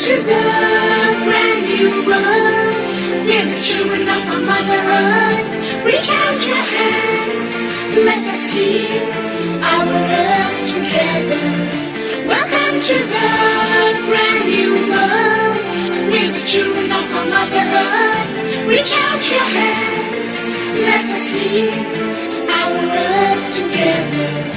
to the brand new world. We're the children of our Mother Earth. Reach out your hands, let us heal our earth together. Welcome to the brand new world. We're the children of our Mother Earth. Reach out your hands, let us heal our earth together.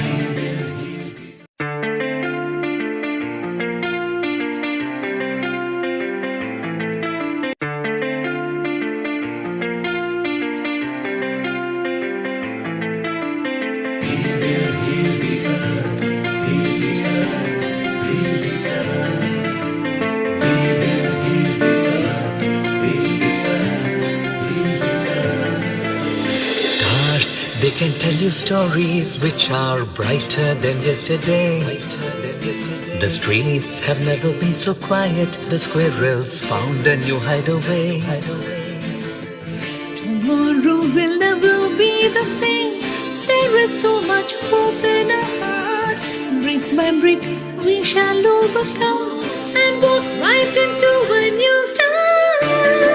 They can tell you stories which are brighter than yesterday. The streets have never been so quiet. The squirrels found a new hideaway. Tomorrow will never be the same. There is so much hope in our hearts. Brick by brick we shall overcome and walk right into a new start.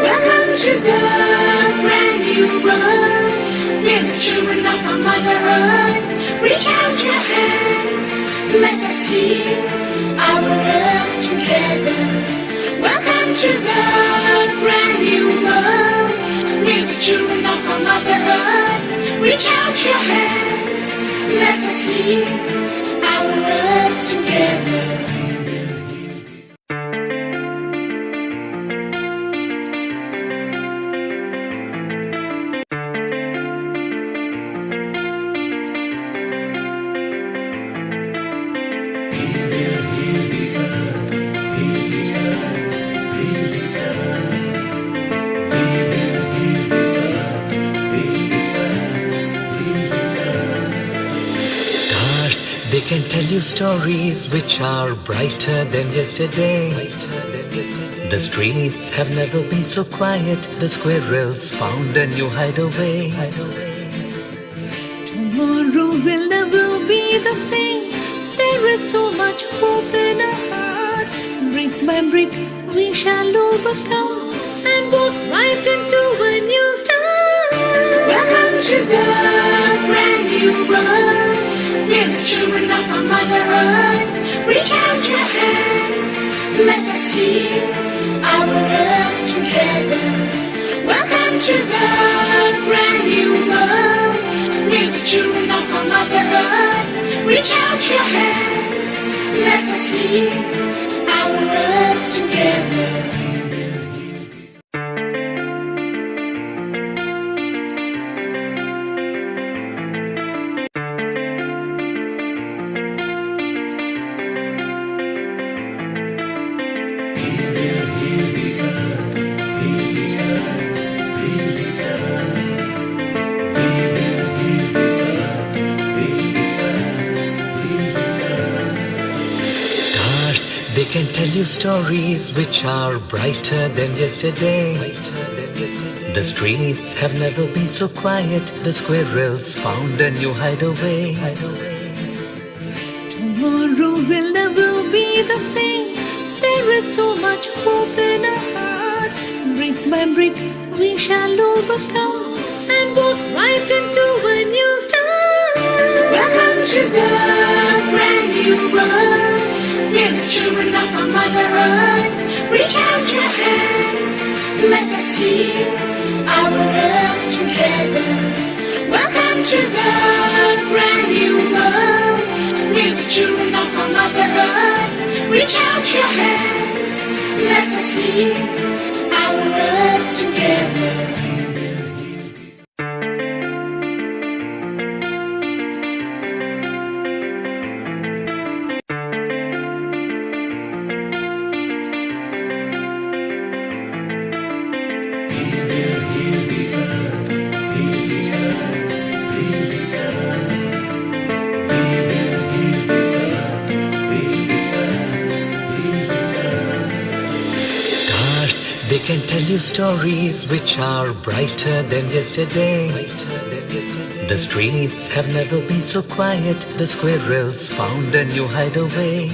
Welcome to the brand new world. We're the children of our Mother Earth. Reach out your hands, let us heal our earth together. Welcome to the brand new world. We're the children of our Mother Earth. Reach out your hands, let us heal our earth together. They can tell you stories which are brighter than yesterday. The streets have never been so quiet. The squirrels found a new hideaway. Tomorrow will never be the same. There is so much hope in our hearts. Brick by brick we shall overcome and walk right into a new start. Welcome to the brand new world. We're the children of our Mother Earth. Reach out your hands, let us heal our earth together. Welcome to the brand new world. We're the children of our Mother Earth. Reach out your hands, let us heal our earth together. They can tell you stories which are brighter than yesterday. The streets have never been so quiet. The squirrels found a new hideaway. Tomorrow will never be the same. There is so much hope in our hearts. Brick by brick we shall overcome and walk right into a new start. Welcome to the brand new world. We're the children of our Mother Earth. Reach out your hands, let us heal our earth together. Welcome to the brand new world. We're the children of our Mother Earth. Reach out your hands, let us heal our earth together. They can tell you stories which are brighter than yesterday. The streets have never been so quiet. The squirrels found a new hideaway.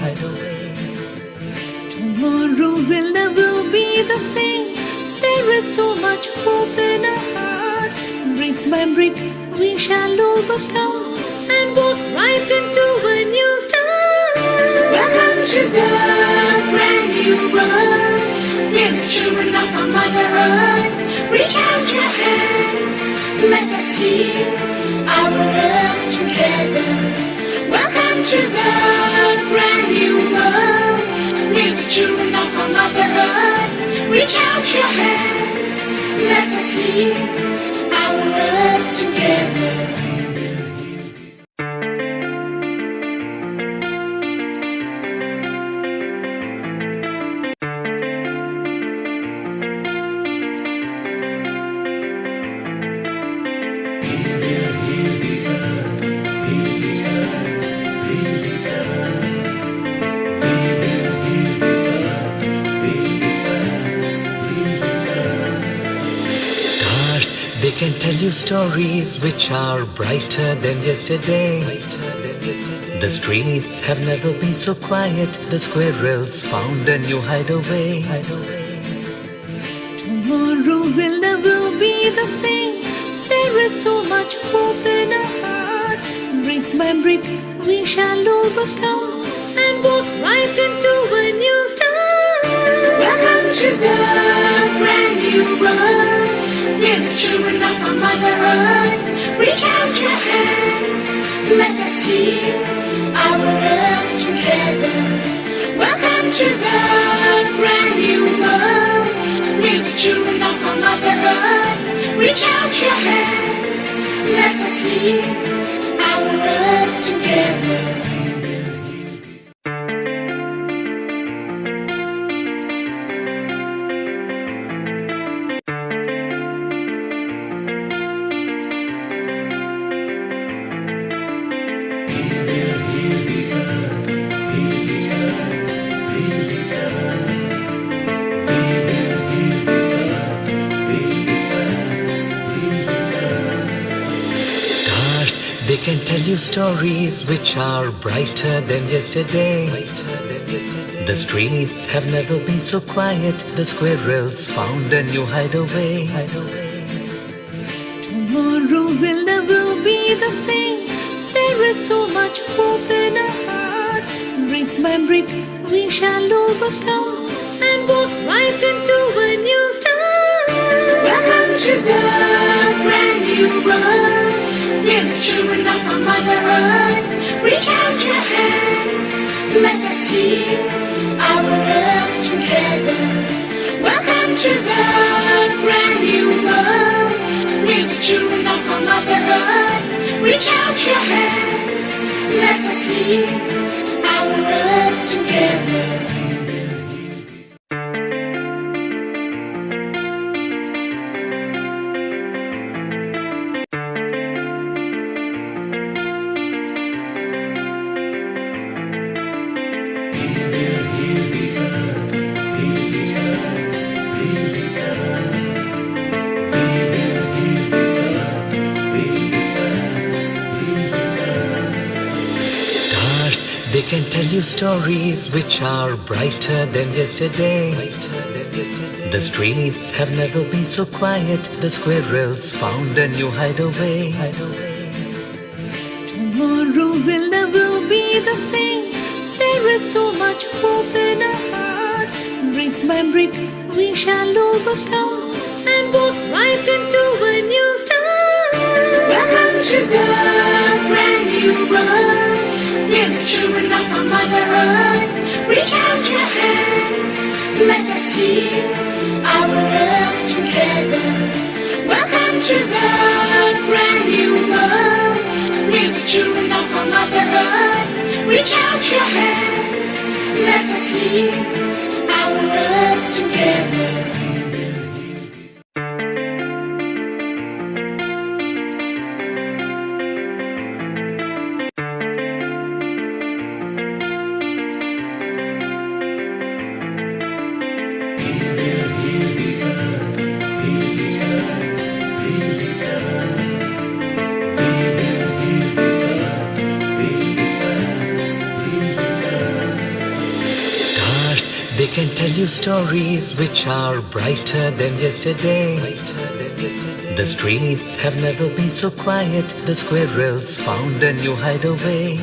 Tomorrow will never be the same. There is so much hope in our hearts. Brick by brick, we shall overcome and walk right into a new start. Welcome to the brand new world. We're the children of our Mother Earth. Reach out your hands, let us heal our earth together. Welcome to the brand new world. We're the children of our Mother Earth. Reach out your hands, let us heal our earth together. They can tell you stories which are brighter than yesterday. The streets have never been so quiet. The squirrels found a new hideaway. Tomorrow will never be the same. There is so much hope in our hearts. Brick by brick, we shall overcome and walk right into a new start. Welcome to the brand new world. We're the children of our Mother Earth. Reach out your hands, let us heal our earth together. Welcome to the brand new world. We're the children of our Mother Earth. Reach out your hands, let us heal our earth together. They can tell you stories which are brighter than yesterday. The streets have never been so quiet. The squirrels found a new hideaway. Tomorrow will never be the same. There is so much hope in our hearts. Brick by brick, we shall overcome and walk right into a new start. Welcome to the brand new world. We're the children of our Mother Earth. Reach out your hands, let us heal our earth together. Welcome to the brand new world. We're the children of our Mother Earth. Reach out your hands, let us heal our earth together. They can tell you stories which are brighter than yesterday. The streets have never been so quiet. The squirrels found a new hideaway. Tomorrow will never be the same. There is so much hope in our hearts. Brick by brick, we shall overcome and walk right into a new start. Welcome to the brand new world. We're the children of our Mother Earth. Reach out your hands, let us heal our earth together. Welcome to the brand new world. We're the children of our Mother Earth. Reach out your hands, let us heal our earth together. they can tell you stories which are brighter than yesterday. The streets have never been so quiet. The squirrels found a new hideaway.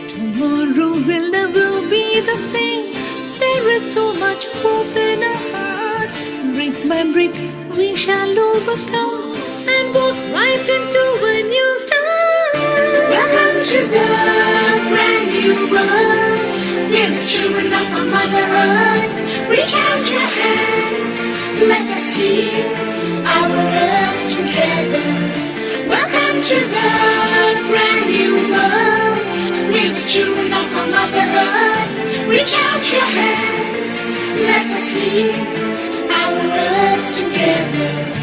Tomorrow will never be the same. There is so much hope in our hearts. Brick by brick, we shall overcome and walk right into a new start. Welcome to the brand new world. We're the children of our Mother Earth. Reach out your hands, let us heal our earth together. Welcome to the brand new world. We're the children of our Mother Earth. Reach out your hands, let us heal our earth together.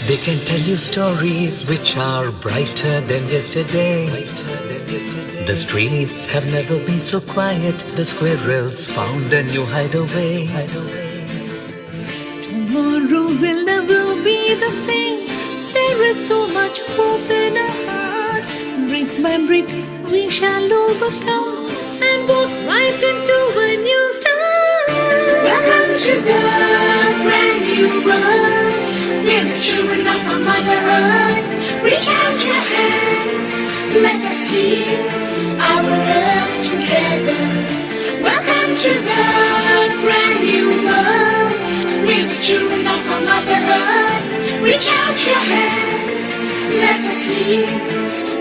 They can tell you stories which are brighter than yesterday. The streets have never been so quiet. The squirrels found a new hideaway. Tomorrow will never be the same. There is so much hope in our hearts. Brick by brick, we shall overcome and walk right into a new start. Welcome to the brand new world. We're the children of our Mother Earth. Reach out your hands, let us heal our earth together. Welcome to the brand new world. We're the children of our Mother Earth. Reach out your hands, let us heal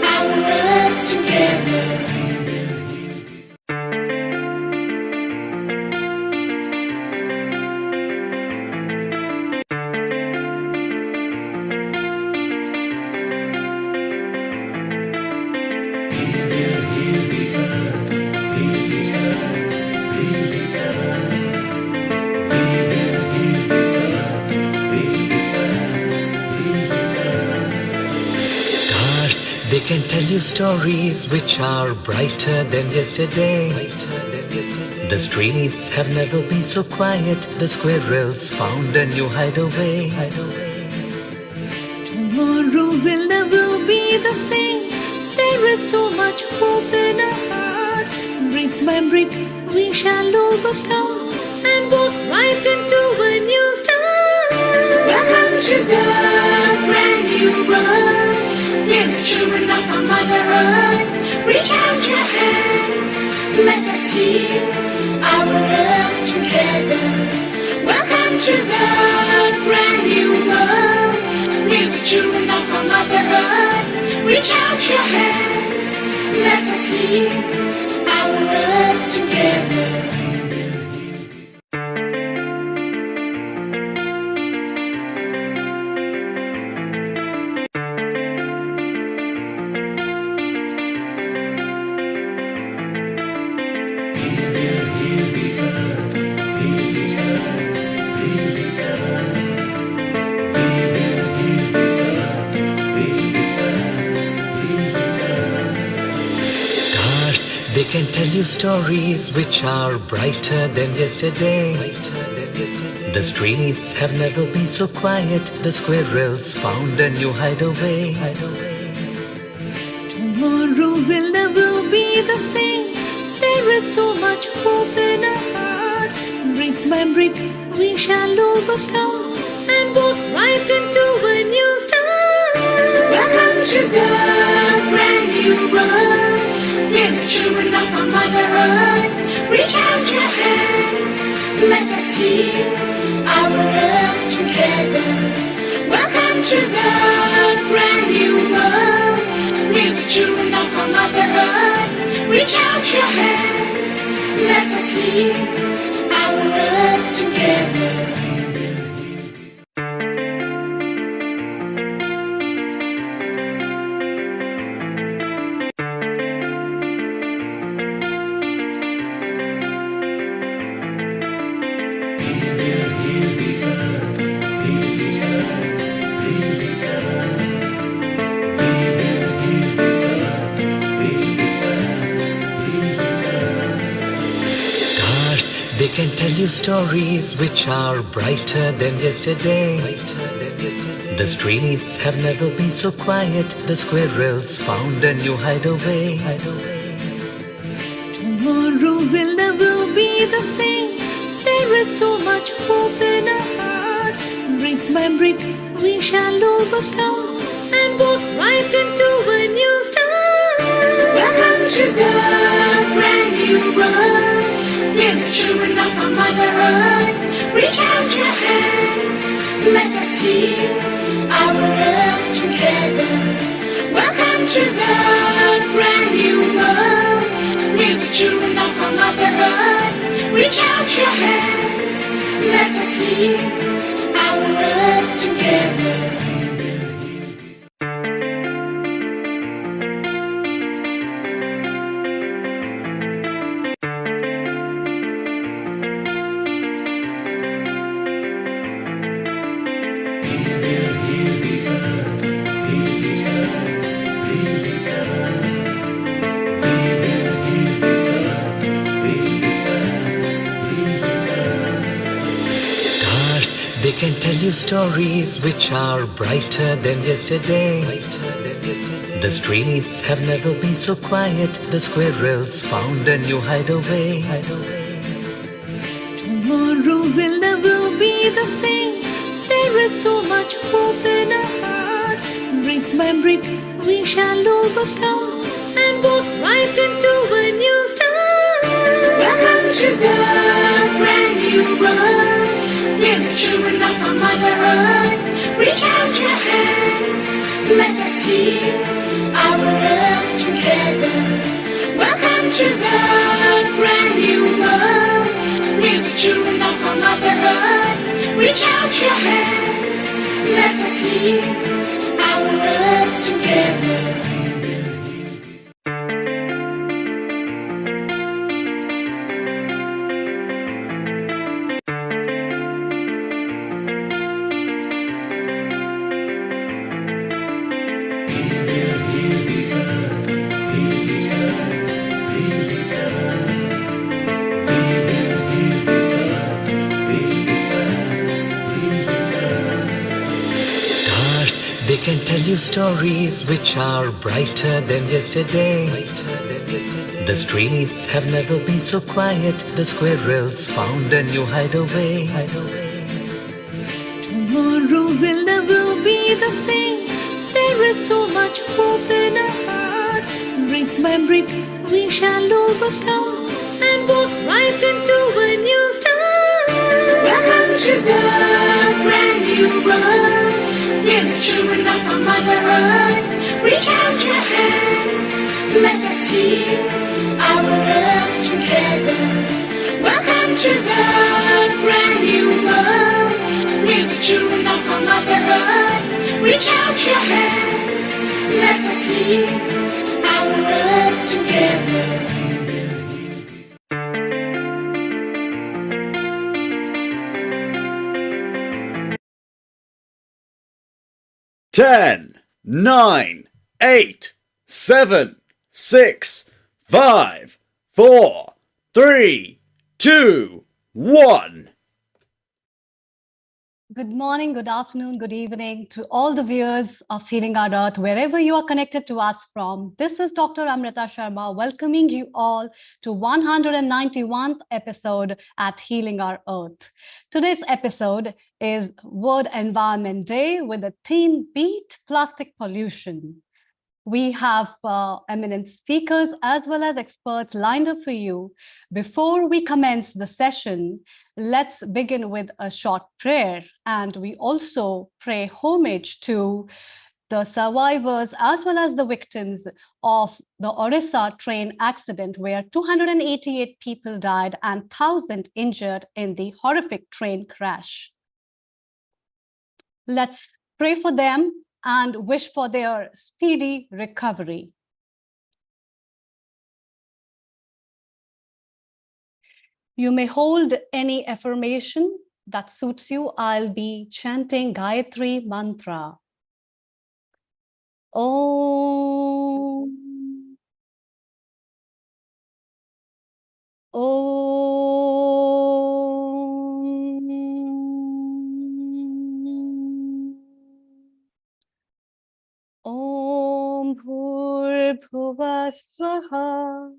our earth together. They can tell you stories which are brighter than yesterday. The streets have never been so quiet. The squirrels found a new hideaway. Tomorrow will never be the same. There is so much hope in our hearts. Brick by brick, we shall overcome and walk right into a new start. Welcome to the brand new world. We're the children of our Mother Earth. Reach out your hands, let us heal our earth together. Welcome to the brand new world. We're the children of our Mother Earth. Reach out your hands, let us heal our earth together. They can tell you stories which are brighter than yesterday. The streets have never been so quiet. The squirrels found a new hideaway. Tomorrow will never be the same. There is so much hope in our hearts. Brick by brick, we shall overcome and walk right into a new start. Welcome to the brand new world. We're the children of our Mother Earth. Reach out your hands, let us heal our earth together. Welcome to the brand new world. We're the children of our Mother Earth. Reach out your hands, let us heal our earth together. can tell you stories which are brighter than yesterday. The streets have never been so quiet. The squirrels found a new hideaway. Tomorrow will never be the same. There is so much hope in our hearts. Brick by brick, we shall overcome and walk right into a new start. Welcome to the brand new world. We're the children of our Mother Earth. Reach out your hands, let us heal our earth together. Welcome to the brand new world. We're the children of our Mother Earth. Reach out your hands, let us heal our earth together. They can tell you stories which are brighter than yesterday. The streets have never been so quiet. The squirrels found a new hideaway. Tomorrow will never be the same. There is so much hope in our hearts. Brick by brick, we shall overcome and walk right into a new start. Welcome to the brand new world. We're the children of our Mother Earth. Reach out your hands, let us heal our earth together. Welcome to the brand new world. We're the children of our Mother Earth. Reach out your hands, let us heal our earth together. 'Cause they can tell you stories which are brighter than yesterday. The streets have never been so quiet. The squirrels found a new hideaway. Tomorrow will never be the same. There is so much hope in our hearts. Brick by brick, we shall overcome and walk right into a new start. Welcome to the brand new world. We're the children of our Mother Earth. Reach out your hands, let us heal our earth together. Welcome to the brand new world. We're the children of our Mother Earth. Reach out your hands, let us heal our earth together. 10, 9, 8, 7, 6, 5, 4, 3, 2, 1. Good morning, good afternoon, good evening to all the viewers of Healing Our Earth, wherever you are connected to us from. This is Dr. Amrita Sharma welcoming you all to 191st episode at Healing Our Earth. Today's episode is World Environment Day with the theme Beat Plastic Pollution. We have eminent speakers as well as experts lined up for you. Before we commence the session, let's begin with a short prayer. And we also pay homage to the survivors as well as the victims of the Orissa train accident, where 288 people died and 1,000 injured in the horrific train crash. Let's pray for them and wish for their speedy recovery. You may hold any affirmation that suits you. I'll be chanting Gayatri Mantra. Om. Om. Bhuvaswaha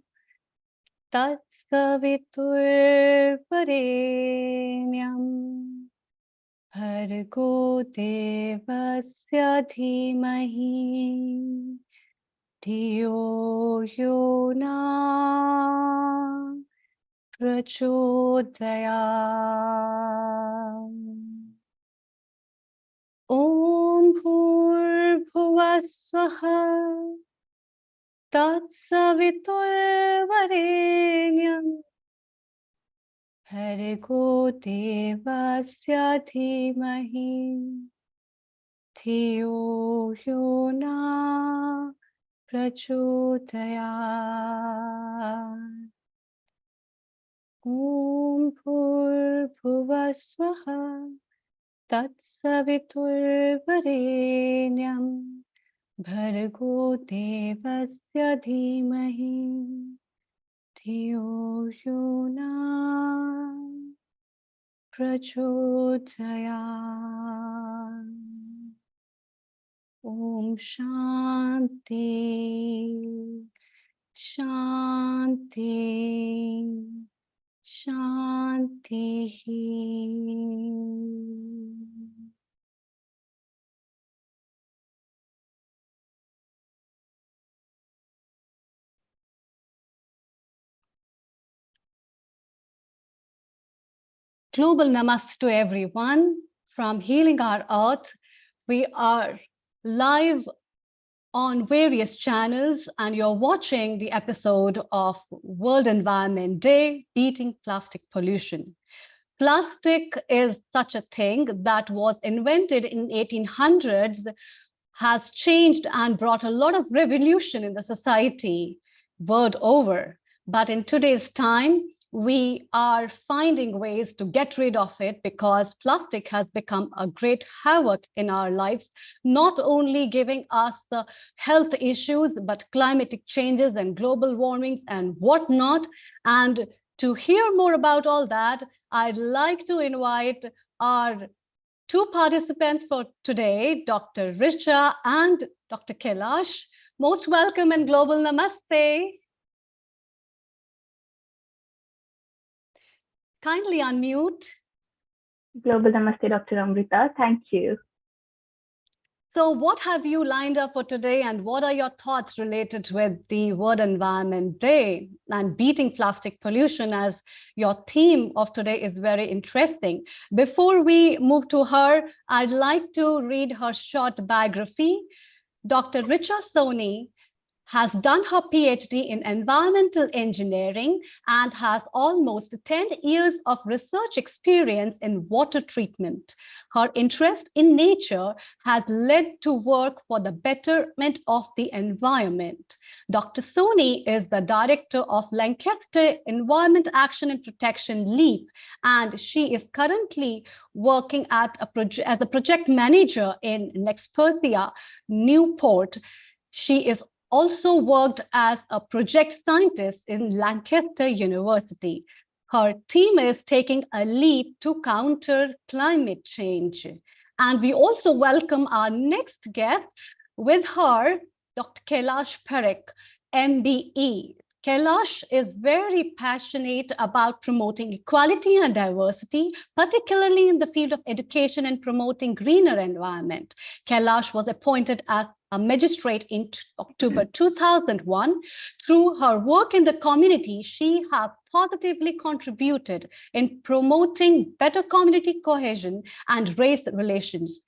Tatsaviturvarenyam Bhargo Devasya Dhimahi Dhiyo Yo Na Prachodayam. Om Bhurbhuvaswaha Tatsaviturvarenyam Bhargo Devasya Dhimahi Dhiyo Yo Na Prachodayat. Om Bhurbhuvaswaha Tatsaviturvarenyam Bhargo Devasya Dhimahi Dhiyo Yo Na Prachodayat. Om Shanti Shanti Shanti. Global namaste to everyone from Healing Our Earth. We are live on various channels, and you're watching the episode of World Environment Day, Beating Plastic Pollution. Plastic is such a thing that was invented in 1800s, has changed and brought a lot of revolution in the society world over. But in today's time, we are finding ways to get rid of it because plastic has become a great havoc in our lives, not only giving us health issues, but climatic changes and global warmings and whatnot. And to hear more about all that, I'd like to invite our two participants for today, Dr. Richa and Dr. Kailash. Most welcome and global namaste. Kindly unmute. Global Namaste, Dr. Amrita. Thank you. So what have you lined up for today, and what are your thoughts related with the World Environment Day and beating plastic pollution, as your theme of today is very interesting? Before we move to her, I'd like to read her short biography. Dr. Richa Soni has done her PhD in environmental engineering and has almost 10 years of research experience in water treatment. Her interest in nature has led to work for the betterment of the environment. Dr. Soni is the director of Lancaster Environment Action and Protection LEAP, and she is currently working as a project manager in Nexpertia, Newport. She is also worked as a project scientist in Lancaster University. Her theme is taking a leap to counter climate change. And we also welcome our next guest with her, Dr. Kailash Parekh MBE. Kailash is very passionate about promoting equality and diversity, particularly in the field of education and promoting greener environment. Kailash was appointed as a magistrate in October 2001. Through her work in the community, she has positively contributed in promoting better community cohesion and race relations.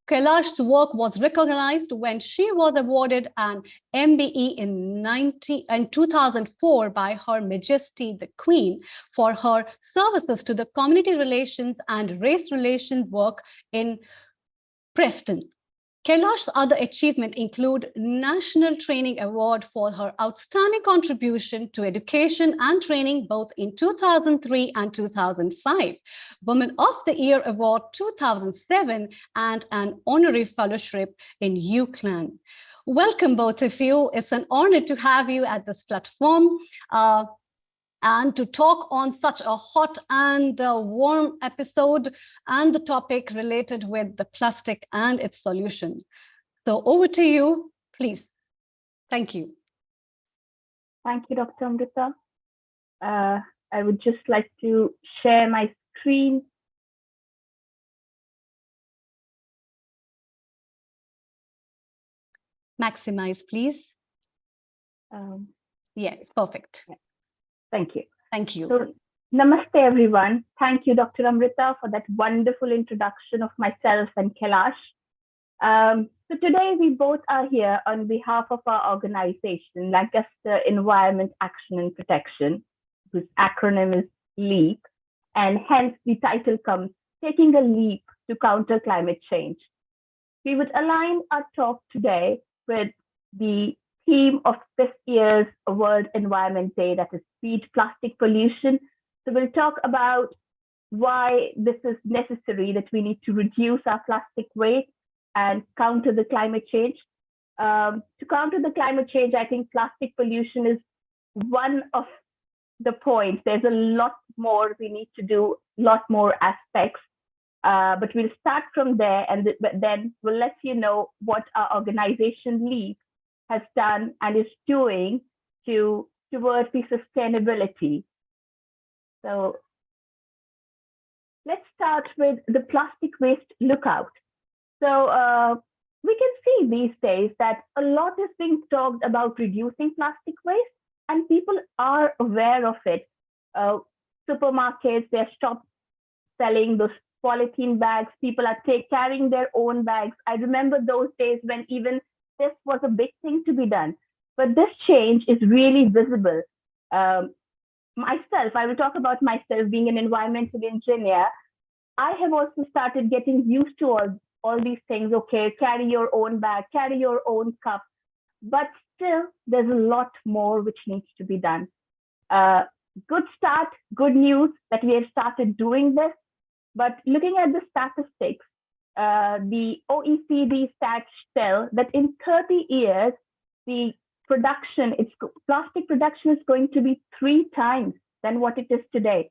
Kailash's work was recognized when she was awarded an MBE in 2004 by Her Majesty the Queen for her services to the community relations and race relations work in Preston. Kailash's other achievements include National Training Award for her outstanding contribution to education and training both in 2003 and 2005, Woman of the Year Award 2007, and an honorary fellowship in UCLan. Welcome, both of you. It's an honor to have you at this platform. And to talk on such a hot and warm episode and the topic related with the plastic and its solution. So over to you, please. Thank you. Thank you, Dr. Amrita. I would just like to share my screen. Maximize, please. Yes, perfect. Thank you. Thank you. So, namaste, everyone. Thank you, Dr. Amrita, for that wonderful introduction of myself and Kailash. So today we both are here on behalf of our organization, Lancaster Environment Action and Protection, whose acronym is LEAP, and hence the title comes Taking a Leap to Counter Climate Change. We would align our talk today with the theme of this year's World Environment Day, that is Beat Plastic Pollution. So we'll talk about why this is necessary, that we need to reduce our plastic waste and counter the climate change. To counter the climate change, I think plastic pollution is one of the points. There's a lot more we need to do, a lot more aspects. But we'll start from there, and then we'll let you know what our organization LEAP has done and is doing towards the sustainability. So let's start with the plastic waste lookout. So we can see these days that a lot is being talked about reducing plastic waste, and people are aware of it. Supermarkets, they're stopped selling those polythene bags. People are carrying their own bags. I remember those days when even this was a big thing to be done. But this change is really visible. Myself, I will talk about myself being an environmental engineer. I have also started getting used to all these things. Okay, carry your own bag, carry your own cup. But still, there's a lot more which needs to be done. Good start, good news that we have started doing this. But looking at the statistics, the OECD stats tell that in 30 years, the plastic production is going to be 3 times than what it is today.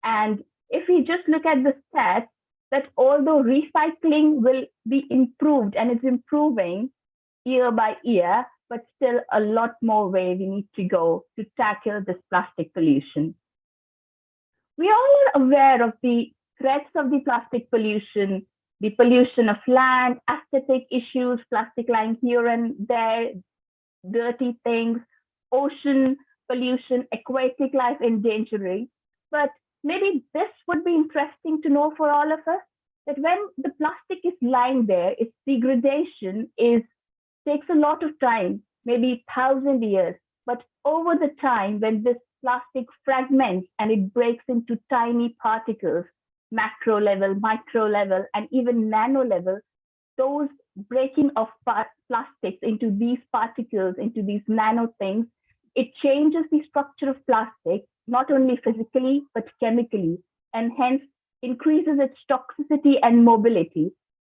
And if we just look at the stats, that although recycling will be improved and it's improving year by year, but still a lot more way we need to go to tackle this plastic pollution. We all are aware of the threats of the plastic pollution, the pollution of land, aesthetic issues, plastic lying here and there, dirty things, ocean pollution, aquatic life endangering. But maybe this would be interesting to know for all of us, that when the plastic is lying there, its degradation takes a lot of time, maybe 1,000 years. But over the time, when this plastic fragments and it breaks into tiny particles, macro level, micro level, and even nano level, those breaking of plastics into these particles, into these nano things, it changes the structure of plastic, not only physically, but chemically, and hence increases its toxicity and mobility.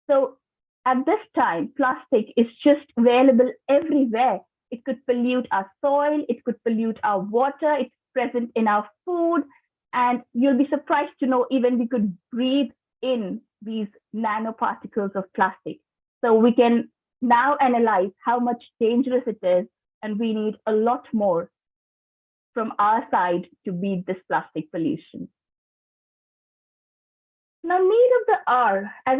So at this time, plastic is just available everywhere. It could pollute our soil, it could pollute our water, it's present in our food, and you'll be surprised to know even we could breathe in these nanoparticles of plastic. So we can now analyze how much dangerous it is, and we need a lot more from our side to beat this plastic pollution. Now, need of the hour, as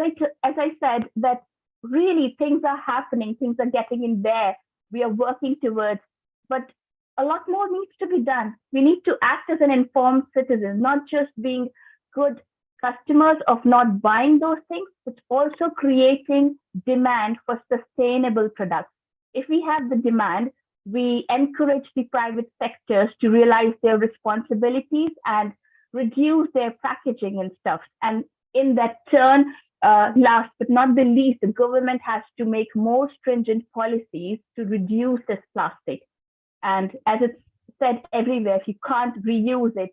I said, that really things are happening, things are getting in there, we are working towards, but a lot more needs to be done. We need to act as an informed citizen, not just being good customers of not buying those things, but also creating demand for sustainable products. If we have the demand, we encourage the private sectors to realize their responsibilities and reduce their packaging and stuff. And in that turn, last but not the least, the government has to make more stringent policies to reduce this plastic. And as it's said everywhere, if you can't reuse it,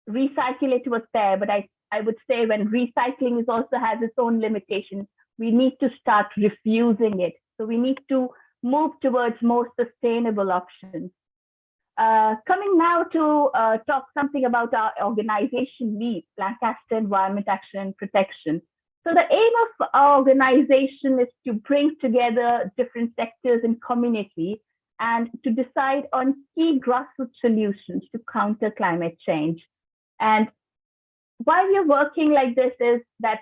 recycle it was there. But I would say when recycling also has its own limitations, we need to start refusing it. So we need to move towards more sustainable options. Coming now to talk something about our organization LEAP, Lancaster Environment Action and Protection. So the aim of our organization is to bring together different sectors and community and to decide on key grassroots solutions to counter climate change. And why we are working like this is that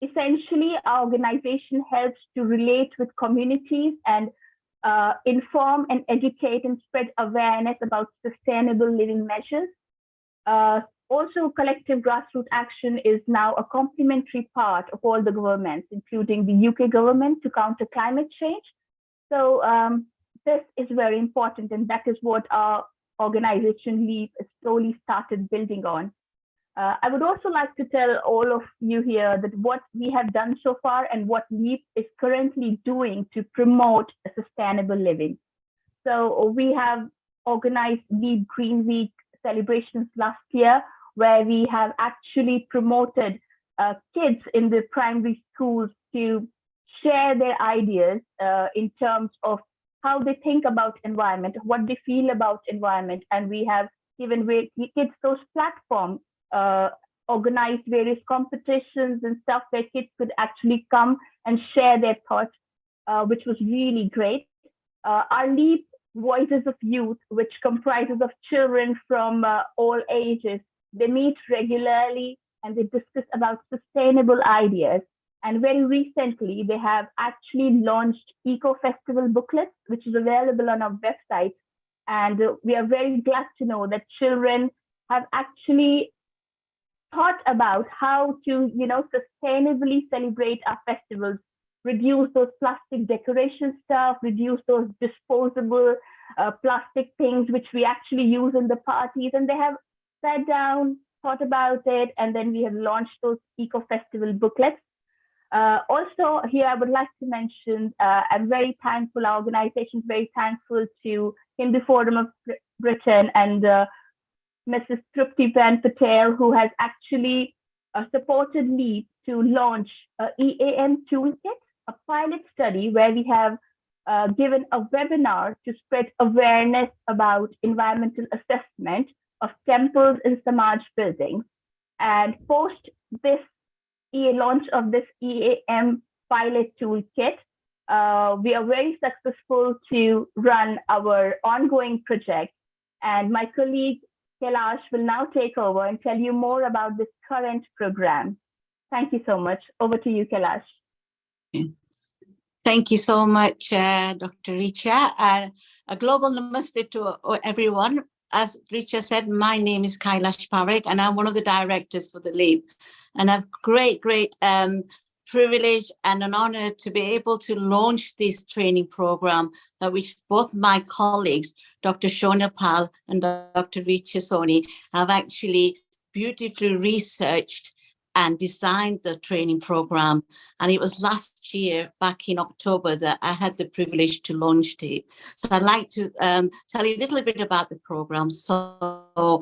essentially our organization helps to relate with communities and inform and educate and spread awareness about sustainable living measures. Also, collective grassroots action is now a complementary part of all the governments, including the UK government, to counter climate change. So this is very important, and that is what our organization LEAP has slowly started building on. I would also like to tell all of you here that what we have done so far and what LEAP is currently doing to promote a sustainable living. So we have organized LEAP Green Week celebrations last year, where we have actually promoted kids in the primary schools to share their ideas in terms of how they think about environment, what they feel about environment, and we have given kids those platforms, organized various competitions and stuff where kids could actually come and share their thoughts, which was really great. Our LEAP Voices of Youth, which comprises of children from all ages, they meet regularly and they discuss about sustainable ideas. And very recently, they have actually launched Eco Festival booklets, which is available on our website. And we are very glad to know that children have actually thought about how to, sustainably celebrate our festivals, reduce those plastic decoration stuff, reduce those disposable plastic things which we actually use in the parties. And they have sat down, thought about it, and then we have launched those Eco Festival booklets. Also, here I would like to mention, I'm very thankful, our organization is very thankful to Hindu Forum of Britain and Mrs. Trupti Patel, who has actually supported LEAP to launch EAM Toolkit, a pilot study where we have given a webinar to spread awareness about environmental assessment of temples and Samaj buildings. And post this launch of this EAM pilot toolkit, we are very successful to run our ongoing project. And my colleague Kailash will now take over and tell you more about this current program. Thank you so much. Over to you, Kailash. Thank you so much, Dr. Richa. A global namaste to everyone. As Richa said, my name is Kailash Parekh, and I'm one of the directors for the LEAP. And I've great privilege and an honor to be able to launch this training program that which both my colleagues, Dr. Shona Pal and Dr. Richa Soni, have actually beautifully researched and designed the training program. And it was last year, back in October, that I had the privilege to launch it. So I'd like to tell you a little bit about the program. So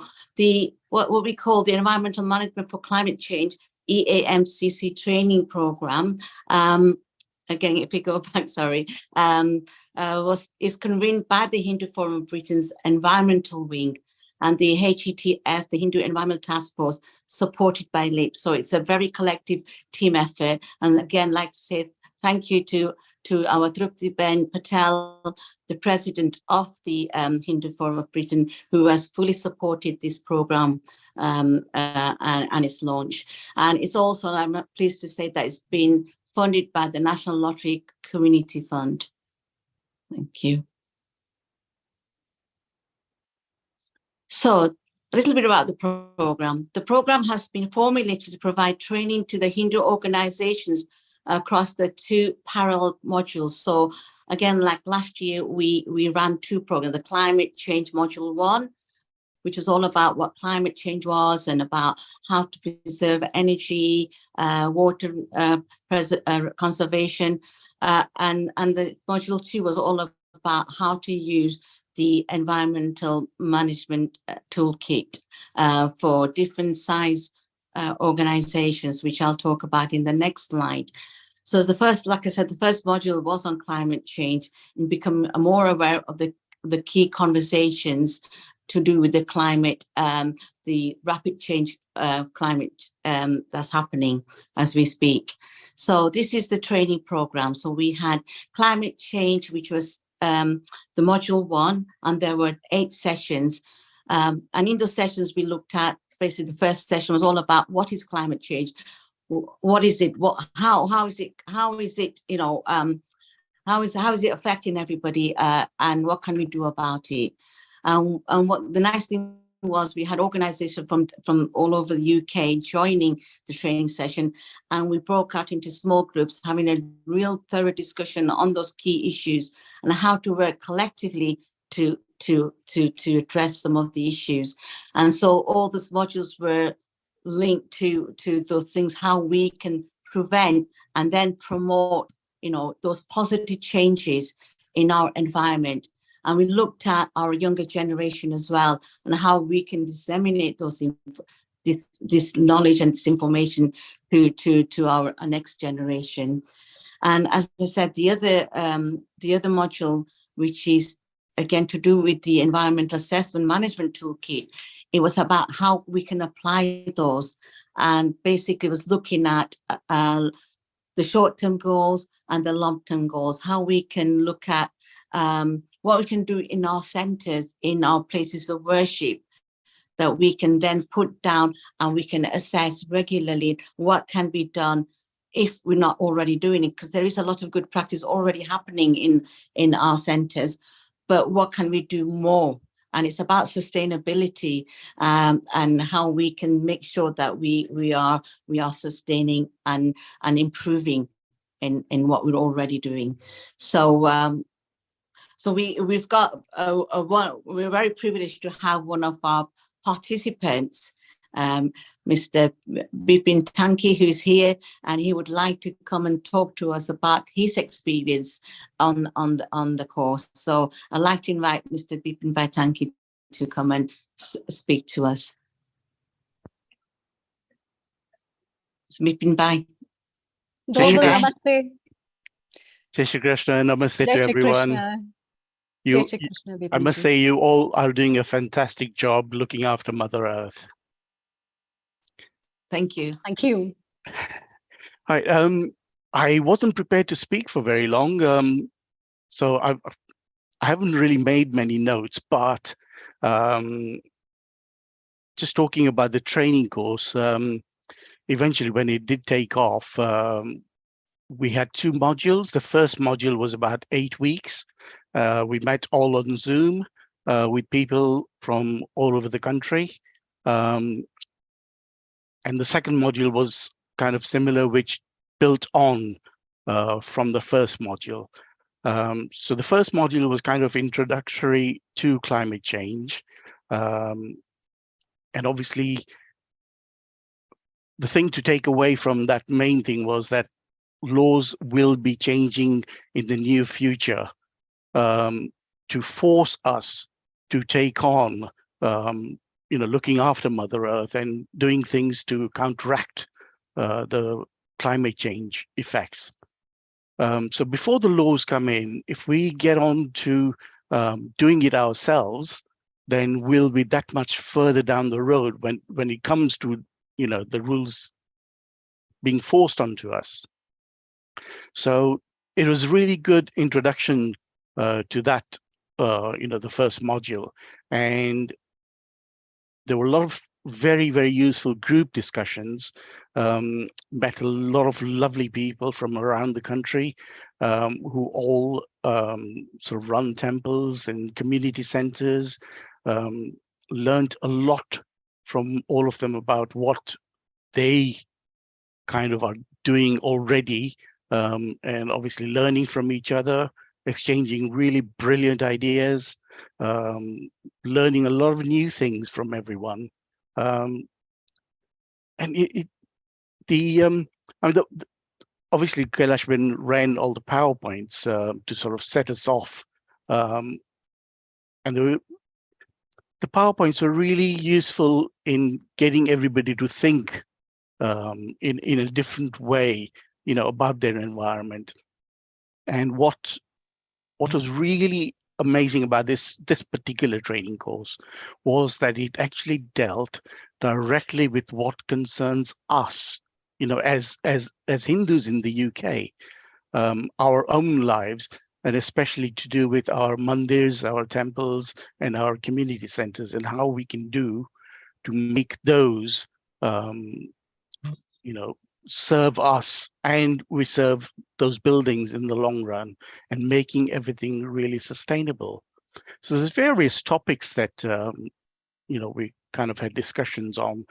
what we call the Environmental Management for Climate Change EAMCC training program, again, if you go back, sorry, is convened by the Hindu Forum of Britain's Environmental Wing and the HETF, the Hindu Environmental Task Force, supported by LEAP. So it's a very collective team effort. And again, I'd like to say thank you to our Trupti Patel, the president of the Hindu Forum of Britain, who has fully supported this program and its launch. And it's also, I'm pleased to say that it's been funded by the National Lottery Community Fund. Thank you. So a little bit about the program. The program has been formulated to provide training to the Hindu organizations across the two parallel modules. So again, like last year, we ran two programs, the Climate Change Module 1, which was all about what climate change was and about how to preserve energy, water conservation. And the Module 2 was all about how to use the environmental management toolkit for different size organizations, which I'll talk about in the next slide. So the first, like I said, the first module was on climate change and become more aware of the key conversations to do with the climate, the rapid change climate that's happening as we speak. So this is the training program. So we had climate change, which was the module 1, and there were 8 sessions. And in those sessions, we looked at, basically the first session was all about what is climate change, what is it, how is it, you know, how is it affecting everybody, and what can we do about it? And what the nice thing was, we had organizations from all over the UK joining the training session, and we broke out into small groups, having a real thorough discussion on those key issues and how to work collectively to address some of the issues. And so all those modules were linked to those things, how we can prevent and then promote, you know, those positive changes in our environment. And we looked at our younger generation as well, and how we can disseminate this knowledge and this information to our next generation. And as I said, the other module, which is again to do with the environmental assessment management toolkit, it was about how we can apply those, and basically was looking at the short-term goals and the long-term goals, how we can look at what we can do in our centers, in our places of worship, that we can then put down and we can assess regularly what can be done if we're not already doing it, because there is a lot of good practice already happening in our centers, but what can we do more? And it's about sustainability, and how we can make sure that we are sustaining and improving in what we're already doing. So we've got we're very privileged to have one of our participants, Mr. Bipin Tanki, who's here, and he would like to come and talk to us about his experience on the course. So I'd like to invite Mr. Bipin Tanki to come and speak to us. So Bipin Bhai. Namaste. Jai Shri Krishna, namaste Jai to Shri everyone. Krishna. You, Jai Shri Krishna, I must Bipinji. say, you all are doing a fantastic job looking after Mother Earth. Thank you. Thank you. Hi, I wasn't prepared to speak for very long, so I haven't really made many notes, but just talking about the training course, eventually when it did take off, we had 2 modules. The first module was about 8 weeks. We met all on Zoom with people from all over the country. And the second module was kind of similar, which built on from the first module. So the first module was kind of introductory to climate change. And obviously, the thing to take away from that main thing was that laws will be changing in the near future to force us to take on, looking after Mother Earth and doing things to counteract the climate change effects. So before the laws come in, if we get on to doing it ourselves, then we'll be that much further down the road when it comes to, the rules being forced onto us. So it was really good introduction to that, the first module. And there were a lot of very, very useful group discussions, met a lot of lovely people from around the country who all sort of run temples and community centers, learned a lot from all of them about what they kind of are doing already, and obviously learning from each other, exchanging really brilliant ideas, learning a lot of new things from everyone. And obviously Kailash ran all the PowerPoints to sort of set us off. And the PowerPoints are really useful in getting everybody to think in a different way, about their environment. And what was really amazing about this particular training course was that it actually dealt directly with what concerns us, as Hindus in the UK, our own lives, and especially to do with our mandirs, our temples, and our community centers, and how we can do to make those, you know, serve us and we serve those buildings in the long run, and making everything really sustainable. So there's various topics that, you know, we kind of had discussions on,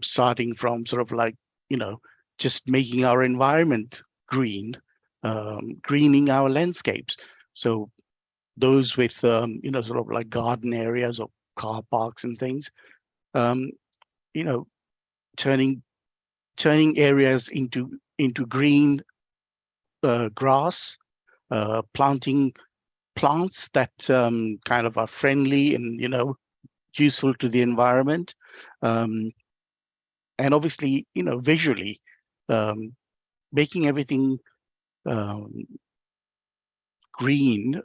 starting from sort of like, you know, just making our environment green, greening our landscapes. So those with, you know, sort of like garden areas or car parks and things, um, you know, turning areas into green grass, planting plants that kind of are friendly and, you know, useful to the environment, um, and obviously, you know, visually, making everything um, green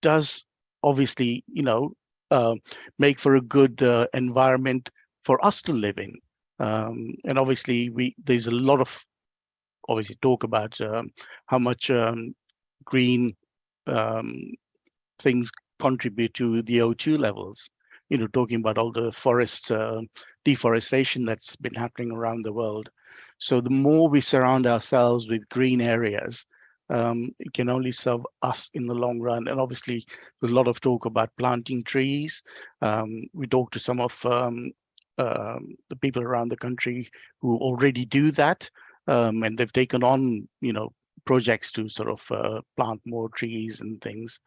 does obviously, you know, make for a good environment for us to live in. And obviously, there's a lot of obviously talk about how much green um, things contribute to the O2 levels. You know, talking about all the forest deforestation that's been happening around the world. So the more we surround ourselves with green areas, it can only serve us in the long run. And obviously, there's a lot of talk about planting trees. We talked to some of the people around the country who already do that, and they've taken on, you know, projects to sort of plant more trees and things.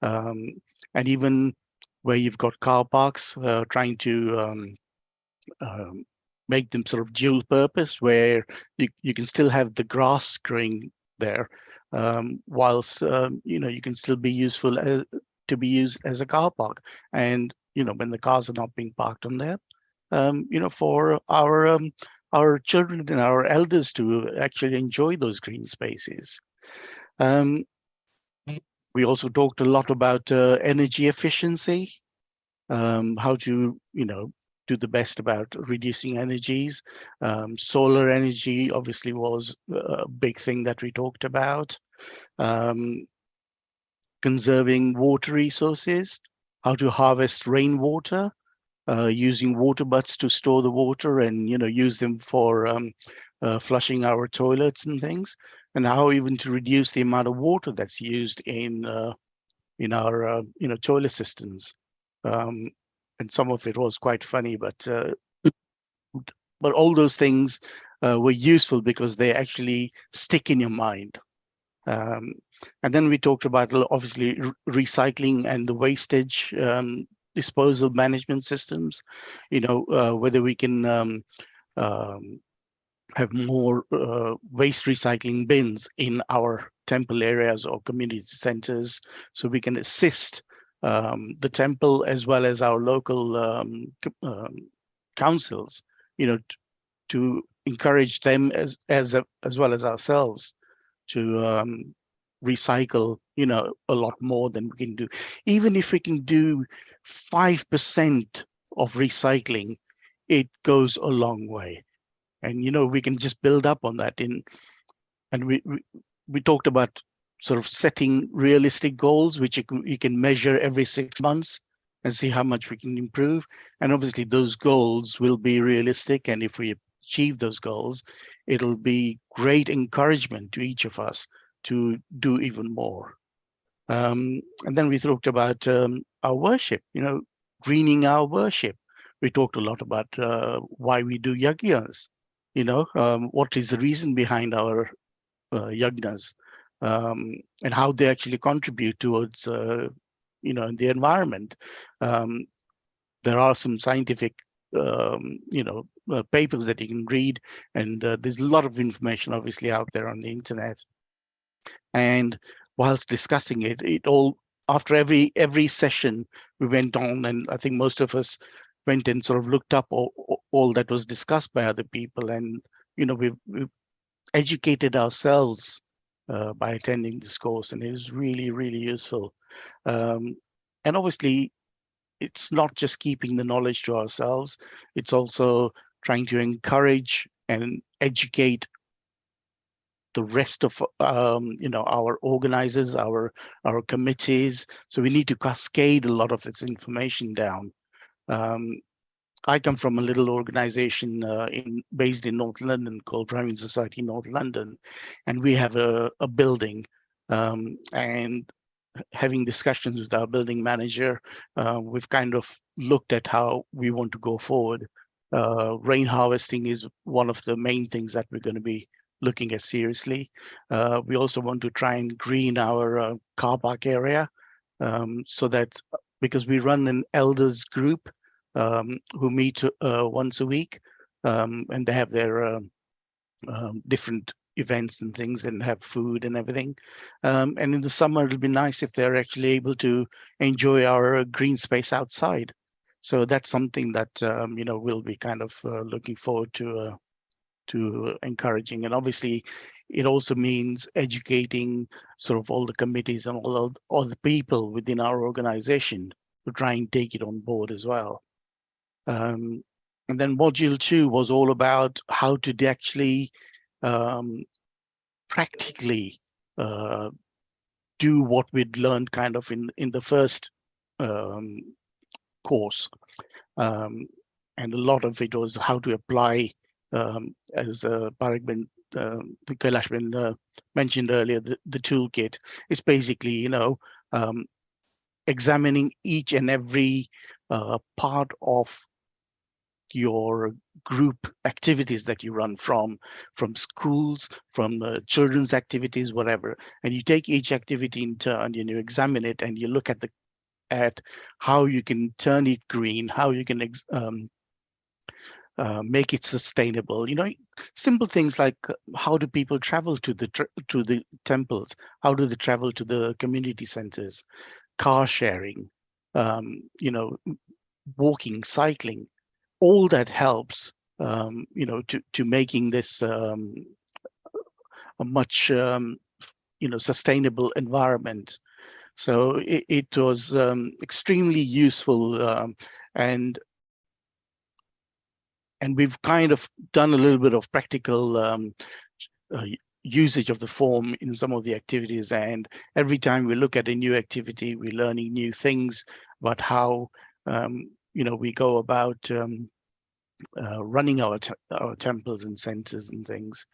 Um, and even where you've got car parks, trying to um, make them sort of dual purpose, where you can still have the grass growing there, whilst you know, you can still be useful to be used as a car park. And you know, when the cars are not being parked on there, you know, for our children and our elders to actually enjoy those green spaces. Um, we also talked a lot about energy efficiency, how to, you know, do the best about reducing energies. Solar energy obviously was a big thing that we talked about. Um, conserving water resources, how to harvest rainwater, using water butts to store the water and, you know, use them for flushing our toilets and things, and how even to reduce the amount of water that's used in our you know, toilet systems. Um, and some of it was quite funny, but all those things were useful because they actually stick in your mind. And then we talked about obviously recycling and the wastage disposal management systems. You know, whether we can have more waste recycling bins in our temple areas or community centers, so we can assist the temple as well as our local councils, you know, to encourage them as well as ourselves to recycle, you know, a lot more than we can do. Even if we can do 5% of recycling, it goes a long way. And you know, we can just build up on that. And we talked about sort of setting realistic goals, which you can measure every 6 months and see how much we can improve. And obviously those goals will be realistic, and if we achieve those goals, it'll be great encouragement to each of us to do even more. And then we talked about our worship, you know, greening our worship. We talked a lot about why we do yajnas, you know, what is the reason behind our yajnas, and how they actually contribute towards, you know, the environment. Um, there are some scientific, you know, papers that you can read, and there's a lot of information obviously out there on the internet. And whilst discussing it, it all, after every session we went on, and I think most of us went and sort of looked up all that was discussed by other people, and you know, we've educated ourselves by attending this course, and it was really, really useful. And obviously, it's not just keeping the knowledge to ourselves, it's also trying to encourage and educate the rest of our organizers, our committees. So we need to cascade a lot of this information down. I come from a little organization based in North London called Driving Society North London, and we have a building, and having discussions with our building manager, we've kind of looked at how we want to go forward. Rain harvesting is one of the main things that we're going to be looking at seriously. We also want to try and green our car park area, so that, because we run an elders group who meet once a week, and they have their different events and things and have food and everything. And in the summer, it'll be nice if they're actually able to enjoy our green space outside. So that's something that we'll be kind of looking forward to encouraging. And obviously, it also means educating sort of all the committees and all the people within our organization to try and take it on board as well. And then module 2 was all about how to actually practically do what we'd learned kind of in the first course. And a lot of it was how to apply, as Kailash mentioned earlier, the toolkit is basically, examining each and every part of your group activities that you run from schools, from children's activities, whatever, and you take each activity in turn and you examine it and you look at how you can turn it green, how you can make it sustainable. Simple things like how do people travel to the temples? How do they travel to the community centers? Car sharing, walking, cycling. All that helps, to making this a much, sustainable environment. So it was extremely useful, and we've kind of done a little bit of practical usage of the form in some of the activities. And every time we look at a new activity, we're learning new things about how we go about running our temples and centers and things.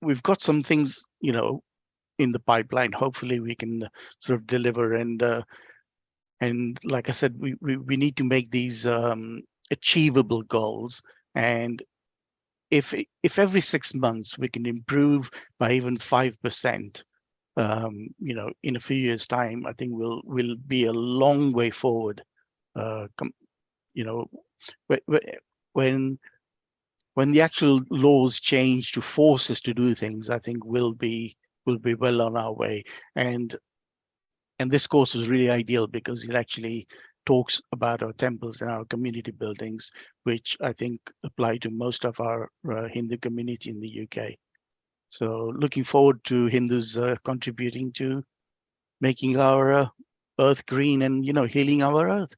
We've got some things, in the pipeline. Hopefully we can sort of deliver, and like I said, we need to make these achievable goals. And if every 6 months we can improve by even 5%, in a few years' time, I think we'll be a long way forward. When the actual laws change to force us to do things, I think we'll be well on our way. And this course was really ideal because it actually talks about our temples and our community buildings, which I think apply to most of our Hindu community in the UK. So looking forward to Hindus contributing to making our earth green and, healing our earth.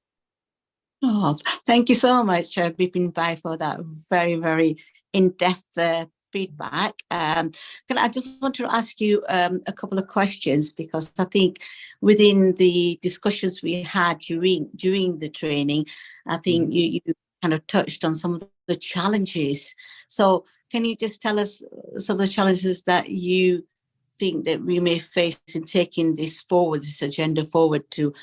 Oh, thank you so much, Bipin Bhai, for that very, very in-depth feedback. I just want to ask you a couple of questions, because I think within the discussions we had during the training, I think you kind of touched on some of the challenges. So can you just tell us some of the challenges that you think that we may face in taking this agenda forward to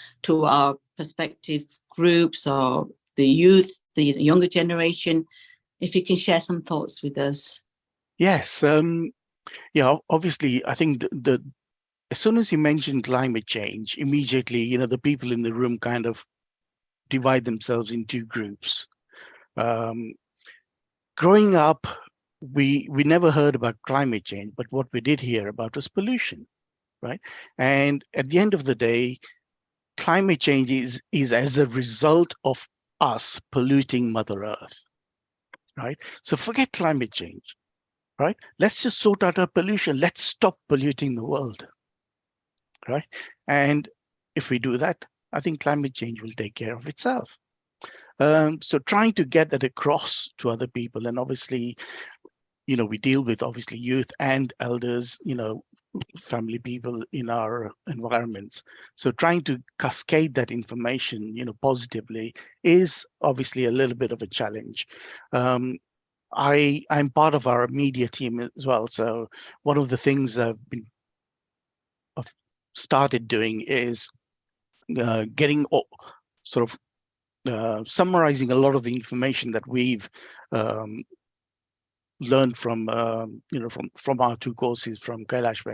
our prospective groups or the youth, the younger generation? If you can share some thoughts with us. Yes. Obviously, I think as soon as you mentioned climate change, immediately, the people in the room kind of divide themselves into groups. Growing up, we never heard about climate change, but what we did hear about was pollution, right? And at the end of the day, climate change is as a result of us polluting Mother Earth, right? So forget climate change, right? Let's just sort out our pollution. Let's stop polluting the world, right? And if we do that, I think climate change will take care of itself. So trying to get that across to other people, and obviously we deal with obviously youth and elders, family people in our environments. So trying to cascade that information, positively is obviously a little bit of a challenge. I'm part of our media team as well. So one of the things I've started doing is getting sort of summarizing a lot of the information that we've learned from from our two courses from Kailash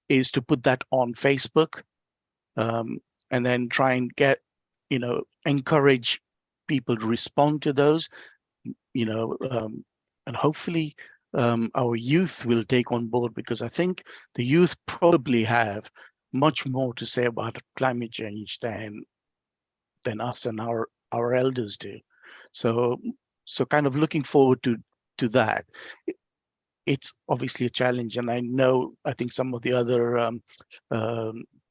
is to put that on Facebook, and then try and get encourage people to respond to those, and hopefully our youth will take on board, because I think the youth probably have much more to say about climate change than us and our elders do. So kind of looking forward to that. It's obviously a challenge, and I think some of the other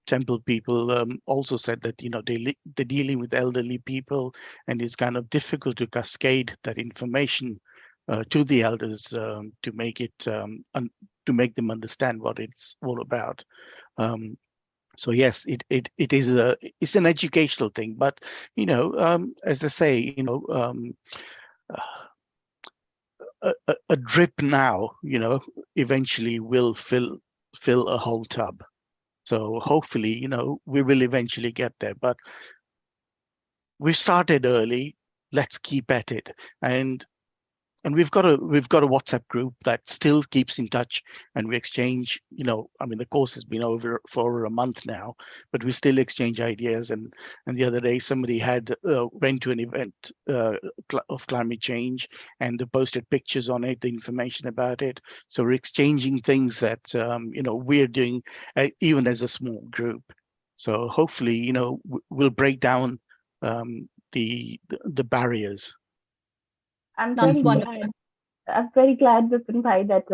temple people also said that they're dealing with elderly people, and it's kind of difficult to cascade that information to the elders to make it to make them understand what it's all about. So yes, it is it's an educational thing, but as I say, a drip now, eventually will fill a whole tub. So hopefully, we will eventually get there. But we started early. Let's keep at it. And we've got a WhatsApp group that still keeps in touch, and we exchange, I mean, the course has been over for over a month now, but we still exchange ideas. And the other day somebody had went to an event of climate change, and they posted pictures on it, the information about it. So we're exchanging things that we're doing even as a small group. So hopefully, we'll break down the barriers. I'm That's very wonderful. glad. I'm very glad, Vipin Bhai, that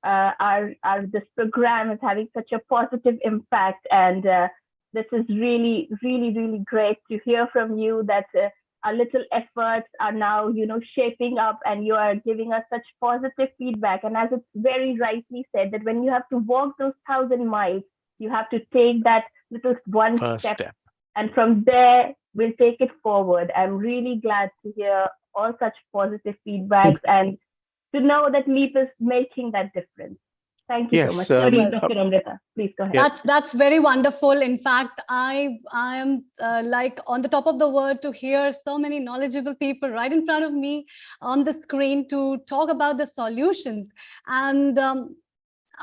our this program is having such a positive impact, and this is really, really, really great to hear from you that our little efforts are now, shaping up, and you are giving us such positive feedback. And as it's very rightly said, that when you have to walk those 1,000 miles, you have to take that little one First step, and from there we'll take it forward. I'm really glad to hear all such positive feedbacks and to know that LEAP is making that difference. Thank you so Yes, much. Sorry, Dr. Amrita, please go ahead. Yeah. That's very wonderful. In fact, I am like on the top of the world to hear so many knowledgeable people right in front of me on the screen to talk about the solutions. And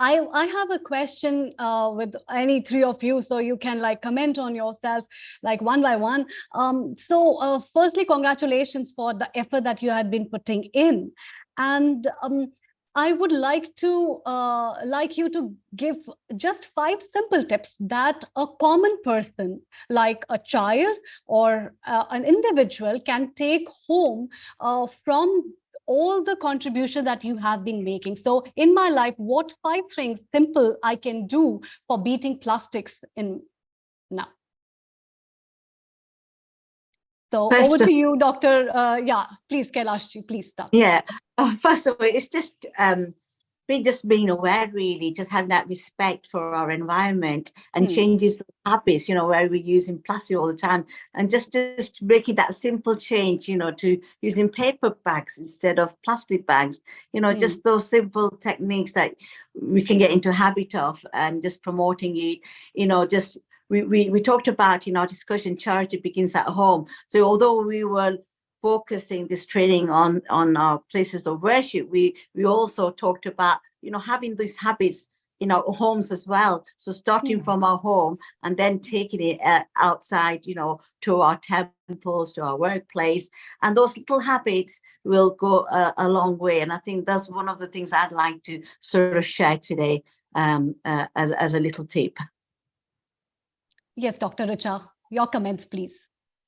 I have a question with any three of you, so you can like comment on yourself like one by one. So firstly, congratulations for the effort that you had been putting in. And I would like to you to give just 5 simple tips that a common person, like a child or an individual, can take home from all the contribution that you have been making. So in my life, what 5 things simple I can do for beating plastics in now? So over to you, Dr. Yeah, please, Kailashji, please start. Yeah, first of all, it's just being aware, really, just having that respect for our environment and changes habits, where we're using plastic all the time, and just making that simple change, to using paper bags instead of plastic bags, just those simple techniques that we can get into a habit of, and just promoting it, just we talked about in our discussion, charity begins at home. So although we were focusing this training on our places of worship, we also talked about having these habits in our homes as well. So starting from our home and then taking it outside, to our temples, to our workplace, and those little habits will go a long way. And I think that's one of the things I'd like to sort of share today as a little tip. Yes, Dr. Richa, your comments, please.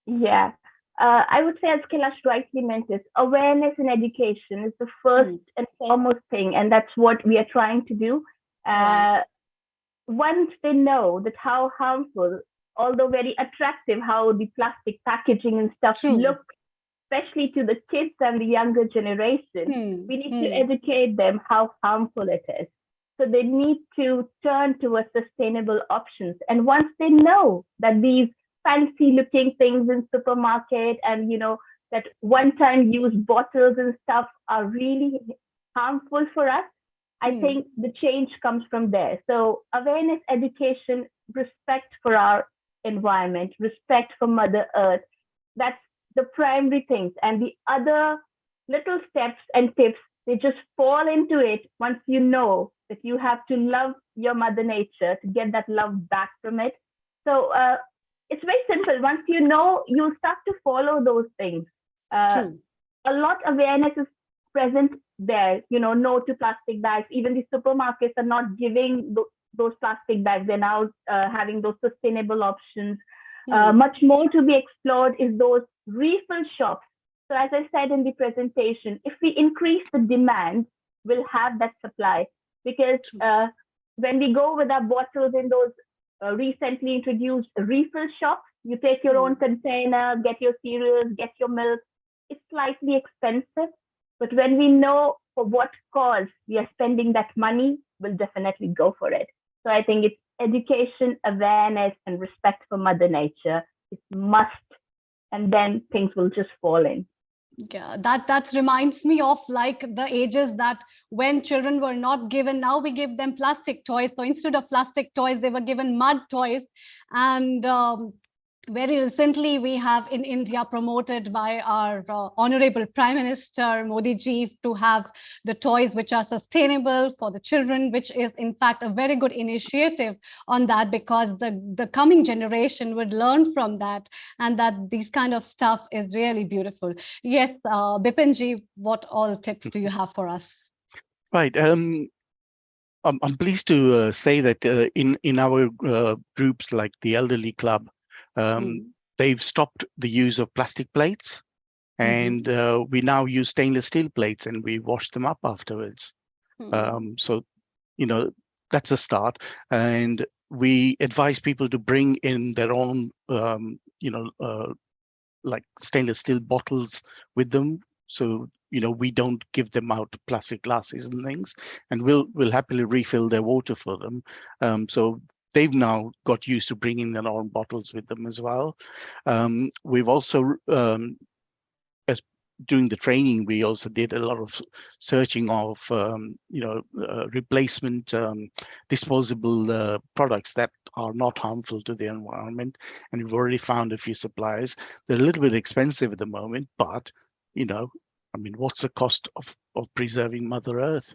Yeah. I would say, as Kailash rightly mentioned, awareness and education is the first and foremost thing, and that's what we are trying to do. Once they know that how harmful, although very attractive, how the plastic packaging and stuff look, especially to the kids and the younger generation, we need to educate them how harmful it is. So they need to turn towards sustainable options. And once they know that these fancy looking things in supermarket and, that one-time use bottles and stuff are really harmful for us, I think the change comes from there. So awareness, education, respect for our environment, respect for Mother Earth, that's the primary things. And the other little steps and tips, they just fall into it once you know that you have to love your Mother Nature to get that love back from it. So it's very simple. Once you know, you'll start to follow those things. A lot of awareness is present there, no to plastic bags. Even the supermarkets are not giving those plastic bags. They're now having those sustainable options. Much more to be explored is those refill shops. So as I said in the presentation, if we increase the demand, we'll have that supply. Because when we go with our bottles in those recently introduced refill shops, you take your own container, get your cereals, get your milk. It's slightly expensive. But when we know for what cause we are spending that money, we'll definitely go for it. So I think it's education, awareness, and respect for Mother Nature. It's must, and then things will just fall in. Yeah, that reminds me of like the ages that when children were not given, now we give them plastic toys. So instead of plastic toys, they were given mud toys. And very recently, we have in India promoted by our Honorable Prime Minister Modi ji to have the toys which are sustainable for the children, which is in fact a very good initiative on that, because the coming generation would learn from that, and that these kind of stuff is really beautiful. Yes, Bipin ji, what all tips do you have for us? Right. I'm pleased to say that in our groups like the Elderly Club, they've stopped the use of plastic plates, and we now use stainless steel plates, and we wash them up afterwards. So, that's a start. And we advise people to bring in their own, like stainless steel bottles with them. So, we don't give them out plastic glasses and things, and we'll happily refill their water for them. So they've now got used to bringing their own bottles with them as well. We've also, as during the training, we also did a lot of searching of, replacement disposable products that are not harmful to the environment. And we've already found a few suppliers. They're a little bit expensive at the moment, but, what's the cost of preserving Mother Earth,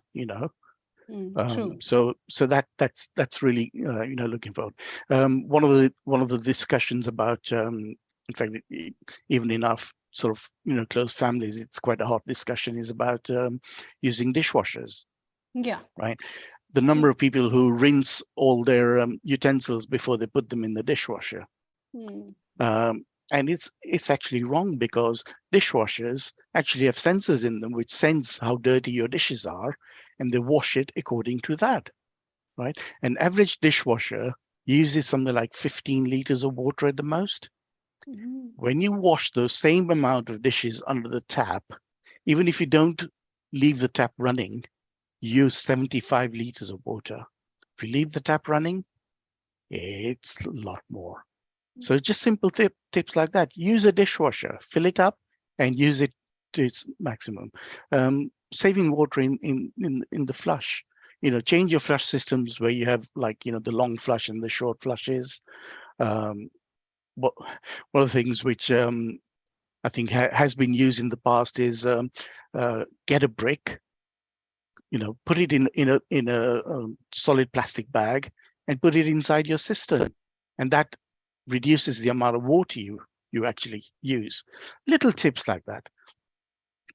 So that's really looking forward. One of the discussions about, in fact, even in our sort of close families, it's quite a hot discussion, is about using dishwashers. Yeah. Right. The number of people who rinse all their utensils before they put them in the dishwasher. And it's actually wrong, because dishwashers actually have sensors in them which sense how dirty your dishes are, and they wash it according to that, right? An average dishwasher uses something like 15 liters of water at the most. When you wash the same amount of dishes under the tap, even if you don't leave the tap running, you use 75 liters of water. If you leave the tap running, it's a lot more. So just simple tips like that. Use a dishwasher, fill it up, and use it to its maximum. Saving water in the flush. Change your flush systems where you have the long flush and the short flushes. One of the things which I think has been used in the past is get a brick, put it in a solid plastic bag and put it inside your cistern, and that reduces the amount of water you actually use. Little tips like that.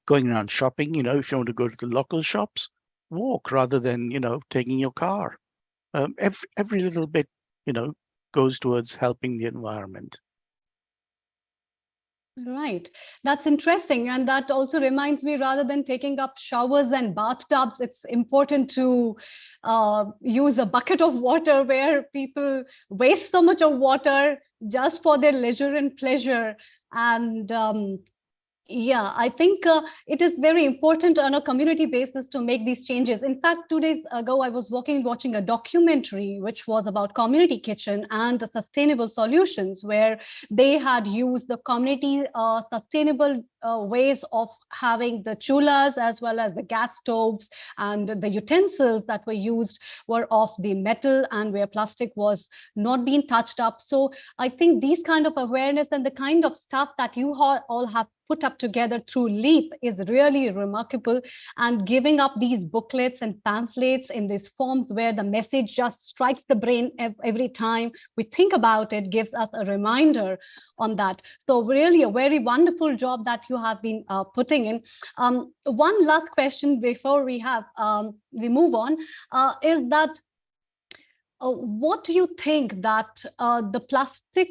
Going around shopping, if you want to go to the local shops, walk rather than taking your car. Every little bit goes towards helping the environment. Right. That's interesting. And that also reminds me, rather than taking up showers and bathtubs, it's important to use a bucket of water, where people waste so much of water just for their leisure and pleasure. And Yeah, I think it is very important on a community basis to make these changes. In fact, 2 days ago, I was watching a documentary which was about community kitchen and the sustainable solutions, where they had used the community sustainable ways of having the chulas as well as the gas stoves, and the utensils that were used were of the metal and where plastic was not being touched up. So I think these kind of awareness and the kind of stuff that you all have put up together through LEAP is really remarkable, and giving up these booklets and pamphlets in these forms where the message just strikes the brain every time we think about it, gives us a reminder on that. So really a very wonderful job that you have been putting in. One last question before we move on is that what do you think that the plastic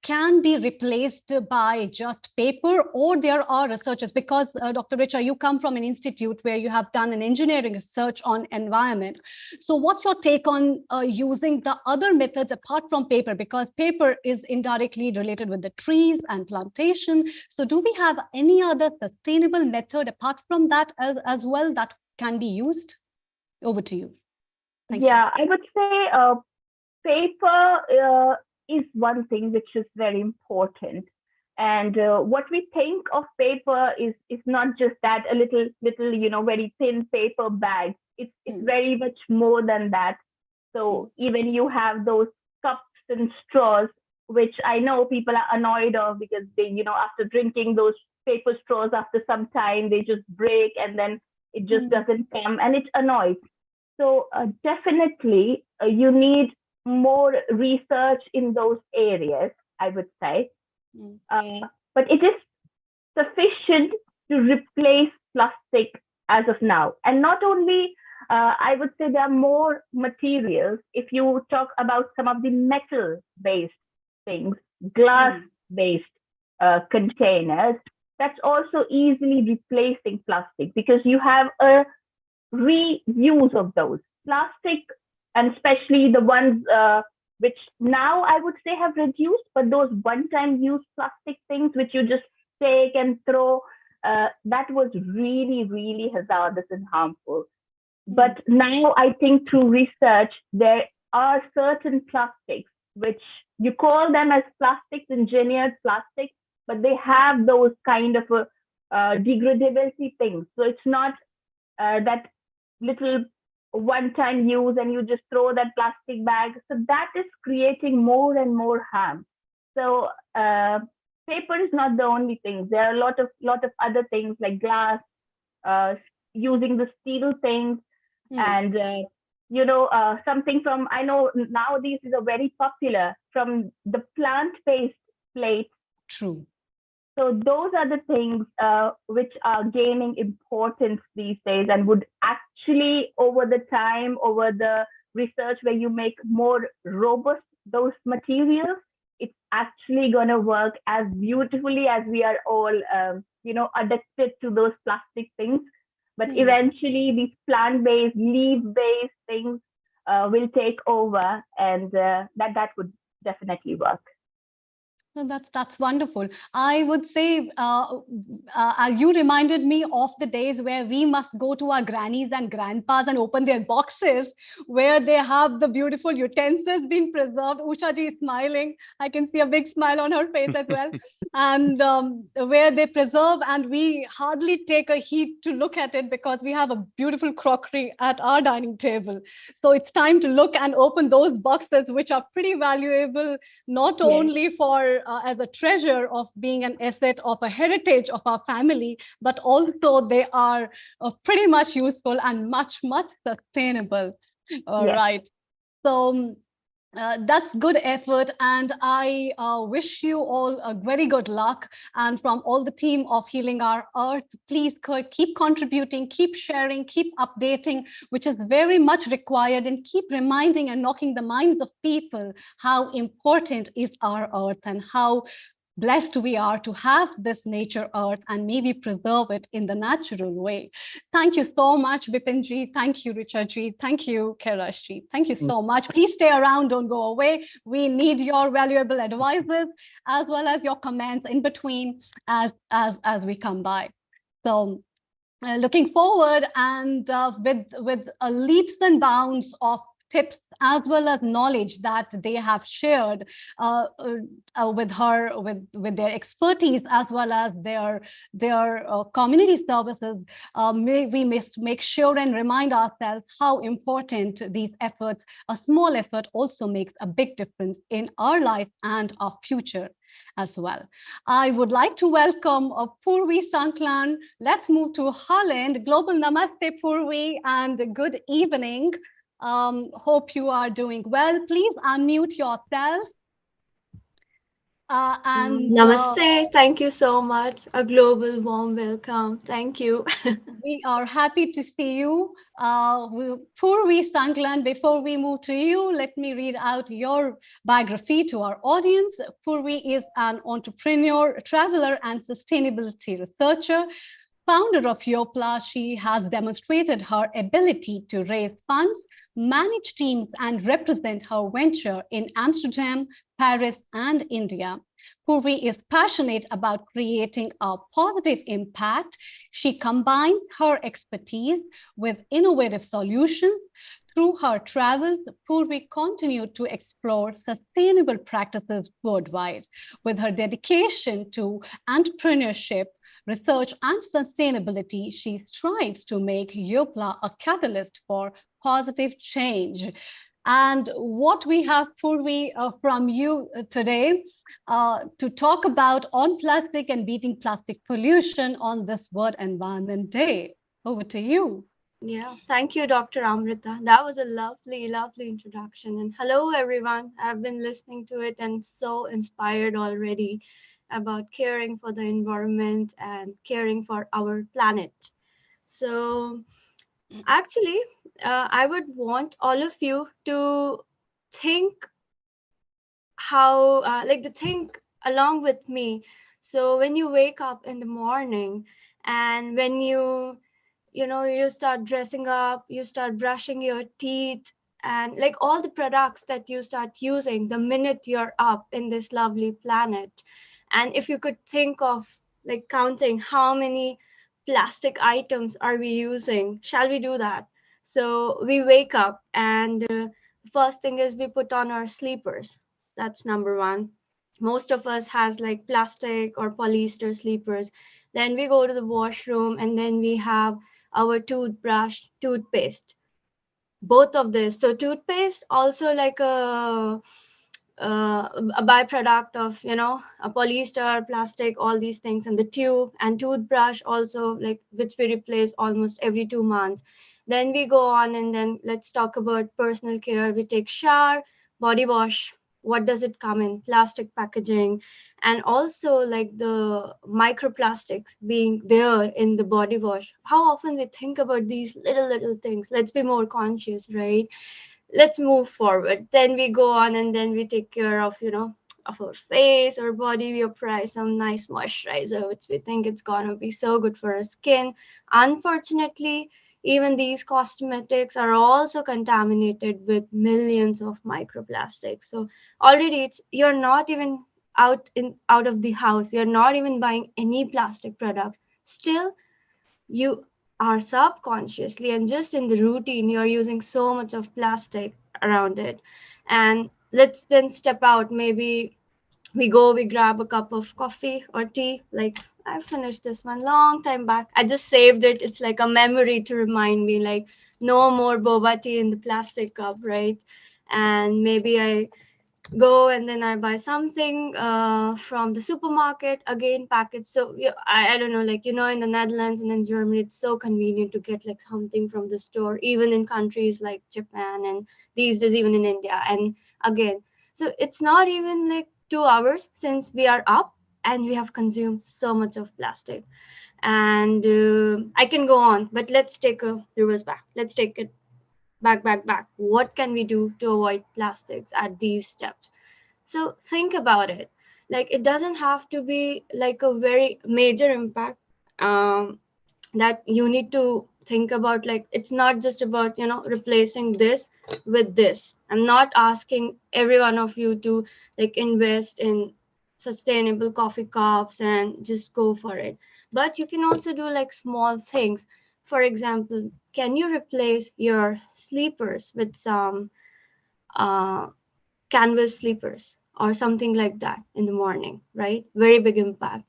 can be replaced by just paper, or there are researchers? Because Dr. Richa, you come from an institute where you have done an engineering research on environment. So what's your take on using the other methods apart from paper? Because paper is indirectly related with the trees and plantation. So do we have any other sustainable method apart from that as well that can be used? Over to you. Thank you. I would say paper is one thing which is very important. And what we think of paper is not just that a little, very thin paper bag. It's very much more than that. So even you have those cups and straws, which I know people are annoyed of because they, after drinking those paper straws after some time, they just break and then it just doesn't come and it annoys. So definitely you need more research in those areas, I would say. But it is sufficient to replace plastic as of now. And not only, I would say there are more materials. If you talk about some of the metal-based things, glass-based containers, that's also easily replacing plastic because you have a reuse of those plastic, and especially the ones which now I would say have reduced, but those one-time use plastic things which you just take and throw, that was really, really hazardous and harmful. But now I think through research, there are certain plastics which you call them as plastics, engineered plastics, but they have those kind of degradability things. So it's not that little one-time use and you just throw that plastic bag. So that is creating more and more harm. So paper is not the only thing. There are a lot of other things like glass, using the steel things, and something from, I know now these are very popular, from the plant-based plates. True. So those are the things which are gaining importance these days and would actually, over the time, over the research where you make more robust those materials, it's actually going to work as beautifully as we are all, addicted to those plastic things. But eventually these plant-based, leaf-based things will take over, and that would definitely work. No, that's wonderful. I would say you reminded me of the days where we must go to our grannies and grandpas and open their boxes where they have the beautiful utensils being preserved. Usha ji is smiling. I can see a big smile on her face as well. And where they preserve, and we hardly take a heed to look at it because we have a beautiful crockery at our dining table. So it's time to look and open those boxes, which are pretty valuable, not only for as a treasure of being an asset of a heritage of our family, but also they are pretty much useful and much sustainable. Right. So that's good effort, and I wish you all a very good luck. And from all the team of Healing Our Earth, please keep contributing, keep sharing, keep updating, which is very much required, and keep reminding and knocking the minds of people how important is our earth and how blessed we are to have this nature earth and maybe preserve it in the natural way. Thank you so much, Bipinji. Thank you, Richa. Thank you, Kailashji. Thank you so much. Please stay around, don't go away. We need your valuable advices as well as your comments in between as we come by. So looking forward and with leaps and bounds of tips as well as knowledge that they have shared with her with their expertise as well as their community services, we must make sure and remind ourselves how important these efforts, a small effort also makes a big difference in our life and our future as well. I would like to welcome Purvi Sanklan. Let's move to Holland. Global Namaste, Purvi, and good evening. Hope you are doing well. Please unmute yourself. Namaste. Thank you so much. A global warm welcome. Thank you. We are happy to see you. Purvi Sanklan, before we move to you, let me read out your biography to our audience. Purvi is an entrepreneur, traveler, and sustainability researcher. Founder of Yopla, she has demonstrated her ability to raise funds, manage teams, and represent her venture in Amsterdam, Paris, and India. Purvi is passionate about creating a positive impact. She combines her expertise with innovative solutions. Through her travels, Purvi continued to explore sustainable practices worldwide. With her dedication to entrepreneurship, research, and sustainability, she strives to make Yopla a catalyst for positive change. And what we have, Purvi, from you today to talk about on plastic and beating plastic pollution on this World Environment Day. Over to you. Yeah, thank you, Dr. Amrita. That was a lovely, lovely introduction. And hello, everyone. I've been listening to it and so inspired already about caring for the environment and caring for our planet. So actually, I would want all of you to think how, to think along with me. So when you wake up in the morning and when you start dressing up, you start brushing your teeth, and like all the products that you start using the minute you're up in this lovely planet. And if you could think of like counting how many plastic items are we using, shall we do that? So we wake up and first thing is we put on our sleepers. That's number one. Most of us has like plastic or polyester sleepers. Then we go to the washroom and then we have our toothbrush, toothpaste, both of this. So toothpaste also like a byproduct of a polyester, plastic, all these things, and the tube and toothbrush also, like which we replace almost every 2 months. Then we go on and then let's talk about personal care. We take shower, body wash. What does it come in? Plastic packaging, and also like the microplastics being there in the body wash. How often we think about these little things? Let's be more conscious, right? Let's move forward. Then we go on and then we take care of of our face or body. We apply some nice moisturizer which we think it's gonna be so good for our skin. Unfortunately, even these cosmetics are also contaminated with millions of microplastics. So already you're not even out of the house, you're not even buying any plastic products, still you are subconsciously and just in the routine you're using so much of plastic around it. And let's then step out. Maybe we grab a cup of coffee or tea. Like I finished this one long time back, I just saved it. It's like a memory to remind me, like no more boba tea in the plastic cup, right? And maybe I go and then I buy something from the supermarket, again packaged. So yeah, I don't know, like in the Netherlands and in Germany, it's so convenient to get like something from the store, even in countries like Japan and these days even in India. And again, so it's not even like 2 hours since we are up and we have consumed so much of plastic. And I can go on, but let's take a reverse back. Let's take it back. What can we do to avoid plastics at these steps? So think about it. Like it doesn't have to be like a very major impact that you need to think about. Like it's not just about, you know, replacing this with this. I'm not asking every one of you to like invest in sustainable coffee cups and just go for it, but you can also do like small things. For example, can you replace your sleepers with some uh, canvas sleepers or something like that in the morning, right? Very big impact.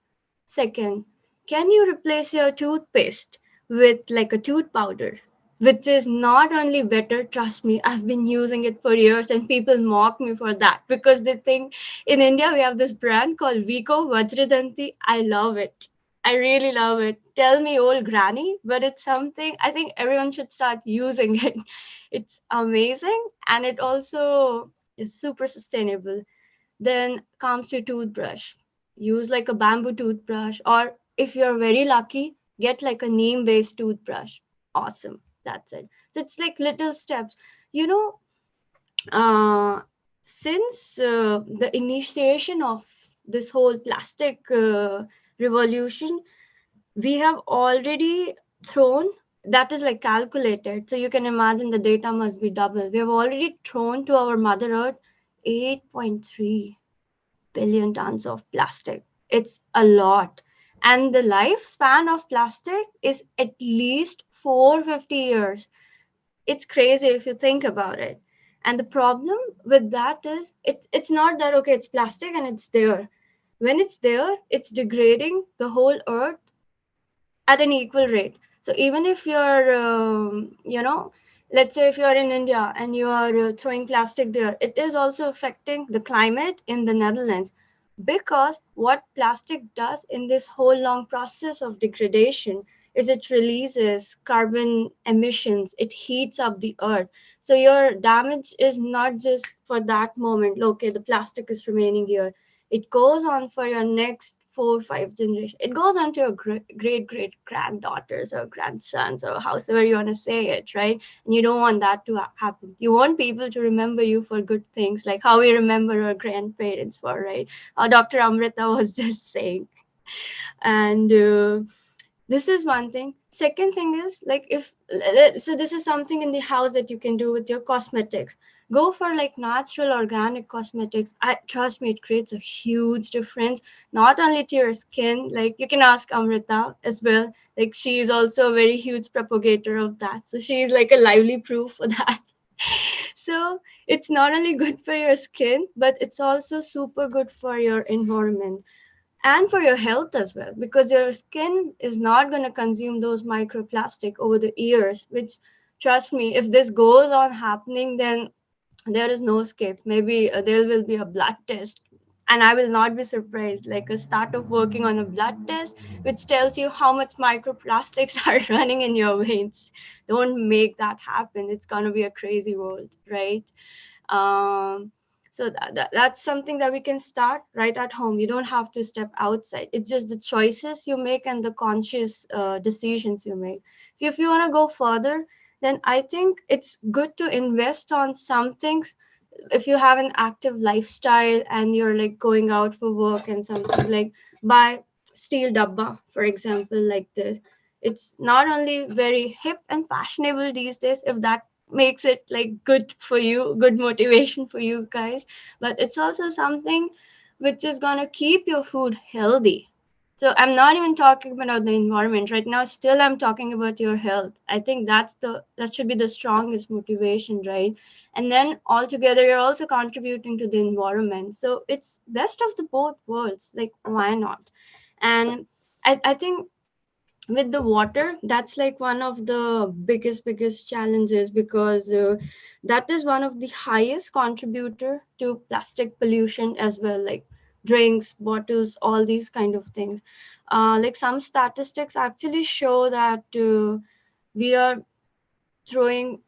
Second, can you replace your toothpaste with like a tooth powder, which is not only better, trust me, I've been using it for years and people mock me for that because they think in India we have this brand called Vico Vajradanti. I love it. I really love it. Tell me, old granny, but it's something I think everyone should start using it. It's amazing and it also is super sustainable. Then comes to toothbrush. Use like a bamboo toothbrush, or if you're very lucky, get like a neem based toothbrush. Awesome. That's it. So it's like little steps. You know, since the initiation of this whole plastic revolution, we have already thrown, that is like calculated. So you can imagine the data must be double. We have already thrown to our Mother Earth 8.3 billion tons of plastic. It's a lot. And the lifespan of plastic is at least 450 years. It's crazy if you think about it. And the problem with that is it's not that okay, it's plastic and it's there. When it's there, it's degrading the whole earth at an equal rate. So even if you're, you know, let's say if you're in India and you are throwing plastic there, it is also affecting the climate in the Netherlands, because what plastic does in this whole long process of degradation is it releases carbon emissions, it heats up the earth. So your damage is not just for that moment, okay, the plastic is remaining here. It goes on for your next 4 or 5 generations. It goes on to your great granddaughters or grandsons or however you want to say it, right? And you don't want that to happen. You want people to remember you for good things, like how we remember our grandparents for, right? Dr. Amrita was just saying. And this is one thing. Second thing is like if so this is something in the house that you can do with your cosmetics. Go for like natural organic cosmetics. I trust me, it creates a huge difference, not only to your skin. Like you can ask Amrita as well, like she is also a very huge propagator of that, so she is like a lively proof for that. So it's not only good for your skin, but it's also super good for your environment and for your health as well, because your skin is not going to consume those microplastic over the years, which, trust me, if this goes on happening, then there is no escape. Maybe there will be a blood test, and I will not be surprised, like a start of working on a blood test which tells you how much microplastics are running in your veins. Don't make that happen. It's going to be a crazy world, right? um, so that's something that we can start right at home. You don't have to step outside. It's just the choices you make and the conscious decisions you make. If you want to go further, then I think it's good to invest on some things. If you have an active lifestyle and you're like going out for work and something, like buy steel dabba, for example, like this. It's not only very hip and fashionable these days, if that makes it like good for you, good motivation for you guys, but it's also something which is going to keep your food healthy. So I'm not even talking about the environment right now, still I'm talking about your health. I think that should be the strongest motivation, right? And then altogether you're also contributing to the environment, so it's best of the both worlds. Like why not? And I think with the water, that's like one of the biggest challenges, because that is one of the highest contributor to plastic pollution as well, like drinks, bottles, all these kind of things. Like some statistics actually show that we are throwing,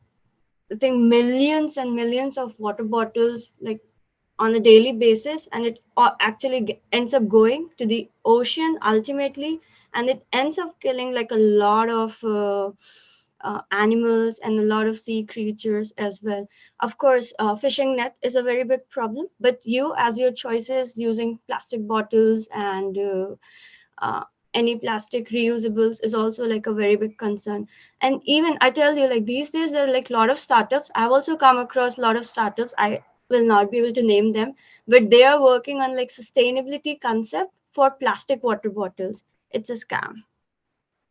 I think, millions and millions of water bottles like on a daily basis, and it actually ends up going to the ocean ultimately, and it ends up killing like a lot of animals and a lot of sea creatures as well. Of course, fishing net is a very big problem, but you, as your choices using plastic bottles and any plastic reusables is also like a very big concern. And even I tell you, like these days there are like a lot of startups. I've also come across a lot of startups. I will not be able to name them, but they are working on like sustainability concept for plastic water bottles. It's a scam.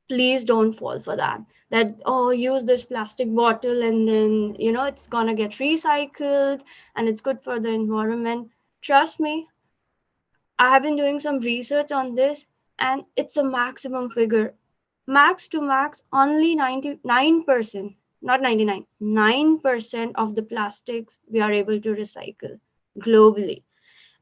Please don't fall for that. That, oh, use this plastic bottle and then it's gonna get recycled and it's good for the environment. Trust me, I have been doing some research on this, and it's a maximum figure. Max to max, only 99%, not 99, 9% of the plastics we are able to recycle globally.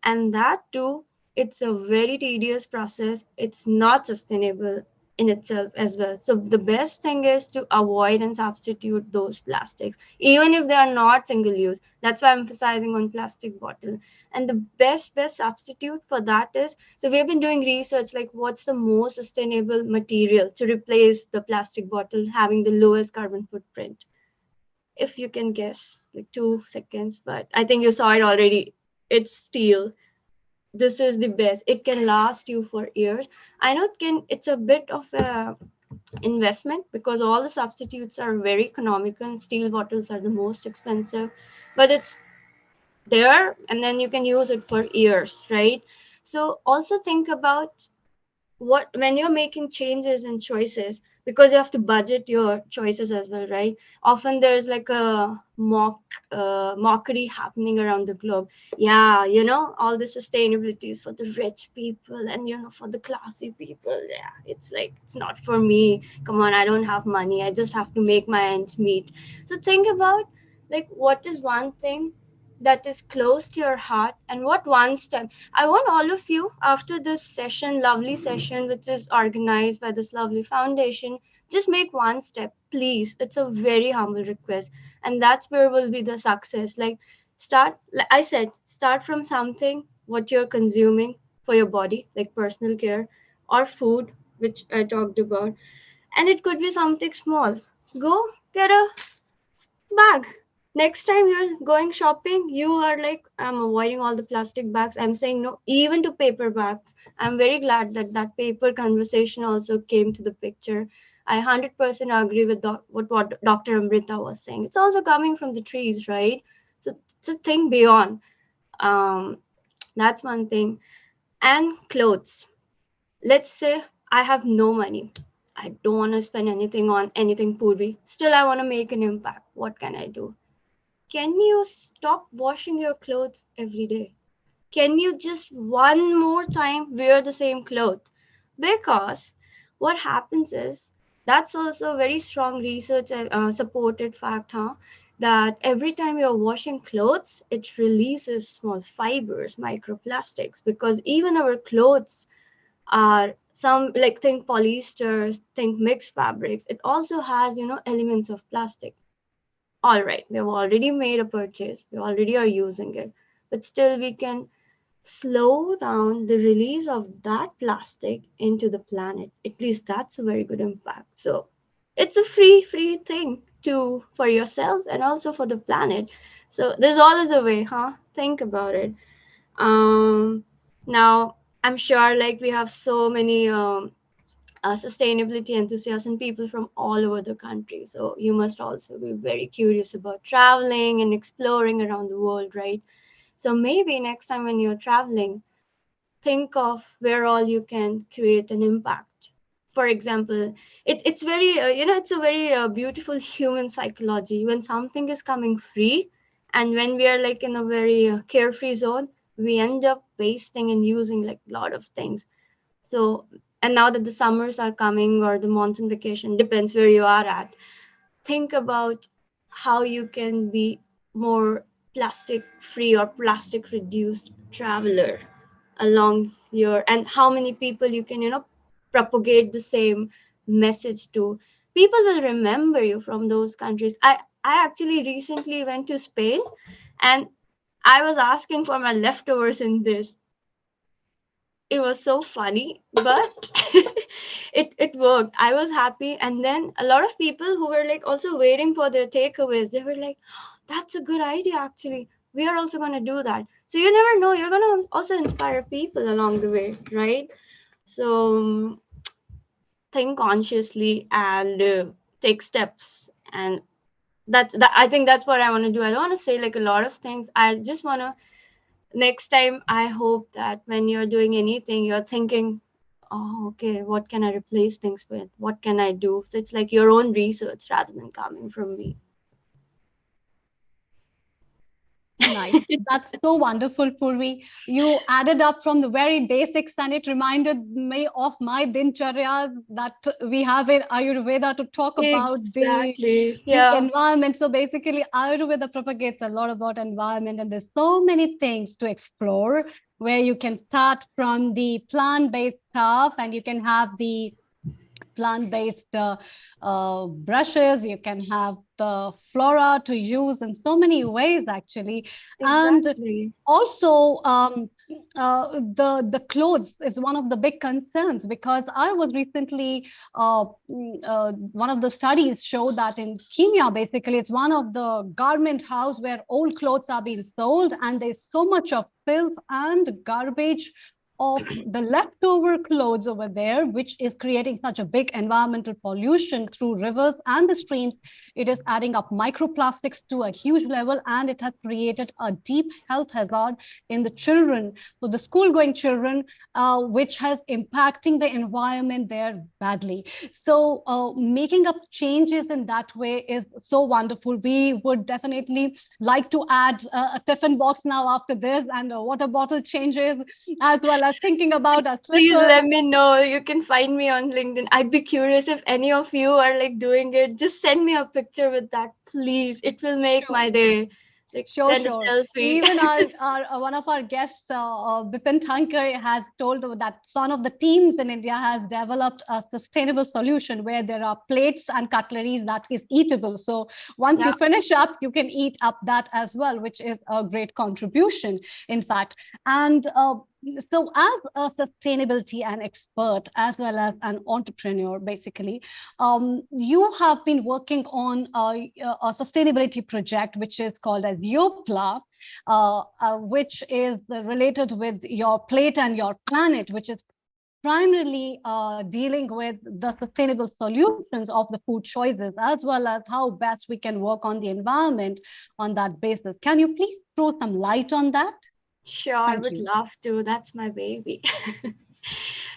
And that too, it's a very tedious process. It's not sustainable in itself as well. So the best thing is to avoid and substitute those plastics, even if they are not single use. That's why I'm emphasizing on plastic bottle. And the best substitute for that is, so we've been doing research like what's the most sustainable material to replace the plastic bottle having the lowest carbon footprint. If you can guess, like 2 seconds, but I think you saw it already. It's steel. This is the best. It can last you for years. I know it's a bit of a investment because all the substitutes are very economical and steel bottles are the most expensive, but it's there and then you can use it for years, right? So also think about what when you're making changes and choices, because you have to budget your choices as well, right? Often there's like a mockery happening around the globe. Yeah, all the sustainability is for the rich people and for the classy people. Yeah, it's like it's not for me. Come on, I don't have money, I just have to make my ends meet. So think about like what is one thing that is close to your heart, and what one step. I want all of you, after this session, lovely session, which is organized by this lovely foundation, just make one step, please. It's a very humble request. And that's where will be the success. Like, like I said, start from something, what you're consuming for your body, like personal care or food, which I talked about. And it could be something small. Go get a bag. Next time you're going shopping, you are like, I'm avoiding all the plastic bags. I'm saying no, even to paper bags. I'm very glad that that paper conversation also came to the picture. I 100% agree with what Dr. Amrita was saying. It's also coming from the trees, right? So think beyond. Um, that's one thing. And clothes. Let's say I have no money. I don't want to spend anything on anything purvi. Still, I want to make an impact. What can I do? Can you stop washing your clothes every day? Can you just one more time wear the same clothes? Because what happens is, that's also very strong research supported fact, that every time you're washing clothes, it releases small fibers, microplastics, because even our clothes are some, like think polyesters, think mixed fabrics. It also has, elements of plastic. All right, we've already made a purchase, we already are using it, but still we can slow down the release of that plastic into the planet. At least that's a very good impact. So it's a free thing to for yourselves and also for the planet. So there's always a way, think about it. Now I'm sure like we have so many sustainability enthusiasts and people from all over the country. So you must also be very curious about traveling and exploring around the world, right? So maybe next time when you're traveling, think of where all you can create an impact. For example, it's very, it's a very beautiful human psychology. When something is coming free and when we are like in a very carefree zone, we end up wasting and using like a lot of things. So, and now that the summers are coming or the monsoon vacation, depends where you are at, think about how you can be more plastic free or plastic reduced traveler along your, and how many people you can, propagate the same message to. People will remember you from those countries. I actually recently went to Spain and I was asking for my leftovers in this. It was so funny, but it worked. I was happy. And then a lot of people who were like also waiting for their takeaways, they were like, that's a good idea, actually. We are also going to do that. So you never know, you're going to also inspire people along the way, right? So think consciously and take steps. And that I think that's what I want to do. I don't want to say like a lot of things. I just want to, next time, I hope that when you're doing anything, you're thinking, oh, okay, what can I replace things with? What can I do? So it's like your own research rather than coming from me. Nice. That's so wonderful, Purvi. You added up from the very basics, and it reminded me of my dincharya that we have in Ayurveda to talk about Exactly. the Yeah. environment. So basically, Ayurveda propagates a lot about environment, and there's so many things to explore where you can start from the plant-based stuff, and you can have the plant-based brushes. You can have the flora to use in so many ways, actually. And Exactly. also, the clothes is one of the big concerns, because I was recently one of the studies show that in Kenya, basically, it's one of the garment house where old clothes are being sold, and there's so much of filth and garbage of the leftover clothes over there, which is creating such a big environmental pollution through rivers and the streams. It is adding up microplastics to a huge level, and it has created a deep health hazard in the children, so the school going children, which has impacting the environment there badly. So making up changes in that way is so wonderful. We would definitely like to add a tiffin box now after this, and water bottle changes, as well as thinking about a Please slipper. let me know. You can find me on LinkedIn. I'd be curious if any of you are like doing it. Just send me a picture with that, please. It will make Sure. my day. Like Sure, send a sure. selfie. Even our one of our guests, Bipin Thankar, has told that one of the teams in India has developed a sustainable solution where there are plates and cutleries that is eatable. So once Yeah. you finish up, you can eat up that as well, which is a great contribution, in fact. And so, as a sustainability an expert as well as an entrepreneur, basically, you have been working on a sustainability project which is called as Yopla, which is related with your plate and your planet, which is primarily dealing with the sustainable solutions of the food choices, as well as how best we can work on the environment on that basis. Can you please throw some light on that? Sure, I Thank would you. love to. That's my baby.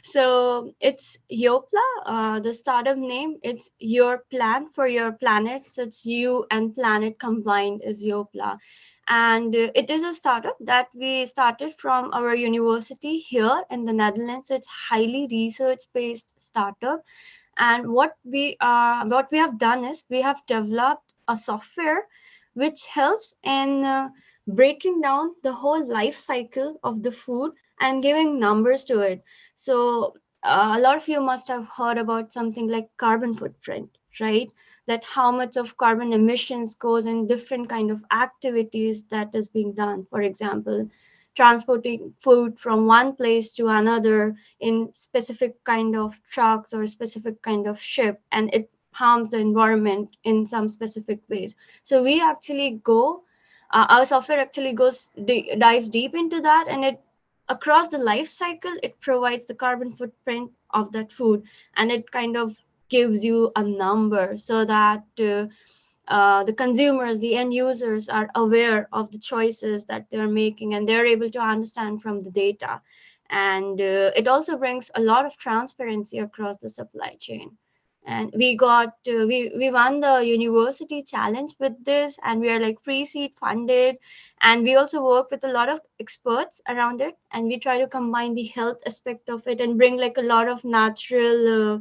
So it's Yopla, the startup name. It's your plan for your planet. So it's you and planet combined is Yopla. And it is a startup that we started from our university here in the Netherlands. So it's highly research-based startup. And what we have done is we have developed a software which helps in breaking down the whole life cycle of the food and giving numbers to it. So a lot of you must have heard about something like carbon footprint, right? That how much of carbon emissions goes in different kind of activities that is being done. For example, transporting food from one place to another in specific kind of trucks or specific kind of ship, and it harms the environment in some specific ways. So we actually go our software actually dives deep into that, and it across the life cycle it provides the carbon footprint of that food, and it kind of gives you a number so that the consumers, the end users, are aware of the choices that they're making, and they're able to understand from the data. And it also brings a lot of transparency across the supply chain. And we won the university challenge with this, and we are like pre-seed funded, and we also work with a lot of experts around it, and we try to combine the health aspect of it and bring like a lot of natural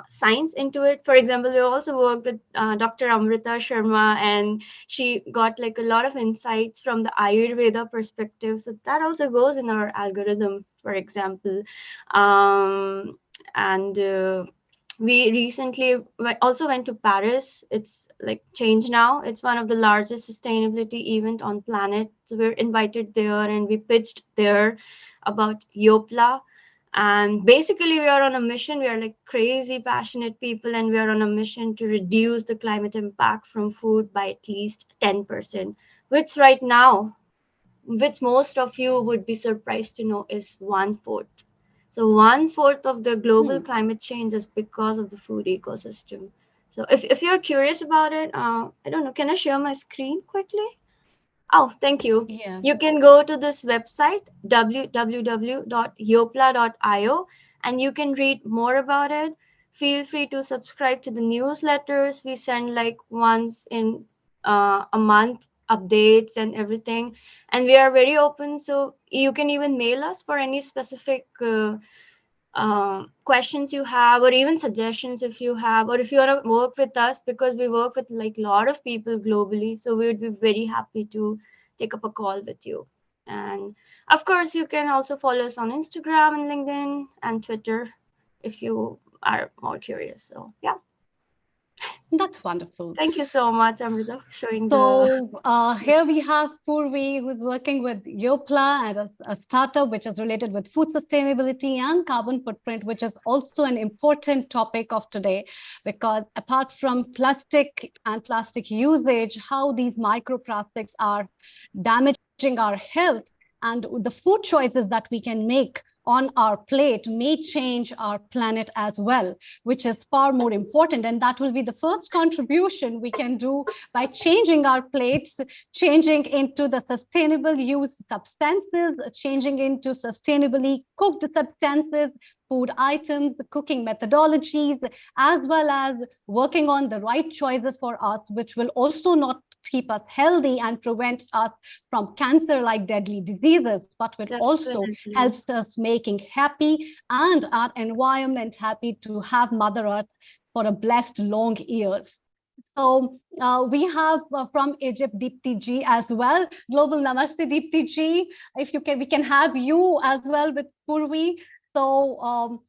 science into it. For example, we also worked with Dr. Amrita Sharma, and she got like a lot of insights from the Ayurveda perspective. So that also goes in our algorithm, for example. And we recently also went to Paris. It's like changed now. It's one of the largest sustainability event on planet. So we're invited there, and we pitched there about Yopla. And basically, we are on a mission. We are like crazy passionate people, and we are on a mission to reduce the climate impact from food by at least 10%, which right now, which most of you would be surprised to know, is 1/4. So 1/4 of the global climate change is because of the food ecosystem. So if you're curious about it, I don't know, can I share my screen quickly? Oh, thank you. Yeah. You can go to this website, www.yopla.io, and you can read more about it. Feel free to subscribe to the newsletters. We send like once in a month updates and everything. And we are very open. So you can even mail us for any specific questions you have, or even suggestions if you have, or if you want to work with us, because we work with like a lot of people globally, so we would be very happy to take up a call with you. And of course, you can also follow us on Instagram and LinkedIn and Twitter if you are more curious. So yeah, That's wonderful. thank you so much, Amrita, for showing the. So here we have Purvi, who's working with Yopla and a startup which is related with food sustainability and carbon footprint, which is also an important topic of today, because apart from plastic and plastic usage, how these microplastics are damaging our health, and the food choices that we can make on our plate may change our planet as well, which is far more important. And that will be the first contribution we can do by changing our plates, changing into the sustainable use substances, changing into sustainably cooked substances, food items, cooking methodologies, as well as working on the right choices for us, which will also not keep us healthy and prevent us from cancer-like deadly diseases, but will also Definitely. helps us making happy and our environment happy to have Mother Earth for a blessed long years. So we have from Egypt, Deepti ji as well. Global Namaste, Deepti ji. If you can, we can have you as well with Purvi. So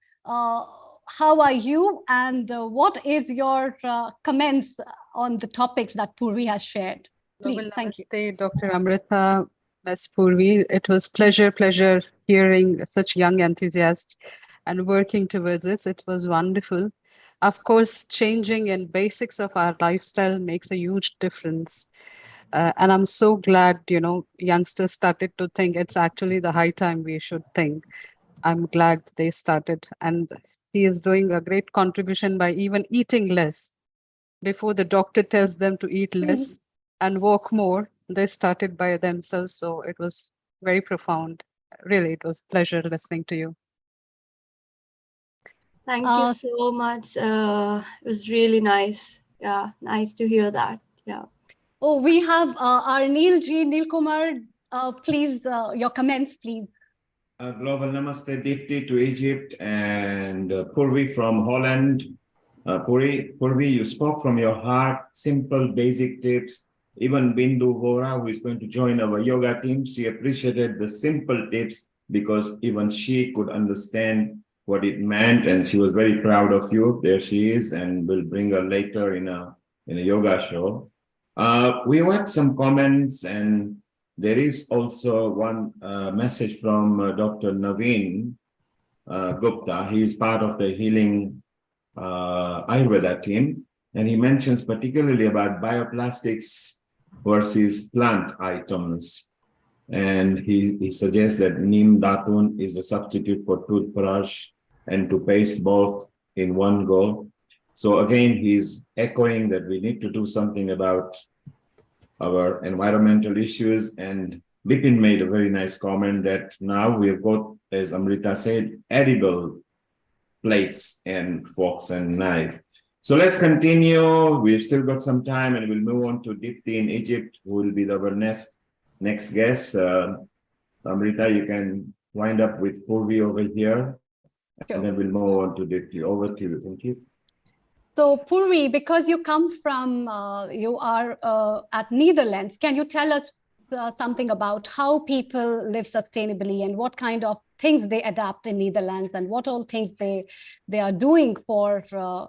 how are you, and what is your comments on the topics that Purvi has shared? Please, Global thank you. Namaste, Dr. Amrita, Ms. Purvi. It was pleasure hearing such young enthusiasts and working towards it. It was wonderful. Of course, changing in basics of our lifestyle makes a huge difference. And I'm so glad, youngsters started to think it's actually the high time we should think. I'm glad they started. And he is doing a great contribution by even eating less. Before the doctor tells them to eat less and walk more, they started by themselves. So it was very profound. Really, it was pleasure listening to you. Thank you so much. It was really nice. Yeah, nice to hear that. Yeah. Oh, we have our Neil G. Neil Kumar. Please, your comments, please. Global Namaste, Deepti to Egypt, and Purvi from Holland. Purvi, you spoke from your heart, simple, basic tips. Even Bindu Vora, who is going to join our yoga team, she appreciated the simple tips because even she could understand what it meant, and she was very proud of you. There she is, and we'll bring her later in a yoga show. We had some comments, and there is also one message from Dr. Naveen Gupta. He is part of the Healing Ayurveda team, and he mentions particularly about bioplastics versus plant items. And he suggests that neem datun is a substitute for toothbrush and to paste both in one go. So again, he's echoing that we need to do something about our environmental issues. And Bipin made a very nice comment that now we have got, as Amrita said, edible plates and forks and knife. So let's continue. We've still got some time, and we'll move on to Deepti in Egypt, who will be our next guest. Amrita, you can wind up with Purvi over here, and then we'll move on to Deepti. Over to you. Thank you. So Purvi, because you come from, you are at Netherlands, can you tell us something about how people live sustainably and what kind of things they adapt in Netherlands and what all things they are doing for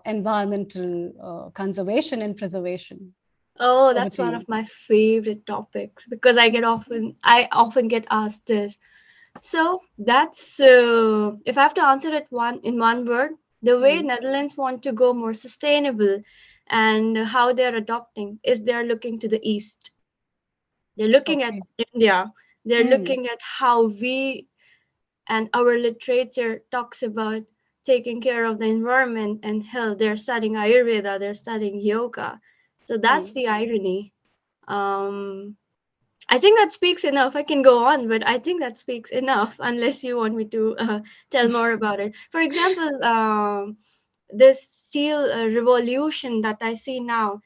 environmental conservation and preservation? Oh, that's one of my favorite topics because I often get asked this. So that's if I have to answer it in one word, the way Netherlands want to go more sustainable and how they're adopting is they're looking to the east. They're looking at Okay. India. They're Hmm. looking at how we and our literature talks about taking care of the environment and health. They're studying Ayurveda. They're studying yoga. So that's the irony. Um, I think that speaks enough. I can go on, but I think that speaks enough unless you want me to tell more about it. For example, this steel revolution that I see now,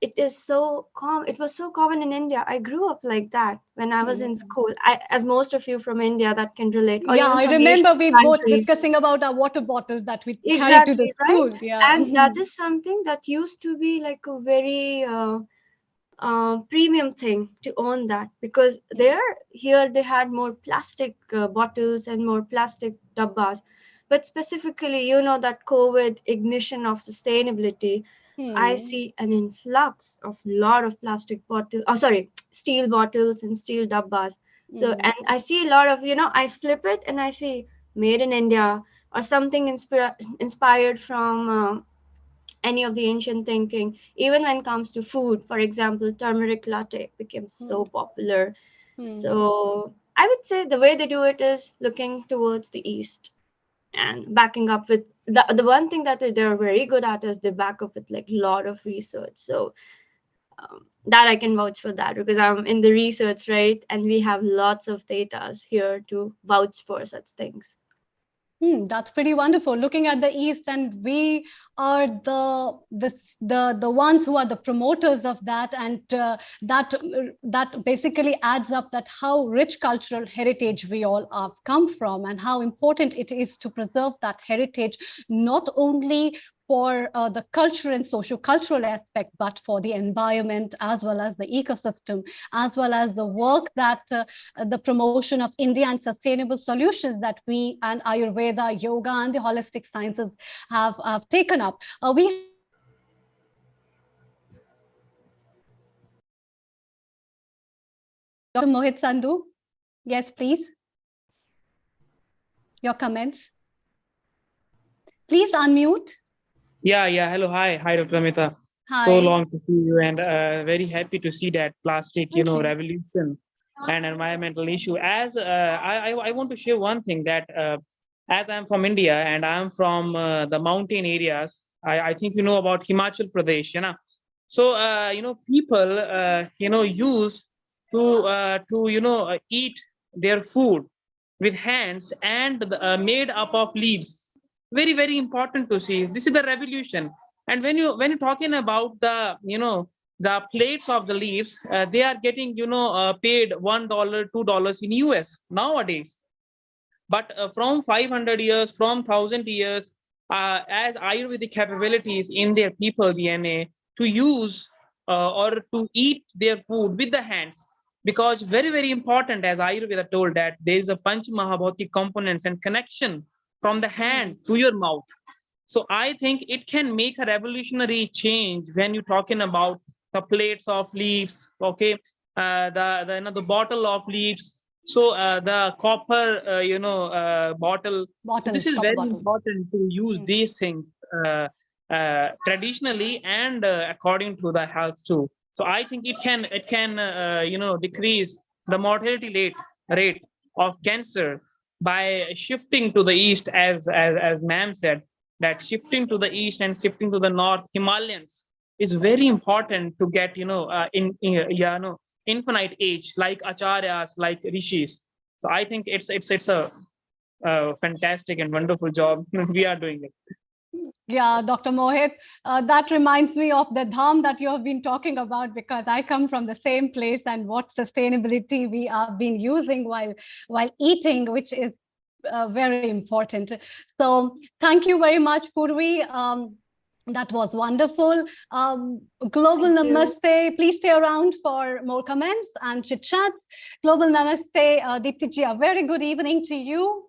it was so common in India. I grew up like that when I was in school. As most of you from India that can relate, or Yeah, even I from remember Asian we both countries. discussing about our water bottles that we carry to the Exactly, right? school. Yeah. And that is something that used to be like a very premium thing to own that, because here they had more plastic bottles and more plastic dabbas. But specifically, that COVID ignition of sustainability, I see an influx of lot of plastic bottles, oh sorry, steel bottles and steel dabbas. So, and I see a lot of, I flip it and I see made in India or something inspired from any of the ancient thinking. Even when it comes to food, for example, turmeric latte became so popular. So I would say the way they do it is looking towards the east and backing up with the one thing that they're very good at is they back up with like a lot of research. So that I can vouch for that because I'm in the research, right? And we have lots of data here to vouch for such things. That's pretty wonderful. Looking at the East, and we are the ones who are the promoters of that, and that basically adds up that how rich cultural heritage we all have come from, and how important it is to preserve that heritage, not only for the cultural and socio-cultural aspect, but for the environment as well as the ecosystem, as well as the work that the promotion of India and sustainable solutions that we and Ayurveda, yoga, and the holistic sciences have taken up. We Dr. Mohit Sandhu, yes, please. Your comments. Please unmute. Yeah. Hello, hi, Dr. Amrita. So Hi. long to see you, and very happy to see that plastic, Thank you. revolution and environmental issue. As I want to share one thing that as I'm from India and I'm from the mountain areas, I think you know about Himachal Pradesh, So people use to eat their food with hands and made up of leaves. Very important to see. This is the revolution. And when you're talking about the plates of the leaves, they are getting paid $1, $2 in US nowadays. But from 500 years, from 1,000 years, as Ayurvedic capabilities in their people DNA to use or to eat their food with the hands, because very important, as Ayurveda told, that there is a Panch Mahabhautik components and connection from the hand to your mouth. So I think it can make a revolutionary change when you're talking about the plates of leaves, okay, the bottle of leaves. So the copper, bottle. So this Bottles, is copper very bottles. important to use these things traditionally and according to the health too. So I think it can decrease the mortality rate of cancer by shifting to the east, as ma'am said, that shifting to the east and shifting to the north Himalayans is very important to get infinite age like acharyas, like rishis. So I think it's a fantastic and wonderful job we are doing it. Yeah, Dr. Mohit, that reminds me of the dham that you have been talking about, because I come from the same place, and what sustainability we have been using while eating, which is very important. So thank you very much, Purvi. That was wonderful. Global Thank you. Namaste. Please stay around for more comments and chit chats. Global Namaste. Deepti ji, a very good evening to you.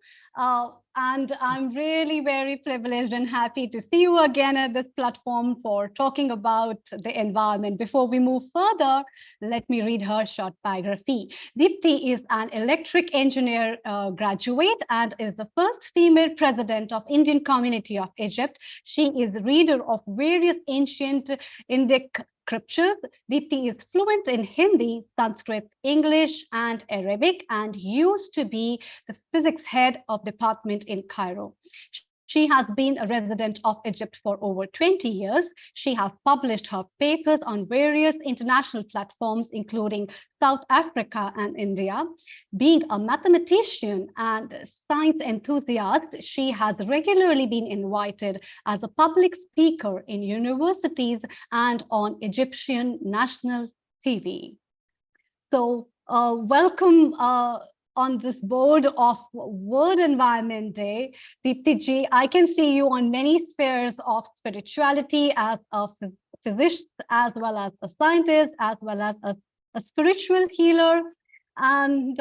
And I'm really very privileged and happy to see you again at this platform for talking about the environment. Before we move further, let me read her short biography. Deepti is an electric engineer graduate and is the first female president of Indian community of Egypt. She is reader of various ancient Indic scriptures. Deepti is fluent in Hindi, Sanskrit, English, and Arabic, and used to be the physics head of department in Cairo. She has been a resident of Egypt for over 20 years. She has published her papers on various international platforms, including South Africa and India. Being a mathematician and science enthusiast, she has regularly been invited as a public speaker in universities and on Egyptian national TV. So welcome on this board of World Environment Day. Deepti ji, I can see you on many spheres of spirituality as a physician, as well as a scientist, as well as a spiritual healer. And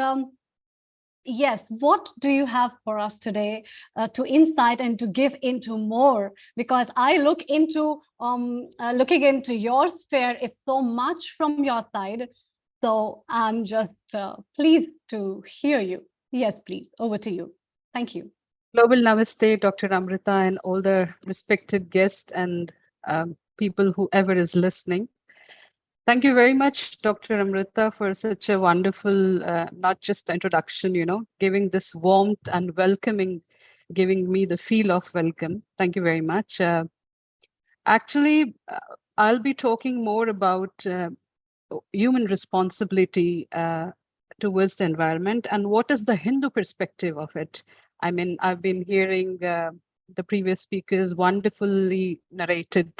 yes, what do you have for us today to insight and to give into more? Because I look into looking into your sphere, it's so much from your side. So I'm just pleased to hear you. Yes, please, over to you. Thank you. Global Namaste, Dr. Amrita, and all the respected guests and people, whoever is listening. Thank you very much, Dr. Amrita, for such a wonderful, not just introduction, giving this warmth and welcoming, giving me the feel of welcome. Thank you very much. Actually, I'll be talking more about human responsibility towards the environment and what is the Hindu perspective of it. I mean, I've been hearing the previous speakers wonderfully narrated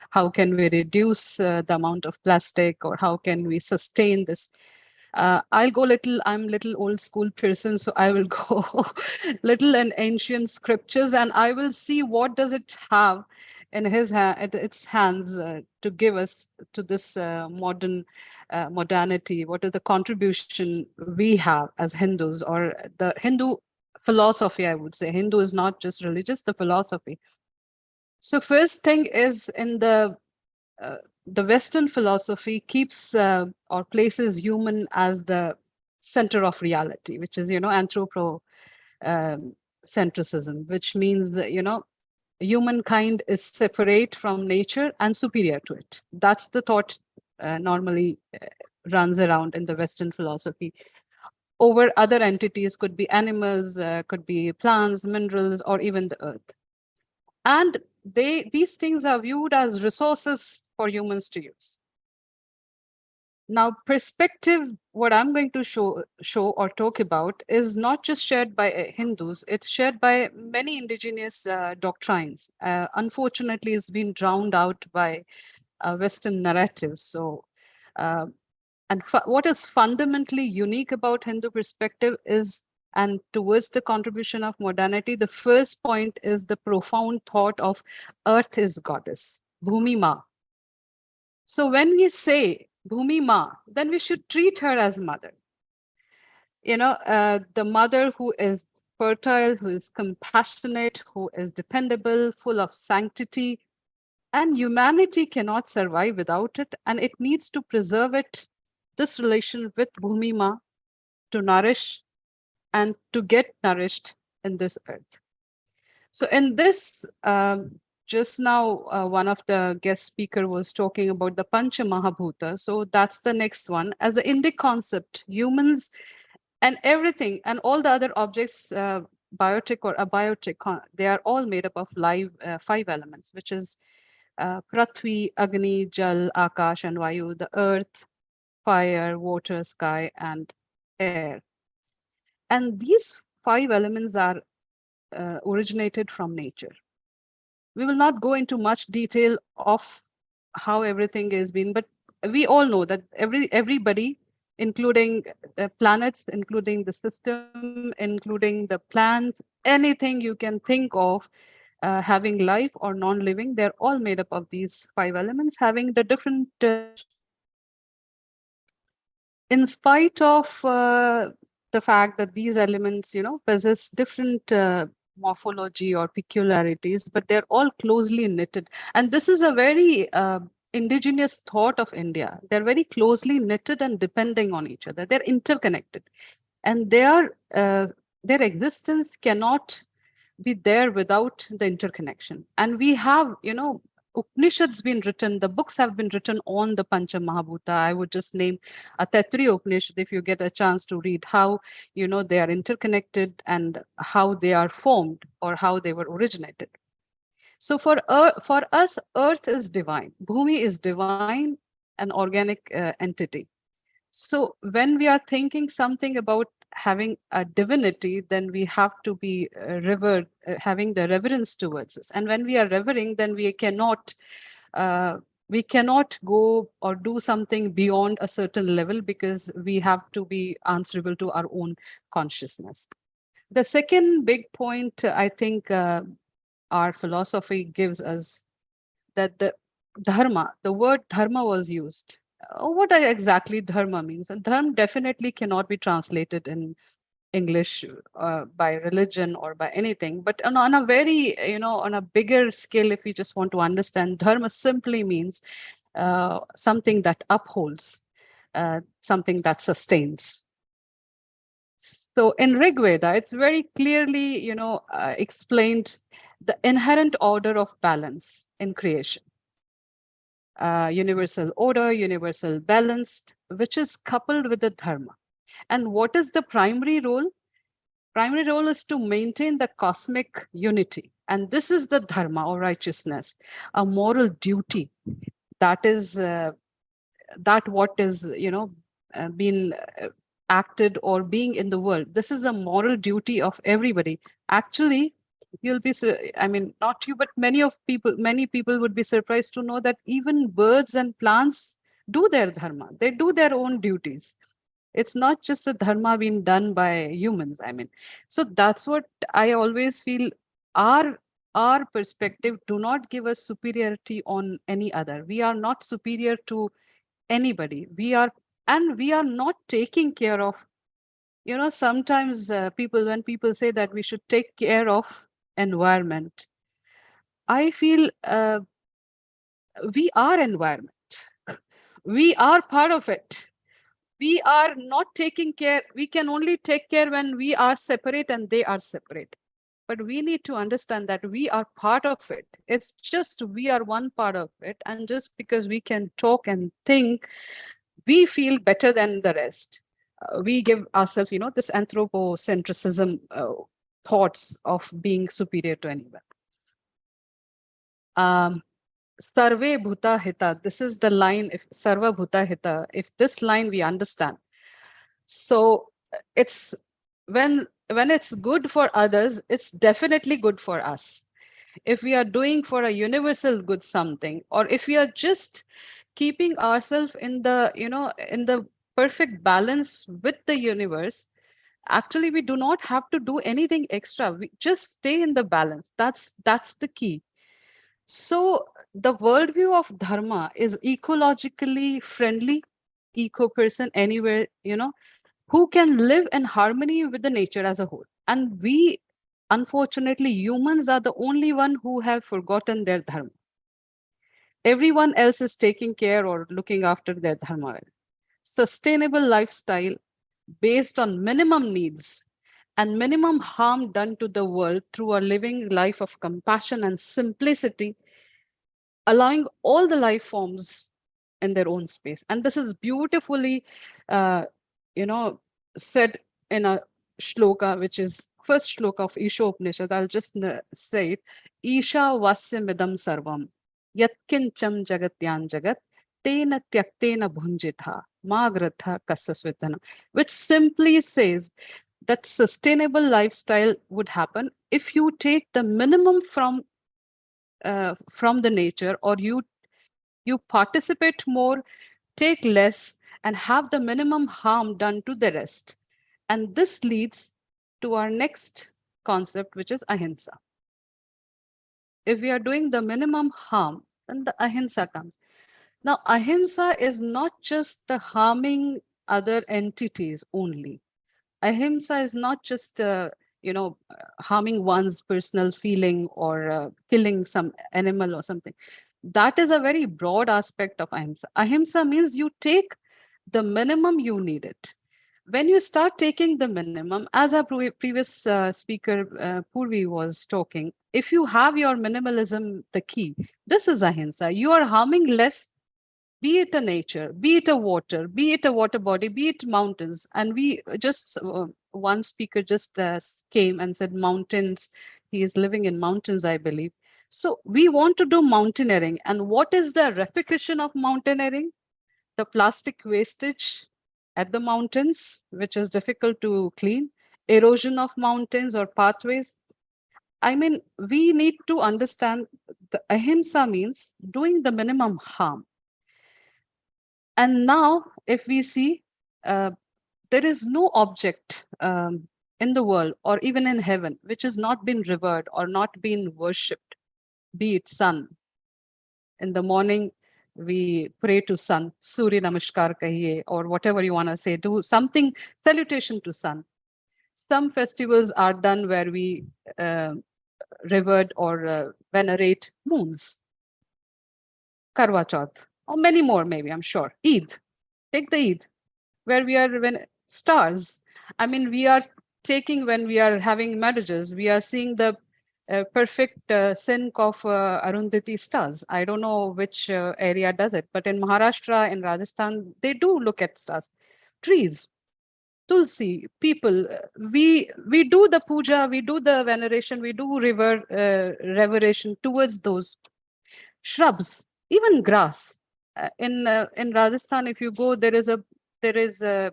how can we reduce the amount of plastic, or how can we sustain this. I'll go I'm little old school person, so I will go little in ancient scriptures, and I will see what does it have in its hands to give us to this modern modernity. What is the contribution we have as Hindus, or the Hindu philosophy, I would say. Hindu is not just religious, the philosophy. So first thing is, in the Western philosophy keeps or places human as the center of reality, which is, anthropocentrism, which means that, humankind is separate from nature and superior to it. That's the thought normally runs around in the Western philosophy. Over other entities, could be animals, could be plants, minerals, or even the earth. And these things are viewed as resources for humans to use. Now, perspective, what I'm going to show or talk about is not just shared by Hindus, it's shared by many indigenous doctrines. Unfortunately, it's been drowned out by Western narratives. So, what is fundamentally unique about Hindu perspective is, and towards the contribution of modernity, the first point is the profound thought of Earth is goddess, Bhumi Ma. So when we say Bhumi Ma, then we should treat her as mother. The mother who is fertile, who is compassionate, who is dependable, full of sanctity, and humanity cannot survive without it, and it needs to preserve it, this relation with Bhumi Ma, to nourish and to get nourished in this earth. So in this, just now, one of the guest speaker was talking about the Pancha Mahabhuta. So that's the next one. As the Indic concept, humans and everything and all the other objects, biotic or abiotic, they are all made up of live 5 elements, which is Prithvi, Agni, Jal, Akash, and Vayu, the earth, fire, water, sky, and air. And these 5 elements are originated from nature. We will not go into much detail of how everything has been, but we all know that everybody, including the planets, including the system, including the plants, anything you can think of having life or non-living, they're all made up of these 5 elements, having the different in spite of the fact that these elements, possess different morphology or peculiarities, but they're all closely knitted. And this is a very indigenous thought of India. They're very closely knitted and depending on each other. They're interconnected, and their existence cannot be there without the interconnection. And we have, Upanishads been written, the books have been written on the Pancha Mahabhuta. I would just name a Taittiriya Upanishad if you get a chance to read how, they are interconnected and how they are formed or how they were originated. So for us, Earth is divine. Bhumi is divine, an organic entity. So when we are thinking something about having a divinity, then we have to be revered, having the reverence towards us. And when we are revering, then we cannot go or do something beyond a certain level, because we have to be answerable to our own consciousness. The second big point, I think, our philosophy gives us, that the word dharma was used. What exactly dharma means? And dharma definitely cannot be translated in English by religion or by anything. But on a very, on a bigger scale, if we just want to understand, dharma simply means something that upholds, something that sustains. So in Rig Veda, it's very clearly, explained the inherent order of balance in creation. Universal order, universal balanced, which is coupled with the dharma. And what is the primary role? Primary role is to maintain the cosmic unity. And this is the dharma or righteousness, a moral duty that is that what is, being acted or being in the world. This is a moral duty of everybody. Actually, you'll be, I mean, not you, but many people would be surprised to know that even birds and plants do their dharma. They do their own duties. It's not just the dharma being done by humans. I mean, so that's what I always feel. Our perspective do not give us superiority on any other. We are not superior to anybody. We are not taking care of, sometimes when people say that we should take care of environment, I feel we are environment. We are part of it. We are not taking care. We can only take care when we are separate and they are separate. But we need to understand that we are part of it. It's just we are one part of it. And just because we can talk and think, we feel better than the rest. We give ourselves, this anthropocentrism thoughts of being superior to anyone. Sarve bhuta hita. This is the line. If sarva bhuta hita, if this line we understand, so it's when it's good for others, it's definitely good for us. If we are doing for a universal good something, or if we are just keeping ourselves in the, in the perfect balance with the universe, actually we do not have to do anything extra. We just stay in the balance. That's the key. So the worldview of dharma is ecologically friendly, eco-person anywhere, who can live in harmony with the nature as a whole. And we, unfortunately, humans are the only one who have forgotten their dharma. Everyone else is taking care or looking after their dharma. Sustainable lifestyle based on minimum needs and minimum harm done to the world through a living life of compassion and simplicity, allowing all the life forms in their own space. And this is beautifully, said in a shloka, which is first shloka of Isha Upanishad. I'll just say it. Isha vasyamidam sarvam yatkincham jagatyan jagat tena tyaktena bhunjitha magratha kasasvitana, which simply says that sustainable lifestyle would happen if you take the minimum from the nature, or you participate more, take less, and have the minimum harm done to the rest. And this leads to our next concept, which is ahimsa. If we are doing the minimum harm, then the ahimsa comes. Now, ahimsa is not just the harming other entities only. Ahimsa is not just, harming one's personal feeling or killing some animal or something. That is a very broad aspect of ahimsa. Ahimsa means you take the minimum you need it. When you start taking the minimum, as our previous speaker Purvi was talking, if you have your minimalism, the key, this is ahimsa. You are harming less, be it a nature, be it a water, be it a water body, be it mountains. And we just, one speaker just came and said mountains. He is living in mountains, I believe. So we want to do mountaineering. And what is the repercussion of mountaineering? The plastic wastage at the mountains, which is difficult to clean, erosion of mountains or pathways. I mean, we need to understand the ahimsa means doing the minimum harm. And now, if we see, there is no object in the world or even in heaven which has not been revered or not been worshipped, be it sun. In the morning, we pray to sun, Surya Namaskar kahiye, or whatever you want to say, do something, salutation to sun. Some festivals are done where we revere or venerate moons, Karwa Chauth, or many more, maybe, I'm sure. Eid, take the Eid, where we are when stars. I mean, we are taking, when we are having marriages, we are seeing the perfect sync of Arundhati stars. I don't know which area does it, but in Maharashtra, in Rajasthan, they do look at stars. Trees, tulsi, people, we do the puja, we do the veneration, we do reveration towards those shrubs, even grass. In Rajasthan, if you go, there is a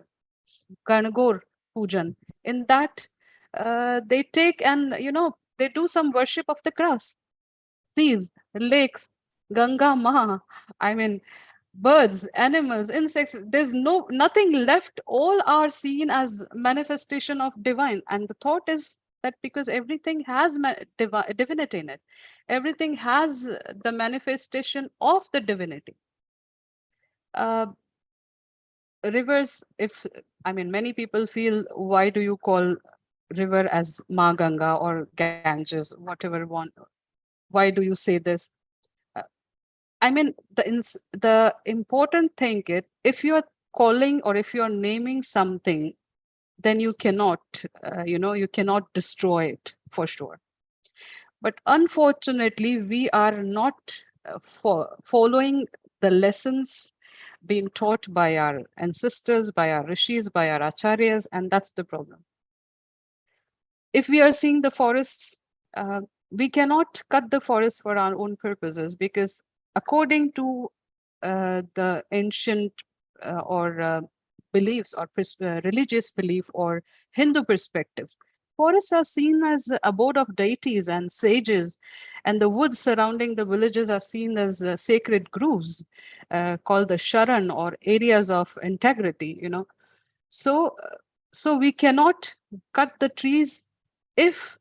Ganagor Pujan. In that, they take and they do some worship of the grass, trees, lakes, Ganga Ma. I mean, birds, animals, insects. There's nothing left. All are seen as manifestation of divine. And the thought is that because everything has divinity in it, everything has the manifestation of the divinity. Rivers, many people feel, why do you call river as Ma Ganga or Ganges, whatever one? Why do you say this? The important thing is, if you're calling or if you're naming something, then you cannot, you cannot destroy it for sure. But unfortunately, we are not following the lessons being taught by our ancestors, by our rishis, by our acharyas, and that's the problem. If we are seeing the forests, we cannot cut the forest for our own purposes, because according to the ancient beliefs or religious belief or Hindu perspectives, forests are seen as abode of deities and sages, and the woods surrounding the villages are seen as sacred groves called the sharan, or areas of integrity. So we cannot cut the trees if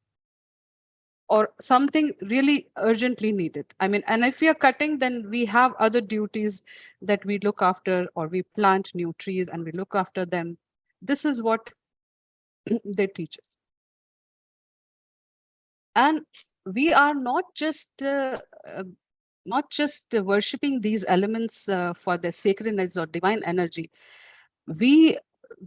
or something really urgently needed. And if we are cutting, then we have other duties that we look after, or we plant new trees and we look after them. This is what they teach us. And we are not just worshipping these elements for their sacredness or divine energy. We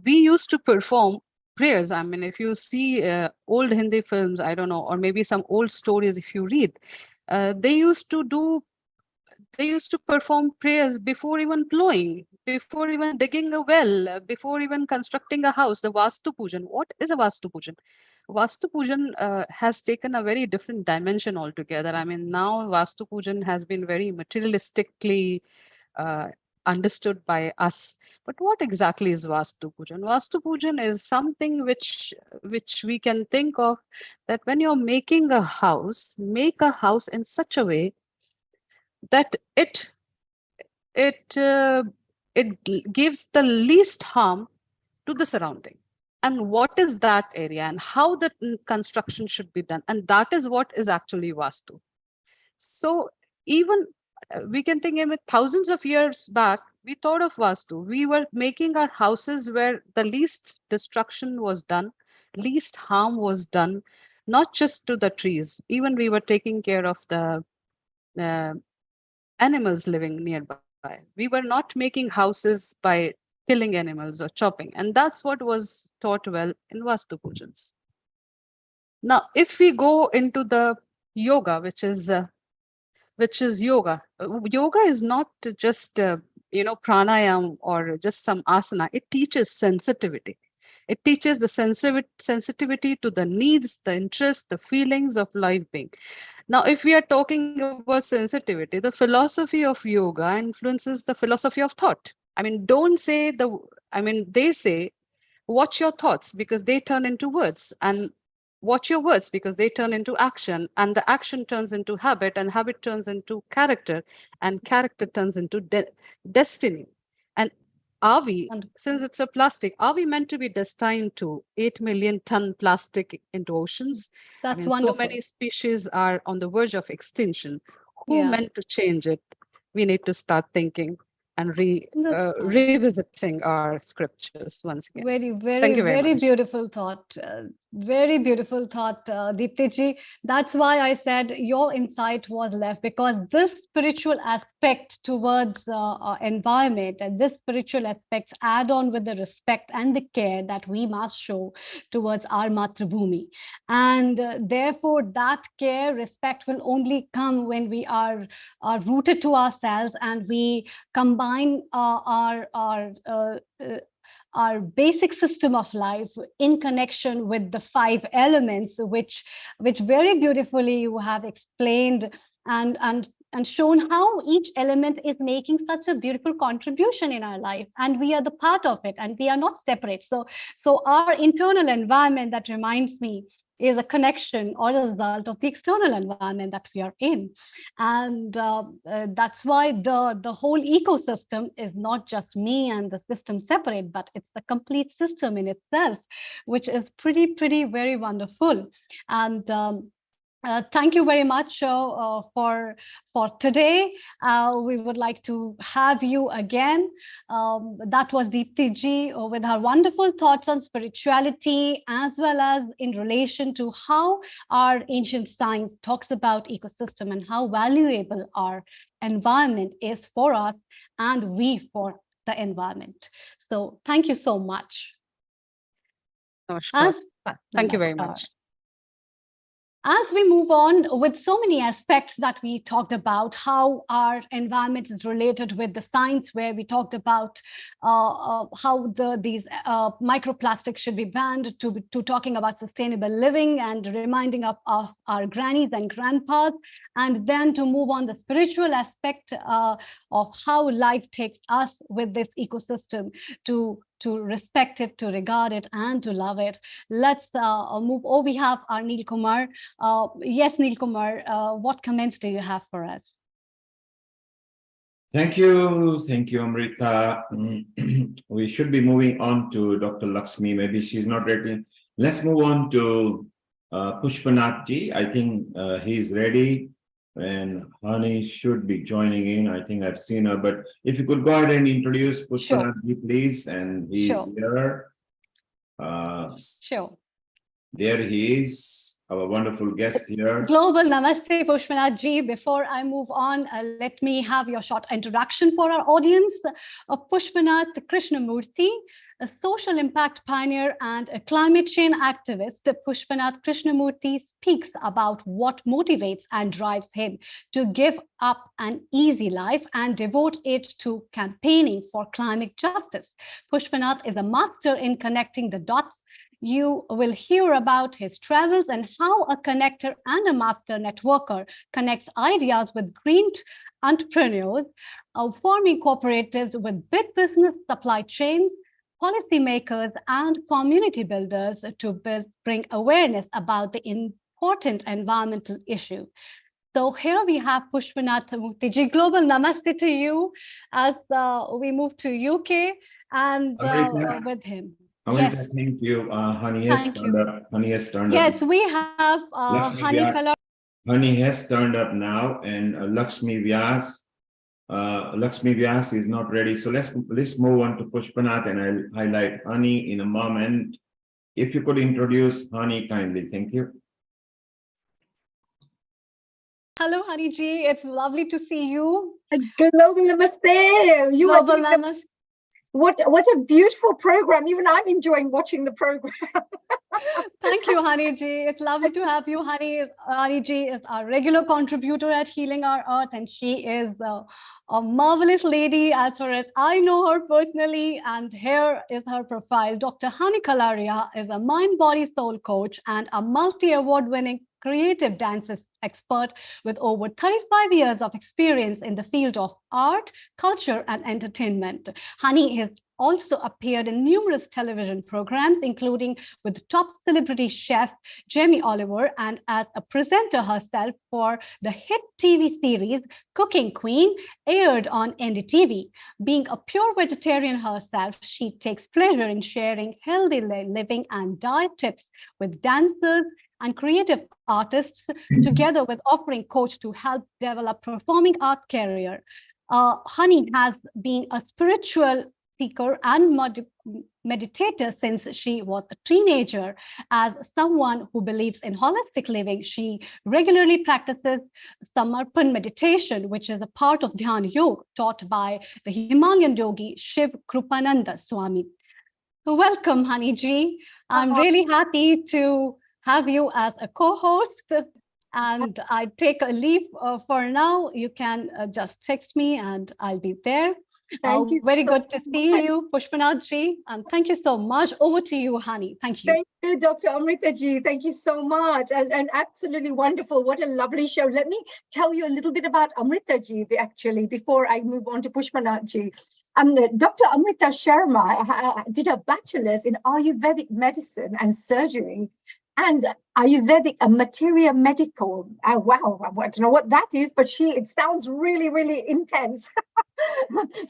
used to perform prayers. If you see old Hindi films, I don't know, or maybe some old stories, if you read, they used to perform prayers before even plowing, before even digging a well, before even constructing a house. The Vastu Pujan. What is a Vastu Pujan? Vastu Pujan has taken a very different dimension altogether. Now Vastu Pujan has been very materialistically understood by us. But what exactly is Vastu Pujan? Vastu Pujan is something which we can think of, that when you're making a house, make a house in such a way that it gives the least harm to the surrounding. And what is that area, and how the construction should be done, and that is what is actually Vastu. So even we can think thousands of years back, we thought of Vastu. We were making our houses where the least destruction was done, least harm was done, not just to the trees, even we were taking care of the uh, animals living nearby. We were not making houses by killing animals or chopping. And that's what was taught well in Vastu Pujans. Now, if we go into the yoga, which is yoga. Yoga is not just pranayam or just some asana. It teaches sensitivity. It teaches the sensitivity to the needs, the interests, the feelings of life being. Now, if we are talking about sensitivity, the philosophy of yoga influences the philosophy of thought. I mean, don't say they say, watch your thoughts because they turn into words, and watch your words because they turn into action, and the action turns into habit, and habit turns into character, and character turns into destiny. And are we, since it's a plastic, are we meant to be destined to 8 million ton plastic into oceans? That's so wonderful. many species are on the verge of extinction. Who Yeah. meant to change it? We need to start thinking and That's fine. revisiting our scriptures once again. Very, Thank very, you very very much. beautiful thought. Very beautiful thought, Deepti ji. That's why I said your insight was left, because this spiritual aspect towards environment and this spiritual aspects add on with the respect and the care that we must show towards our Matrabhumi. And therefore, that care, respect will only come when we are rooted to ourselves and we combine our basic system of life in connection with the 5 elements, which very beautifully you have explained and shown how each element is making such a beautiful contribution in our life, and we are the part of it, and we are not separate. So our internal environment, that reminds me, is a connection or a result of the external environment that we are in. And that's why the whole ecosystem is not just me and the system separate, but it's the complete system in itself, which is pretty very wonderful. And thank you very much for today. We would like to have you again. That was Deepti ji with her wonderful thoughts on spirituality, as well as in relation to how our ancient science talks about ecosystem and how valuable our environment is for us and we for the environment. So thank you so much. Namaskar. Thank you very much. As we move on with so many aspects that we talked about, how our environment is related with the science, where we talked about how these microplastics should be banned, to talking about sustainable living and reminding of our grannies and grandpas, and then to move on the spiritual aspect of how life takes us with this ecosystem, to respect it, to regard it, and to love it. Let's move. Oh, we have our Neil Kumar. Yes, Neil Kumar, what comments do you have for us? Thank you, Amrita. We should be moving on to Dr. Lakshmi. Maybe she's not ready. Let's move on to Pushpanath ji. I think he's ready, and Hani should be joining in. I think I've seen her, but if you could go ahead and introduce Pushpanath ji, please. And he's here. Sure. There he is, our wonderful guest here. Global Namaste, Pushpanath ji. Before I move on, let me have your short introduction for our audience. Pushpanath Krishnamurthy, a social impact pioneer and a climate change activist. Pushpanath Krishnamurthy speaks about what motivates and drives him to give up an easy life and devote it to campaigning for climate justice. Pushpanath is a master in connecting the dots. You will hear about his travels and how a connector and a master networker connects ideas with green entrepreneurs, forming cooperatives with big business supply chains, policymakers, and community builders to bring awareness about the important environmental issue. So here we have Pushpanath Mukti. Global Namaste to you as we move to UK and with him. Amrita, yes. Thank you. Hani has turned up. Yes, we have Hani Fellow. Hani has turned up now, and Lakshmi Vyas. Lakshmi Vyas is not ready. So let's move on to Pushpanath, and I'll highlight Hani in a moment. If you could introduce Hani kindly, thank you. Hello, Hani ji. It's lovely to see you. Global Namaste. You are Global doing Namaste. what a beautiful program. Even I'm enjoying watching the program. Thank you, Hani ji. It's lovely to have you. Hani ji is our regular contributor at Healing Our Earth, and she is a marvelous lady as far as I know her personally. And here is her profile. Dr. Hani Kalaria is a mind, body, soul coach and a multi-award winning creative dance expert with over 35 years of experience in the field of art, culture, and entertainment. Hani has also appeared in numerous television programs, including with top celebrity chef Jamie Oliver, and as a presenter herself for the hit TV series Cooking Queen, aired on NDTV. Being a pure vegetarian herself, she takes pleasure in sharing healthy living and diet tips with dancers and creative artists, together with offering coach to help develop performing art career. Hani has been a spiritual seeker and meditator since she was a teenager. As someone who believes in holistic living, she regularly practices Samarpan meditation, which is a part of Dhyan Yoga taught by the Himalayan yogi Shiv Krupananda Swami. Welcome, Hani ji. I'm really happy to have you as a co-host, and I take a leave for now. You can just text me and I'll be there. Thank you. Very so good to see much. you, Pushpanath ji, and thank you so much. Over to you, Hani. Thank you. Thank you, Dr. Amrita ji. Thank you so much. And absolutely wonderful. What a lovely show. Let me tell you a little bit about Amrita ji, actually, before I move on to Pushpanath ji. Dr. Amrita Sharma did a bachelor's in Ayurvedic medicine and surgery and Ayurvedic materia medical. Wow, I don't know what that is, but it sounds really, really intense.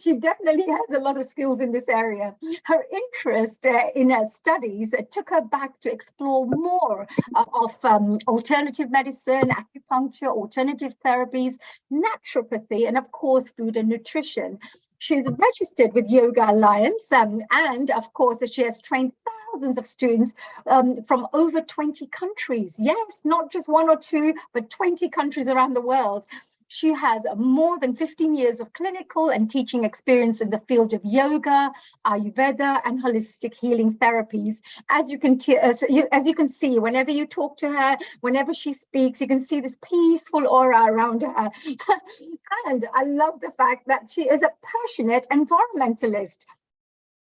She definitely has a lot of skills in this area. Her interest in her studies took her back to explore more of alternative medicine, acupuncture, alternative therapies, naturopathy, and of course, food and nutrition. She's registered with Yoga Alliance, and of course, she has trained thousands of students from over 20 countries. Yes, not just one or two, but 20 countries around the world. She has more than 15 years of clinical and teaching experience in the field of yoga, Ayurveda, and holistic healing therapies. As you can see, whenever you talk to her, whenever she speaks, you can see this peaceful aura around her. And I love the fact that she is a passionate environmentalist,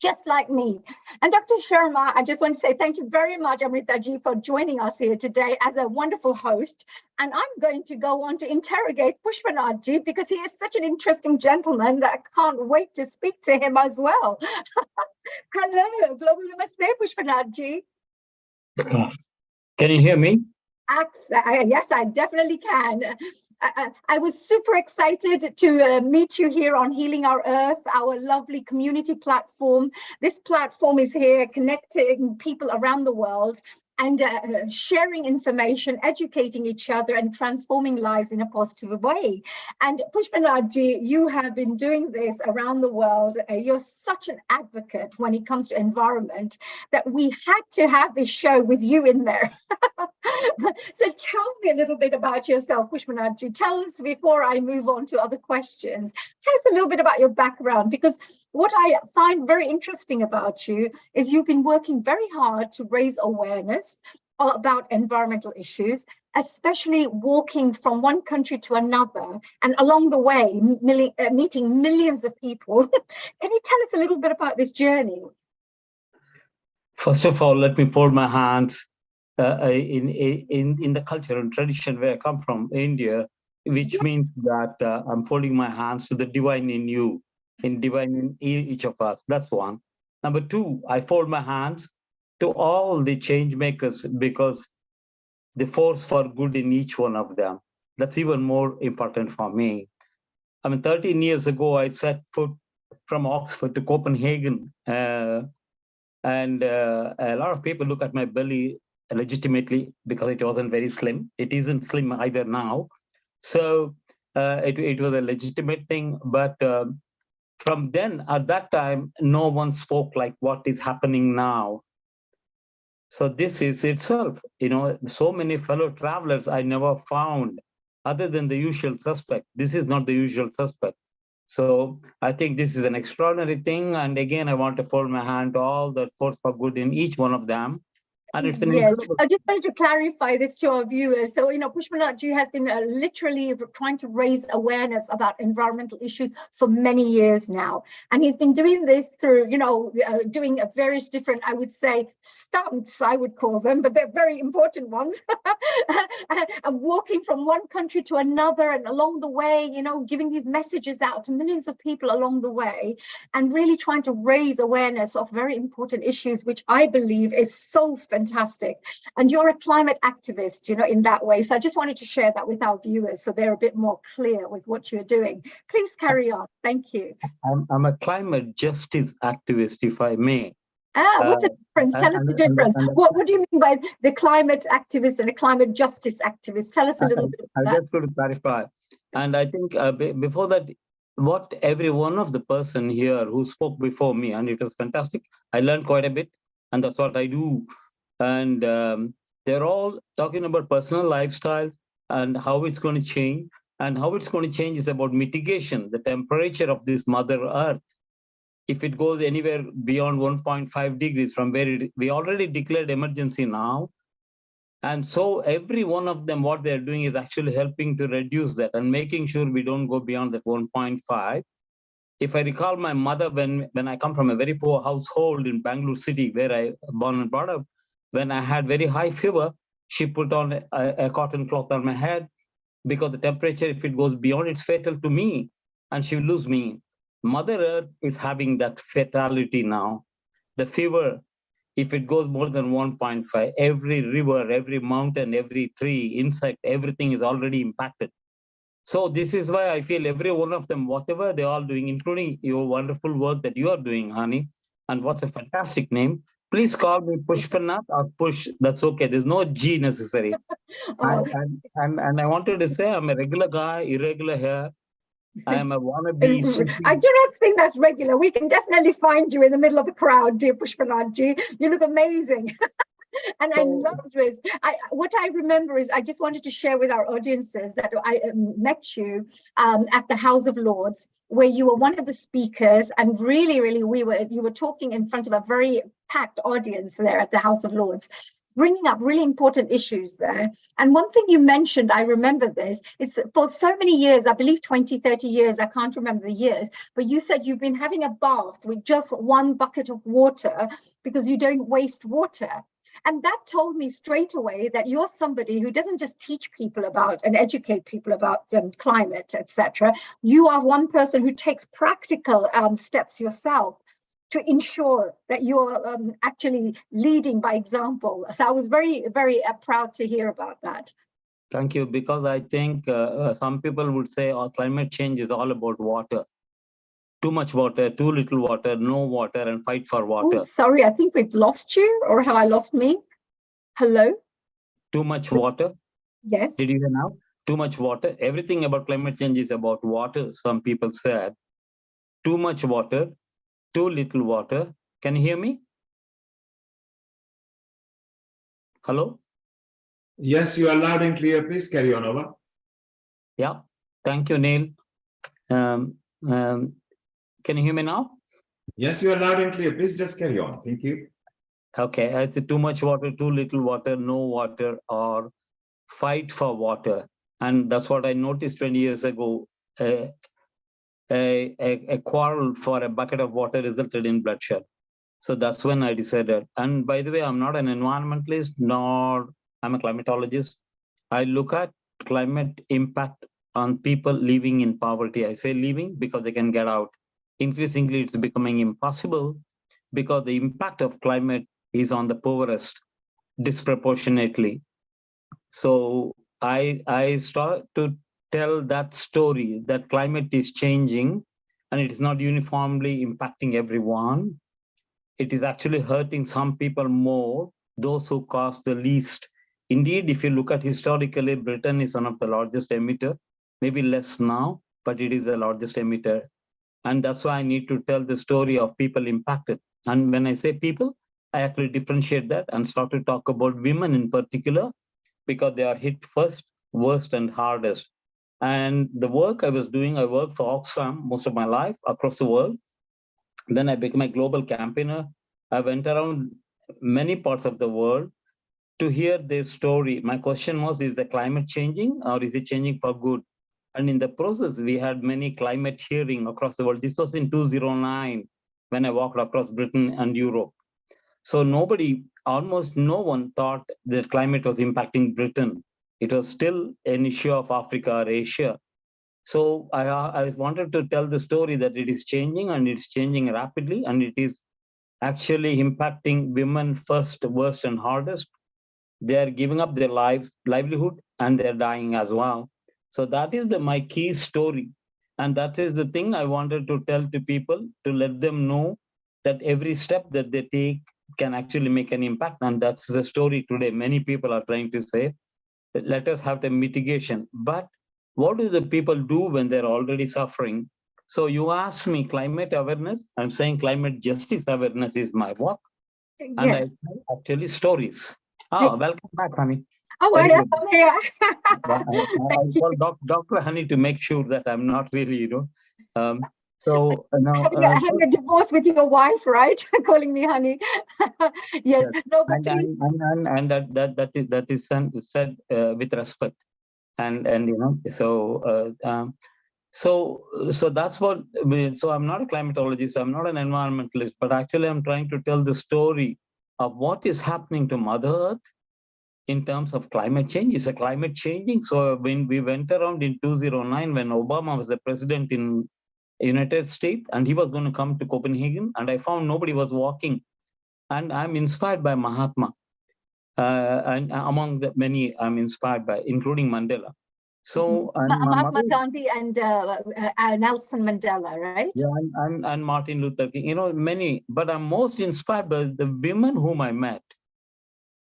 just like me. And Dr. Sharma, I just want to say thank you very much, Amrita ji, for joining us here today as a wonderful host. And I'm going to go on to interrogate Pushpanath ji because he is such an interesting gentleman that I can't wait to speak to him as well. Hello, Global Namaste, Pushpanath ji. Can you hear me? Yes, I definitely can. I was super excited to meet you here on Healing Our Earth, our lovely community platform. This platform is here connecting people around the world and sharing information, educating each other and transforming lives in a positive way. And Pushpanath ji, you have been doing this around the world. You're such an advocate when it comes to environment that we had to have this show with you in there. So tell me a little bit about yourself, Pushpanath ji. Tell us, before I move on to other questions, tell us a little bit about your background, because what I find very interesting about you is you've been working very hard to raise awareness about environmental issues, especially walking from one country to another, and along the way, meeting millions of people. Can you tell us a little bit about this journey? First of all, let me fold my hands in the culture and tradition where I come from, India, which means that I'm folding my hands to the divine in you, in divine in each of us. That's one. Number two, I fold my hands to all the change makers because the force for good in each one of them. That's even more important for me. 13 years ago, I set foot from Oxford to Copenhagen, and a lot of people look at my belly legitimately because it wasn't very slim. It isn't slim either now. So it was a legitimate thing. But from then, at that time, no one spoke like what is happening now. So this is itself, so many fellow travelers I never found other than the usual suspect. This is not the usual suspect. So I think this is an extraordinary thing. And again, I want to fold my hand to all the force for good in each one of them. And it's an Yes, incredible. I just wanted to clarify this to our viewers. So, Pushpanathji has been literally trying to raise awareness about environmental issues for many years now. And he's been doing this through, doing various different, I would say, stunts, I would call them, but they're very important ones. And walking from one country to another and along the way, giving these messages out to millions of people along the way and really trying to raise awareness of very important issues, which I believe is so fantastic. And you're a climate activist, in that way. So I just wanted to share that with our viewers so they're a bit more clear with what you're doing. Please carry on. Thank you. I'm a climate justice activist, if I may. What's the difference? Tell us the difference. What do you mean by the climate activist and a climate justice activist? Tell us a little bit about that. I just want to clarify. And I think before that, what every one of the person here who spoke before me, and it was fantastic. I learned quite a bit, and that's what I do. And they're all talking about personal lifestyles and how it's going to change. And how it's going to change is about mitigation, the temperature of this Mother Earth. If it goes anywhere beyond 1.5 degrees from where we already declared emergency now. And so every one of them, what they're doing is actually helping to reduce that and making sure we don't go beyond that 1.5. If I recall my mother, when I come from a very poor household in Bangalore city, where I born and brought up, when I had very high fever, she put on a cotton cloth on my head because the temperature, if it goes beyond, it's fatal to me and she will lose me. Mother Earth is having that fatality now. The fever, if it goes more than 1.5, every river, every mountain, every tree, insect, everything is already impacted. So this is why I feel every one of them, whatever they're all doing, including your wonderful work that you are doing, Hani, and what's a fantastic name. Please call me Pushpanath or Push. That's okay. There's no G necessary. And I wanted to say I'm a regular guy, irregular hair. I am a wannabe. I do not think that's regular. We can definitely find you in the middle of the crowd, dear Pushpanathji. You look amazing. And I love this. What I remember is I just wanted to share with our audiences that I met you at the House of Lords, where you were one of the speakers, and really, you were talking in front of a very packed audience there at the House of Lords, bringing up really important issues there. And one thing you mentioned, I remember this, is for so many years, I believe 20, 30 years, I can't remember the years, but you said you've been having a bath with just one bucket of water because you don't waste water. And that told me straight away that you're somebody who doesn't just teach people about and educate people about climate, etc. You are one person who takes practical steps yourself to ensure that you're actually leading by example. So I was very, very proud to hear about that. Thank you, because I think some people would say climate change is all about water. Too much water, too little water, no water, and fight for water. Oh, sorry, I think we've lost you, or have I lost me? Hello? Too much water? Yes. Did you hear now? Too much water. Everything about climate change is about water, some people said. Too much water, too little water. Can you hear me? Hello? Yes, you are loud and clear. Please carry on, over. Yeah, thank you, Neil. Can you hear me now? Yes, you are loud and clear. Please just carry on. Thank you. Okay, it's too much water, too little water, no water, or fight for water. And that's what I noticed 20 years ago. A quarrel for a bucket of water resulted in bloodshed. So that's when I decided. And by the way, I'm not an environmentalist, nor I'm a climatologist. I look at climate impact on people living in poverty. I say living because they can get out. Increasingly, it's becoming impossible because the impact of climate is on the poorest disproportionately. So I start to tell that story that climate is changing and it is not uniformly impacting everyone. It is actually hurting some people more, those who cost the least. Indeed, if you look at historically, Britain is one of the largest emitter, maybe less now, but it is the largest emitter. And that's why I need to tell the story of people impacted. And when I say people, I actually differentiate that and start to talk about women in particular, because they are hit first, worst, and hardest. And the work I was doing, I worked for Oxfam most of my life across the world. Then I became a global campaigner. I went around many parts of the world to hear their story. My question was, is the climate changing or is it changing for good? And in the process, we had many climate hearing across the world. This was in 2009 when I walked across Britain and Europe. So almost no one thought that climate was impacting Britain. It was still an issue of Africa or Asia. So I wanted to tell the story that it is changing, and it's changing rapidly, and it is actually impacting women first, worst, and hardest. They are giving up their livelihood, and they're dying as well. So that is my key story. And that is the thing I wanted to tell to people, to let them know that every step that they take can actually make an impact. And that's the story today. Many people are trying to say, let us have the mitigation. But what do the people do when they're already suffering? So you asked me climate awareness. I'm saying climate justice awareness is my work. Yes. And I tell actually stories. Welcome back, honey. Oh, I am here. I call Dr. Honey to make sure that I'm not really, so now having a divorce with your wife, right? Calling me honey. Yes. No, but and that is said with respect, and so that's what. So I'm not a climatologist. I'm not an environmentalist, but actually I'm trying to tell the story of what is happening to Mother Earth in terms of climate change. Is a climate changing? So when we went around in 2009, when Obama was the president in United States, and he was going to come to Copenhagen, and I found nobody was walking. And I'm inspired by Mahatma. And among the many I'm inspired by, including Mandela. So Mahatma Gandhi and Nelson Mandela, right? Yeah, and Martin Luther King, many, but I'm most inspired by the women whom I met.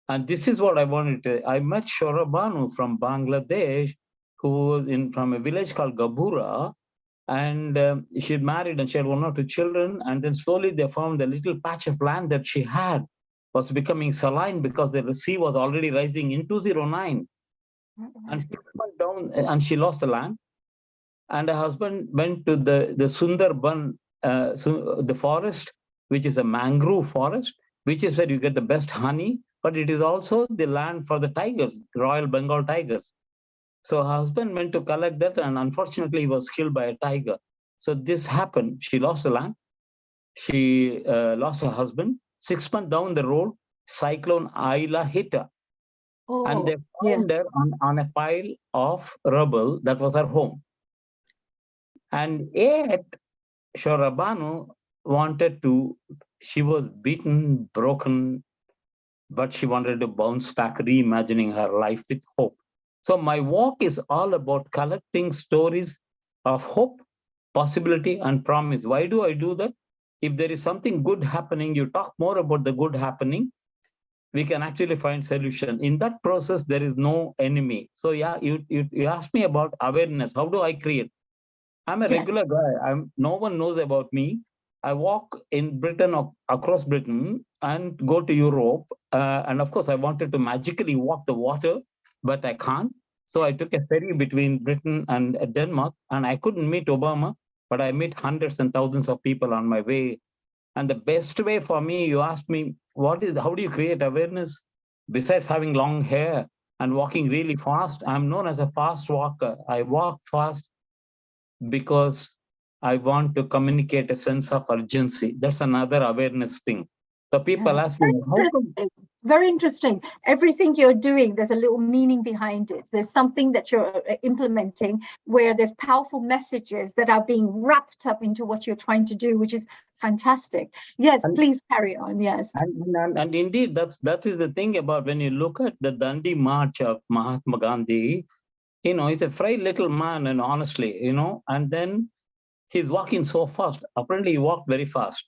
And this is what I wanted to. I met Shora Banu from Bangladesh, who was from a village called Gabura, and she'd married and she had 1 or 2 children. And then slowly they found the little patch of land that she had was becoming saline because the sea was already rising in 2009. And she went down and she lost the land. And her husband went to the Sundarban, the forest, which is a mangrove forest, which is where you get the best honey, but it is also the land for the tigers, Royal Bengal tigers. So her husband went to collect that, and unfortunately he was killed by a tiger. So this happened. She lost the land. She lost her husband. 6 months down the road, Cyclone Aila hit her. And they found her on a pile of rubble that was her home. And yet, Shora Banu she was beaten, broken, but she wanted to bounce back, reimagining her life with hope. So my walk is all about collecting stories of hope, possibility, and promise. Why do I do that? If there is something good happening, you talk more about the good happening, we can actually find solution. In that process, there is no enemy. So yeah, you asked me about awareness. How do I create? I'm a regular guy. No one knows about me. I walk in Britain, across Britain, and go to Europe. And of course, I wanted to magically walk the water, but I can't. So I took a ferry between Britain and Denmark, and I couldn't meet Obama, but I met hundreds and thousands of people on my way. And the best way for me, you asked me, how do you create awareness? Besides having long hair and walking really fast, I'm known as a fast walker. I walk fast because I want to communicate a sense of urgency. That's another awareness thing. So people ask me, very interesting. Everything you're doing, there's a little meaning behind it. There's something that you're implementing where there's powerful messages that are being wrapped up into what you're trying to do, which is fantastic. Yes, please carry on. Yes. And indeed, that is the thing about when you look at the Dandi March of Mahatma Gandhi, he's a frail little man, and honestly, and then he's walking so fast. Apparently, he walked very fast.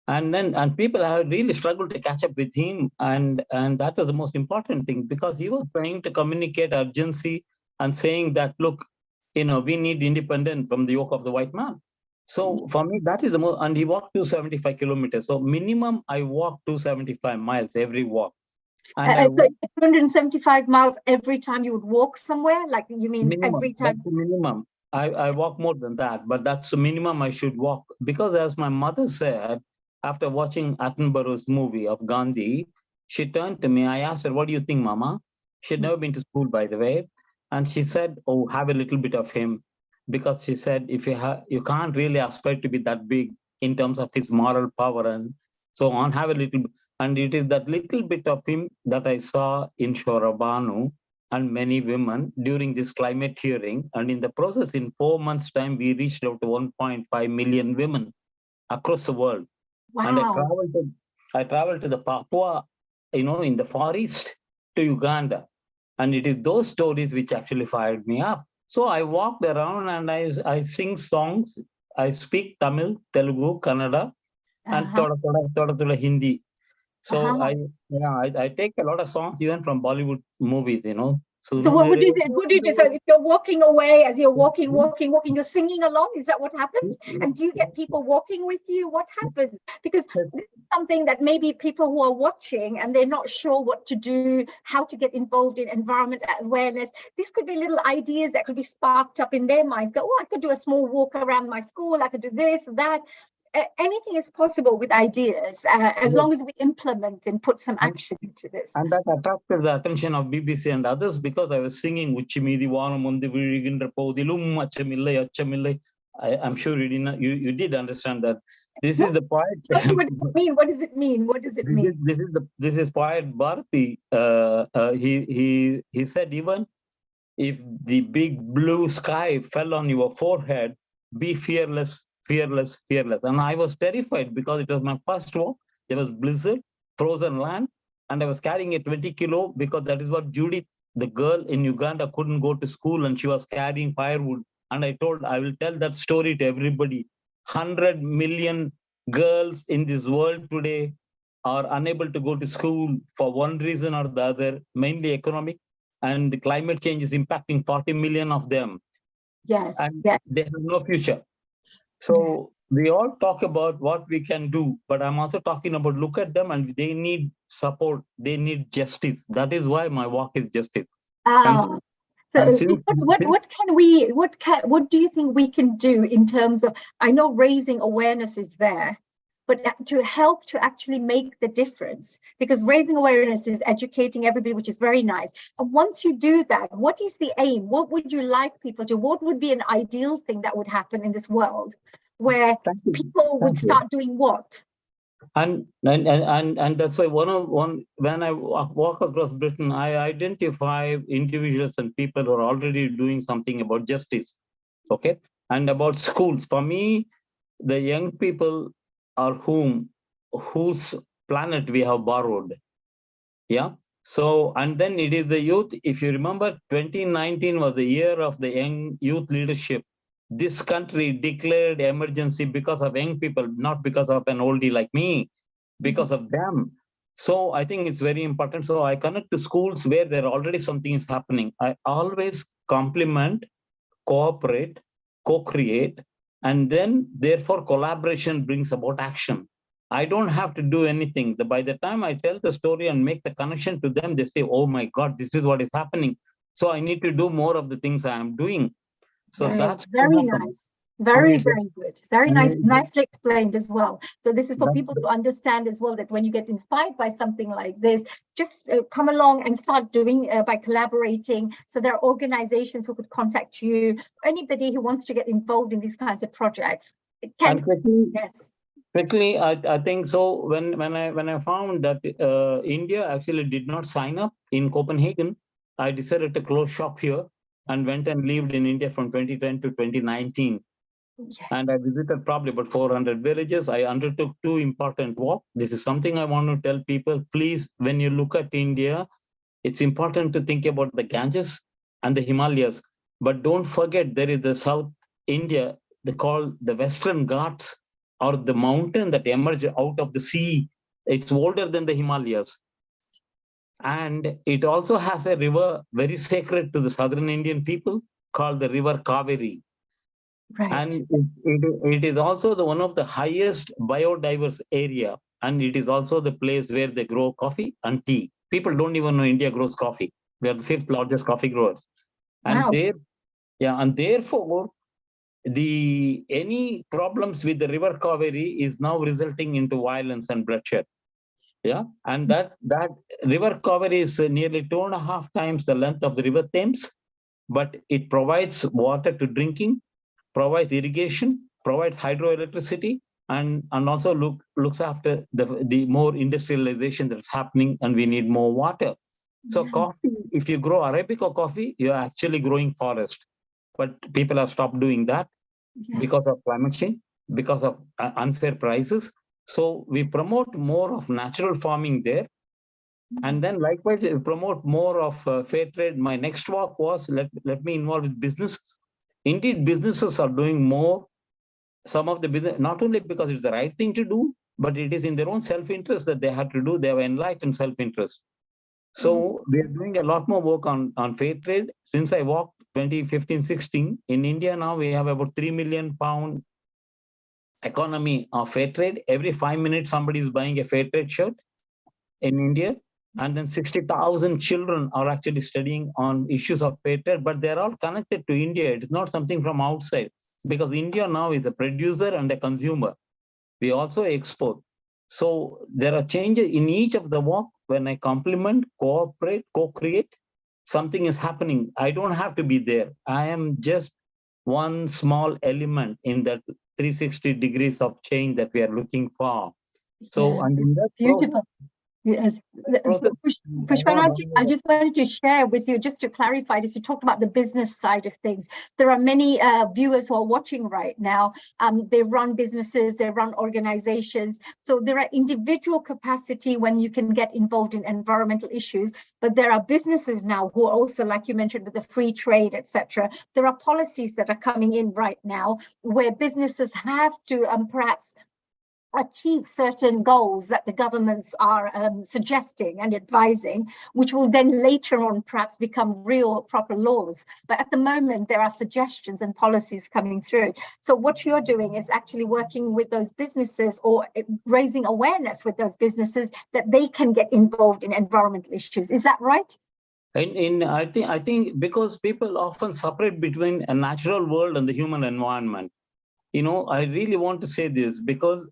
And people have really struggled to catch up with him. And that was the most important thing, because he was trying to communicate urgency and saying that, look, we need independence from the yoke of the white man. So for me, that is the most, and he walked 275 kilometers. So minimum, I walk 275 miles every walk. And so 275 miles every time you would walk somewhere? Like you mean minimum, every time? that's the minimum. I walk more than that, but that's the minimum I should walk. Because as my mother said, after watching Attenborough's movie of Gandhi, she turned to me, I asked her, what do you think, Mama? She had never been to school, by the way. And she said, oh, have a little bit of him. Because she said, if you can't really aspire to be that big in terms of his moral power and so on, have a little bit. And it is that little bit of him that I saw in Shorabanu and many women during this climate hearing. And in the process, in 4 months' time, we reached out to 1.5 million women across the world. Wow. And I traveled to the Papua, in the Far East, to Uganda. And it is those stories which actually fired me up. So I walked around and I sing songs. I speak Tamil, Telugu, Kannada, and thoda Hindi. So I take a lot of songs even from Bollywood movies, So what is it? What do you do? So if you're walking away, as you're walking, you're singing along. Is that what happens? And do you get people walking with you? What happens? Because this is something that maybe people who are watching and they're not sure what to do, how to get involved in environment awareness. This could be little ideas that could be sparked up in their minds. Go, oh, I could do a small walk around my school. I could do this, that. Anything is possible with ideas as long as we implement and put some action into this. And that attracted the attention of BBC and others because I was singing Uchimidi Vanamundi Virigindra Podilum Achamille Achamille. I'm sure you did understand that. This is the poet. What does it mean? What does it mean? What does it mean? This is poet Bharati. He said, even if the big blue sky fell on your forehead, be fearless, fearless, fearless. And I was terrified because it was my first walk. There was blizzard, frozen land, and I was carrying a 20 kilo because that is what Judith, the girl in Uganda, couldn't go to school and she was carrying firewood. And I told, I will tell that story to everybody. 100 million girls in this world today are unable to go to school for one reason or the other, mainly economic, and the climate change is impacting 40 million of them. Yes. And they have no future. So we all talk about what we can do, but I'm also talking about look at them and they need support. They need justice. That is why my walk is justice. So what do you think we can do in terms of, I know raising awareness is there, but to help to actually make the difference, because raising awareness is educating everybody, which is very nice. And once you do that, what is the aim? What would you like people to, what would be an ideal thing that would happen in this world where people would start doing what? And that's why when I walk across Britain, I identify individuals and people who are already doing something about justice, okay? And about schools. For me, the young people are whose planet we have borrowed, yeah? So, and then it is the youth. If you remember, 2019 was the year of the young youth leadership. This country declared emergency because of young people, not because of an oldie like me, because of them. So I think it's very important. So I connect to schools where there already something is happening. I always complement, cooperate, co-create, and then therefore collaboration brings about action. I don't have to do anything. By the time I tell the story and make the connection to them, they say, oh my God, this is what is happening. So I need to do more of the things I am doing. So that's very nice. Very good. Very nice, nicely explained as well. So this is for people to understand as well, that when you get inspired by something like this, just come along and start doing by collaborating. So there are organizations who could contact you, anybody who wants to get involved in these kinds of projects. It can, yes. Quickly, I think so. When I found that India actually did not sign up in Copenhagen, I decided to close shop here and went and lived in India from 2010 to 2019. And I visited probably about 400 villages. I undertook 2 important walks. This is something I want to tell people. Please, when you look at India, it's important to think about the Ganges and the Himalayas. But don't forget, there is the South India, they call the Western Ghats, or the mountain that emerged out of the sea. It's older than the Himalayas. And it also has a river very sacred to the southern Indian people called the river Kaveri. Right. And it is also one of the highest biodiverse area. And it is also the place where they grow coffee and tea. People don't even know India grows coffee. We are the 5th largest coffee growers. And Wow. and therefore, any problems with the river Kaveri is now resulting into violence and bloodshed. Yeah, and that river Kaveri is nearly 2.5 times the length of the river Thames, but it provides water to drinking, provides irrigation, provides hydroelectricity, and also looks after the more industrialization that's happening, and we need more water. So coffee, if you grow Arabica coffee, you're actually growing forest. But people have stopped doing that because of climate change, because of unfair prices. So we promote more of natural farming there. And then likewise, we promote more of fair trade. My next walk was let me involve with business. Indeed, businesses are doing more. Some of the business, not only because it's the right thing to do, but it is in their own self-interest that they have to do. They have enlightened self-interest. So we are doing a lot more work on fair trade. Since I walked 2015-16, in India now we have about £3 million economy of fair trade. Every 5 minutes, somebody is buying a fair trade shirt in India. And then 60,000 children are actually studying on issues of fair trade, but they're all connected to India. It is not something from outside, because India now is a producer and a consumer. We also export. So there are changes in each of the work. When I complement, cooperate, co-create, something is happening. I don't have to be there. I am just one small element in that 360 degrees of change that we are looking for. So, and in that Beautiful. Yes. Pushpanaji, I just wanted to share with you, just to clarify this, you talked about the business side of things. There are many viewers who are watching right now. They run businesses, they run organizations. So there are individual capacity when you can get involved in environmental issues, but there are businesses now who are also, like you mentioned, with the free trade, etc. There are policies that are coming in right now where businesses have to perhaps achieve certain goals that the governments are suggesting and advising, which will then later on perhaps become real proper laws. But at the moment, there are suggestions and policies coming through. So what you're doing is actually working with those businesses or raising awareness with those businesses that they can get involved in environmental issues. Is that right? I think because people often separate between a natural world and the human environment. You know, I really want to say this because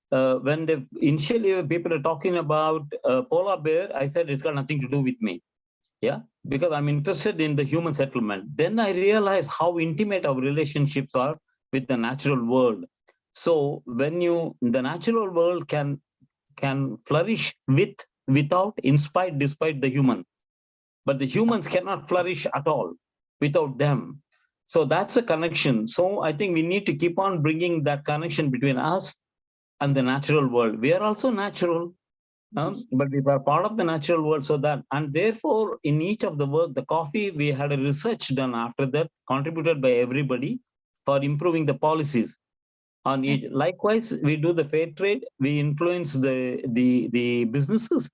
when initially people are talking about polar bear, I said it's got nothing to do with me. Yeah, because I'm interested in the human settlement. Then I realized how intimate our relationships are with the natural world. So when the natural world can flourish without, in spite, despite the human, but the humans cannot flourish at all without them. So that's a connection. So I think we need to keep on bringing that connection between us and the natural world. We are also natural, but we are part of the natural world. So that, and therefore, in each of the work, the coffee, we had a research done after that, contributed by everybody for improving the policies on each. Likewise, we do the fair trade. We influence the businesses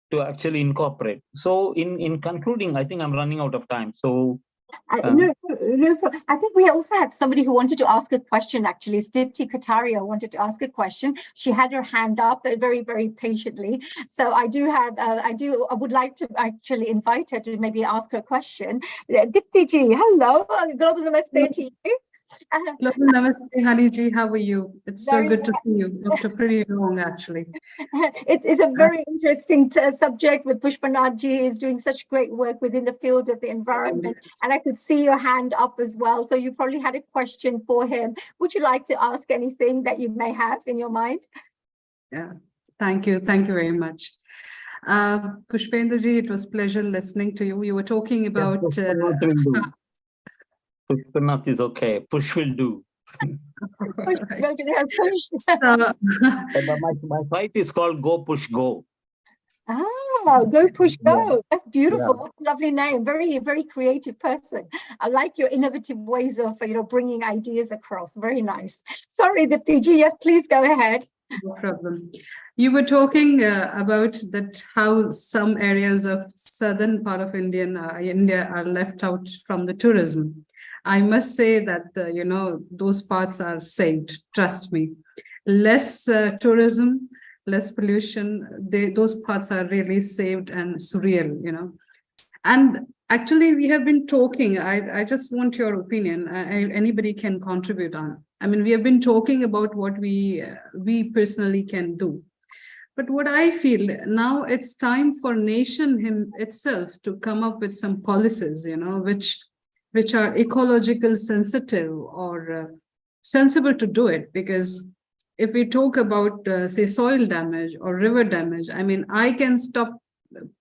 to actually incorporate. So in concluding, I think I'm running out of time. So No, I think we also had somebody who wanted to ask a question. Actually, it's Deepti Kataria wanted to ask a question. She had her hand up very, very patiently. So I would like to actually invite her to maybe ask her question. Deepti ji, hello, global namaste to you. Global namaste, Hani ji. How are you? It's so good to see you after pretty long, actually. It's a very interesting subject with Pushpanath ji is doing such great work within the field of the environment. And I could see your hand up as well. So you probably had a question for him. Would you like to ask anything that you may have in your mind? Yeah, thank you. Thank you very much. Pushpendra ji, it was a pleasure listening to you. You were talking about... Pushpanath is okay. Push will do. Push. So, my site is called Go Push Go. Ah, Go Push Go. Yeah. That's beautiful. Yeah. Lovely name. Very, very creative person. I like your innovative ways of bringing ideas across. Very nice. Sorry, Deepti ji. Yes, please go ahead. No problem. You were talking about that how some areas of southern part of India are left out from the tourism. I must say that, those parts are saved. Trust me. Less tourism, less pollution, those parts are really saved and surreal. And actually, we have been talking. I just want your opinion. Anybody can contribute on. I mean, we have been talking about what we personally can do. But what I feel now, it's time for nation itself to come up with some policies, which are ecological sensitive or sensible to do it. Because if we talk about, say, soil damage or river damage, I mean, I can stop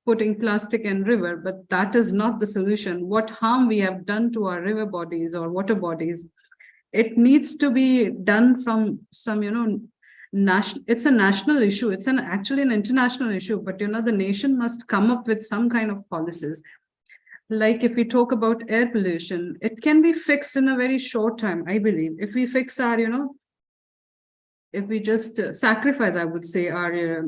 putting plastic in river, but that is not the solution. What harm we have done to our river bodies or water bodies, it needs to be done from some, national. It's a national issue. It's actually an international issue, but the nation must come up with some kind of policies. Like if we talk about air pollution, it can be fixed in a very short time, I believe. If we fix our, if we just sacrifice, I would say, our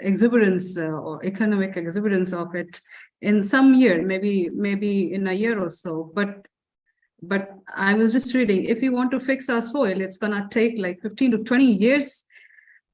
exuberance or economic exuberance of it in some year, maybe in a year or so. But I was just reading, if we want to fix our soil, it's gonna take like 15 to 20 years.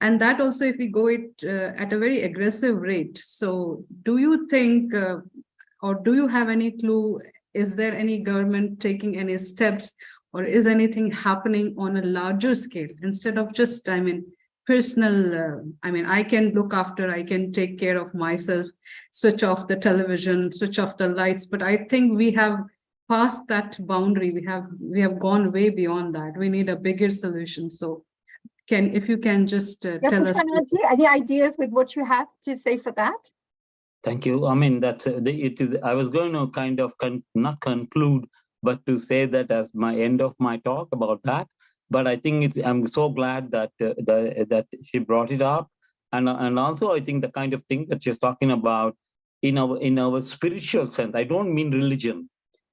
And that also, if we go it at a very aggressive rate. So do you think, or do you have any clue, is there any government taking any steps, or is anything happening on a larger scale instead of just, I mean, personal, I can look after, I can take care of myself, switch off the television, switch off the lights, but I think we have passed that boundary. We have gone way beyond that. We need a bigger solution. So if you can just tell us. Any ideas with what you have to say for that? Thank you. I mean, that's it is. I was going to kind of not conclude, but to say that as my end of my talk about that. But I think I'm so glad that that she brought it up, and also I think the kind of thing that she's talking about in our spiritual sense. I don't mean religion.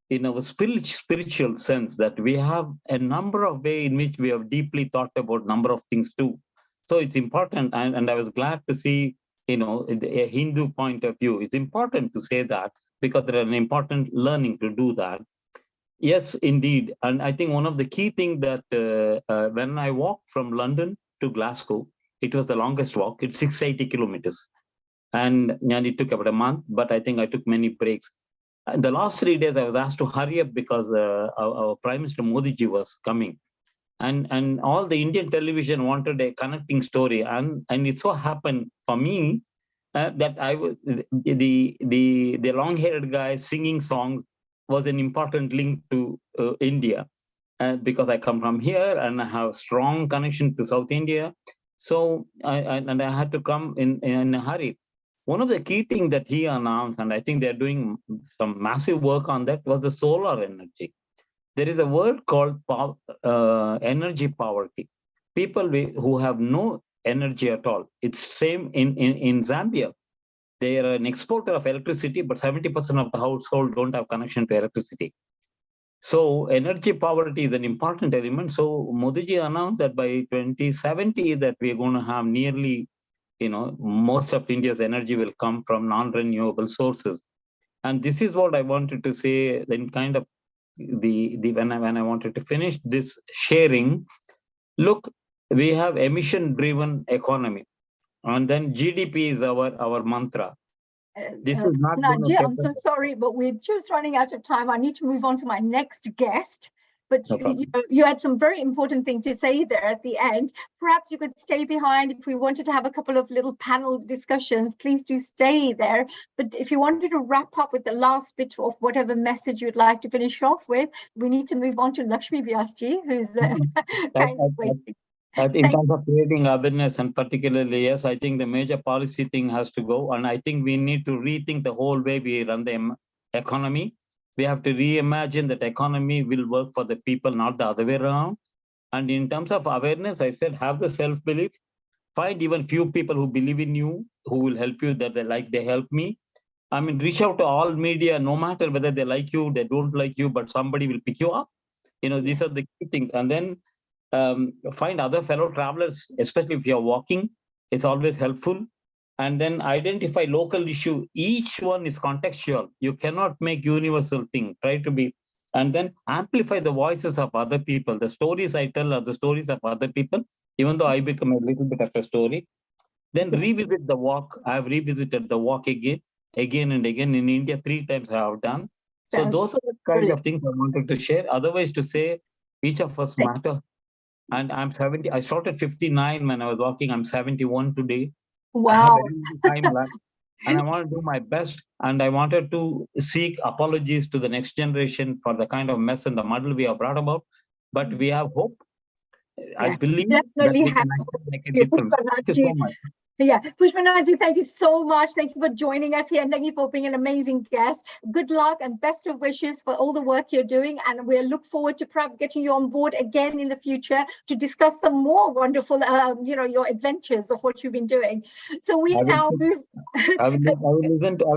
In our spiritual sense, that we have a number of ways in which we have deeply thought about number of things too. So it's important, and I was glad to see, a Hindu point of view. It's important to say that because there are an important learning to do that. Yes, indeed. And I think one of the key things that when I walked from London to Glasgow, it was the longest walk. It's 680 kilometers. And it took about a month, but I think I took many breaks. The last 3 days, I was asked to hurry up because our Prime Minister Modi ji was coming. And all the Indian television wanted a connecting story. And it so happened for me that I was the long-haired guy singing songs was an important link to India because I come from here and I have strong connection to South India. So I had to come in a hurry. One of the key things that he announced, and I think they're doing some massive work on that, was the solar energy. There is a word called energy poverty. People who have no energy at all. It's same in Zambia. They are an exporter of electricity, but 70% of the household don't have connection to electricity. So energy poverty is an important element. So Modi ji announced that by 2070 that we're going to have nearly, most of India's energy will come from non-renewable sources. And this is what I wanted to say in kind of when I wanted to finish this sharing. Look, we have emission-driven economy. And then GDP is our mantra. This is not Naji, I'm so sorry, but we're just running out of time. I need to move on to my next guest. But you had some very important things to say there at the end. Perhaps you could stay behind if we wanted to have a couple of little panel discussions. Please do stay there. But if you wanted to wrap up with the last bit of whatever message you'd like to finish off with, we need to move on to Lakshmi Vyasji, who's kind of waiting. In terms of creating awareness, and particularly, yes, I think the major policy thing has to go. And I think we need to rethink the whole way we run the economy. We have to reimagine that economy will work for the people, not the other way around. And in terms of awareness, I said, have the self-belief. Find even few people who believe in you, who will help you, that they help me. I mean, reach out to all media, no matter whether they like you, they don't like you, but somebody will pick you up. These are the key things. And then find other fellow travelers, especially if you're walking. It's always helpful. And then identify local issue. Each one is contextual. You cannot make universal thing. Try to be and then amplify the voices of other people. The stories I tell are the stories of other people, even though I become a little bit of a story. Then revisit the walk. I've revisited the walk again and again. In India, 3 times I have done. So those are the kind of things I wanted to share. Otherwise, to say each of us matter. And I'm 70. I started 59 when I was walking. I'm 71 today. Wow. I have a little time left. And I want to do my best. And I wanted to seek apologies to the next generation for the kind of mess and the muddle we have brought about. But we have hope. I believe definitely that we can actually make a difference. Thank you so much. Yeah, Pushpanaji, thank you so much. Thank you for joining us here, and thank you for being an amazing guest. Good luck and best of wishes for all the work you're doing, and we'll look forward to perhaps getting you on board again in the future to discuss some more wonderful, your adventures of what you've been doing. So we now move. I will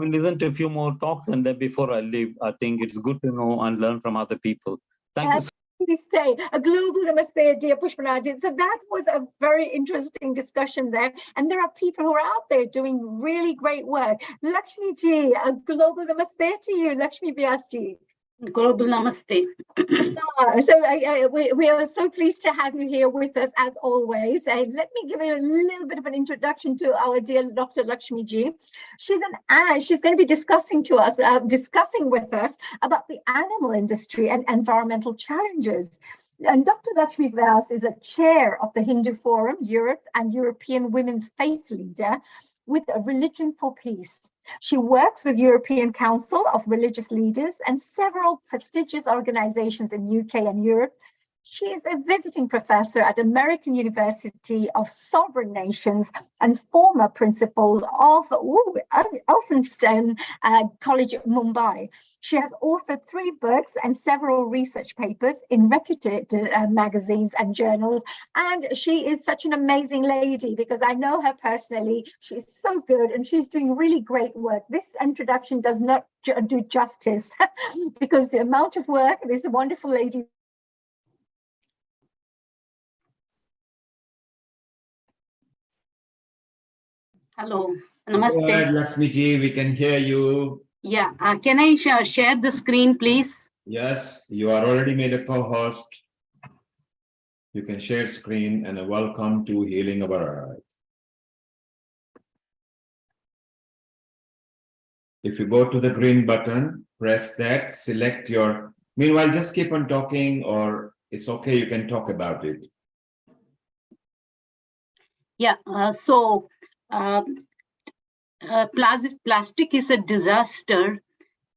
listen to a few more talks, and then before I leave, I think it's good to know and learn from other people. Thank you. Please stay. A global namaste, dear Pushpanaji. So that was a very interesting discussion there. And there are people who are out there doing really great work. Lakshmi ji, a global namaste to you, Lakshmi Vyas ji. Global namaste. We are so pleased to have you here with us as always. Let me give you a little bit of an introduction to our dear Dr. Lakshmi ji. She's going to be discussing with us about the animal industry and environmental challenges. And Dr. Lakshmi Vyas is a chair of the Hindu Forum, Europe, and European Women's Faith Leader with a Religion for Peace. She works with European Council of Religious Leaders and several prestigious organizations in UK and Europe. She is a visiting professor at American University of Sovereign Nations and former principal of Elphinstone College, Mumbai. She has authored 3 books and several research papers in reputed magazines and journals. And she is such an amazing lady because I know her personally. She's so good and she's doing really great work. This introduction does not do justice because the amount of work this wonderful lady. Hello, namaste. Go ahead, Lakshmi ji, we can hear you. Yeah, can I share the screen, please? Yes, you are already made a co-host. You can share screen, and a welcome to Healing Our Earth. If you go to the green button, press that, select your, meanwhile, just keep on talking, or it's okay, you can talk about it. Yeah, plastic is a disaster.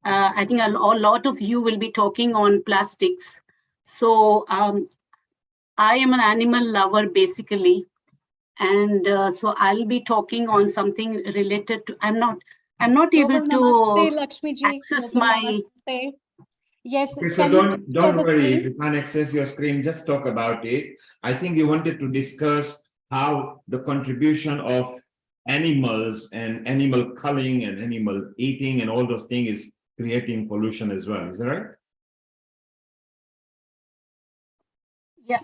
I think a lot of you will be talking on plastics. So I am an animal lover basically, and so I'll be talking on something related to. I'm not able to access my. Yes. Okay, so don't worry if you can't access your screen. Just talk about it. I think you wanted to discuss how the contribution of animals and animal culling and animal eating and all those things is creating pollution as well. Is that right? Yeah.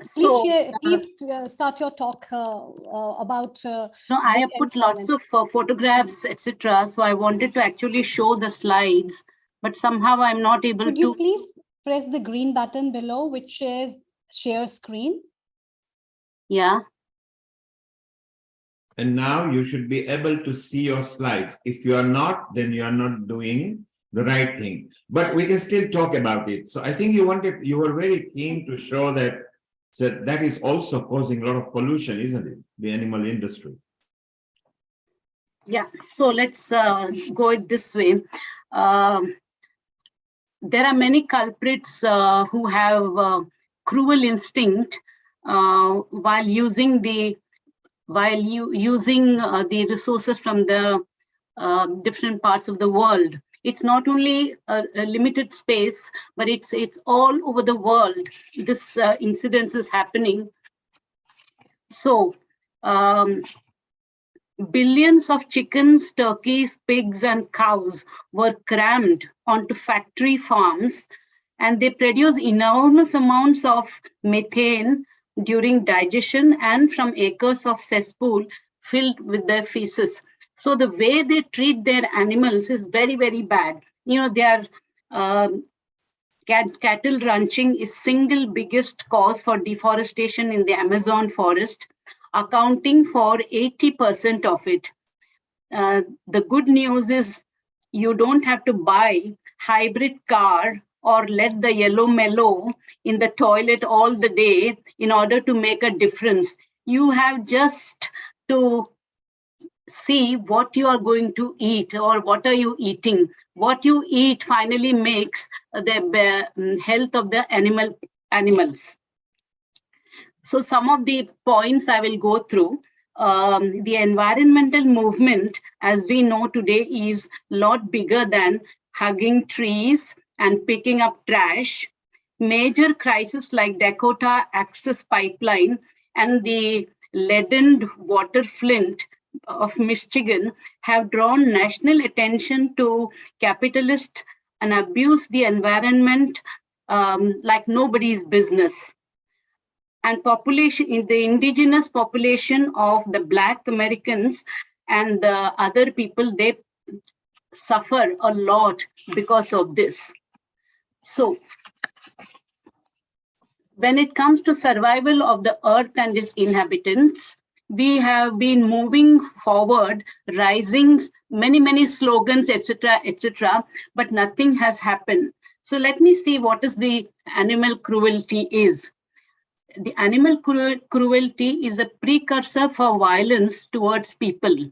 Please start your talk about. No, I have put lots of photographs, etc. So I wanted to actually show the slides, but somehow I'm not able to. Could you please press the green button below, which is share screen? Yeah. And now you should be able to see your slides. If you are not, then you are not doing the right thing. But we can still talk about it. So I think you were very keen to show that that is also causing a lot of pollution, isn't it? The animal industry. Yeah. So let's go it this way. There are many culprits who have cruel instinct while using the resources from the different parts of the world. It's not only a limited space, but it's all over the world. This incidence is happening. So billions of chickens, turkeys, pigs, and cows were crammed onto factory farms, and they produce enormous amounts of methane during digestion and from acres of cesspool filled with their feces. So the way they treat their animals is very, very bad. You know, they are cattle ranching is single biggest cause for deforestation in the Amazon forest, accounting for 80% of it. The good news is you don't have to buy hybrid car or let the yellow mellow in the toilet all the day in order to make a difference. You have just to see what you are going to eat or what are you eating. What you eat finally makes the health of the animals. So some of the points I will go through. The environmental movement, as we know today, is a lot bigger than hugging trees and picking up trash. Major crises like Dakota Access Pipeline and the leadened water flint of Michigan have drawn national attention to capitalists and abuse the environment like nobody's business. And population in the indigenous population of the Black Americans and the other people, they suffer a lot because of this. So when it comes to survival of the earth and its inhabitants, we have been moving forward, rising many slogans, etc., but nothing has happened. So let me see what is the animal cruelty is. The animal cruelty is a precursor for violence towards people.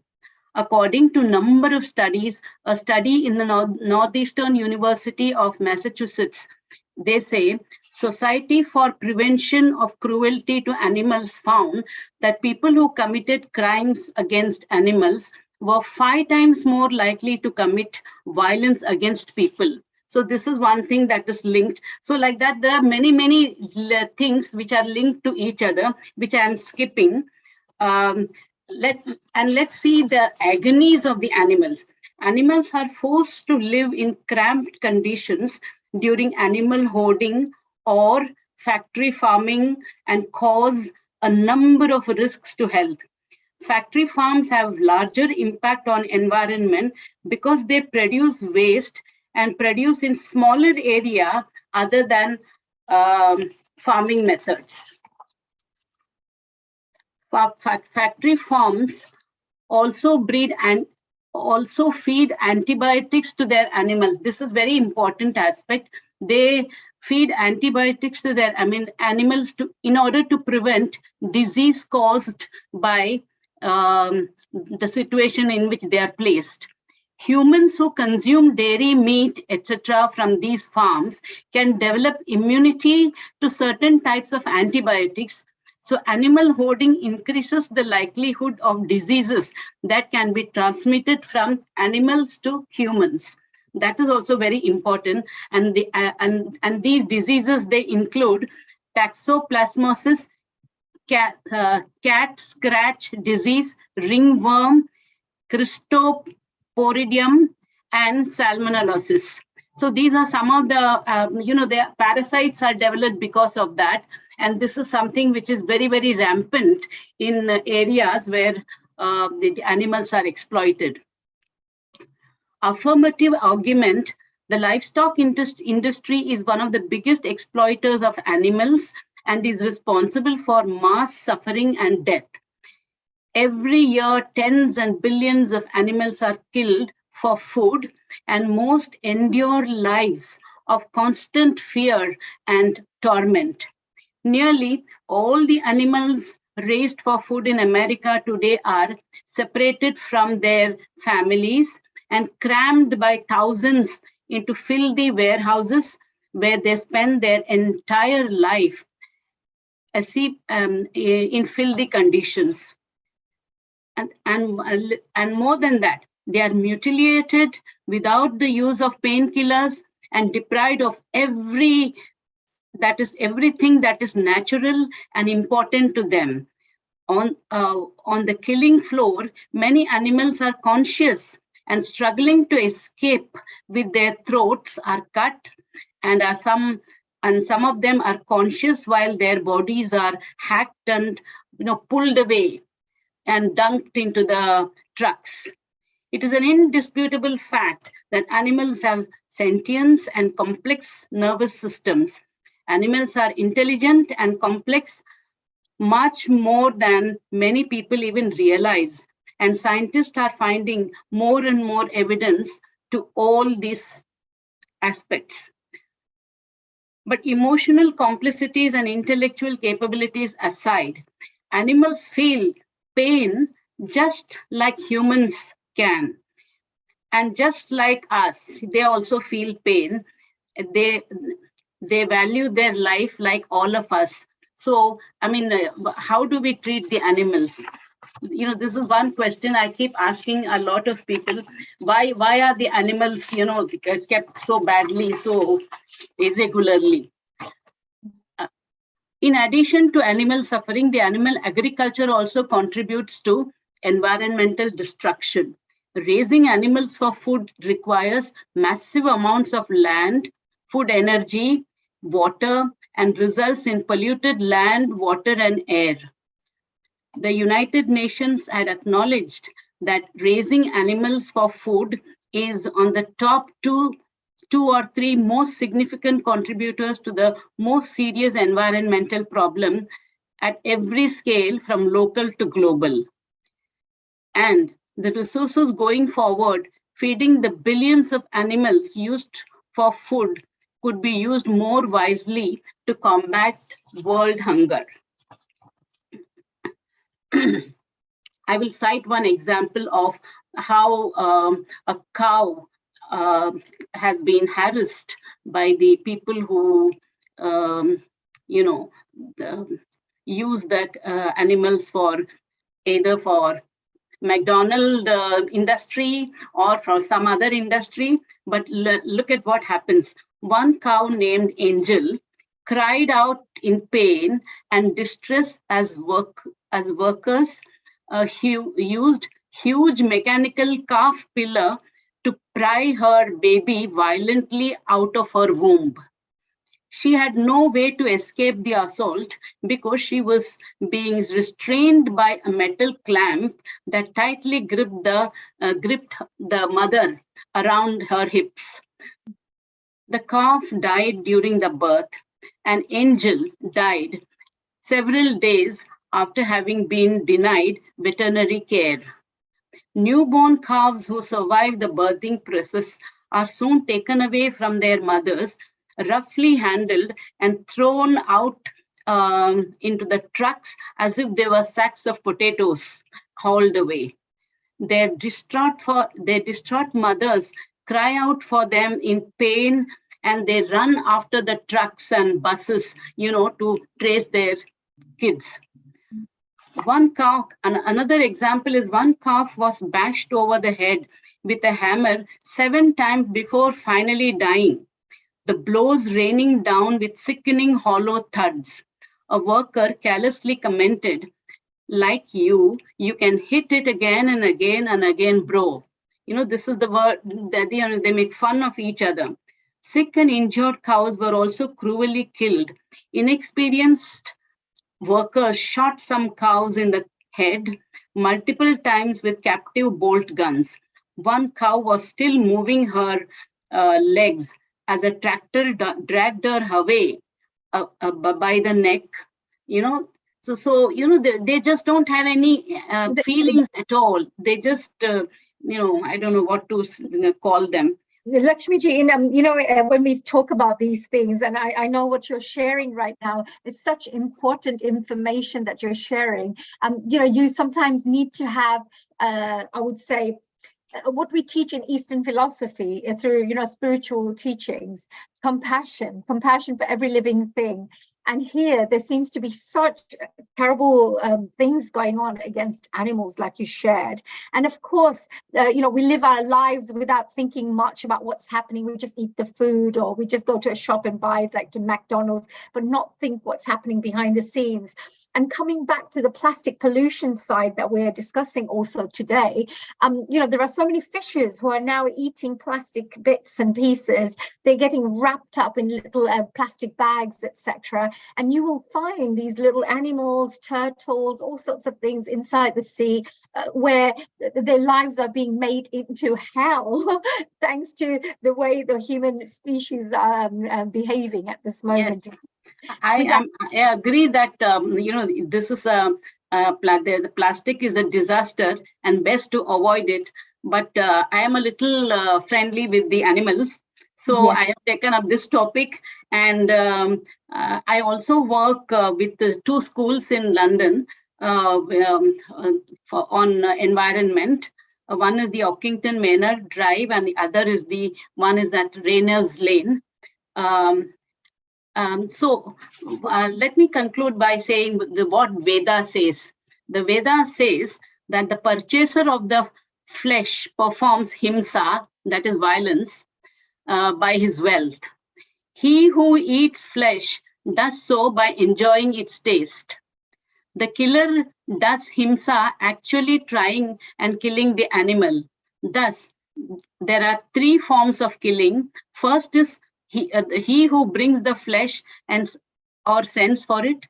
According to number of studies, a study in the Northeastern University of Massachusetts, they say Society for Prevention of Cruelty to Animals found that people who committed crimes against animals were 5 times more likely to commit violence against people. So this is one thing that is linked. So like that, there are many things which are linked to each other, which I am skipping. Let's see the agonies of the animals. Animals are forced to live in cramped conditions during animal hoarding or factory farming and cause a number of risks to health. Factory farms have larger impact on environment because they produce waste and produce in smaller area other than farming methods. Factory farms also breed and also feed antibiotics to their animals. This is very important aspect. They feed antibiotics to their animals in order to prevent disease caused by the situation in which they are placed. Humans who consume dairy, meat, etc. from these farms can develop immunity to certain types of antibiotics. So animal hoarding increases the likelihood of diseases that can be transmitted from animals to humans. That is also very important. And these diseases, they include toxoplasmosis, cat scratch disease, ringworm, Cryptoporidium, and salmonellosis. So these are some of the, the parasites are developed because of that. And this is something which is very rampant in areas where the animals are exploited. Affirmative argument, the livestock industry is one of the biggest exploiters of animals and is responsible for mass suffering and death. Every year, tens and billions of animals are killed for food, and most endure lives of constant fear and torment. Nearly all the animals raised for food in America today are separated from their families and crammed by thousands into filthy warehouses where they spend their entire life in filthy conditions. And more than that, they are mutilated without the use of painkillers and deprived of everything that is natural and important to them. On the killing floor, many animals are conscious and struggling to escape with their throats are cut, and some of them are conscious while their bodies are hacked and pulled away and dunked into the trucks. It is an indisputable fact that animals have sentience and complex nervous systems. Animals are intelligent and complex, much more than many people even realize. And scientists are finding more and more evidence to all these aspects. But emotional complicities and intellectual capabilities aside, animals feel pain just like humans can. And just like us, they also feel pain. They value their life like all of us. So, I mean, how do we treat the animals? You know, this is one question I keep asking a lot of people. Why are the animals, you know, kept so badly, so irregularly? In addition to animal suffering, the animal agriculture also contributes to environmental destruction. Raising animals for food requires massive amounts of land, food energy, water, and results in polluted land, water, and air. The United Nations had acknowledged that raising animals for food is on the top two or three most significant contributors to the most serious environmental problem at every scale, from local to global. And the resources going forward, feeding the billions of animals used for food, could be used more wisely to combat world hunger. I will cite one example of how a cow has been harassed by the people who, use that animals for either for McDonald industry or for some other industry. But look at what happens. One cow named Angel cried out in pain and distress as workers used huge mechanical calf pillar to pry her baby violently out of her womb. She had no way to escape the assault because she was being restrained by a metal clamp that tightly gripped the mother around her hips. The calf died during the birth, and Angel died several days after having been denied veterinary care. Newborn calves who survive the birthing process are soon taken away from their mothers, roughly handled and thrown out into the trucks as if they were sacks of potatoes hauled away. Their distraught mothers cry out for them in pain, and they run after the trucks and buses, to trace their kids. One cow, another example is one calf was bashed over the head with a hammer 7 times before finally dying, the blows raining down with sickening hollow thuds. A worker callously commented, "Like you can hit it again and again and again, bro." This is the word that they make fun of each other. Sick and injured cows were also cruelly killed. Inexperienced workers shot some cows in the head multiple times with captive bolt guns. One cow was still moving her legs as a tractor dragged her away by the neck. They just don't have any feelings at all. They just, I don't know what to call them. Lakshmiji, when we talk about these things, and I know what you're sharing right now is such important information that you're sharing. You sometimes need to have, I would say, what we teach in Eastern philosophy through, spiritual teachings, compassion for every living thing. And here there seems to be such terrible things going on against animals, like you shared. And of course, we live our lives without thinking much about what's happening. We just eat the food, or we just go to a shop and buy it, like to McDonald's, but not think what's happening behind the scenes. And coming back to the plastic pollution side that we're discussing also today, there are so many fishes who are now eating plastic bits and pieces. They're getting wrapped up in little plastic bags, etc. and you will find these little animals, turtles, all sorts of things inside the sea where their lives are being made into hell thanks to the way the human species are behaving at this moment. Yes. I agree that this is the plastic is a disaster and best to avoid it. But I am a little friendly with the animals, so Yes. I have taken up this topic. And I also work with the 2 schools in London on environment. One is the Ockington Manor Drive, and the other is one is at Rayners Lane. So let me conclude by saying what Veda says. The Veda says that the purchaser of the flesh performs himsa, that is violence, by his wealth. He who eats flesh does so by enjoying its taste. The killer does himsa, actually trying and killing the animal. Thus, there are 3 forms of killing. First is he who brings the flesh or sends for it,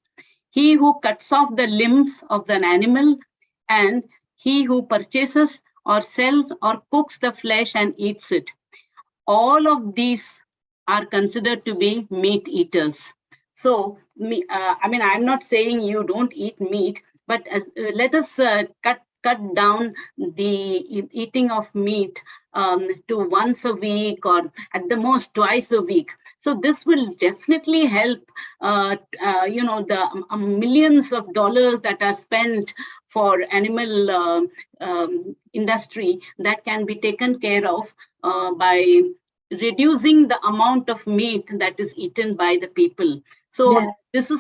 he who cuts off the limbs of an animal, and he who purchases or sells or cooks the flesh and eats it. All of these are considered to be meat eaters. So, I'm not saying you don't eat meat, but let us cut down the eating of meat to once a week, or at the most twice a week. So this will definitely help, the millions of dollars that are spent for animal industry that can be taken care of by reducing the amount of meat that is eaten by the people. So this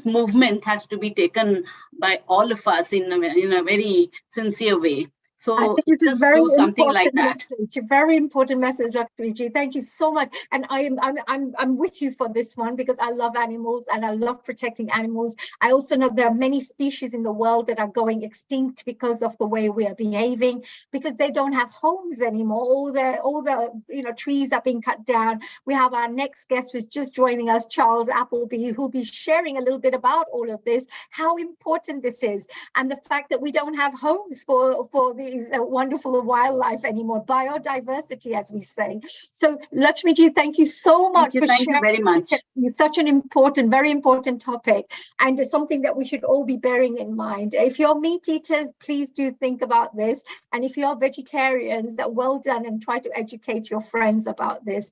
movement has to be taken by all of us in a very sincere way. So I think this is very do something like that. Message, a very important message, Dr. Richa. Thank you so much. And I'm with you for this one, because I love animals and I love protecting animals. I also know there are many species in the world that are going extinct because of the way we are behaving, because they don't have homes anymore. All the trees are being cut down. We have our next guest who's just joining us, Charles Appleby, who'll be sharing a little bit about all of this, how important this is, and the fact that we don't have homes for the wonderful wildlife anymore, biodiversity, as we say. So, Lakshmiji, thank you so much for sharing. Thank you very much. Such an important, very important topic, and it's something that we should all be bearing in mind. If you're meat eaters, please do think about this. And if you're vegetarians, well done, and try to educate your friends about this.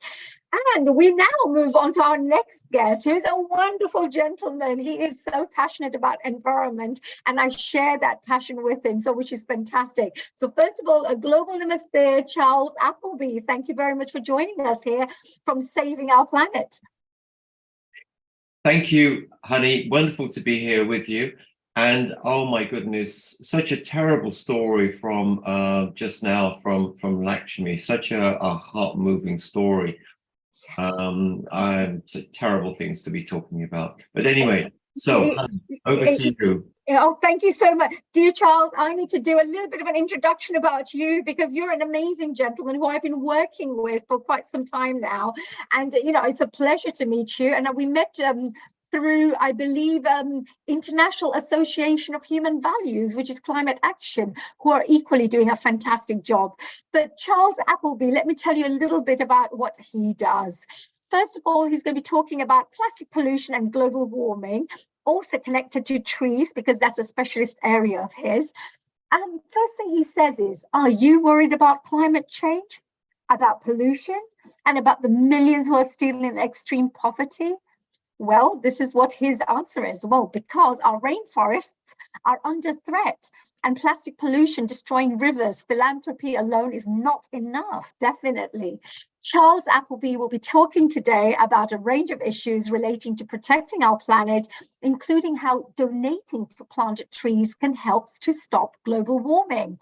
And we now move on to our next guest, who's a wonderful gentleman. He is so passionate about environment, and I share that passion with him, so which is fantastic. So first of all, a global namaste, Charles Appleby. Thank you very much for joining us here from Saving Our Planet. Thank you, honey. Wonderful to be here with you. And oh my goodness, such a terrible story from just now from Lakshmi. Such a heart-moving story. Terrible things to be talking about. But anyway, so over to you. Oh, thank you so much. Dear Charles, I need to do a little bit of an introduction about you, because you're an amazing gentleman who I've been working with for quite some time now. And, it's a pleasure to meet you. And we met through, I believe, International Association of Human Values, which is Climate Action, who are equally doing a fantastic job. But Charles Appleby, let me tell you a little bit about what he does. First of all, he's going to be talking about plastic pollution and global warming, also connected to trees, because that's a specialist area of his. And first thing he says is, are you worried about climate change, about pollution, and about the millions who are still in extreme poverty? Well, this is what his answer is. Well, because our rainforests are under threat, and plastic pollution destroying rivers, philanthropy alone is not enough, definitely. Charles Appleby will be talking today about a range of issues relating to protecting our planet, including how donating to plant trees can help to stop global warming.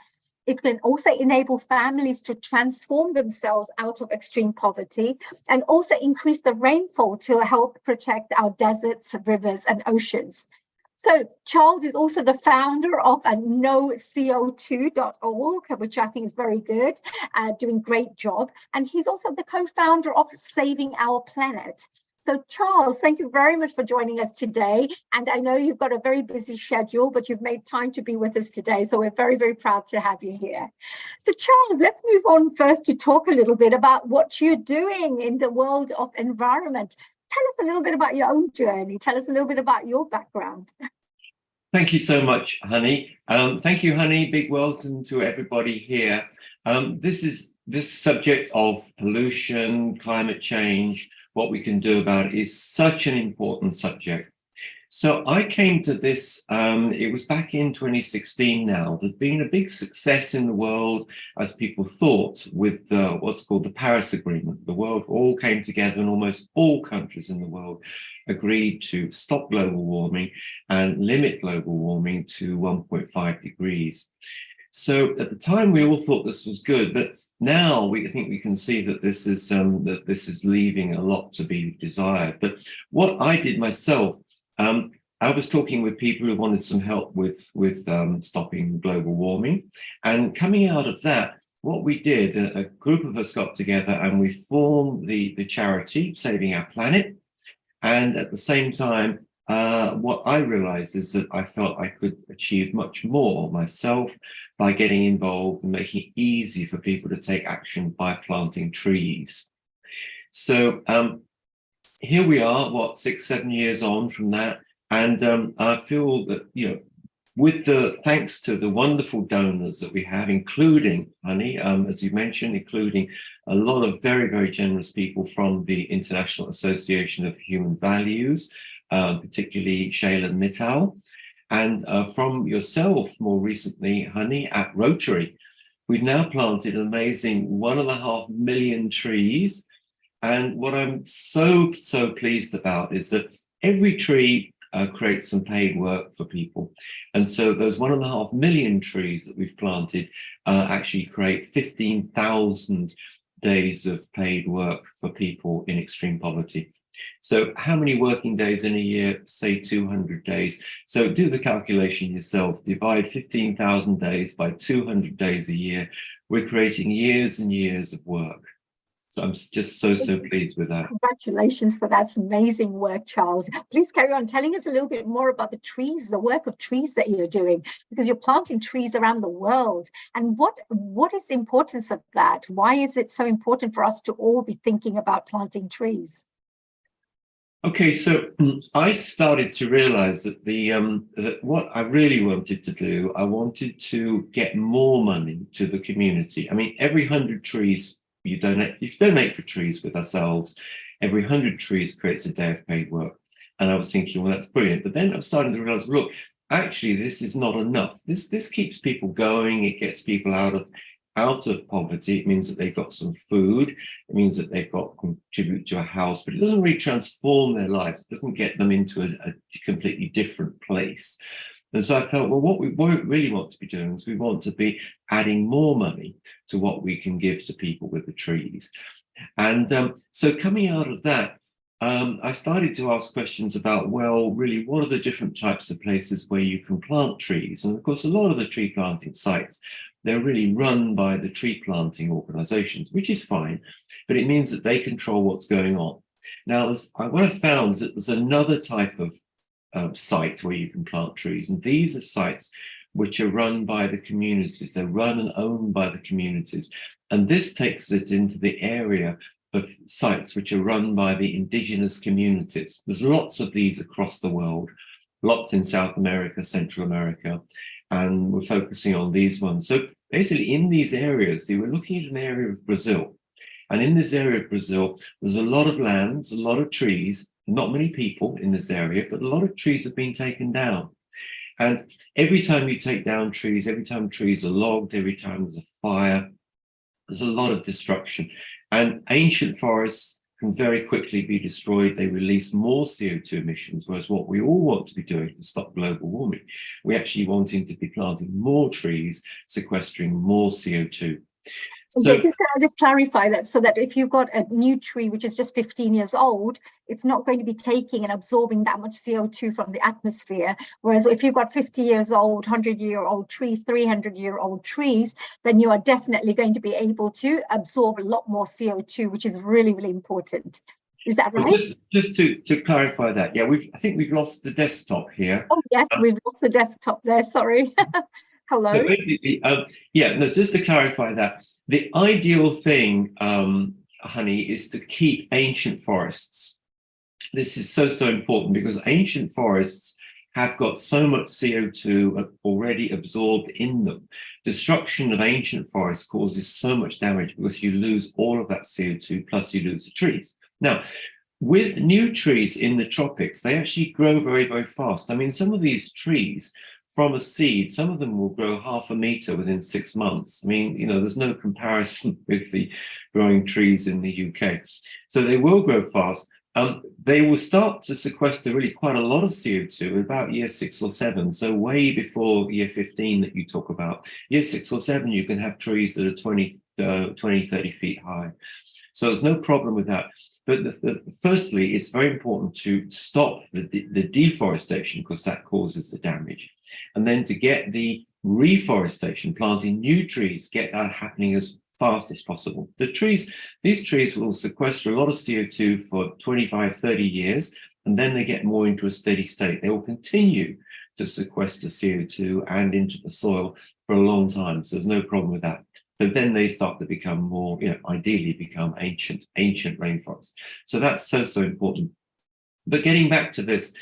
It can also enable families to transform themselves out of extreme poverty, and also increase the rainfall to help protect our deserts, rivers, and oceans. So Charles is also the founder of NoCO2.org, which I think is very good, doing great job. And he's also the co-founder of Saving Our Planet. So Charles, thank you very much for joining us today. And I know you've got a very busy schedule, but you've made time to be with us today. So we're very, very proud to have you here. So Charles, let's move on first to talk a little bit about what you're doing in the world of environment. Tell us a little bit about your own journey. Tell us a little bit about your background. Thank you so much, Honey. Thank you, Honey. Big welcome to everybody here. This subject of pollution, climate change, what we can do about it is such an important subject. So I came to this, it was back in 2016 now. There's been a big success in the world, as people thought, with what's called the Paris Agreement. The world all came together and almost all countries in the world agreed to stop global warming and limit global warming to 1.5 degrees. So at the time, we all thought this was good, but now I think we can see that this is leaving a lot to be desired. But what I did myself, I was talking with people who wanted some help with stopping global warming, and coming out of that, what we did, a group of us got together and we formed the charity Saving Our Planet, and at the same time, what I realized is that I felt I could achieve much more myself by getting involved and making it easy for people to take action by planting trees. So here we are, 6-7 years on from that, and I feel that, you know, with the thanks to the wonderful donors that we have, including, Honey, as you mentioned, including a lot of very, very generous people from the International Association of Human Values, particularly Shayla Mittal, and from yourself more recently, Honey, at Rotary. We've now planted an amazing 1.5 million trees. And what I'm so pleased about is that every tree creates some paid work for people. And so those 1.5 million trees that we've planted actually create 15,000 days of paid work for people in extreme poverty. So how many working days in a year? Say 200 days. So do the calculation yourself. Divide 15,000 days by 200 days a year. We're creating years and years of work. So I'm just so pleased with that. Congratulations for that amazing work, Charles. Please carry on telling us a little bit more about the trees, the work of trees that you're doing, because you're planting trees around the world. And what is the importance of that? Why is it so important for us to all be thinking about planting trees? Okay, so I started to realize that that what I really wanted to do, I wanted to get more money to the community. I mean, every 100 trees you donate for trees with ourselves, every 100 trees creates a day of paid work. And I was thinking, well, that's brilliant. But then I was starting to realize, look, actually, this is not enough. This keeps people going. It gets people out of poverty. It means that they've got some food. It means that they've got to contribute to a house, but it doesn't really transform their lives. It doesn't get them into a completely different place. And so I felt, well, what we really want to be doing is we want to be adding more money to what we can give to people with the trees. And so coming out of that, I started to ask questions about, well, really, what are the different types of places where you can plant trees? And of course, a lot of the tree planting sites, they're really run by the tree planting organizations, which is fine, but it means that they control what's going on. Now, what I've found is that there's another type of site where you can plant trees, and these are sites which are run by the communities. They're run and owned by the communities. And this takes it into the area of sites which are run by the indigenous communities. There's lots of these across the world, lots in South America, Central America, and we're focusing on these ones. So basically in these areas, they were looking at an area of Brazil. And in this area of Brazil, there's a lot of land, a lot of trees, not many people in this area, but a lot of trees have been taken down. And every time you take down trees, every time trees are logged, every time there's a fire, there's a lot of destruction. And ancient forests can very quickly be destroyed. They release more CO2 emissions, whereas what we all want to be doing to stop global warming, we're actually wanting to be planting more trees, sequestering more CO2. So, can I just clarify that, so that if you've got a new tree which is just 15 years old, it's not going to be taking and absorbing that much CO2 from the atmosphere. Whereas if you've got 50 years old, 100-year-old trees, 300-year-old trees, then you are definitely going to be able to absorb a lot more CO2, which is really, really important. Is that Well, right? just to clarify that, yeah, I think we've lost the desktop here. Oh, yes, we've lost the desktop there. Sorry. Hello. So basically, just to clarify that, the ideal thing, Honey, is to keep ancient forests. This is so important because ancient forests have got so much CO2 already absorbed in them. Destruction of ancient forests causes so much damage because you lose all of that CO2, plus you lose the trees. Now, with new trees in the tropics, they actually grow very, very fast. I mean, some of these trees, from a seed, some of them will grow 0.5 meter within 6 months. I mean, you know, there's no comparison with the growing trees in the UK. So they will grow fast. They will start to sequester really quite a lot of CO2 about year 6 or 7. So way before year 15 that you talk about. Year 6 or 7, you can have trees that are 20, 30 feet high. So there's no problem with that. But firstly, it's very important to stop the deforestation because that causes the damage. And then to get the reforestation, planting new trees, get that happening as fast as possible. These trees will sequester a lot of CO2 for 25, 30 years, and then they get more into a steady state. They will continue to sequester CO2 and into the soil for a long time. So there's no problem with that. So then they start to become more, ideally become ancient rainforests. So that's so important. But getting back to this,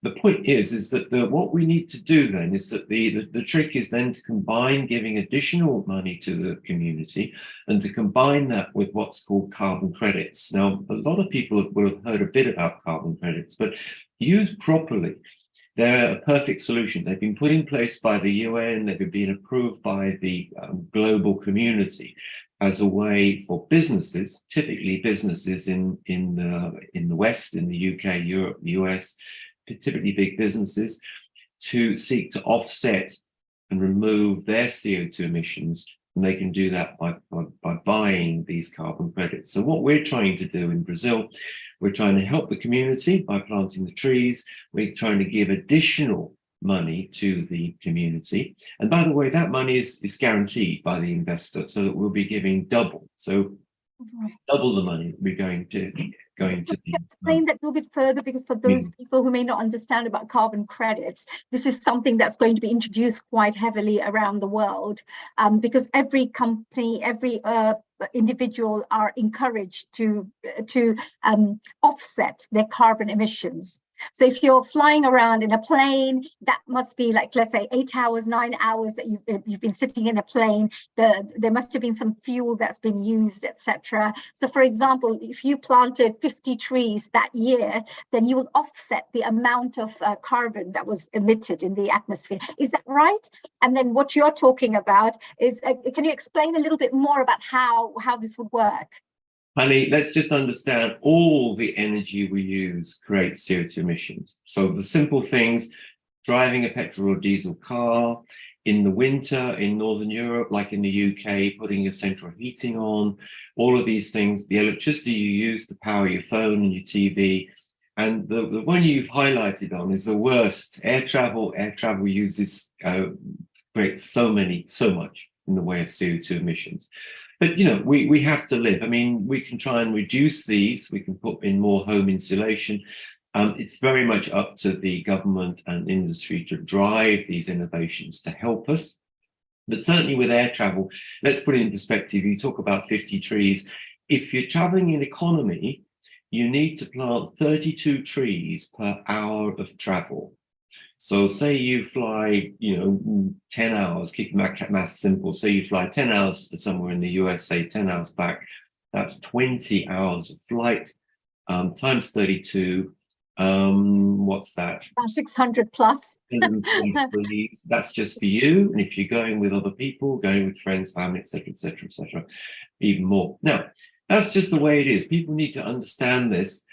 the point is that what we need to do then is that the trick is then to combine giving additional money to the community and to combine that with what's called carbon credits. Now, a lot of people will have heard a bit about carbon credits, but used properly, they're a perfect solution. They've been put in place by the UN. They've been approved by the global community as a way for businesses, typically businesses in the West, in the UK, Europe, the US, typically big businesses, to seek to offset and remove their CO2 emissions. And they can do that by buying these carbon credits. So what we're trying to do in Brazil, we're trying to help the community by planting the trees. We're trying to give additional money to the community. And by the way, that money is guaranteed by the investor, so that we'll be giving double. So double the money we're going to explain that a little bit further, because for those people who may not understand about carbon credits, this is something that's going to be introduced quite heavily around the world, because every company, every individual are encouraged to offset their carbon emissions. So if you're flying around in a plane, that must be like, let's say 8 hours, 9 hours that you've been sitting in a plane. There must have been some fuel that's been used, etc. So for example, if you planted 50 trees that year, then you will offset the amount of carbon that was emitted in the atmosphere. Is that right? And then what you're talking about is, can you explain a little bit more about how this would work? Honey, let's just understand all the energy we use creates CO2 emissions. So the simple things, driving a petrol or diesel car, in the winter in Northern Europe, like in the UK, putting your central heating on, all of these things, the electricity you use to power your phone and your TV. And the one you've highlighted on is the worst. Air travel uses, creates so much in the way of CO2 emissions. But, we have to live. I mean, we can try and reduce these. We can put in more home insulation. It's very much up to the government and industry to drive these innovations to help us. But certainly with air travel, let's put it in perspective. You talk about 50 trees. If you're traveling in economy, you need to plant 32 trees per hour of travel. So say you fly, 10 hours, keep math simple. Say you fly 10 hours to somewhere in the USA, 10 hours back. That's 20 hours of flight times 32. What's that? About 600 plus. That's just for you. And if you're going with other people, going with friends, family, etc., even more. Now, that's just the way it is. People need to understand this.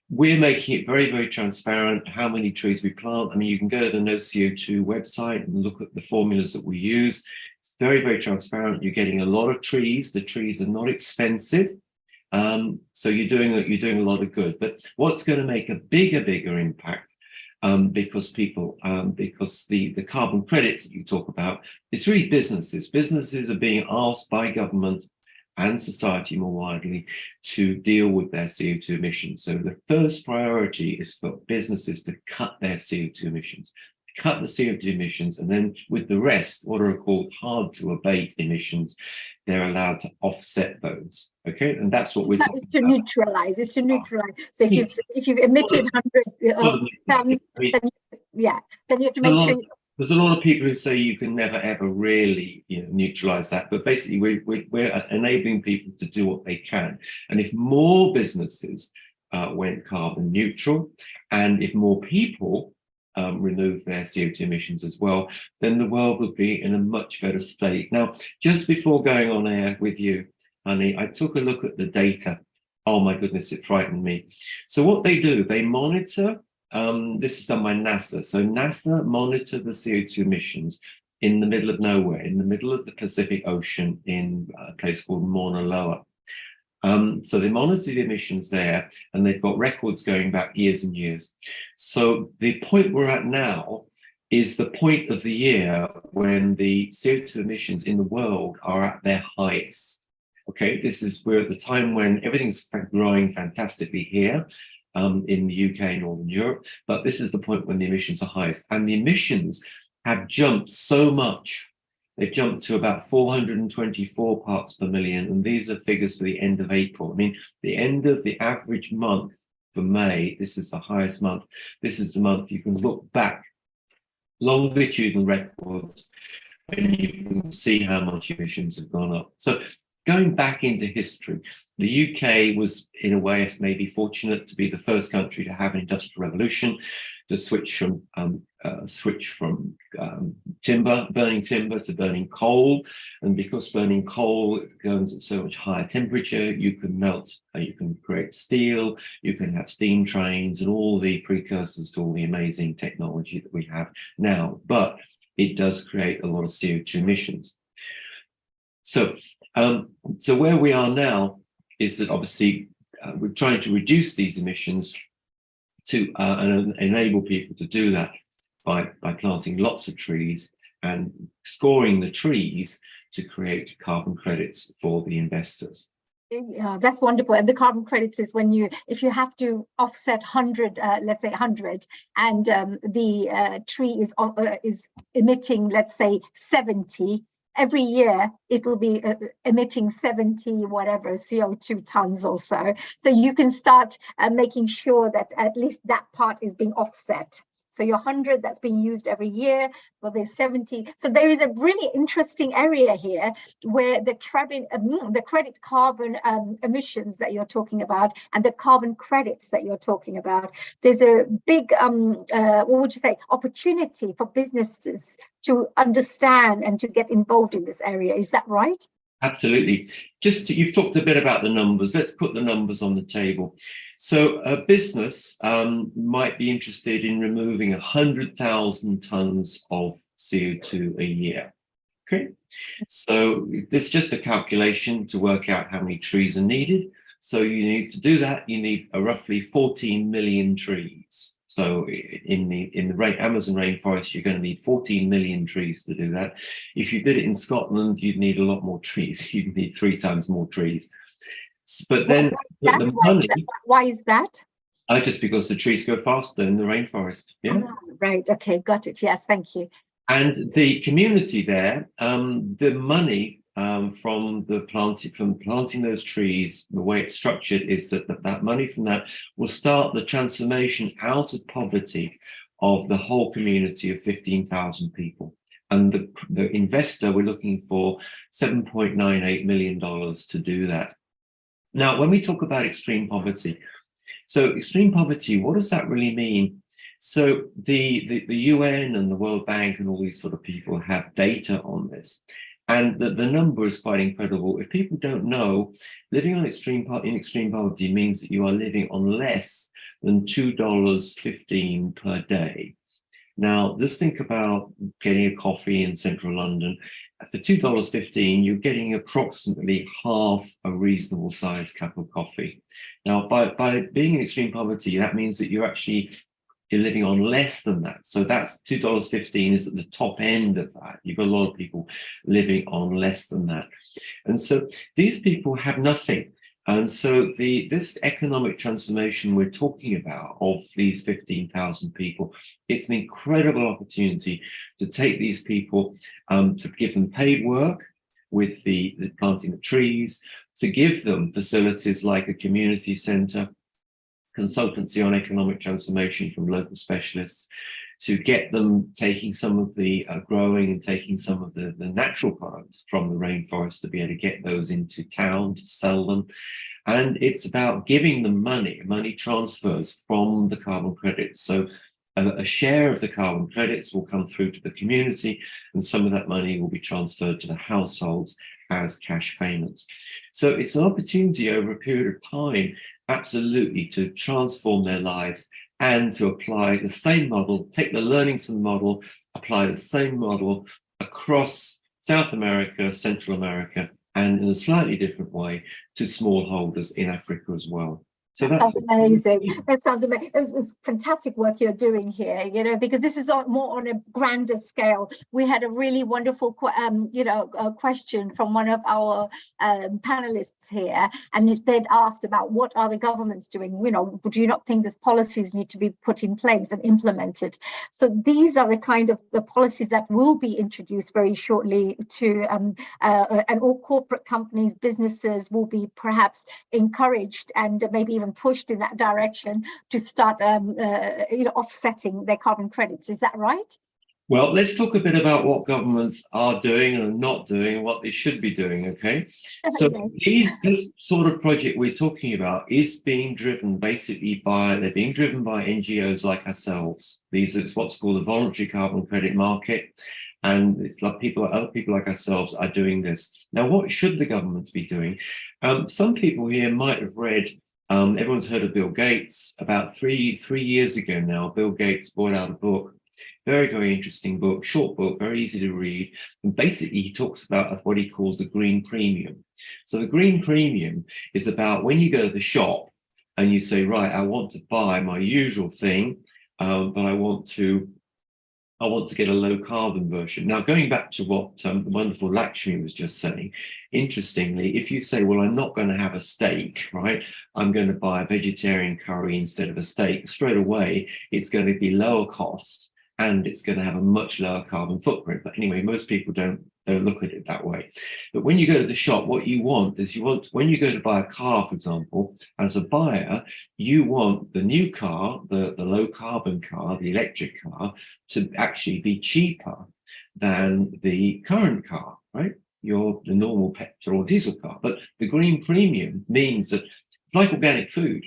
We're making it very, very transparent how many trees we plant. I mean, you can go to the No CO2 website and look at the formulas that we use. It's very, very transparent. You're getting a lot of trees. The trees are not expensive. So you're doing a lot of good. But what's going to make a bigger impact, because the carbon credits that you talk about, it's really businesses. Businesses are being asked by government and society more widely to deal with their CO2 emissions. So the first priority is for businesses to cut their CO2 emissions, cut the CO2 emissions, and then with the rest, what are called hard to abate emissions, they're allowed to offset those. Okay, and that's what we're talking about. It's to neutralize. It's to neutralize. So if you've emitted 100 tons, then you have to make sure. There's a lot of people who say you can never ever really, neutralize that, but basically we're enabling people to do what they can. And if more businesses went carbon neutral, and if more people remove their CO2 emissions as well, then the world would be in a much better state. Now, just before going on air with you, honey, I took a look at the data. Oh my goodness, it frightened me. So what they do, they monitor. This is done by NASA. So NASA monitor the CO2 emissions in the middle of nowhere, in the middle of the Pacific Ocean, in a place called Mauna Loa. So they monitor the emissions there, and they've got records going back years and years. So the point we're at now is the point of the year when the CO2 emissions in the world are at their highest. Okay, we're at the time when everything's growing fantastically here. In the UK, Northern Europe, but this is the point when the emissions are highest. And the emissions have jumped so much. They've jumped to about 424 parts per million, and these are figures for the end of April. I mean, the end of the average month for May, this is the highest month. This is the month you can look back, longitudinal records, and you can see how much emissions have gone up. So going back into history, the UK was, in a way, maybe fortunate to be the first country to have an industrial revolution, to switch from burning timber to burning coal. And because burning coal goes at so much higher temperature, you can melt, you can create steel, you can have steam trains and all the precursors to all the amazing technology that we have now. But it does create a lot of CO2 emissions. So where we are now is that obviously we're trying to reduce these emissions to and enable people to do that by planting lots of trees and scoring the trees to create carbon credits for the investors. Yeah, that's wonderful. And the carbon credits is when if you have to offset 100, let's say 100, and the tree is emitting, let's say 70. Every year, it'll be emitting 70 whatever CO2 tons or so. So you can start making sure that at least that part is being offset. So your 100 that's being used every year, well, there's 70. So there is a really interesting area here where the credit carbon emissions that you're talking about and the carbon credits that you're talking about, there's a big, what would you say, opportunity for businesses to understand and to get involved in this area. Is that right? Absolutely. You've talked a bit about the numbers. Let's put the numbers on the table. So a business might be interested in removing 100,000 tons of CO2 a year. Okay, so this is just a calculation to work out how many trees are needed. So you need to do that. You need roughly 14 million trees. So in the Amazon rainforest, you're going to need 14 million trees to do that. If you did it in Scotland, you'd need a lot more trees. You'd need 3 times more trees. But then the money. Why is that? Just because the trees go faster in the rainforest. Yeah. Right. Okay. Got it. Yes. Thank you. And the community there, the money from planting those trees, the way it's structured is that money from that will start the transformation out of poverty of the whole community of 15,000 people. And the investor, we're looking for $7.98 million to do that. Now, when we talk about extreme poverty, what does that really mean? So the UN and the World Bank and all these sort of people have data on this. And the number is quite incredible. If people don't know, living in extreme poverty means that you are living on less than $2.15 per day. Now, just think about getting a coffee in central London. For $2.15, you're getting approximately half a reasonable sized cup of coffee. Now, by being in extreme poverty, that means that you're actually are living on less than that. So that's $2.15 is at the top end of that. You've got a lot of people living on less than that. And so these people have nothing. And so this economic transformation we're talking about of these 15,000 people, it's an incredible opportunity to take these people, to give them paid work with the planting of trees, to give them facilities like a community centre, consultancy on economic transformation from local specialists, to get them taking some of the growing and taking some of the natural products from the rainforest to be able to get those into town to sell them. And it's about giving them money transfers from the carbon credits. So a share of the carbon credits will come through to the community, and some of that money will be transferred to the households as cash payments. So it's an opportunity over a period of time, absolutely, to transform their lives and to apply the same model, take the learnings from the model, apply the same model across South America, Central America, and in a slightly different way to smallholders in Africa as well. So that's amazing. That sounds amazing. It's fantastic work you're doing here, you know, because this is more on a grander scale. We had a really wonderful, question from one of our panelists here, and they'd asked about what are the governments doing? You know, do you not think these policies need to be put in place and implemented? So these are the kind of the policies that will be introduced very shortly to, and all corporate companies, businesses will be perhaps encouraged and maybe even pushed in that direction to start offsetting their carbon credits. Is that right? Well, let's talk a bit about what governments are doing and are not doing and what they should be doing, okay? So this sort of project we're talking about is being driven basically they're being driven by NGOs like ourselves. These are what's called the voluntary carbon credit market. And it's like other people like ourselves are doing this. Now, what should the government be doing? Some people here might have read, everyone's heard of Bill Gates. About three years ago now, Bill Gates brought out a book, very, very interesting book, short book, very easy to read. And basically, he talks about what he calls the green premium. So the green premium is about when you go to the shop and you say, right, I want to buy my usual thing, but I want to get a low carbon version. Now, going back to what the wonderful Lakshmi was just saying, interestingly, if you say, well, I'm not going to have a steak, right? I'm going to buy a vegetarian curry instead of a steak, straight away, it's going to be lower cost and it's going to have a much lower carbon footprint. But anyway, most people don't look at it that way. But when you go to the shop, what you want is when you go to buy a car, for example, as a buyer, you want the new car, the low carbon car, the electric car, to actually be cheaper than the current car, right? The normal petrol or diesel car. But the green premium means that it's like organic food.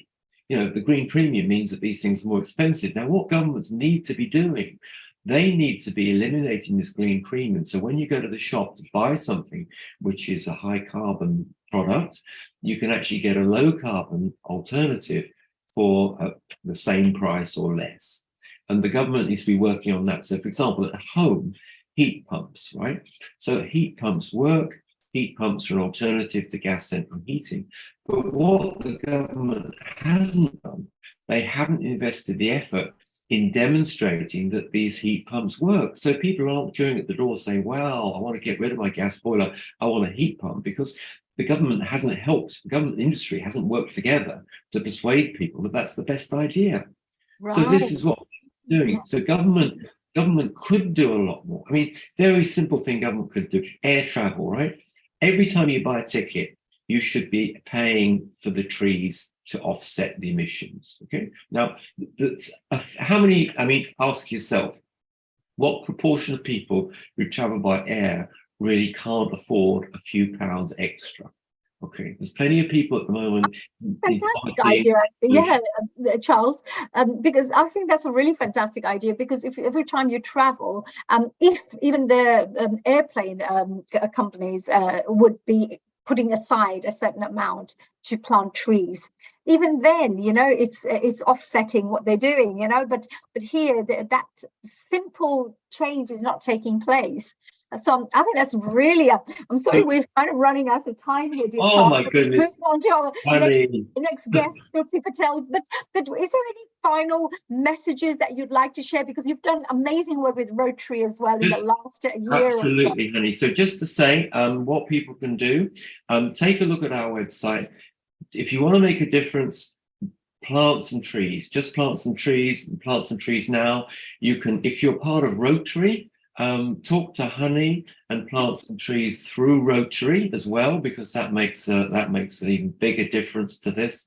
You know, the green premium means that these things are more expensive. Now, what governments need to be doing, they need to be eliminating this green premium. So when you go to the shop to buy something which is a high carbon product, you can actually get a low carbon alternative for the same price or less. And the government needs to be working on that. So for example, at home, heat pumps, right? So heat pumps work. Heat pumps are an alternative to gas central heating. But what the government hasn't done, they haven't invested the effort in demonstrating that these heat pumps work. So people aren't queuing at the door saying, well, I want to get rid of my gas boiler, I want a heat pump, because the government hasn't helped, the government industry hasn't worked together to persuade people that that's the best idea. Right. So this is what we're doing. So government could do a lot more. I mean, very simple thing government could do, air travel, right? Every time you buy a ticket, you should be paying for the trees to offset the emissions, okay? Now, how many, I mean, ask yourself, what proportion of people who travel by air really can't afford a few pounds extra? Okay, there's plenty of people at the moment. Fantastic idea, yeah, Charles. Because I think that's a really fantastic idea. Because if every time you travel, if even the airplane companies would be putting aside a certain amount to plant trees, even then, you know, it's offsetting what they're doing, you know. But here, that simple change is not taking place. So I think that's really, I'm sorry, we're kind of running out of time here, dear Oh Charles. my goodness. Move on to our I next guest, Trupti Patel. But is there any final messages that you'd like to share? Because you've done amazing work with Rotary as well in the last year. Absolutely, honey. So just to say what people can do, take a look at our website. If you want to make a difference, plant some trees. Just plant some trees. Plant some trees now. You can, if you're part of Rotary, talk to Honey and plant some trees through Rotary as well, because that makes an even bigger difference to this.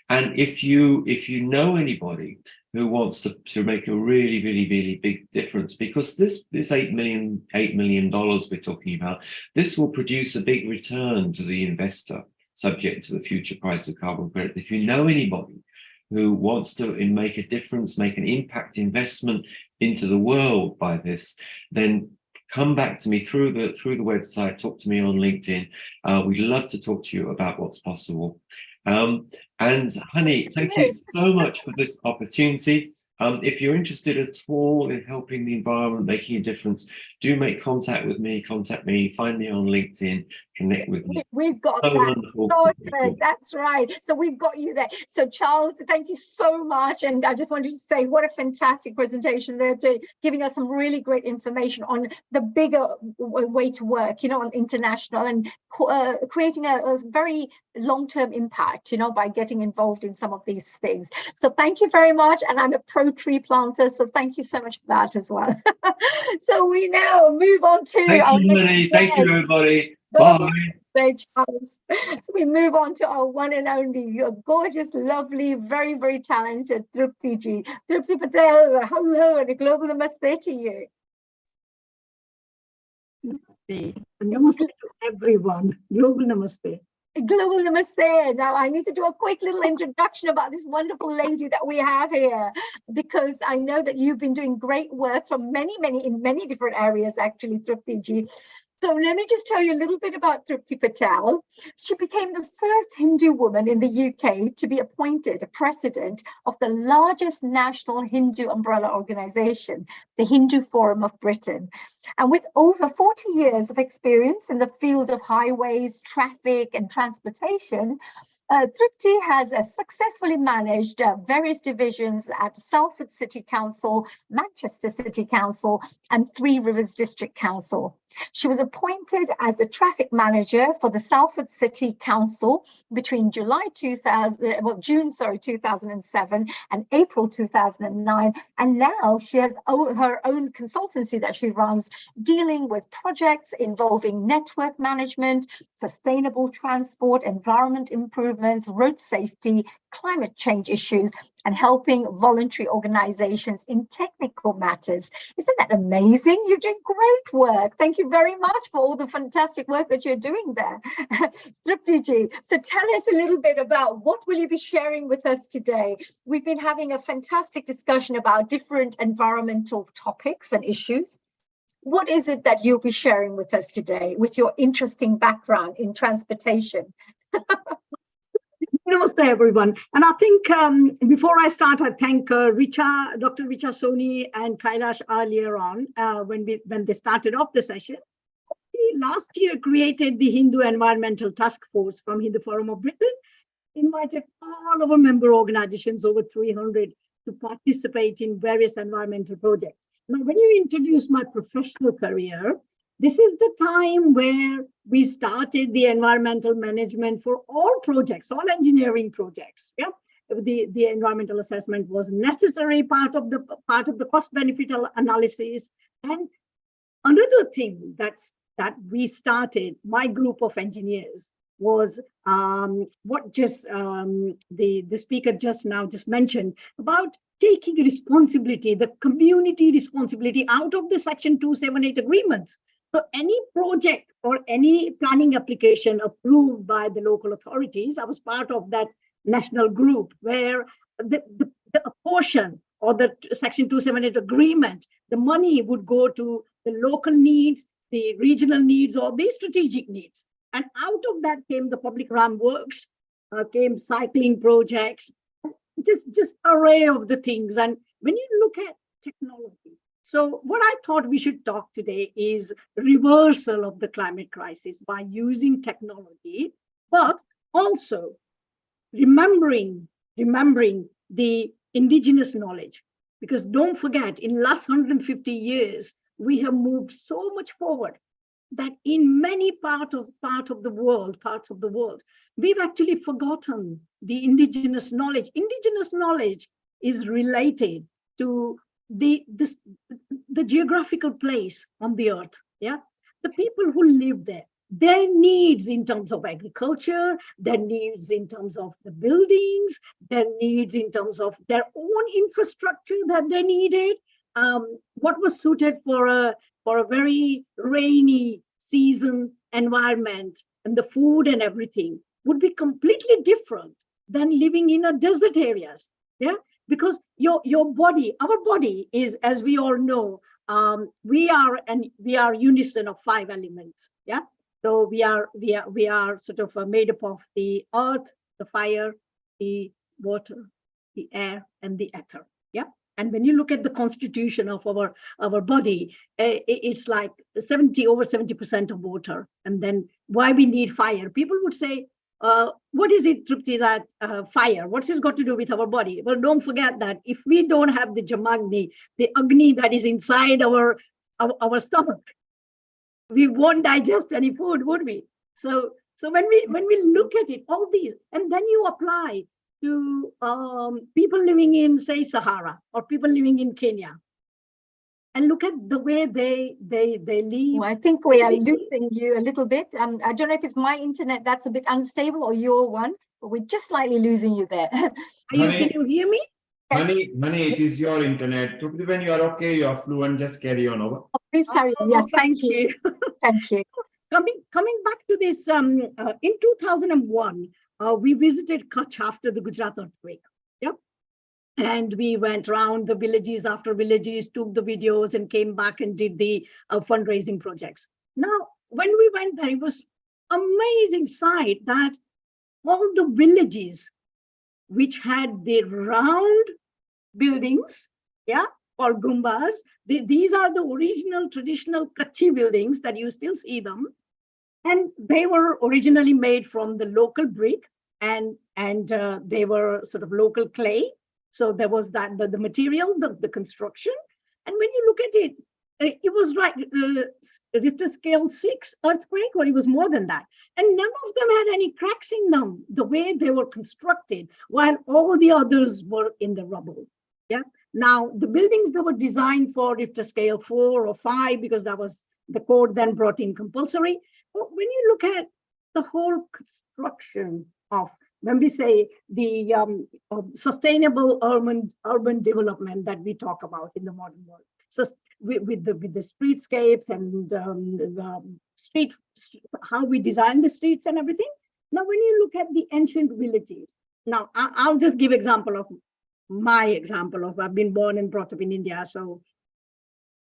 And if you know anybody who wants to make a really, really, really big difference, because this $8 million we're talking about, this will produce a big return to the investor, subject to the future price of carbon credit. If you know anybody who wants to make a difference, make an impact investment into the world by this, then come back to me through the website, talk to me on LinkedIn. We'd love to talk to you about what's possible. And Honey, thank you so much for this opportunity. If you're interested at all in helping the environment, making a difference, do make contact with me, contact me, find me on LinkedIn, connect with me. We've got so that. That's right. So we've got you there. So Charles, thank you so much. And I just wanted to say what a fantastic presentation they're doing, giving us some really great information on the bigger way to work, on international and creating a very long-term impact, by getting involved in some of these things. So thank you very much. And I'm a pro tree planter, so thank you so much for that as well. So we now move on to our next Thank you, everybody. Bye. Charles. So we move on to our one and only, your gorgeous, lovely, very, very talented Trupti ji. Trupti Patel, hello and a global namaste to you. Namaste. Namaste to everyone. Global namaste. Global namaste. Now I need to do a quick little introduction about this wonderful lady that we have here, because I know that you've been doing great work from in many different areas, actually, Trupti ji. So let me just tell you a little bit about Trupti Patel. She became the first Hindu woman in the UK to be appointed a president of the largest national Hindu umbrella organization, the Hindu Forum of Britain. And with over 40 years of experience in the field of highways, traffic and transportation, Trupti has successfully managed various divisions at Salford City Council, Manchester City Council, and Three Rivers District Council. She was appointed as the traffic manager for the Salford City Council between June 2007 and April 2009. And now she has her own consultancy that she runs, dealing with projects involving network management, sustainable transport, environment improvements, road safety, climate change issues, and helping voluntary organizations in technical matters. Isn't that amazing? You're doing great work. Thank you very much for all the fantastic work that you're doing there. Trupti ji, so tell us a little bit about what will you be sharing with us today? We've been having a fantastic discussion about different environmental topics and issues. What is it that you'll be sharing with us today with your interesting background in transportation? Namaste, everyone. And I think before I start, I thank Dr. Richa Soni and Kailash earlier on when they started off the session. We last year created the Hindu Environmental Task Force from Hindu Forum of Britain, invited all our member organizations, over 300, to participate in various environmental projects. Now, when you introduce my professional career, this is the time where we started the environmental management for all projects, all engineering projects. Yeah, the environmental assessment was necessary part of the cost-benefit analysis. And another thing that we started, my group of engineers, was what just the speaker just mentioned about taking responsibility, the community responsibility out of the Section 278 agreements. So any project or any planning application approved by the local authorities, I was part of that national group where the portion or the Section 278 agreement, the money would go to the local needs, the regional needs, or the strategic needs. And out of that came the public ram works, came cycling projects, just array of the things. And when you look at technology, So what I thought we should talk today is reversal of the climate crisis by using technology, but also remembering the indigenous knowledge. Because don't forget, in last 150 years, we have moved so much forward that in many parts of the world, we've actually forgotten the indigenous knowledge. Indigenous knowledge is related to the geographical place on the earth. Yeah, the people who live there, their needs in terms of agriculture, their needs in terms of the buildings, their needs in terms of their own infrastructure that they needed, what was suited for a very rainy season environment, and the food and everything would be completely different than living in a desert areas. Yeah, because your body, our body is, as we all know, we are unison of 5 elements. Yeah, so we are sort of made up of the earth, the fire, the water, the air, and the ether. Yeah. And when you look at the constitution of our body, it's like over 70% of water. And then why we need fire? People would say, what is it, Trupti, that fire? What's this got to do with our body? Well, don't forget that if we don't have the Jamagni, the Agni that is inside our stomach, we won't digest any food, would we? So when we look at it, all these, and then you apply to people living in, say, Sahara, or people living in Kenya, and look at the way they live. Well, I think we are losing you a little bit. I don't know if it's my internet that's a bit unstable or your one, but we're just slightly losing you there. Can you hear me? Honey, it is your internet. When you are okay, you are fluent, just carry on over. Oh, please carry on. Yes, thank you. Thank you. Coming back to this, in 2001, we visited Kutch after the Gujarat earthquake. Yep. And we went around the villages after villages, took the videos, and came back and did the fundraising projects. Now, when we went there, it was amazing sight that all the villages which had the round buildings, yeah, or gumbas, these are the original traditional Kutchi buildings that you still see them. And they were originally made from the local brick, and they were sort of local clay. So there was that the material, the construction. And when you look at it, it was like Richter scale 6 earthquake, or it was more than that. And none of them had any cracks in them, the way they were constructed, while all the others were in the rubble. Yeah. Now, the buildings that were designed for Richter scale 4 or 5, because that was the code then brought in compulsory. But when you look at the whole construction of, when we say the sustainable urban development that we talk about in the modern world, so with the streetscapes and how we design the streets and everything. Now, when you look at the ancient villages, now I'll just give example of I've been born and brought up in India, so,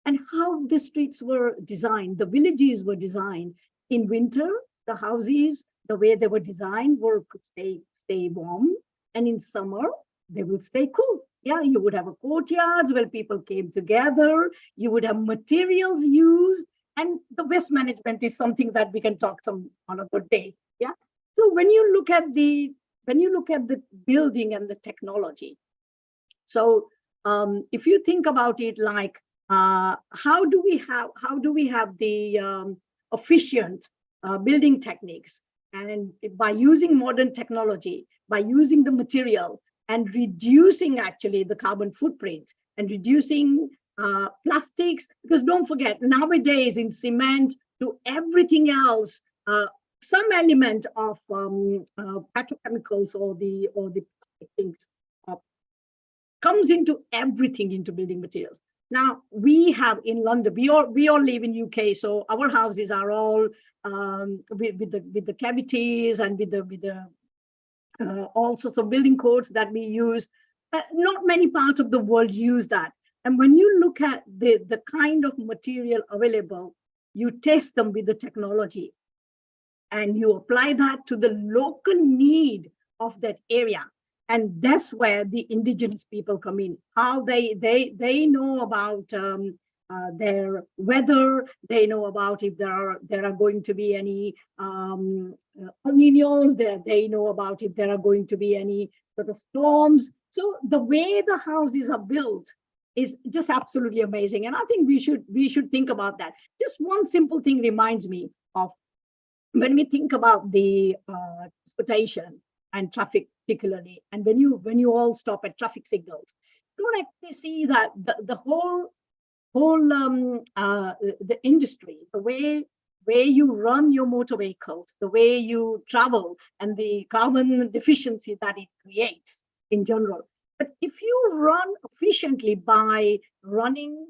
and how the streets were designed, the villages were designed. In winter, the houses, the way they were designed, were to stay warm, and in summer they will stay cool. Yeah, you would have a courtyards where people came together. You would have materials used, and the waste management is something that we can talk on a good day. Yeah. So when you look at the building and the technology, so if you think about it, like how do we have the efficient building techniques, and by using modern technology, by using the material and reducing actually the carbon footprint and reducing plastics, because don't forget, nowadays in cement to everything else, some element of petrochemicals or the things comes into everything, into building materials. Now, we have in London, we all live in UK, so our houses are all with the cavities and with the all sorts of building codes that we use. Not many parts of the world use that. And when you look at the kind of material available, you test them with the technology, and you apply that to the local need of that area. And that's where the indigenous people come in. How they know about their weather. They know about if there are going to be any El Niños. They know about if there are going to be any sort of storms. So the way the houses are built is just absolutely amazing, and I think we should think about that. Just one simple thing reminds me of when we think about the transportation and traffic particularly, and when you all stop at traffic signals, you don't actually see that the whole the industry, the way you run your motor vehicles, the way you travel, and the carbon deficiency that it creates in general. But if you run efficiently by running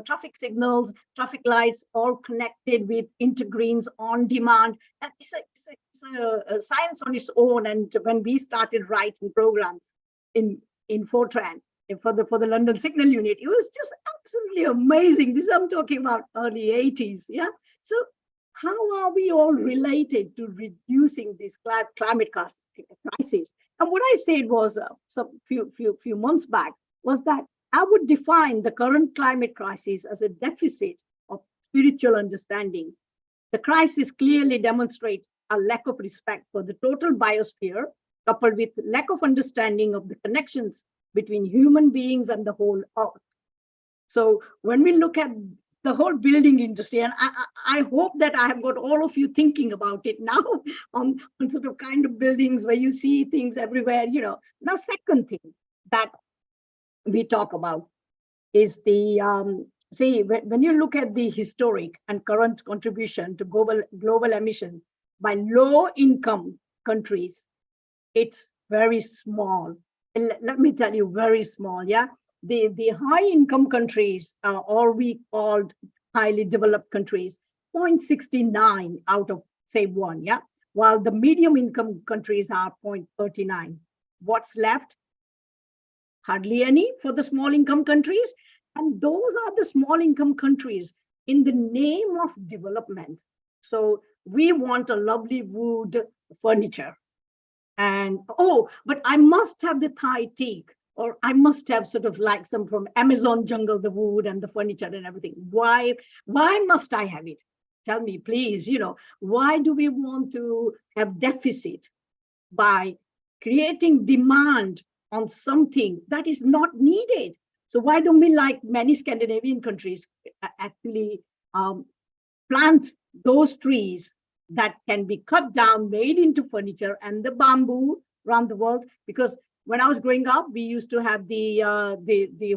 traffic signals, traffic lights, all connected with intergreens on demand, and it's a science on its own. And when we started writing programs in Fortran for the London Signal Unit, it was just absolutely amazing. This I'm talking about early 80s. Yeah. So how are we all related to reducing this climate crisis? And what I said was some few months back was that I would define the current climate crisis as a deficit of spiritual understanding. The crisis clearly demonstrates a lack of respect for the total biosphere, coupled with lack of understanding of the connections between human beings and the whole earth. So when we look at the whole building industry, and I hope that I have got all of you thinking about it now on sort of kind of buildings where you see things everywhere, you know. Now, second thing that we talk about is the, see, when you look at the historic and current contribution to global emissions by low income countries, it's very small. And let me tell you, very small, yeah. The high income countries, or we called highly developed countries, 0.69 out of say 1, yeah, while the medium income countries are 0.39. What's left? Hardly any for the small income countries. And those are the small income countries in the name of development. So we want a lovely wood furniture. And, oh, but I must have the Thai teak, or I must have sort of like some from Amazon jungle, the wood and the furniture and everything. Why must I have it? Tell me, please, you know, why do we want to have deficit by creating demand on something that is not needed? So why don't we, like many Scandinavian countries, actually plant those trees that can be cut down, made into furniture, and the bamboo around the world? Because when I was growing up, we used to have the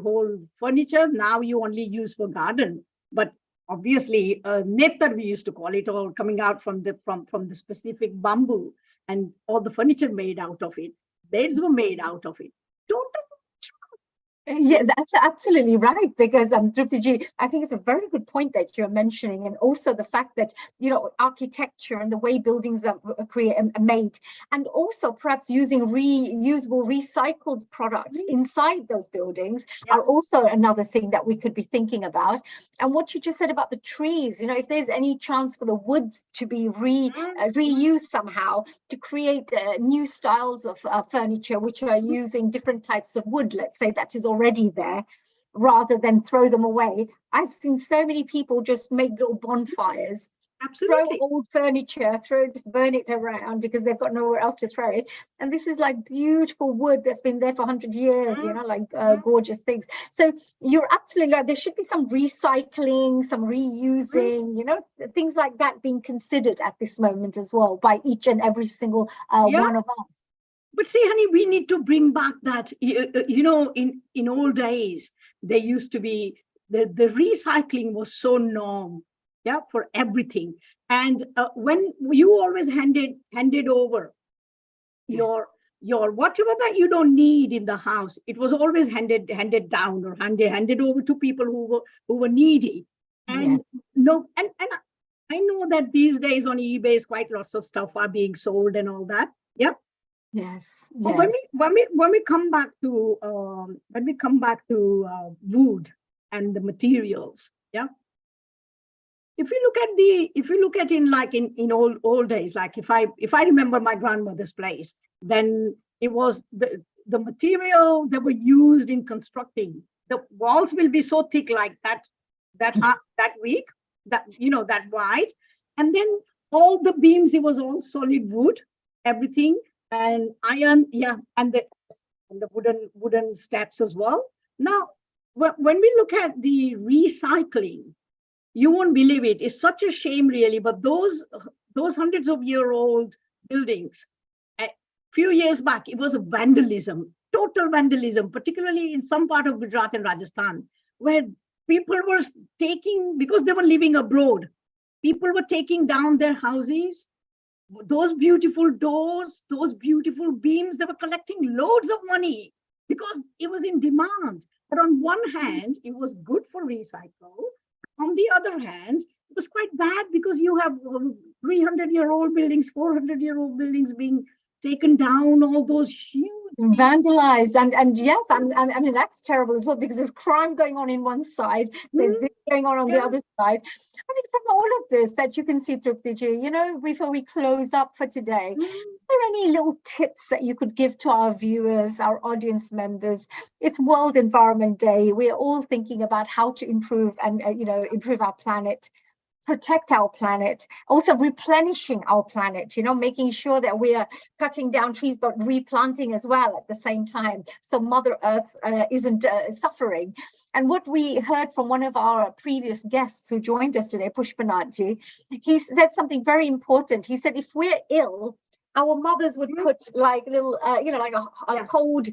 whole furniture. Now you only use for garden, but obviously netar we used to call it, all coming out from the specific bamboo, and all the furniture made out of it. Beds were made out of it. Yeah, that's absolutely right, because Trupti ji, I think it's a very good point that you're mentioning, and also the fact that, you know, architecture and the way buildings are made, and also perhaps using reusable, recycled products inside those buildings are also another thing that we could be thinking about. And what you just said about the trees, you know, if there's any chance for the woods to be reused somehow to create new styles of furniture which are using different types of wood, let's say, that is already there, rather than throw them away. I've seen so many people just make little bonfires, absolutely, throw old furniture, just burn it around because they've got nowhere else to throw it. And this is like beautiful wood that's been there for 100 years, you know, like gorgeous things. So you're absolutely right. There should be some recycling, some reusing, you know, things like that being considered at this moment as well by each and every single one of us. But see, honey, we need to bring back that, you know, in old days, there used to be, the recycling was so norm, yeah, for everything. And when you always handed over your whatever that you don't need in the house, it was always handed down or handed over to people who were needy. And no, and I know that these days on eBay, quite lots of stuff are being sold and all that. Yeah. Yes. But when we come back to wood and the materials, yeah. If you look at in old days, like if I remember my grandmother's place, then it was the material that were used in constructing. The walls will be so thick like that that week, that wide, and then all the beams, it was all solid wood, everything, and iron, and the wooden steps as well. Now, when we look at the recycling, you won't believe it. It's such a shame, really, but those hundreds of year old buildings, a few years back, it was a vandalism, total vandalism, particularly in some part of Gujarat and Rajasthan, where people were taking, because they were living abroad, people were taking down their houses, those beautiful doors, those beautiful beams, they were collecting loads of money because it was in demand. But on one hand, it was good for recycle. On the other hand, it was quite bad because you have 300-year-old buildings, 400-year-old buildings being taken down, all those huge vandalized, and yes, I mean that's terrible as well, because there's crime going on in one side, there's this going on the other side. I mean, from all of this that you can see, Truptiji, before we close up for today, are there any little tips that you could give to our viewers, our audience members? It's World Environment Day. We are all thinking about how to improve and improve our planet, protect our planet, also replenishing our planet, making sure that we are cutting down trees but replanting as well at the same time, so Mother Earth isn't suffering. And what we heard from one of our previous guests who joined us today, Pushpanathji, he said something very important. He said, if we're ill, our mothers would put like little, like a cold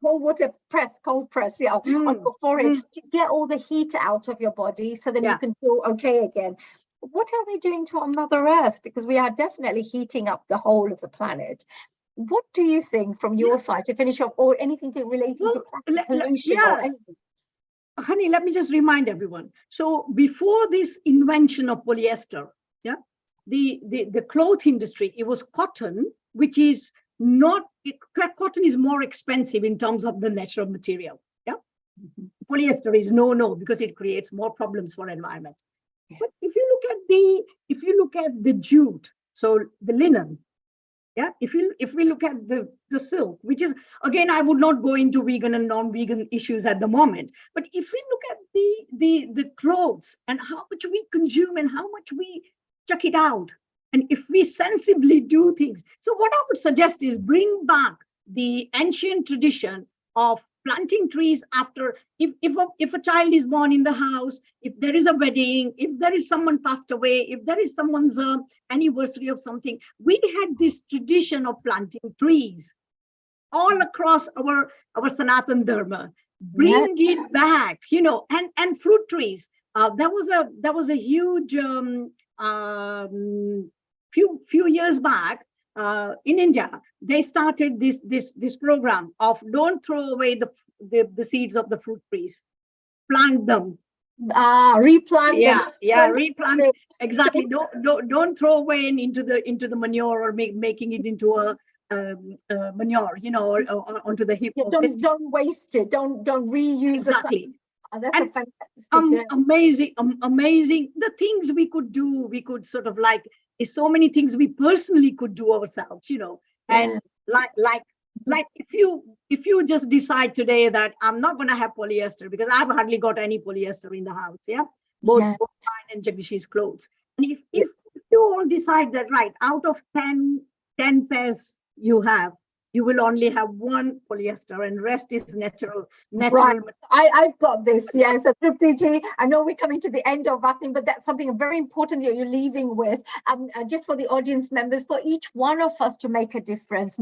water press, on your forehead to get all the heat out of your body, so then you can feel okay again. What are we doing to our Mother Earth? Because we are definitely heating up the whole of the planet. What do you think from your side to finish off, or anything relating to pollution or anything? Honey, let me just remind everyone. So before this invention of polyester, the cloth industry, it was cotton, which is cotton is more expensive in terms of the natural material. Polyester is no, because it creates more problems for environment. But if you look at the jute, so the linen, if we look at the silk, which is, again, I would not go into vegan and non-vegan issues at the moment, but if we look at the clothes and how much we consume and how much we chuck it out, and if we sensibly do things, so what I would suggest is bring back the ancient tradition of planting trees after, if a child is born in the house, if there is a wedding, if there is someone passed away, if there is someone's anniversary of something, we had this tradition of planting trees all across our Sanatan Dharma. Bring it back, and fruit trees. There was a huge few years back in India. They started this program of don't throw away the seeds of the fruit trees, plant them, replant them. Replant them. Exactly. Don't throw away into the manure or making it into a manure, or onto the heap. Don't waste it. Don't reuse exactly. That's a fantastic. Amazing. The things we could do, we could sort of is so many things we personally could do ourselves, and like if you just decide today that I'm not going to have polyester, because I've hardly got any polyester in the house, both mine and Jagdish's clothes. And if you all decide that, right, out of 10 pairs you will only have one polyester and rest is natural. Right. I've got this. Yes. So Truptiji, I know we're coming to the end of our thing, but that's something very important that you're leaving with. Just for the audience members, for each one of us to make a difference,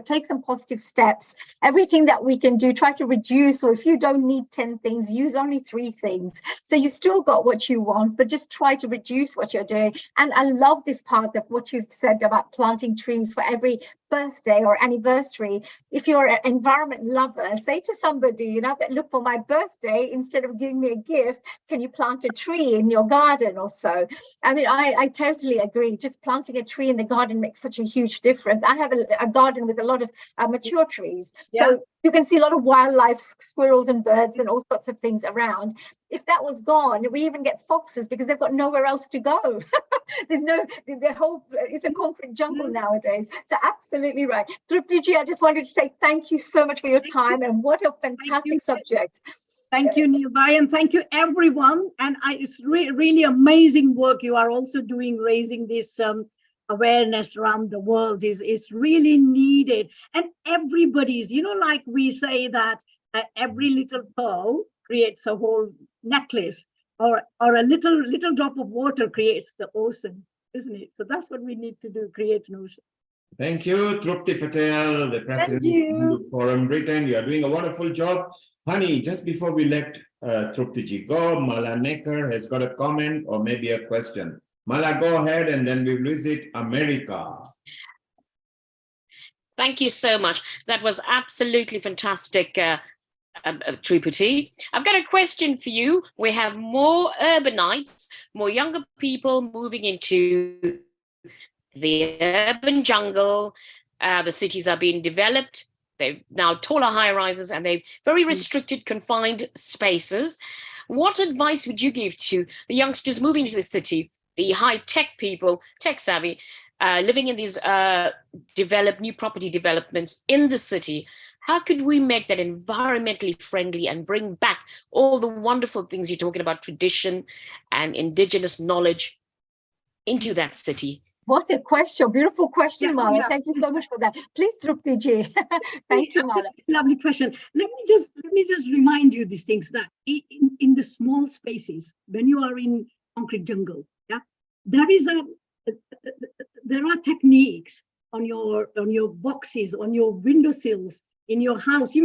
take some positive steps. Everything that we can do, try to reduce. Or if you don't need 10 things, use only 3 things. So you still got what you want, but just try to reduce what you're doing. And I love this part of what you've said about planting trees for every birthday or anniversary. If you're an environment lover, say to somebody, that look, for my birthday, instead of giving me a gift, can you plant a tree in your garden or so? I mean, I totally agree. Just planting a tree in the garden makes such a huge difference. I have a garden with a lot of mature trees. So you can see a lot of wildlife, squirrels and birds and all sorts of things around. If that was gone, we even get foxes because they've got nowhere else to go. It's a concrete jungle nowadays. So absolutely right. Truptiji, I just wanted to say thank you so much for your time, and what a fantastic subject. Thank you, Nearby, and thank you, everyone. And it's really amazing work you are also doing, raising this awareness around the world is really needed. And everybody's, like we say that every little pearl creates a whole necklace, or a little drop of water creates the ocean, isn't it? So that's what we need to do, create an ocean. Thank you, Trupti Patel, the president of the Forum Britain. You are doing a wonderful job. Honey, just before we let Trupti ji go, Mala Necker has got a comment or maybe a question. Mala, go ahead, and then we visit America. Thank you so much. That was absolutely fantastic, Trupti. I've got a question for you. We have more urbanites, more younger people moving into the urban jungle. The cities are being developed. They've now taller high-rises, and they've very restricted, confined spaces. What advice would you give to the youngsters moving into the city, the high-tech people, tech-savvy, living in these developed new property developments in the city? How could we make that environmentally friendly and bring back all the wonderful things you're talking about, tradition and indigenous knowledge, into that city? What a question. Beautiful question, Mala. Yeah. Thank you so much for that. Please, Trupti ji. Thank you, Mala. Lovely question. Let me just remind you these things, that in the small spaces, when you are in concrete jungle, there are techniques on your boxes, on your windowsills, in your house.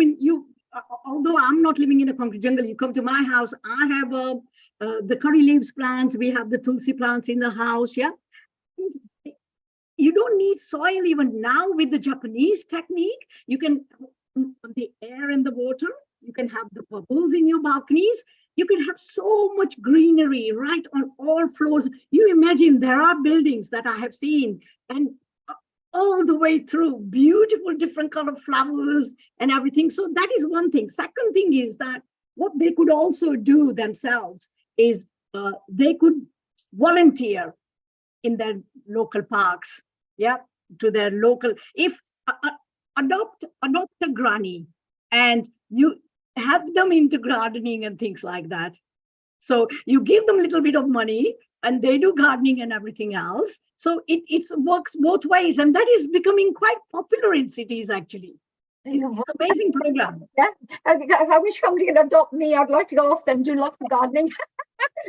Although I'm not living in a concrete jungle, you come to my house, I have the curry leaves plants, we have the tulsi plants in the house. You don't need soil even now with the Japanese technique. You can the air and the water, you can have the bubbles in your balconies, you can have so much greenery right on all floors. You imagine, there are buildings that I have seen, and all the way through, beautiful different color flowers and everything. So that is one thing. Second thing is that what they could also do themselves is they could volunteer in their local parks, to their local. If adopt a granny, and you help them into gardening and things like that. So you give them a little bit of money, and they do gardening and everything else. So it works both ways, and that is becoming quite popular in cities, actually. It's an amazing program. Yeah, I wish somebody could adopt me. I'd like to go off and do lots of gardening.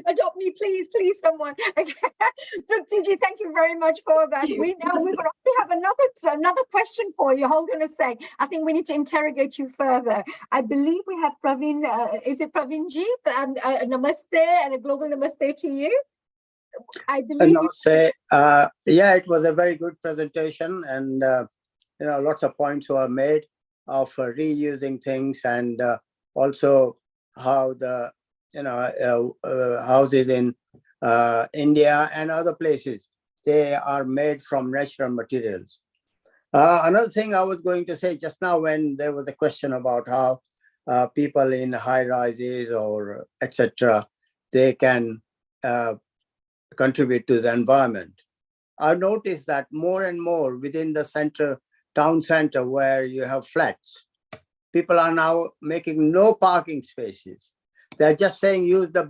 Adopt me, please, someone. Trupti ji, thank you very much for that. We have another question for you. Hold on a sec. I think we need to interrogate you further. I believe we have Praveen. Is it Praveen ji? Namaste, and a global namaste to you. I believe. Namaste. It was a very good presentation, and lots of points were made of reusing things, and also how the houses in India and other places, they are made from natural materials. Another thing I was going to say just now, when there was a question about how people in high rises or etc., they can contribute to the environment. I've noticed that more and more within the town center, where you have flats, people are now making no parking spaces. They're just saying use the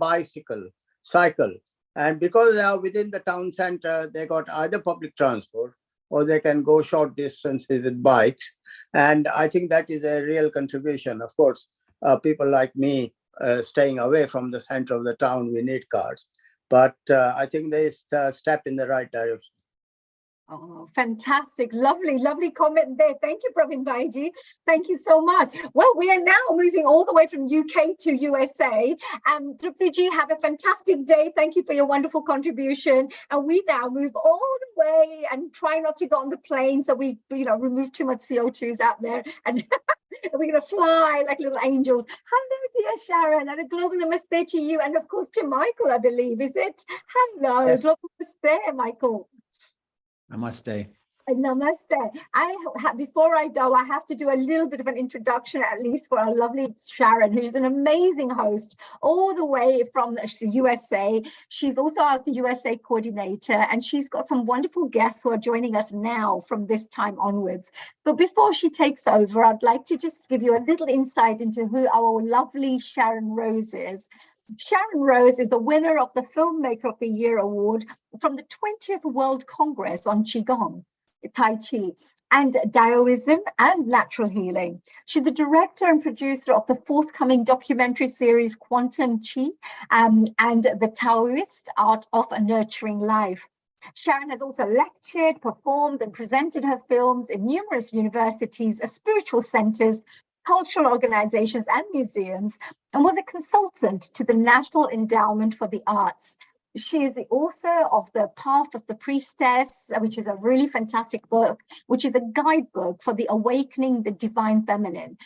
cycle. And because they are within the town center, they got either public transport or they can go short distances with bikes. And I think that is a real contribution. Of course, people like me staying away from the center of the town, we need cars. But I think they step in the right direction. Oh, fantastic. Lovely comment there. Thank you, Praveen Bhaiji. Thank you so much. Well, we are now moving all the way from UK to USA. And Trupti ji, have a fantastic day. Thank you for your wonderful contribution. And we now move all the way and try not to go on the plane, so we remove too much CO2s out there. And we're going to fly like little angels. Hello, dear Sharon, and a global namaste to you. And of course to Michael, I believe, is it? Hello, yes. Global namaste, Michael. Namaste. Namaste. Before I go, I have to do a little bit of an introduction, at least for our lovely Sharon, who's an amazing host all the way from the USA. She's also our USA coordinator, and she's got some wonderful guests who are joining us now from this time onwards. But before she takes over, I'd like to just give you a little insight into who our lovely Sharon Rose is. Sharon Rose is the winner of the Filmmaker of the Year award from the 20th World Congress on Qigong, Tai Chi, and Taoism and natural healing. She's the director and producer of the forthcoming documentary series Quantum Chi and the Taoist Art of Nurturing Life. Sharon has also lectured, performed, and presented her films in numerous universities, spiritual centers, cultural organizations, and museums, and was a consultant to the National Endowment for the Arts. She is the author of The Path of the Priestess, which is a really fantastic book, which is a guidebook for the awakening the divine feminine.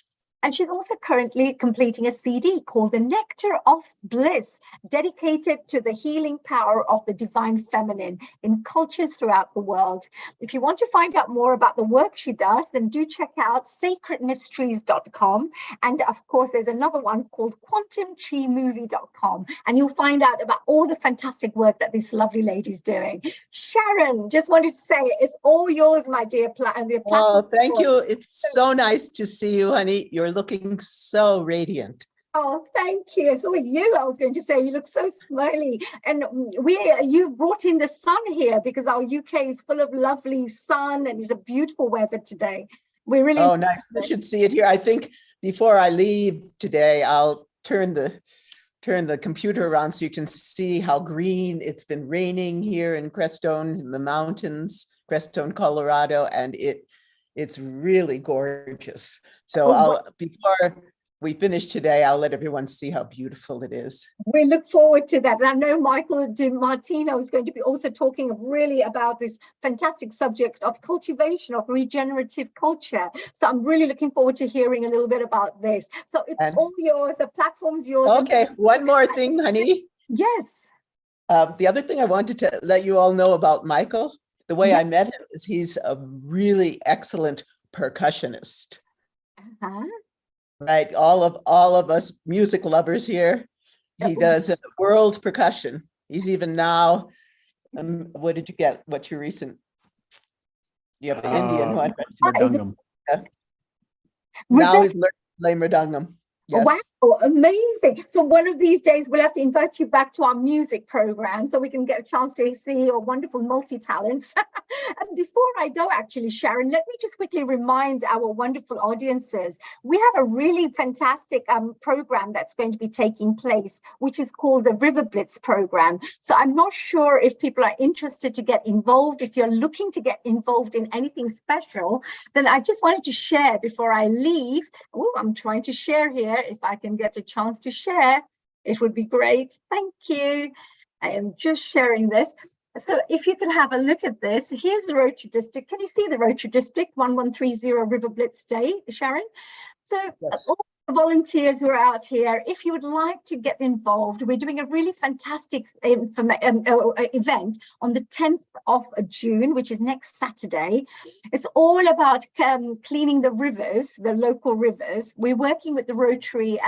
And she's also currently completing a CD called The Nectar of Bliss, dedicated to the healing power of the divine feminine in cultures throughout the world. If you want to find out more about the work she does, then do check out sacredmysteries.com. And of course, there's another one called quantumchimovie.com. And you'll find out about all the fantastic work that this lovely lady's doing. Sharon, just wanted to say it's all yours, my dear. Oh, thank you. It's so nice to see you, honey. You're looking so radiant. Oh, thank you. So with you, I was going to say, you look so smiley. And you've brought in the sun here because our UK is full of lovely sun and it's a beautiful weather today. We're really— Oh, nice. You should see it here. I think before I leave today, I'll turn the computer around so you can see how green it's been raining here in Crestone, in the mountains, Crestone, Colorado, and it's really gorgeous. So before we finish today, I'll let everyone see how beautiful it is. We look forward to that. And I know Michael DiMartino is going to be also talking really about this fantastic subject of cultivation of regenerative culture. So I'm really looking forward to hearing a little bit about this. So it's all yours. The platform's yours. Okay, one more thing, honey. Yes. The other thing I wanted to let you all know about Michael, the way I met him is he's a really excellent percussionist. Right, all of us music lovers here. He does world percussion. He's even now. What did you get? What's your recent? You have an Indian one. Mridangam. Now he's learning to play mridangam. Yes. Wow, amazing. So one of these days we'll have to invite you back to our music program so we can get a chance to see your wonderful multi-talents. And before I go, actually, Sharon, let me just quickly remind our wonderful audiences, we have a really fantastic program that's going to be taking place, which is called the River Blitz program. So I'm not sure if people are interested to get involved. If you're looking to get involved in anything special, then I just wanted to share before I leave. Oh, I'm trying to share here. If I can get a chance to share, it would be great. Thank you. I am just sharing this. So if you can have a look at this, here's the Rotary District. Can you see the Rotary District 1130 River Blitz Day, Sharon? So all the volunteers who are out here, if you would like to get involved, we're doing a really fantastic event on the 10th of June, which is next Saturday. It's all about cleaning the rivers, the local rivers. We're working with the Rotary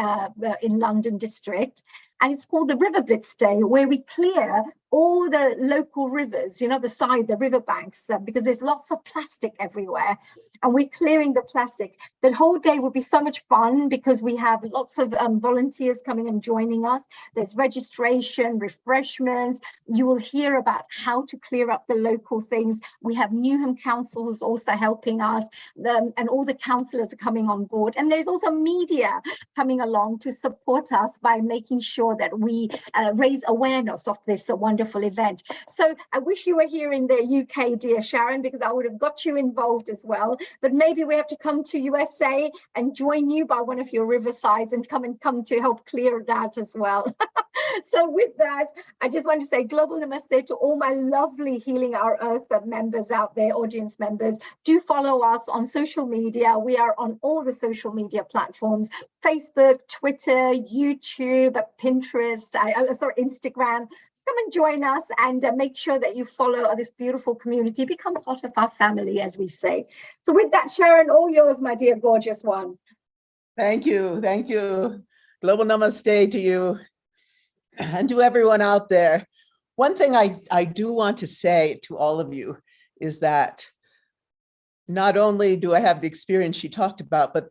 in London District, and it's called the River Blitz Day, where we clear all the local rivers, you know, the river banks, because there's lots of plastic everywhere, and we're clearing the plastic. The whole day will be so much fun because we have lots of volunteers coming and joining us. There's registration, refreshments. You will hear about how to clear up the local things. We have Newham Council who's also helping us, and all the councillors are coming on board. And there's also media coming along to support us by making sure that we raise awareness of this wonderful event. So I wish you were here in the UK, dear Sharon, because I would have got you involved as well. But maybe we have to come to USA and join you by one of your riversides and come to help clear that as well. So with that, I just want to say global namaste to all my lovely Healing Our Earth members out there, audience members. Do follow us on social media. We are on all the social media platforms: Facebook, Twitter, YouTube, Pinterest, Instagram. come and join us and make sure that you follow this beautiful community, become part of our family, as we say. So with that, Sharon, all yours, my dear gorgeous one. Thank you. Thank you. Global namaste to you and to everyone out there. One thing I do want to say to all of you is that not only do I have the experience she talked about, but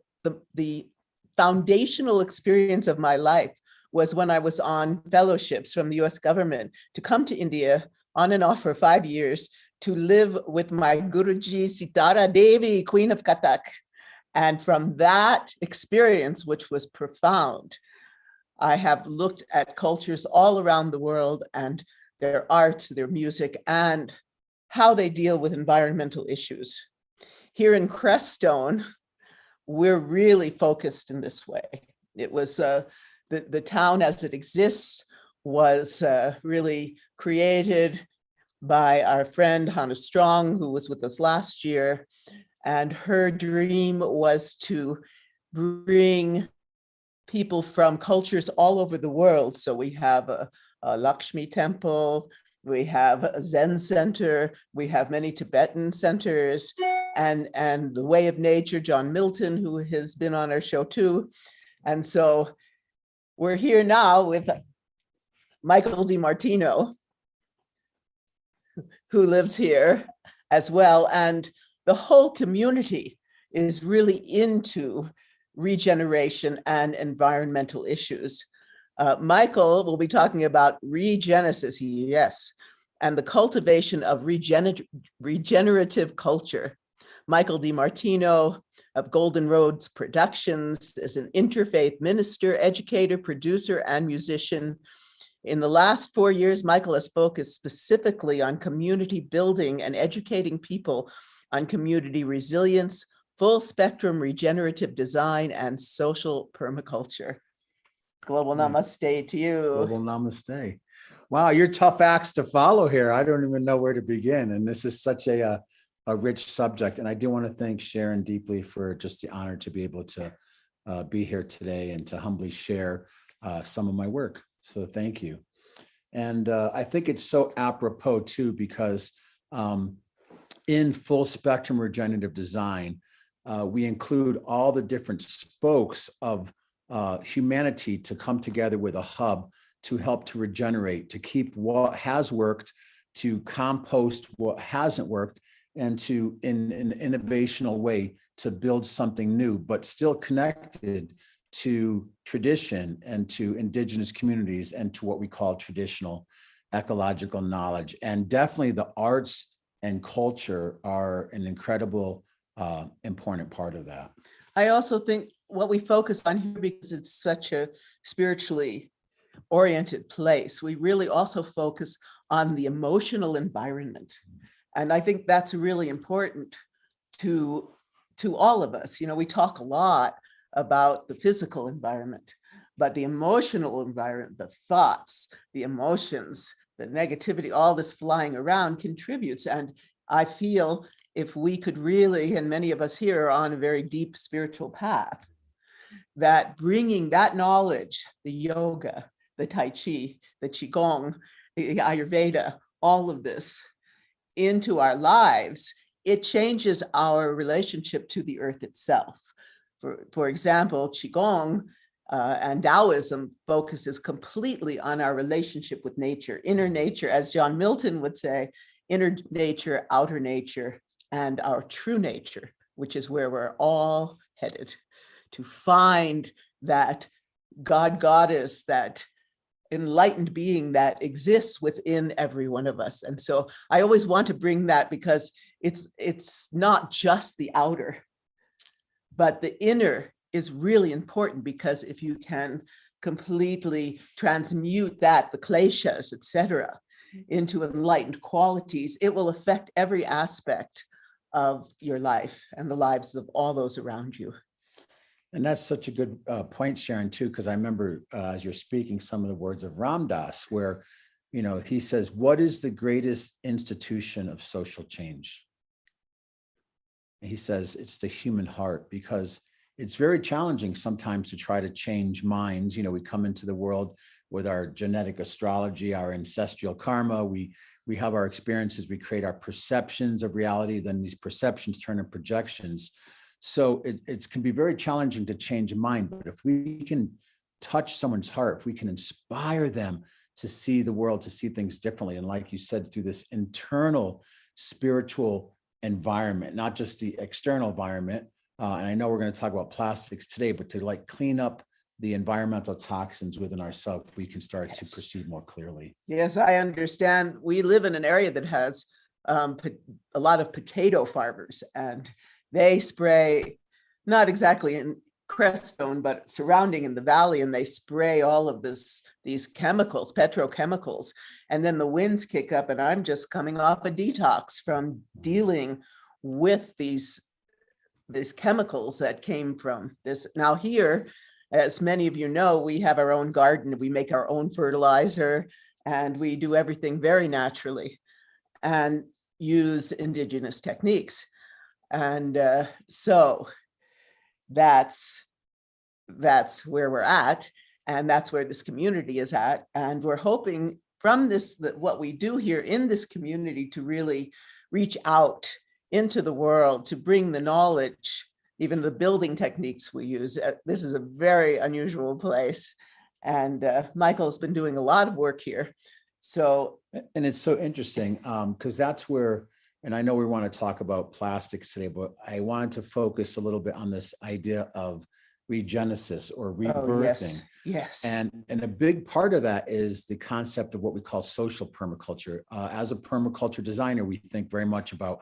the foundational experience of my life was when I was on fellowships from the US government to come to India on and off for 5 years to live with my Guruji Sitara Devi, Queen of Kathak. And from that experience, which was profound, I have looked at cultures all around the world and their arts, their music, and how they deal with environmental issues. Here in Crestone, we're really focused in this way. It was the town as it exists was really created by our friend Hannah Strong, who was with us last year. And her dream was to bring people from cultures all over the world. So we have a Lakshmi temple, we have a Zen center, we have many Tibetan centers, and the Way of Nature, John Milton, who has been on our show too. And so we're here now with Michael DiMartino, who lives here as well. And the whole community is really into regeneration and environmental issues. Michael will be talking about regenesis, yes, and the cultivation of regenerative culture. Michael DiMartino of Golden Roads Productions is an interfaith minister, educator, producer, and musician. In the last 4 years, Michael has focused specifically on community building and educating people on community resilience, full spectrum regenerative design, and social permaculture. Global namaste to you. Global namaste. Wow, you're tough acts to follow here. I don't even know where to begin. And this is such a rich subject. And I do want to thank Sharon deeply for just the honor to be able to be here today and to humbly share some of my work. So thank you. And I think it's so apropos too, because in full spectrum regenerative design, we include all the different spokes of humanity to come together with a hub to help to regenerate, to keep what has worked, to compost what hasn't worked, and to, in an innovational way, to build something new, but still connected to tradition and to indigenous communities and to what we call traditional ecological knowledge. And definitely the arts and culture are an incredible, important part of that. I also think what we focus on here, because it's such a spiritually oriented place, we really also focus on the emotional environment. And I think that's really important to all of us. You know, we talk a lot about the physical environment, but the emotional environment, the thoughts, the emotions, the negativity, all this flying around contributes. And I feel if we could really, and many of us here are on a very deep spiritual path, that bringing that knowledge, the yoga, the Tai Chi, the Qigong, the Ayurveda, all of this into our lives, it changes our relationship to the earth itself. For example, Qigong and Taoism focuses completely on our relationship with nature, inner nature, as John Milton would say, inner nature, outer nature, and our true nature, which is where we're all headed, to find that God, goddess, that enlightened being that exists within every one of us. And so I always want to bring that, because it's not just the outer, but the inner is really important, because if you can completely transmute that, the kleshas, etc., into enlightened qualities, it will affect every aspect of your life and the lives of all those around you. And that's such a good point, Sharon, too, because I remember as you're speaking some of the words of Ram Dass, where, you know, he says, what is the greatest institution of social change? And he says it's the human heart, because it's very challenging sometimes to try to change minds. We come into the world with our genetic astrology, our ancestral karma. We have our experiences, we create our perceptions of reality, then these perceptions turn into projections. So it can be very challenging to change a mind, but if we can touch someone's heart, if we can inspire them to see the world, to see things differently, and like you said, through this internal spiritual environment, not just the external environment, and I know we're going to talk about plastics today, but to like clean up the environmental toxins within ourselves, we can start to perceive more clearly. Yes, I understand. We live in an area that has a lot of potato farmers, and they spray, not exactly in Crestone, but surrounding in the valley, and they spray all of these chemicals, petrochemicals, and then the winds kick up, and I'm just coming off a detox from dealing with these chemicals that came from this. Now here, as many of you know, we have our own garden, we make our own fertilizer, and we do everything very naturally and use indigenous techniques. And so that's where we're at, and that's where this community is at. And we're hoping from this, that what we do here in this community, to really reach out into the world, to bring the knowledge, even the building techniques we use. This is a very unusual place. And Michael's been doing a lot of work here. So, and it's so interesting because that's where, and I know we want to talk about plastics today, but I wanted to focus a little bit on this idea of regenesis or rebirthing. Oh, yes. And a big part of that is the concept of what we call social permaculture. As a permaculture designer, we think very much about,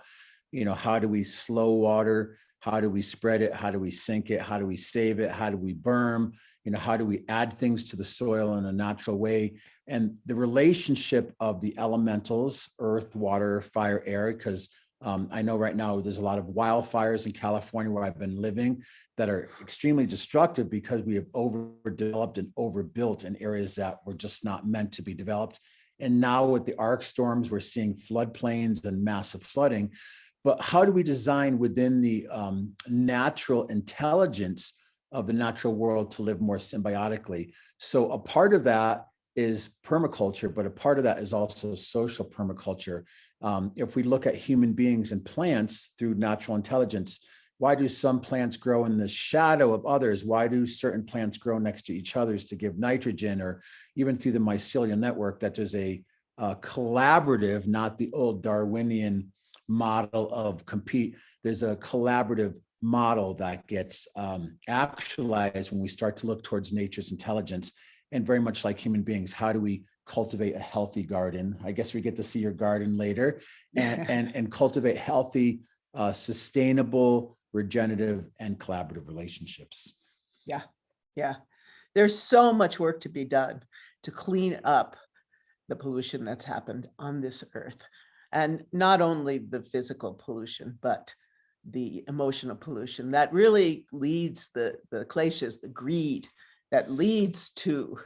how do we slow water? How do we spread it? How do we sink it? How do we save it? How do we berm? How do we add things to the soil in a natural way? And the relationship of the elementals, earth, water, fire, air, because I know right now there's a lot of wildfires in California where I've been living that are extremely destructive because we have overdeveloped and overbuilt in areas that were just not meant to be developed. And now with the arc storms, we're seeing floodplains and massive flooding. But how do we design within the natural intelligence of the natural world to live more symbiotically? So a part of that is permaculture, but a part of that is also social permaculture. If we look at human beings and plants through natural intelligence, why do some plants grow in the shadow of others? Why do certain plants grow next to each other to give nitrogen? Or even through the mycelial network, that there's a collaborative, not the old Darwinian model of compete. There's a collaborative model that gets actualized when we start to look towards nature's intelligence. And very much like human beings, how do we cultivate a healthy garden? I guess we get to see your garden later, and cultivate healthy, sustainable, regenerative, and collaborative relationships. Yeah. There's so much work to be done to clean up the pollution that's happened on this earth. And not only the physical pollution, but the emotional pollution that really leads the kleshas, the greed that leads to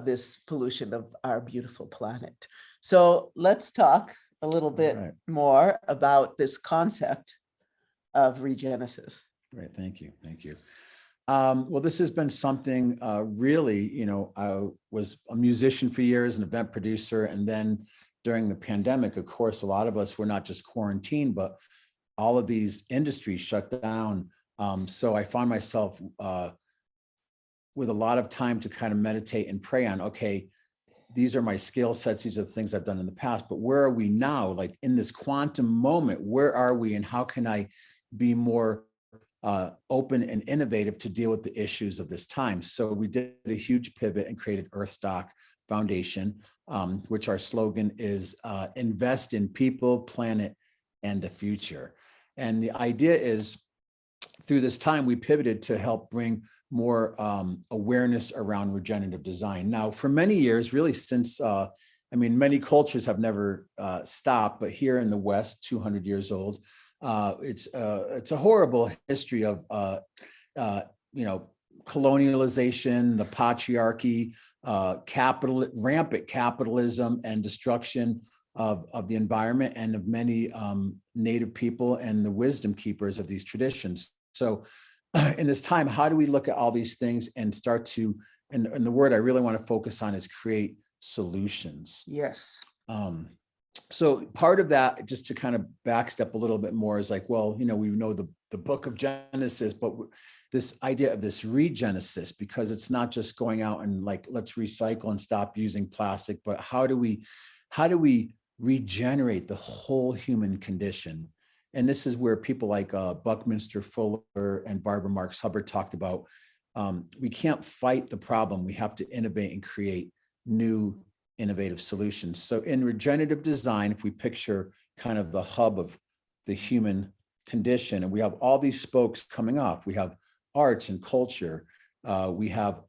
this pollution of our beautiful planet. So let's talk a little bit more about this concept of regenesis. Right, thank you. Well, this has been something really, I was a musician for years, an event producer, and then during the pandemic, of course, a lot of us were not just quarantined, but all of these industries shut down. So I found myself with a lot of time to kind of meditate and pray on, okay, these are my skill sets, these are the things I've done in the past, but where are we now? Like in this quantum moment, where are we and how can I be more open and innovative to deal with the issues of this time? So we did a huge pivot and created Earthstock Foundation, which our slogan is invest in people, planet, and the future. And the idea is through this time, we pivoted to help bring more awareness around regenerative design. Now, for many years, really since, many cultures have never stopped, but here in the West, 200 years old, it's a horrible history of, colonialization, the patriarchy, rampant capitalism and destruction of the environment and of many native people and the wisdom keepers of these traditions. So in this time, how do we look at all these things and start to, and the word I really want to focus on is create solutions. Yes. So part of that, just to kind of backstep a little bit more, is like, well, we know the book of Genesis, but this idea of this regenesis, because it's not just going out and like, let's recycle and stop using plastic, but how do we regenerate the whole human condition? And this is where people like Buckminster Fuller and Barbara Marx Hubbard talked about, we can't fight the problem. We have to innovate and create new innovative solutions. So in regenerative design, if we picture kind of the hub of the human condition, and we have all these spokes coming off, we have arts and culture, we have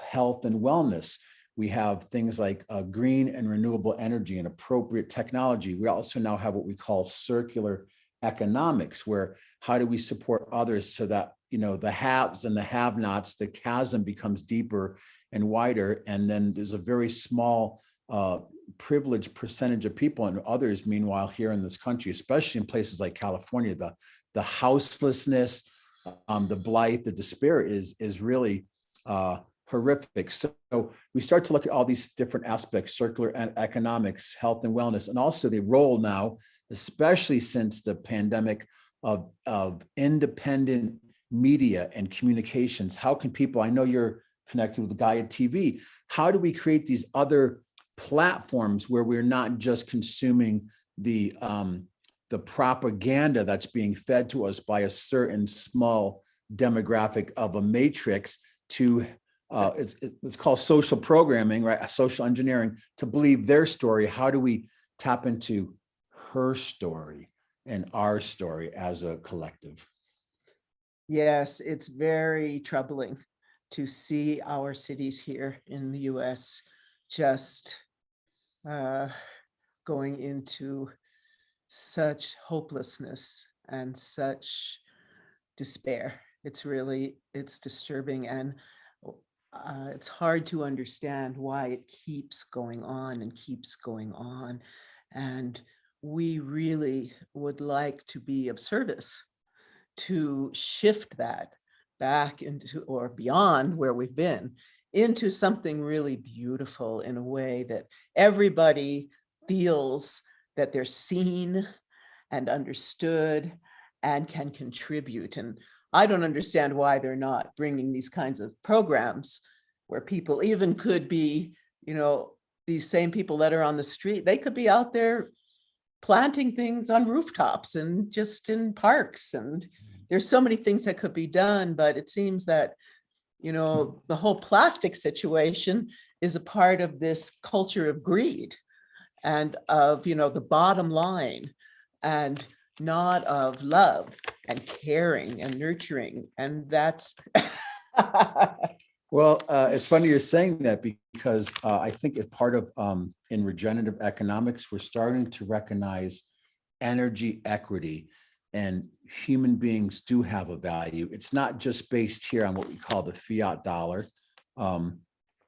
health and wellness, we have things like green and renewable energy and appropriate technology. We also now have what we call circular economics, where how do we support others so that the haves and the have-nots, the chasm becomes deeper and wider, and then there's a very small privileged percentage of people, and others, meanwhile, here in this country, especially in places like California, the houselessness, the blight, the despair is really horrific. So we start to look at all these different aspects: circular economics, health and wellness, and also the role now, especially since the pandemic, of independent media and communications. How can people, I know you're connected with Gaia TV, how do we create these other platforms where we're not just consuming the propaganda that's being fed to us by a certain small demographic of a matrix to it's called social programming, right? Social engineering, to believe their story. How do we tap into her story and our story as a collective? Yes, it's very troubling to see our cities here in the US just going into such hopelessness and such despair. It's disturbing, and it's hard to understand why it keeps going on and keeps going on. And we really would like to be of service to shift that back into, or beyond where we've been, into something really beautiful, in a way that everybody feels that they're seen and understood and can contribute. And I don't understand why they're not bringing these kinds of programs where people even could be, these same people that are on the street, they could be out there planting things on rooftops and just in parks. And there's so many things that could be done, but it seems that, the whole plastic situation is a part of this culture of greed and of, the bottom line, and not of love and caring and nurturing. And that's well, it's funny you're saying that, because I think it's part of in regenerative economics, we're starting to recognize energy equity, and human beings do have a value. It's not just based here on what we call the fiat dollar, on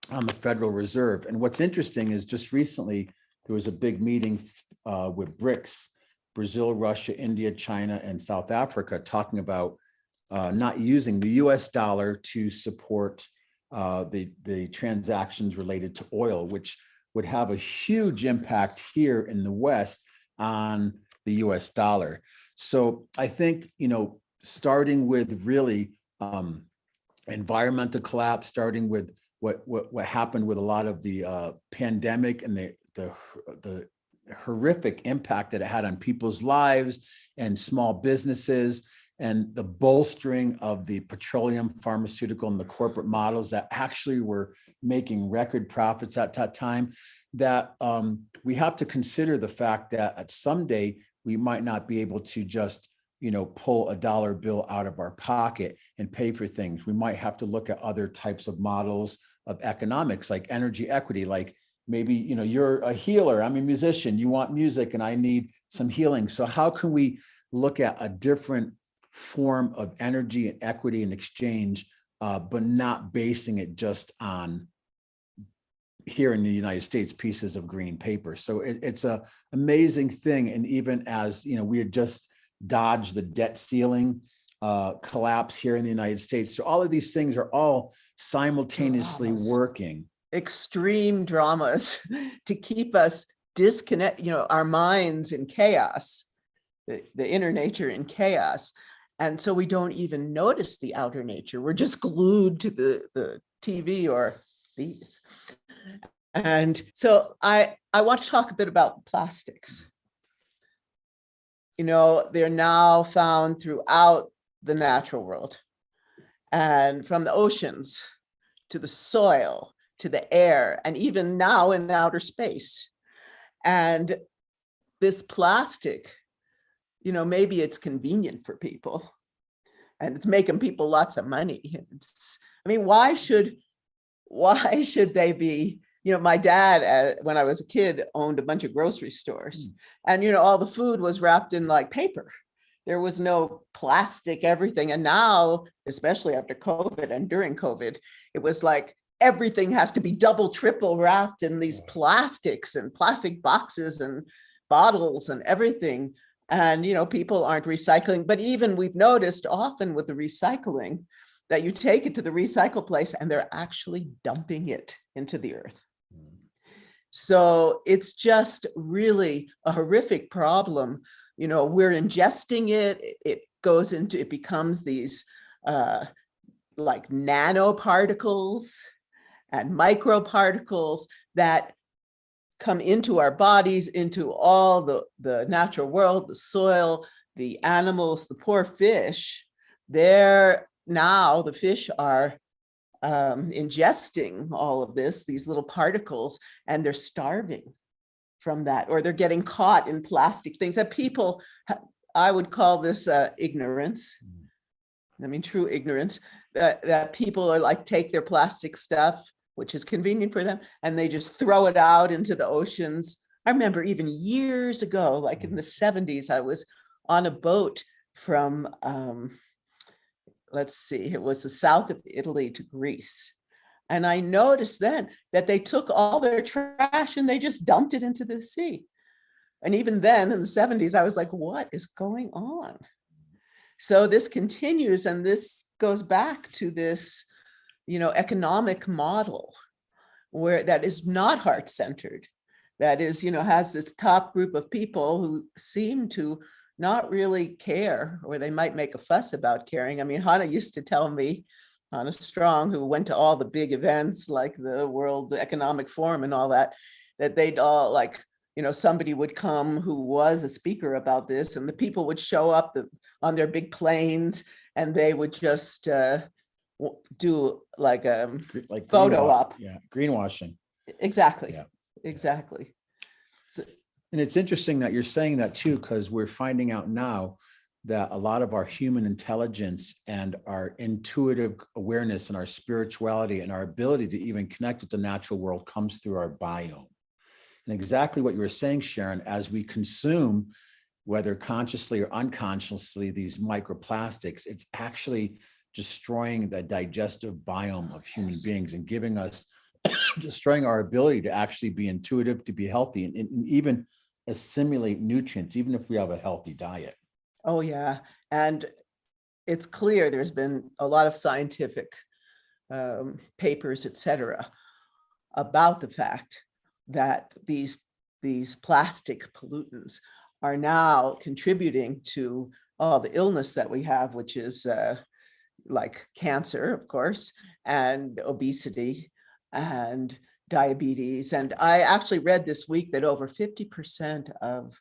the Federal Reserve. And what's interesting is just recently there was a big meeting with BRICS, Brazil, Russia, India, China, and South Africa, talking about not using the US dollar to support the transactions related to oil, which would have a huge impact here in the West on the US dollar. So I think, starting with really environmental collapse, starting with what happened with a lot of the pandemic and the horrific impact that it had on people's lives and small businesses, and the bolstering of the petroleum, pharmaceutical, and the corporate models that actually were making record profits at that time, that we have to consider the fact that at someday we might not be able to just, pull a dollar bill out of our pocket and pay for things. We might have to look at other types of models of economics, like energy equity, like maybe, you're a healer, I'm a musician, you want music, and I need some healing. So how can we look at a different form of energy and equity and exchange, but not basing it just on, here in the United States, pieces of green paper? So it's an amazing thing. And even as, we had just dodged the debt ceiling collapse here in the United States. So all of these things are all simultaneously working. Extreme dramas to keep us disconnect, our minds in chaos, the inner nature in chaos. And so we don't even notice the outer nature. We're just glued to the TV or these. And so I want to talk a bit about plastics. They're now found throughout the natural world, and from the oceans to the soil, to the air, and even now in outer space. And this plastic, maybe it's convenient for people and it's making people lots of money. Why should they be, my dad, when I was a kid, owned a bunch of grocery stores, and, all the food was wrapped in like paper. There was no plastic, everything. And now, especially after COVID and during COVID, it was like, everything has to be double, triple wrapped in these plastics and plastic boxes and bottles and everything. And, people aren't recycling. But even we've noticed often with the recycling that you take it to the recycle place and they're actually dumping it into the earth. So it's just really a horrific problem. We're ingesting it. It becomes these like nanoparticles and microparticles that come into our bodies, into all the natural world, the soil, the animals, the poor fish. The fish are ingesting all of these little particles, and they're starving from that, or they're getting caught in plastic things that people, I would call this ignorance. True ignorance, that people are like, take their plastic stuff, which is convenient for them, and they just throw it out into the oceans. I remember even years ago, like in the 70s, I was on a boat from, it was the south of Italy to Greece. And I noticed then that they took all their trash and they just dumped it into the sea. And even then in the 70s, I was like, what is going on? So this continues, and this goes back to this, economic model where that is not heart-centered, that is, has this top group of people who seem to not really care, or they might make a fuss about caring. Hannah used to tell me, Hannah Strong, who went to all the big events like the World Economic Forum and all that they'd all like, somebody would come who was a speaker about this, and the people would show up on their big planes, and they would just do like photo op. Yeah, greenwashing. Exactly. Yeah. Exactly. So, and it's interesting that you're saying that too, because we're finding out now that a lot of our human intelligence and our intuitive awareness and our spirituality and our ability to even connect with the natural world comes through our biome. And exactly what you were saying, Sharon, as we consume, whether consciously or unconsciously, these microplastics, it's actually destroying the digestive biome of human beings and giving us, destroying our ability to actually be intuitive, to be healthy, and even assimilate nutrients, even if we have a healthy diet. Oh, yeah. And it's clear there's been a lot of scientific papers, et cetera, about the fact that these plastic pollutants are now contributing to all the illness that we have, which is like cancer, of course, and obesity and diabetes. And I actually read this week that over 50% of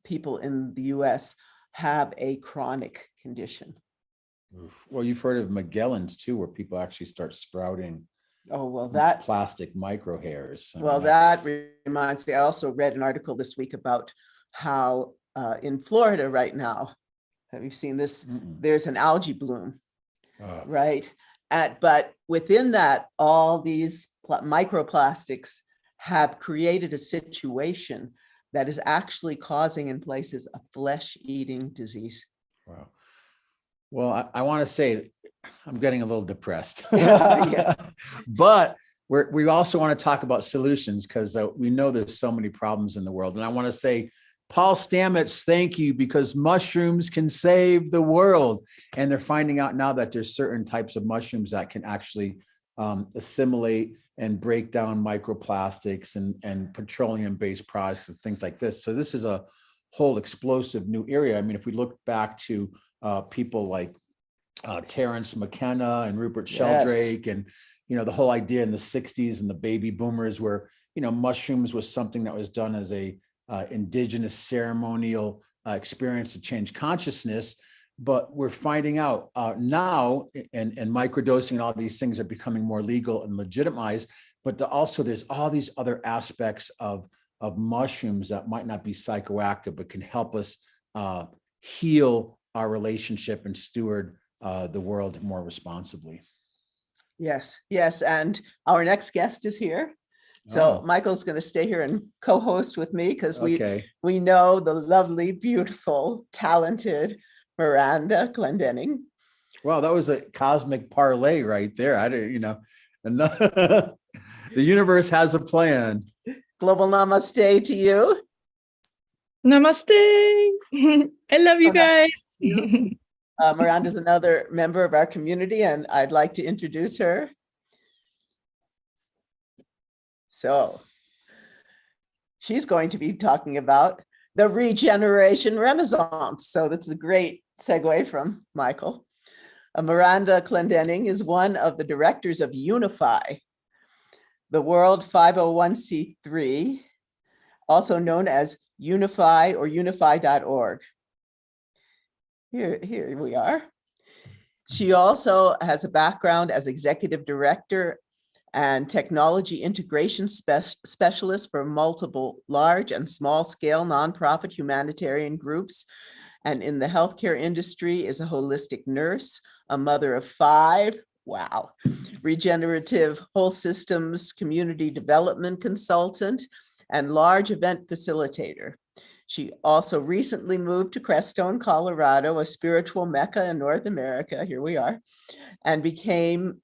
people in the US have a chronic condition. Well, you've heard of Magellan's too, where people actually start sprouting plastic micro hairs. That reminds me, I also read an article this week about how in Florida right now, have you seen this? There's an algae bloom, right? But within that, all these microplastics have created a situation that is actually causing in places a flesh-eating disease. Wow. Well, I want to say I'm getting a little depressed, but we also want to talk about solutions, because we know there's so many problems in the world. And I want to say Paul Stamets, thank you, because mushrooms can save the world. And they're finding out now that there's certain types of mushrooms that can actually assimilate and break down microplastics and petroleum-based products and things like this. So this is a whole explosive new area. I mean, if we look back to people like Terrence McKenna and Rupert Sheldrake, and the whole idea in the 60s and the baby boomers where mushrooms was something that was done as a indigenous ceremonial experience to change consciousness. But we're finding out now, and microdosing and all these things are becoming more legal and legitimized, but also there's all these other aspects of mushrooms that might not be psychoactive, but can help us heal our relationship and steward the world more responsibly. Yes, yes. And our next guest is here. So Michael's going to stay here and co-host with me because we know the lovely, beautiful, talented Miranda Clendenning. Well, that was a cosmic parlay right there. I didn't, the universe has a plan. Global namaste to you. Namaste. I love you guys. Miranda's another member of our community, and I'd like to introduce her. So she's going to be talking about the regeneration renaissance. So that's a great segue from Michael. Miranda Clendenning is one of the directors of Unify, the World 501c3, also known as Unify or unify.org. Here we are. She also has a background as executive director and technology integration specialist for multiple large and small scale nonprofit humanitarian groups. And in the healthcare industry is a holistic nurse, a mother of 5, wow, regenerative whole systems community development consultant, and large event facilitator. She also recently moved to Crestone, Colorado, a spiritual mecca in North America, here we are, and became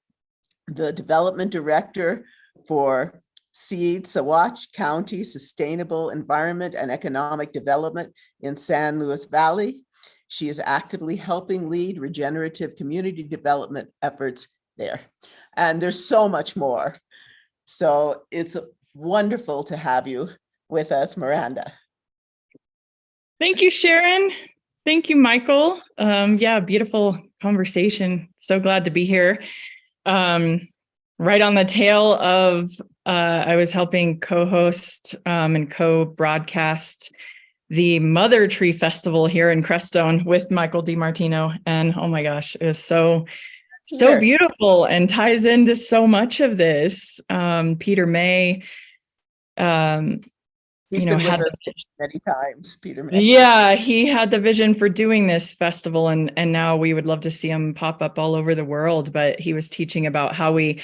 the development director for SEED, Saguache County Sustainable Environment and Economic Development in San Luis Valley. She is actively helping lead regenerative community development efforts there. And there's so much more. So it's wonderful to have you with us, Miranda. Thank you, Sharon. Thank you, Michael. Yeah, beautiful conversation. So glad to be here. Right on the tail of, I was helping co-host and co-broadcast the Mother Tree Festival here in Crestone with Michael DiMartino. And oh my gosh, it was so beautiful and ties into so much of this. Peter May, He's been with us many times, Peter May. Yeah, he had the vision for doing this festival, and now we would love to see him pop up all over the world. But he was teaching about how we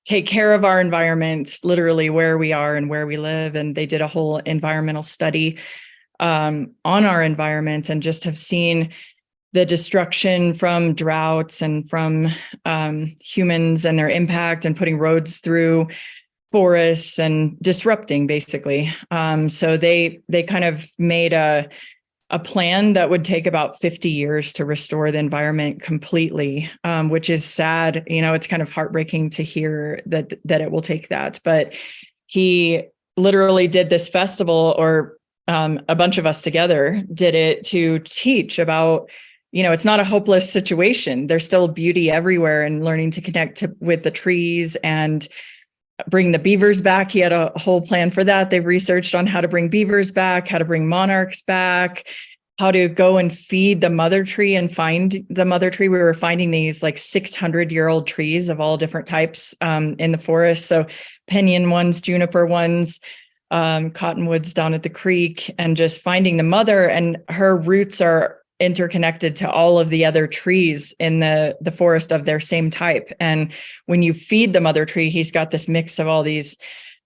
take care of our environment, literally where we are and where we live. And they did a whole environmental study on our environment, and just have seen the destruction from droughts and from humans and their impact and putting roads through forests and disrupting, basically. So they kind of made a plan that would take about 50 years to restore the environment completely, which is sad. It's kind of heartbreaking to hear that it will take that. But he literally did this festival, or a bunch of us together did it, to teach about, it's not a hopeless situation. There's still beauty everywhere, and learning to connect with the trees and bring the beavers back. He had a whole plan for that. They've researched on how to bring beavers back, how to bring monarchs back, how to go and feed the mother tree and find the mother tree. We were finding these like 600-year-old trees of all different types in the forest. So pinyon ones, juniper ones, cottonwoods down at the creek, and just finding the mother, and her roots are interconnected to all of the other trees in the forest of their same type. And when you feed the mother tree, he's got this mix of all these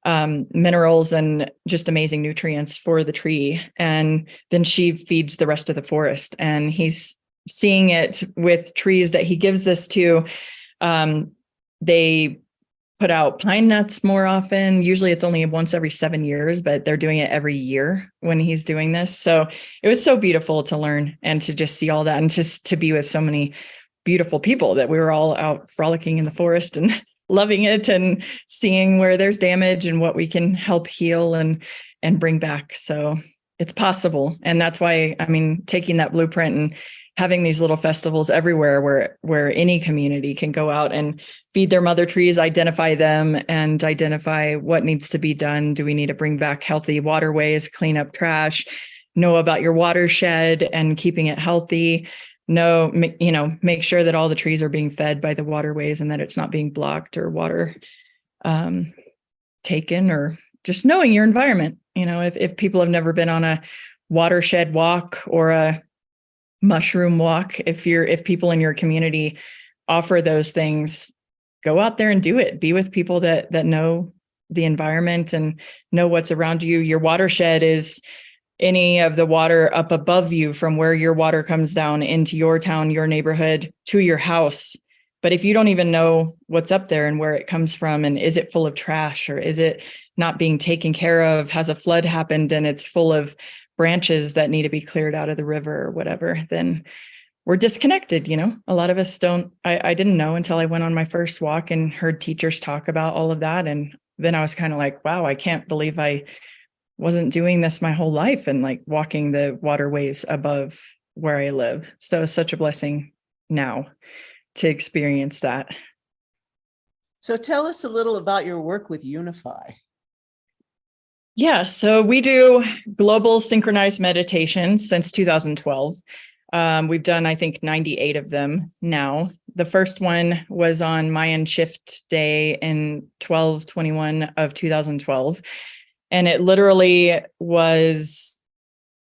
minerals and just amazing nutrients for the tree. And then she feeds the rest of the forest. And he's seeing it with trees that he gives this to. They put out pine nuts more often. Usually it's only once every 7 years, but they're doing it every year when he's doing this. So it was so beautiful to learn and to just see all that and just to be with so many beautiful people that we were all out frolicking in the forest and loving it and seeing where there's damage and what we can help heal and bring back. So it's possible. And that's why, I mean, taking that blueprint and having these little festivals everywhere where any community can go out and feed their mother trees, identify them, and identify what needs to be done. Do we need to bring back healthy waterways, clean up trash, know about your watershed and keeping it healthy? Make sure that all the trees are being fed by the waterways and that it's not being blocked or water taken, or just knowing your environment. If people have never been on a watershed walk or a mushroom walk, if people in your community offer those things, go out there and do it. Be with people that know the environment and know what's around you. Your watershed is any of the water up above you from where your water comes down into your town, your neighborhood, to your house. But if you don't even know what's up there and where it comes from, and is it full of trash, or is it not being taken care of? Has a flood happened and it's full of branches that need to be cleared out of the river or whatever, then we're disconnected. A lot of us don't. I didn't know until I went on my first walk and heard teachers talk about all of that. And then I was kind of like, wow, I can't believe I wasn't doing this my whole life and like walking the waterways above where I live. So it's such a blessing now to experience that. So tell us a little about your work with Unify. Yeah, so we do global synchronized meditations since 2012. We've done, I think, 98 of them now. The first one was on Mayan Shift Day in 12/21 of 2012. And it literally was,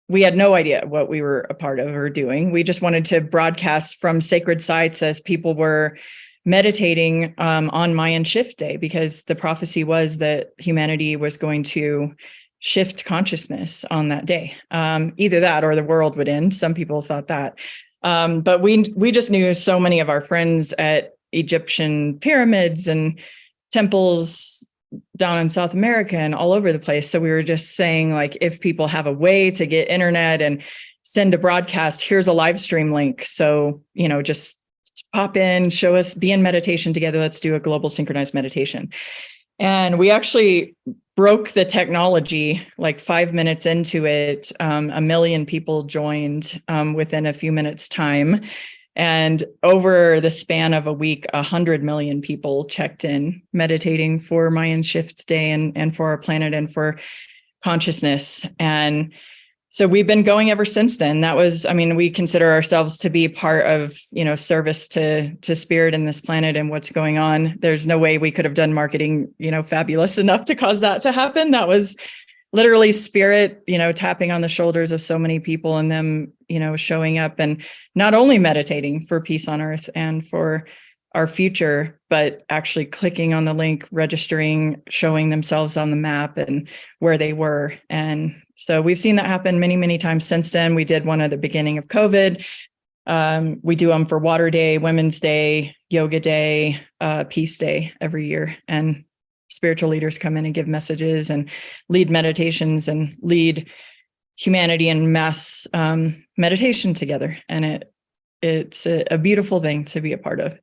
we had no idea what we were a part of or doing. We just wanted to broadcast from sacred sites as people were meditating on Mayan Shift Day, because the prophecy was that humanity was going to shift consciousness on that day. Either that or the world would end. Some people thought that. But we just knew so many of our friends at Egyptian pyramids and temples down in South America and all over the place. So we were just saying, like, if people have a way to get internet and send a broadcast, here's a live stream link. So, just pop in, show us, be in meditation together. Let's do a global synchronized meditation. And we actually broke the technology like 5 minutes into it. 1 million people joined within a few minutes time. And over the span of a week, 100 million people checked in meditating for Mayan Shift Day and for our planet and for consciousness. And so we've been going ever since then. That was, we consider ourselves to be part of, service to spirit and this planet and what's going on. There's no way we could have done marketing, fabulous enough to cause that to happen. That was literally spirit, tapping on the shoulders of so many people and them, showing up and not only meditating for peace on earth and for our future, but actually clicking on the link, registering, showing themselves on the map and where they were. And so we've seen that happen many, many times since then. We did one at the beginning of COVID. We do them for Water Day, Women's Day, Yoga Day, Peace Day every year. And spiritual leaders come in and give messages and lead meditations and lead humanity in mass meditation together. And it's a beautiful thing to be a part of.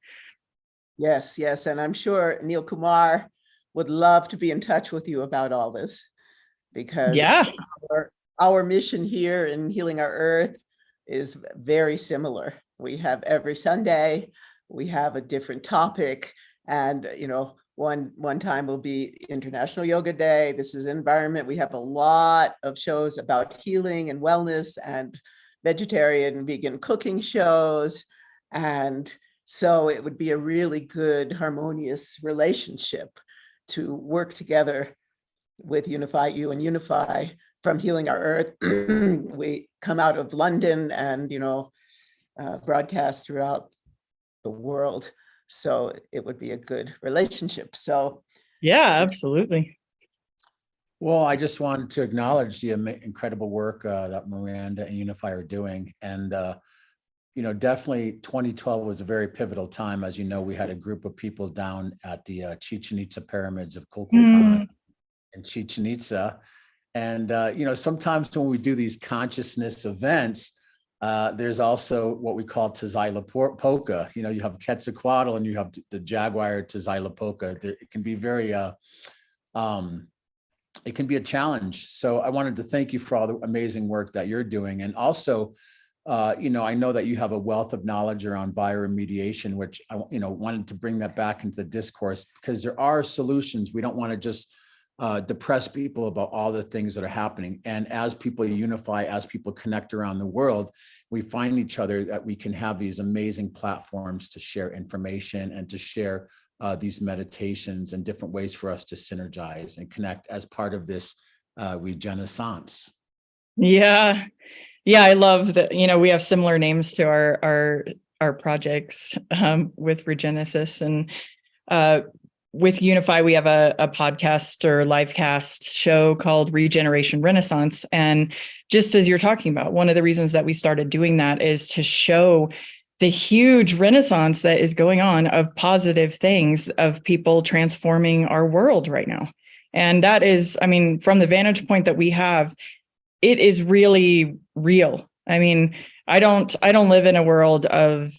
Yes, yes. And I'm sure Neil Kumar would love to be in touch with you about all this, because our mission here in Healing Our Earth is very similar. We have every Sunday, we have a different topic. And, one time will be International Yoga Day. This is environment. We have a lot of shows about healing and wellness and vegetarian and vegan cooking shows. And so it would be a really good, harmonious relationship to work together with Unify You and Unify from Healing Our Earth. We come out of London and, broadcast throughout the world. So it would be a good relationship. So yeah, absolutely. Well, I just wanted to acknowledge the incredible work that Miranda and Unify are doing. And definitely 2012 was a very pivotal time. As you know, we had a group of people down at the Chichen Itza pyramids of Kukulkan in Chichen Itza. And, sometimes when we do these consciousness events, there's also what we call Tezailapoca. You have Quetzalcoatl and you have the jaguar Tezailapoca. It can be very, it can be a challenge. So I wanted to thank you for all the amazing work that you're doing. And also, I know that you have a wealth of knowledge around bioremediation, which I, wanted to bring that back into the discourse, because there are solutions. We don't want to just depress people about all the things that are happening. And as people unify, as people connect around the world, we find each other, that we can have these amazing platforms to share information and to share these meditations and different ways for us to synergize and connect as part of this regenaissance. Yeah, I love that. We have similar names to our projects with Regenesis, and with Unify, we have a podcast or live cast show called Regeneration Renaissance. And just as you're talking about, one of the reasons that we started doing that is to show the huge renaissance that is going on of positive things, of people transforming our world right now. And that is, from the vantage point that we have, it is really real. I don't live in a world of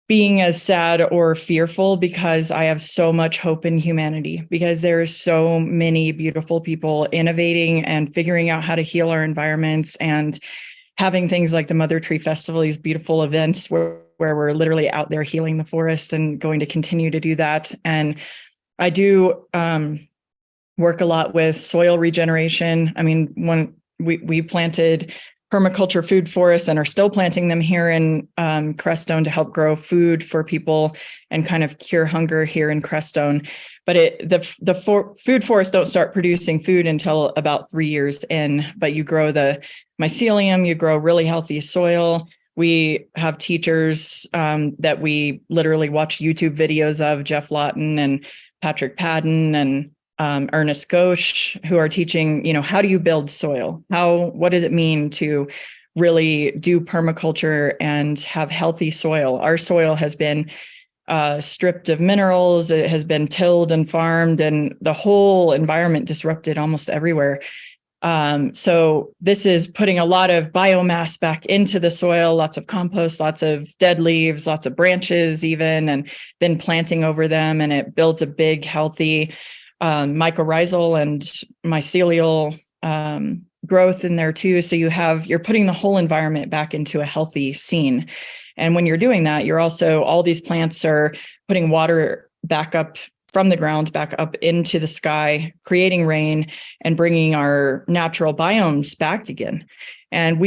being as sad or fearful, because I have so much hope in humanity, because there are so many beautiful people innovating and figuring out how to heal our environments, and having things like the Mother Tree Festival, these beautiful events where we're literally out there healing the forest, and going to continue to do that. And I do work a lot with soil regeneration. When we planted permaculture food forests and are still planting them here in Crestone to help grow food for people and kind of cure hunger here in Crestone. But the food forests don't start producing food until about 3 years in, but you grow the mycelium, you grow really healthy soil. We have teachers that we literally watch YouTube videos of, Jeff Lawton and Patrick Padden and Ernest Ghosh, who are teaching, how do you build soil? What does it mean to really do permaculture and have healthy soil? Our soil has been stripped of minerals. It has been tilled and farmed, and the whole environment disrupted almost everywhere. So this is putting a lot of biomass back into the soil, lots of compost, lots of dead leaves, lots of branches even, and then planting over them. And it builds a big, healthy mycorrhizal and mycelial growth in there too. So you're putting the whole environment back into a healthy scene. And when you're doing that, all these plants are putting water back up from the ground, back up into the sky, creating rain and bringing our natural biomes back again. And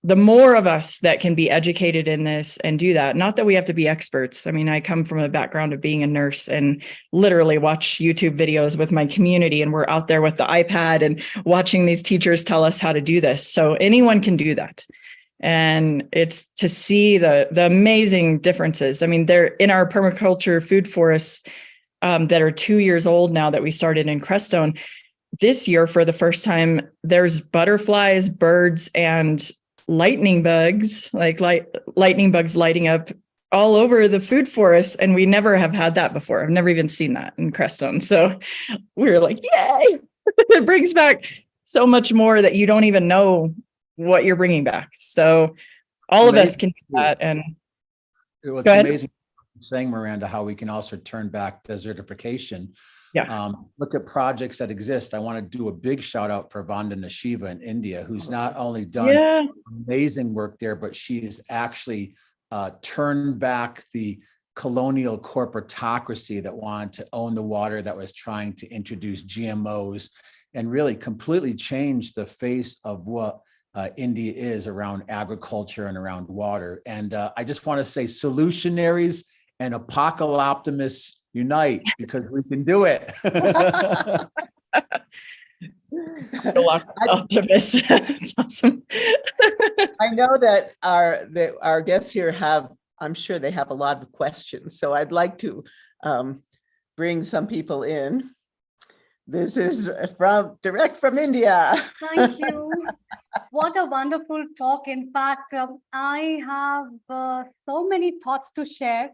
the more of us that can be educated in this and do that, not that we have to be experts. I come from a background of being a nurse and literally watch YouTube videos with my community, and we're out there with the iPad and watching these teachers tell us how to do this. So anyone can do that. And it's to see the amazing differences. They're in our permaculture food forests that are 2 years old now, that we started in Crestone. This year, for the first time, there's butterflies, birds, and lightning bugs, lightning bugs lighting up all over the food forest. And we never have had that before. I've never even seen that in Crestone. So we were like, yay, it brings back so much more that you don't even know what you're bringing back. So all of us can do that. And it's amazing saying, Miranda, how we can also turn back desertification. Look at projects that exist. I want to do a big shout out for Vandana Shiva in India, who's not only done amazing work there, but she has actually turned back the colonial corporatocracy that wanted to own the water, that was trying to introduce GMOs, and really completely change the face of what India is around agriculture and around water. And I just want to say, solutionaries and apocalyptimists unite, because we can do it. Optimists. It's awesome. I know that our guests here I'm sure they have a lot of questions. So I'd like to bring some people in. This is direct from India. Thank you. What a wonderful talk. In fact, I have so many thoughts to share.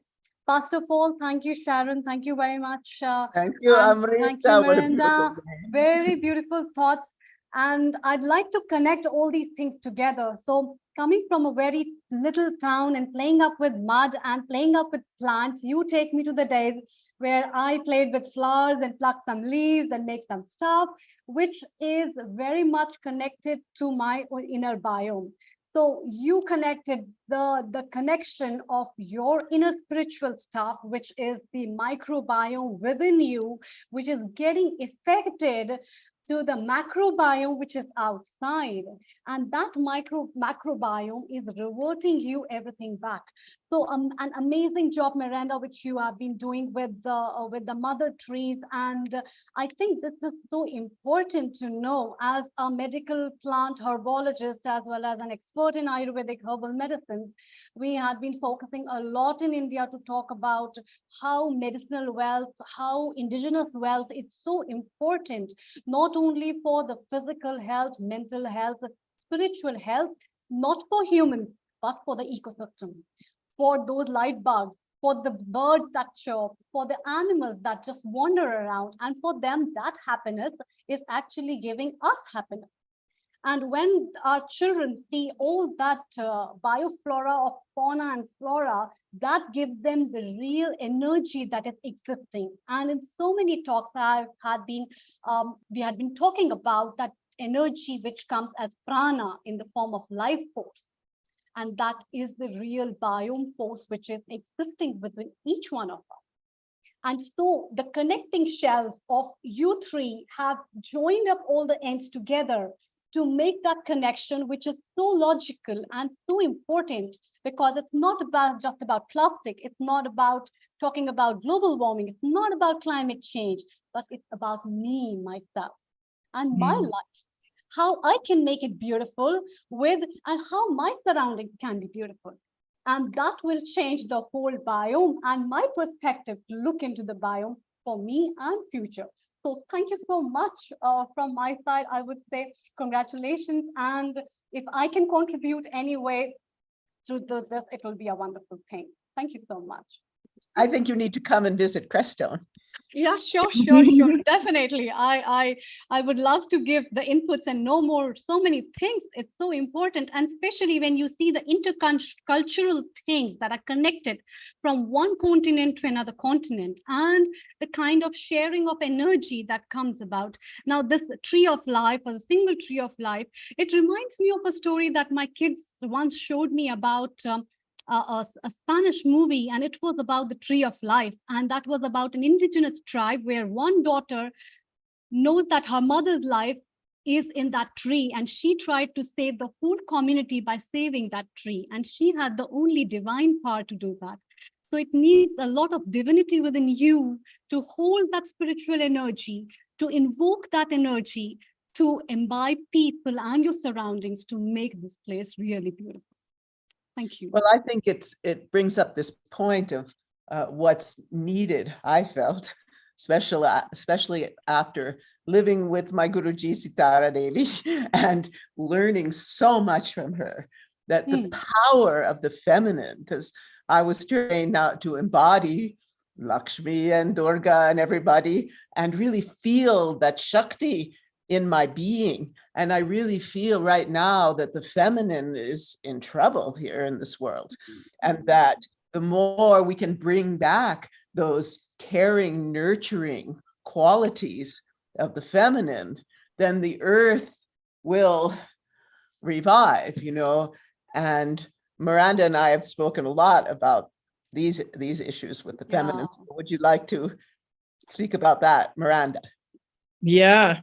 First of all, thank you, Sharon. Thank you very much. Thank you, Amrita. Thank you, What a Miranda. beautiful day. Very beautiful thoughts. And I'd like to connect all these things together. So coming from a very little town and playing up with mud and playing up with plants, you take me to the days where I played with flowers and plucked some leaves and make some stuff, which is very much connected to my inner biome. So you connected the connection of your inner spiritual stuff, which is the microbiome within you, which is getting affected to the macrobiome, which is outside. And that macrobiome is reverting you everything back. So an amazing job, Miranda, which you have been doing with the mother trees. And I think this is so important to know as a medical plant herbologist, as well as an expert in Ayurvedic herbal medicine. We have been focusing a lot in India to talk about how medicinal wealth, how indigenous wealth is so important, not only for the physical health, mental health, spiritual health, not for humans, but for the ecosystem, for those light bugs, for the birds that chirp, for the animals that just wander around. And for them, that happiness is actually giving us happiness. And when our children see all that bioflora of fauna and flora, that gives them the real energy that is existing. And in so many talks we had been talking about that energy which comes as prana in the form of life force. And that is the real biome force which is existing within each one of us. And so the connecting shells of you three have joined up all the ends together to make that connection, which is so logical and so important, because it's not just about plastic. It's not about talking about global warming. It's not about climate change, but it's about me, myself, and my life, how I can make it beautiful and how my surroundings can be beautiful. And that will change the whole biome and my perspective to look into the biome for me and future. So thank you so much from my side. I would say congratulations. And if I can contribute any way to this, it will be a wonderful thing. Thank you so much. I think you need to come and visit Crestone. Yeah, sure. Definitely. I would love to give the inputs and know more, so many things. It's so important. And especially when you see the intercultural things that are connected from one continent to another continent, and the kind of sharing of energy that comes about. Now, this tree of life, or the single tree of life, it reminds me of a story that my kids once showed me about a Spanish movie, and it was about the tree of life. And that was about an indigenous tribe where one daughter knows that her mother's life is in that tree, and she tried to save the whole community by saving that tree. And she had the only divine power to do that. So it needs a lot of divinity within you to hold that spiritual energy, to invoke that energy, to imbibe people and your surroundings to make this place really beautiful. Thank you. Well, I think it brings up this point of what's needed, I felt, especially after living with my Guruji Sitara Devi and learning so much from her, that the power of the feminine, because I was trained now to embody Lakshmi and Durga and everybody, and really feel that Shakti in my being. And I really feel right now that the feminine is in trouble here in this world. And that the more we can bring back those caring, nurturing qualities of the feminine, then the earth will revive, and Miranda and I have spoken a lot about these issues with the feminine. So would you like to speak about that, Miranda? Yeah.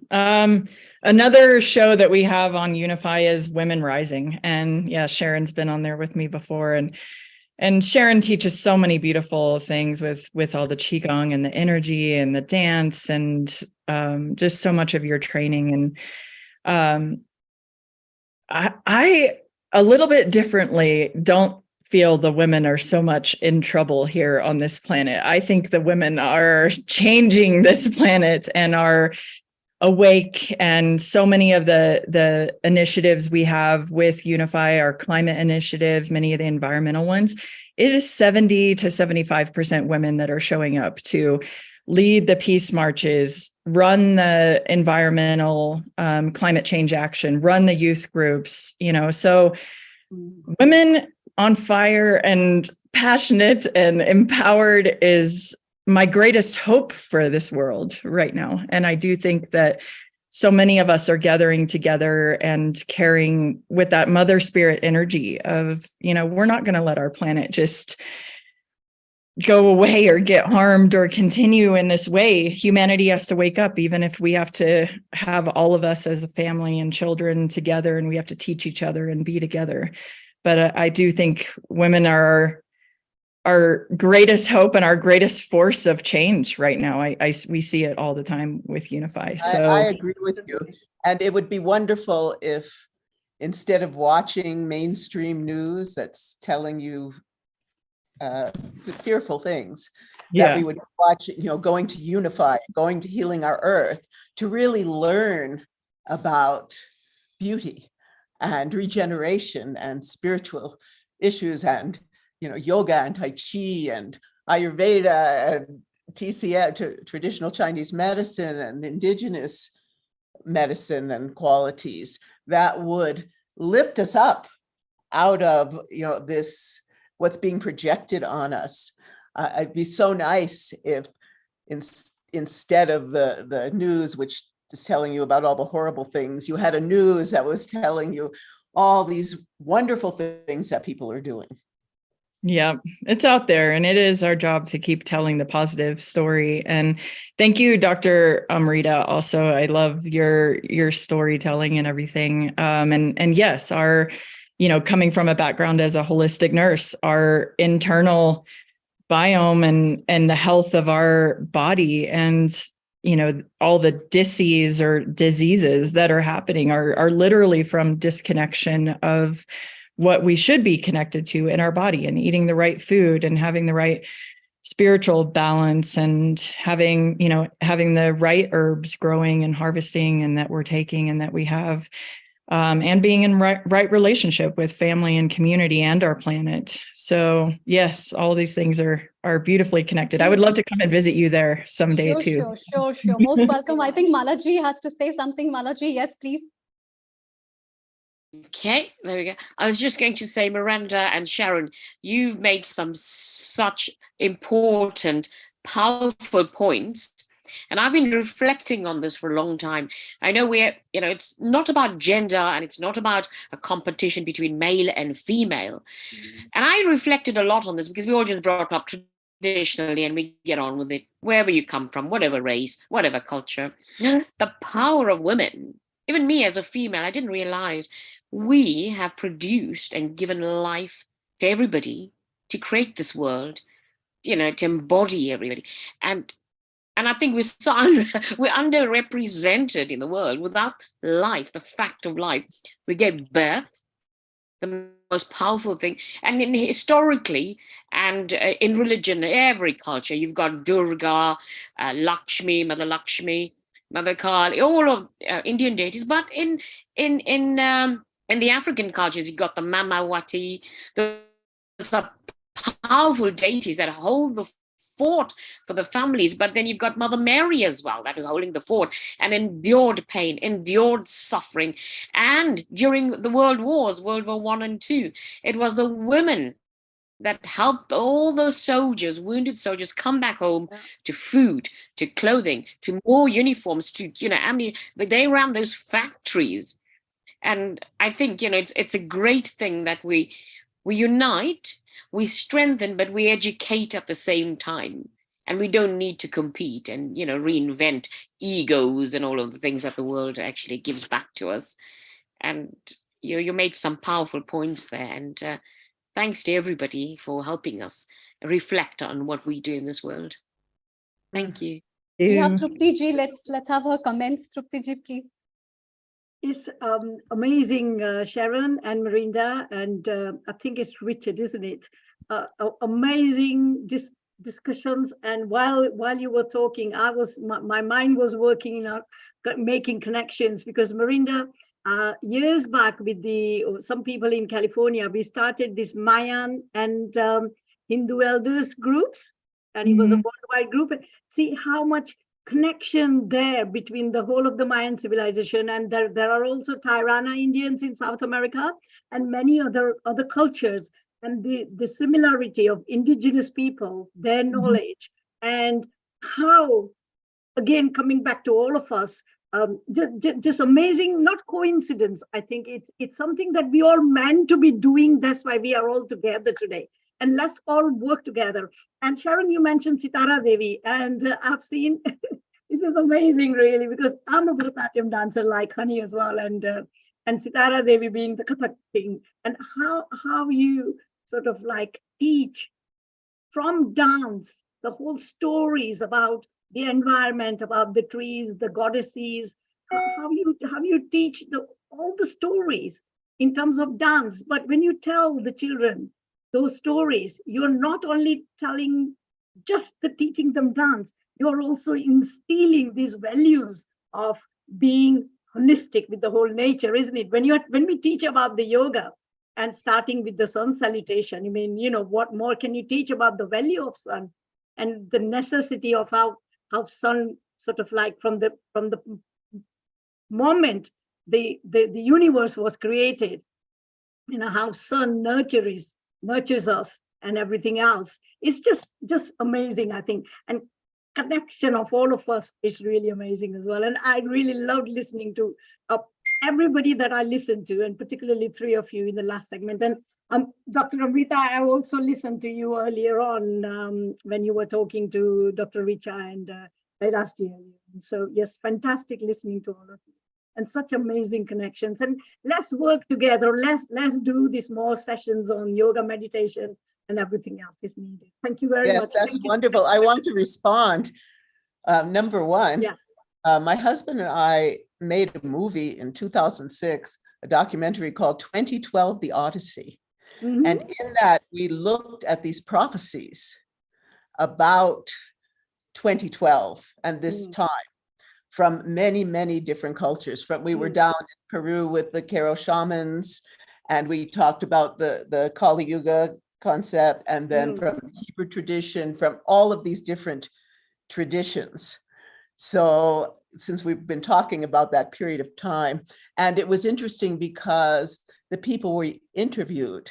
Another show that we have on Unify is Women Rising. And yeah, Sharon's been on there with me before. And Sharon teaches so many beautiful things with all the Qigong and the energy and the dance and just so much of your training. And I a little bit differently don't feel the women are so much in trouble here on this planet. I think the women are changing this planet and are awake, and so many of the initiatives we have with Unify, our climate initiatives, many of the environmental ones, it is 70 to 75% women that are showing up to lead the peace marches, run the environmental climate change action, run the youth groups, so women on fire and passionate and empowered is my greatest hope for this world right now. And I do think that so many of us are gathering together and carrying with that mother spirit energy of, we're not going to let our planet just go away or get harmed or continue in this way. Humanity has to wake up, even if we have to have all of us as a family and children together, and we have to teach each other and be together. But I do think women are our greatest hope and our greatest force of change right now. We see it all the time with Unify. So I agree with you. And it would be wonderful if instead of watching mainstream news that's telling you fearful things, that we would watch, going to Unify, going to Healing Our Earth, to really learn about beauty and regeneration and spiritual issues and yoga and Tai Chi and Ayurveda and TCM, traditional Chinese medicine, and indigenous medicine and qualities that would lift us up out of this, what's being projected on us. It'd be so nice if instead of the news, which is telling you about all the horrible things, you had a news that was telling you all these wonderful things that people are doing. Yeah, it's out there, and it is our job to keep telling the positive story. And thank you, Dr. Amrita. Also, I love your storytelling and everything. And yes, our, coming from a background as a holistic nurse, our internal biome and the health of our body and all the diseases that are happening are literally from disconnection of what we should be connected to in our body, and eating the right food and having the right spiritual balance and having the right herbs growing and harvesting and that we're taking and that we have, and being in right relationship with family and community and our planet. So yes, all these things are beautifully connected. I would love to come and visit you there someday too. Sure. Most welcome. I think Malaji has to say something. Malaji, yes, please. Okay, there we go. I was just going to say, Miranda and Sharon, you've made some such important, powerful points. And I've been reflecting on this for a long time. I know it's not about gender, and it's not about a competition between male and female. And I reflected a lot on this because we all just brought up traditionally and we get on with it, wherever you come from, whatever race, whatever culture. The power of women, even me as a female, I didn't realize we have produced and given life to everybody to create this world, to embody everybody. And I think we're underrepresented in the world. Without life, the fact of life, we get birth, the most powerful thing. And historically and in religion, every culture, you've got Durga, Lakshmi, Mother Kali, all of Indian deities. But in the African cultures, you've got the Mamawati, the powerful deities that hold the fort for the families. But then you've got Mother Mary as well, that was holding the fort and endured pain, endured suffering. And during the World Wars, World War I and II, it was the women that helped all those soldiers, wounded soldiers, come back home to food, to clothing, to more uniforms, to, they ran those factories. And I think, it's a great thing that we unite, we strengthen, but we educate at the same time. And we don't need to compete and, reinvent egos and all of the things that the world actually gives back to us. And you made some powerful points there. And thanks to everybody for helping us reflect on what we do in this world. Thank you. We have Trupti ji. Let's have her comments. Trupti ji, please. It's amazing, Sharon and Marinda, and I think it's Richard, isn't it? Amazing discussions. And while you were talking, my mind was working, making connections, because Marinda, years back with some people in California, we started this Mayan and Hindu elders groups, and it was a worldwide group. See how much connection there between the whole of the Mayan civilization, and there are also Tirana Indians in South America and many other cultures, and the similarity of indigenous people, their knowledge, and how, again, coming back to all of us, just amazing, not coincidence. I think it's something that we all meant to be doing. That's why we are all together today. And let's all work together. And Sharon, you mentioned Sitara Devi, and I've seen, this is amazing, really, because I'm a Bharatanatyam dancer like honey as well, and Sitara Devi being the Kathak thing, and how you sort of like teach from dance the whole stories about the environment, about the trees, the goddesses, how you teach all the stories in terms of dance. But when you tell the children those stories, you're not only teaching them dance, you're also instilling these values of being holistic with the whole nature, isn't it? When we teach about the yoga and starting with the sun salutation, I mean, what more can you teach about the value of sun and the necessity of how sun sort of like from the moment the universe was created, how sun nurtures us and everything else. It's just amazing, I think. And connection of all of us is really amazing as well. And I really loved listening to everybody that I listened to, and particularly three of you in the last segment. And Dr. Amrita, I also listened to you earlier on when you were talking to Dr. Richa and Kailash. So yes, fantastic listening to all of you, and such amazing connections. And let's work together. Let's do these more sessions on yoga, meditation, and everything else is needed. Thank you very much. Yes, that's wonderful. I want to respond. Number one, my husband and I made a movie in 2006, a documentary called 2012, The Odyssey. And in that, we looked at these prophecies about 2012 and this time from many, many different cultures. We were down in Peru with the Karo shamans, and we talked about the Kali Yuga concept, and then from the Hebrew tradition, from all of these different traditions. So since we've been talking about that period of time, and it was interesting because the people we interviewed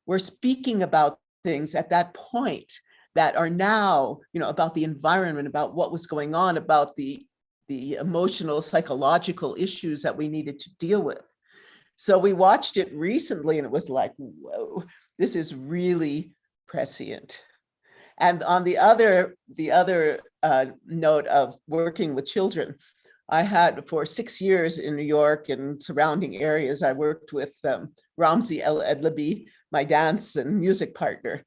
were speaking about things at that point that are now, about the environment, about what was going on, about the emotional, psychological issues that we needed to deal with. So we watched it recently, and it was like, whoa, this is really prescient. And on the other note of working with children, I had for 6 years in New York and surrounding areas, I worked with Ramzi El Edlabi, my dance and music partner.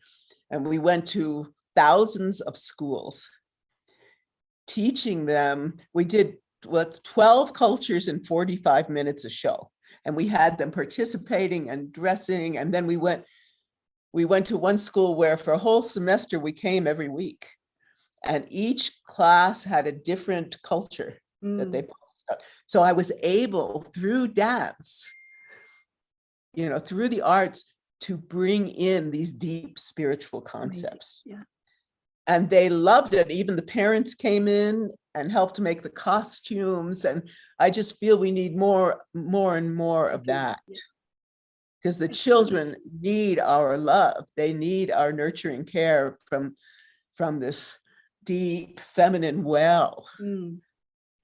And we went to thousands of schools, teaching them. We did 12 cultures in 45 minutes a show. And we had them participating and dressing. And then we went to one school where for a whole semester, we came every week. And each class had a different culture that they posed up. So I was able, through dance, through the arts, to bring in these deep spiritual concepts. Yeah. And they loved it. Even the parents came in and helped to make the costumes. And I just feel we need more and more of that. Because the children need our love. They need our nurturing care from this deep feminine well.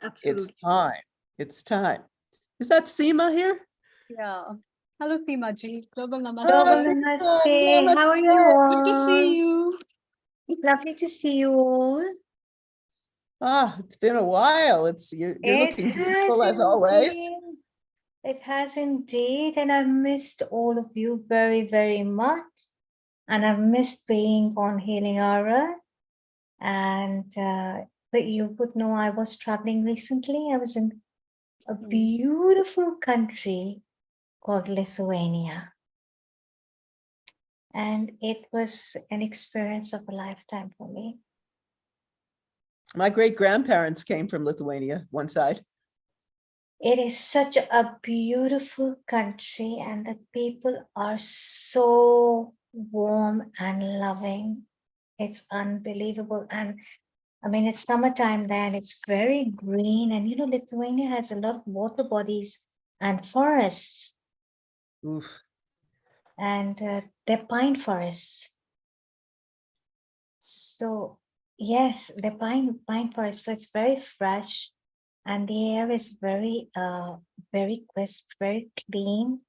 Absolutely. It's time. It's time. Is that Seema here? Yeah. Hello, Seema ji. Global Namaste. Namaste. How are you all? Good to see you. Lovely to see you all. It's been a while. You're looking beautiful as always. It has indeed, and I've missed all of you very, very much. And I've missed being on Healing Aura. And but you would know I was traveling recently. I was in a beautiful country called Lithuania. And it was an experience of a lifetime for me. My great-grandparents came from Lithuania, one side. It is such a beautiful country, and the people are so warm and loving. It's unbelievable. And I mean, it's summertime there and it's very green. And you know, Lithuania has a lot of water bodies and forests. Oof. And they're pine forests. So yes, they're pine forests. So it's very fresh, and the air is very crisp, very clean,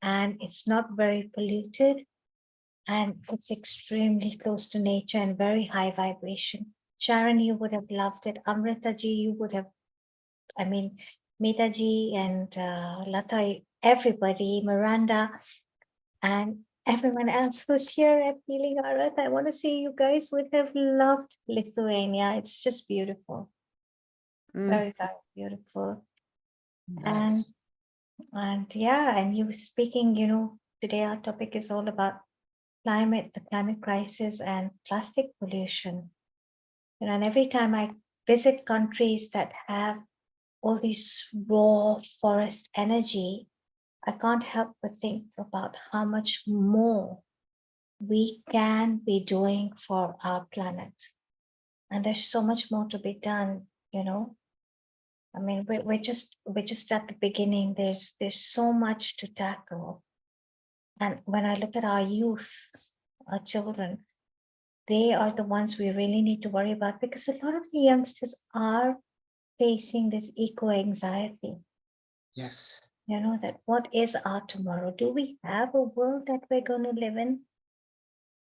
and it's not very polluted, and it's extremely close to nature and very high vibration. Sharon, you would have loved it. Amrita ji, you would have, I mean, Meeta ji and Lata, everybody, Miranda, and everyone else who's here at Healing Our Earth. I want to say you guys would have loved Lithuania. It's just beautiful. Very, very beautiful. Nice. And yeah, and you were speaking, you know, today our topic is all about climate, the climate crisis and plastic pollution. You know, and every time I visit countries that have all this raw forest energy, I can't help but think about how much more we can be doing for our planet. And there's so much more to be done, you know. I mean, we're just at the beginning. There's so much to tackle. And when I look at our youth, our children, they are the ones we really need to worry about, because a lot of the youngsters are facing this eco-anxiety. Yes. You know, that what is our tomorrow? Do we have a world that we're going to live in?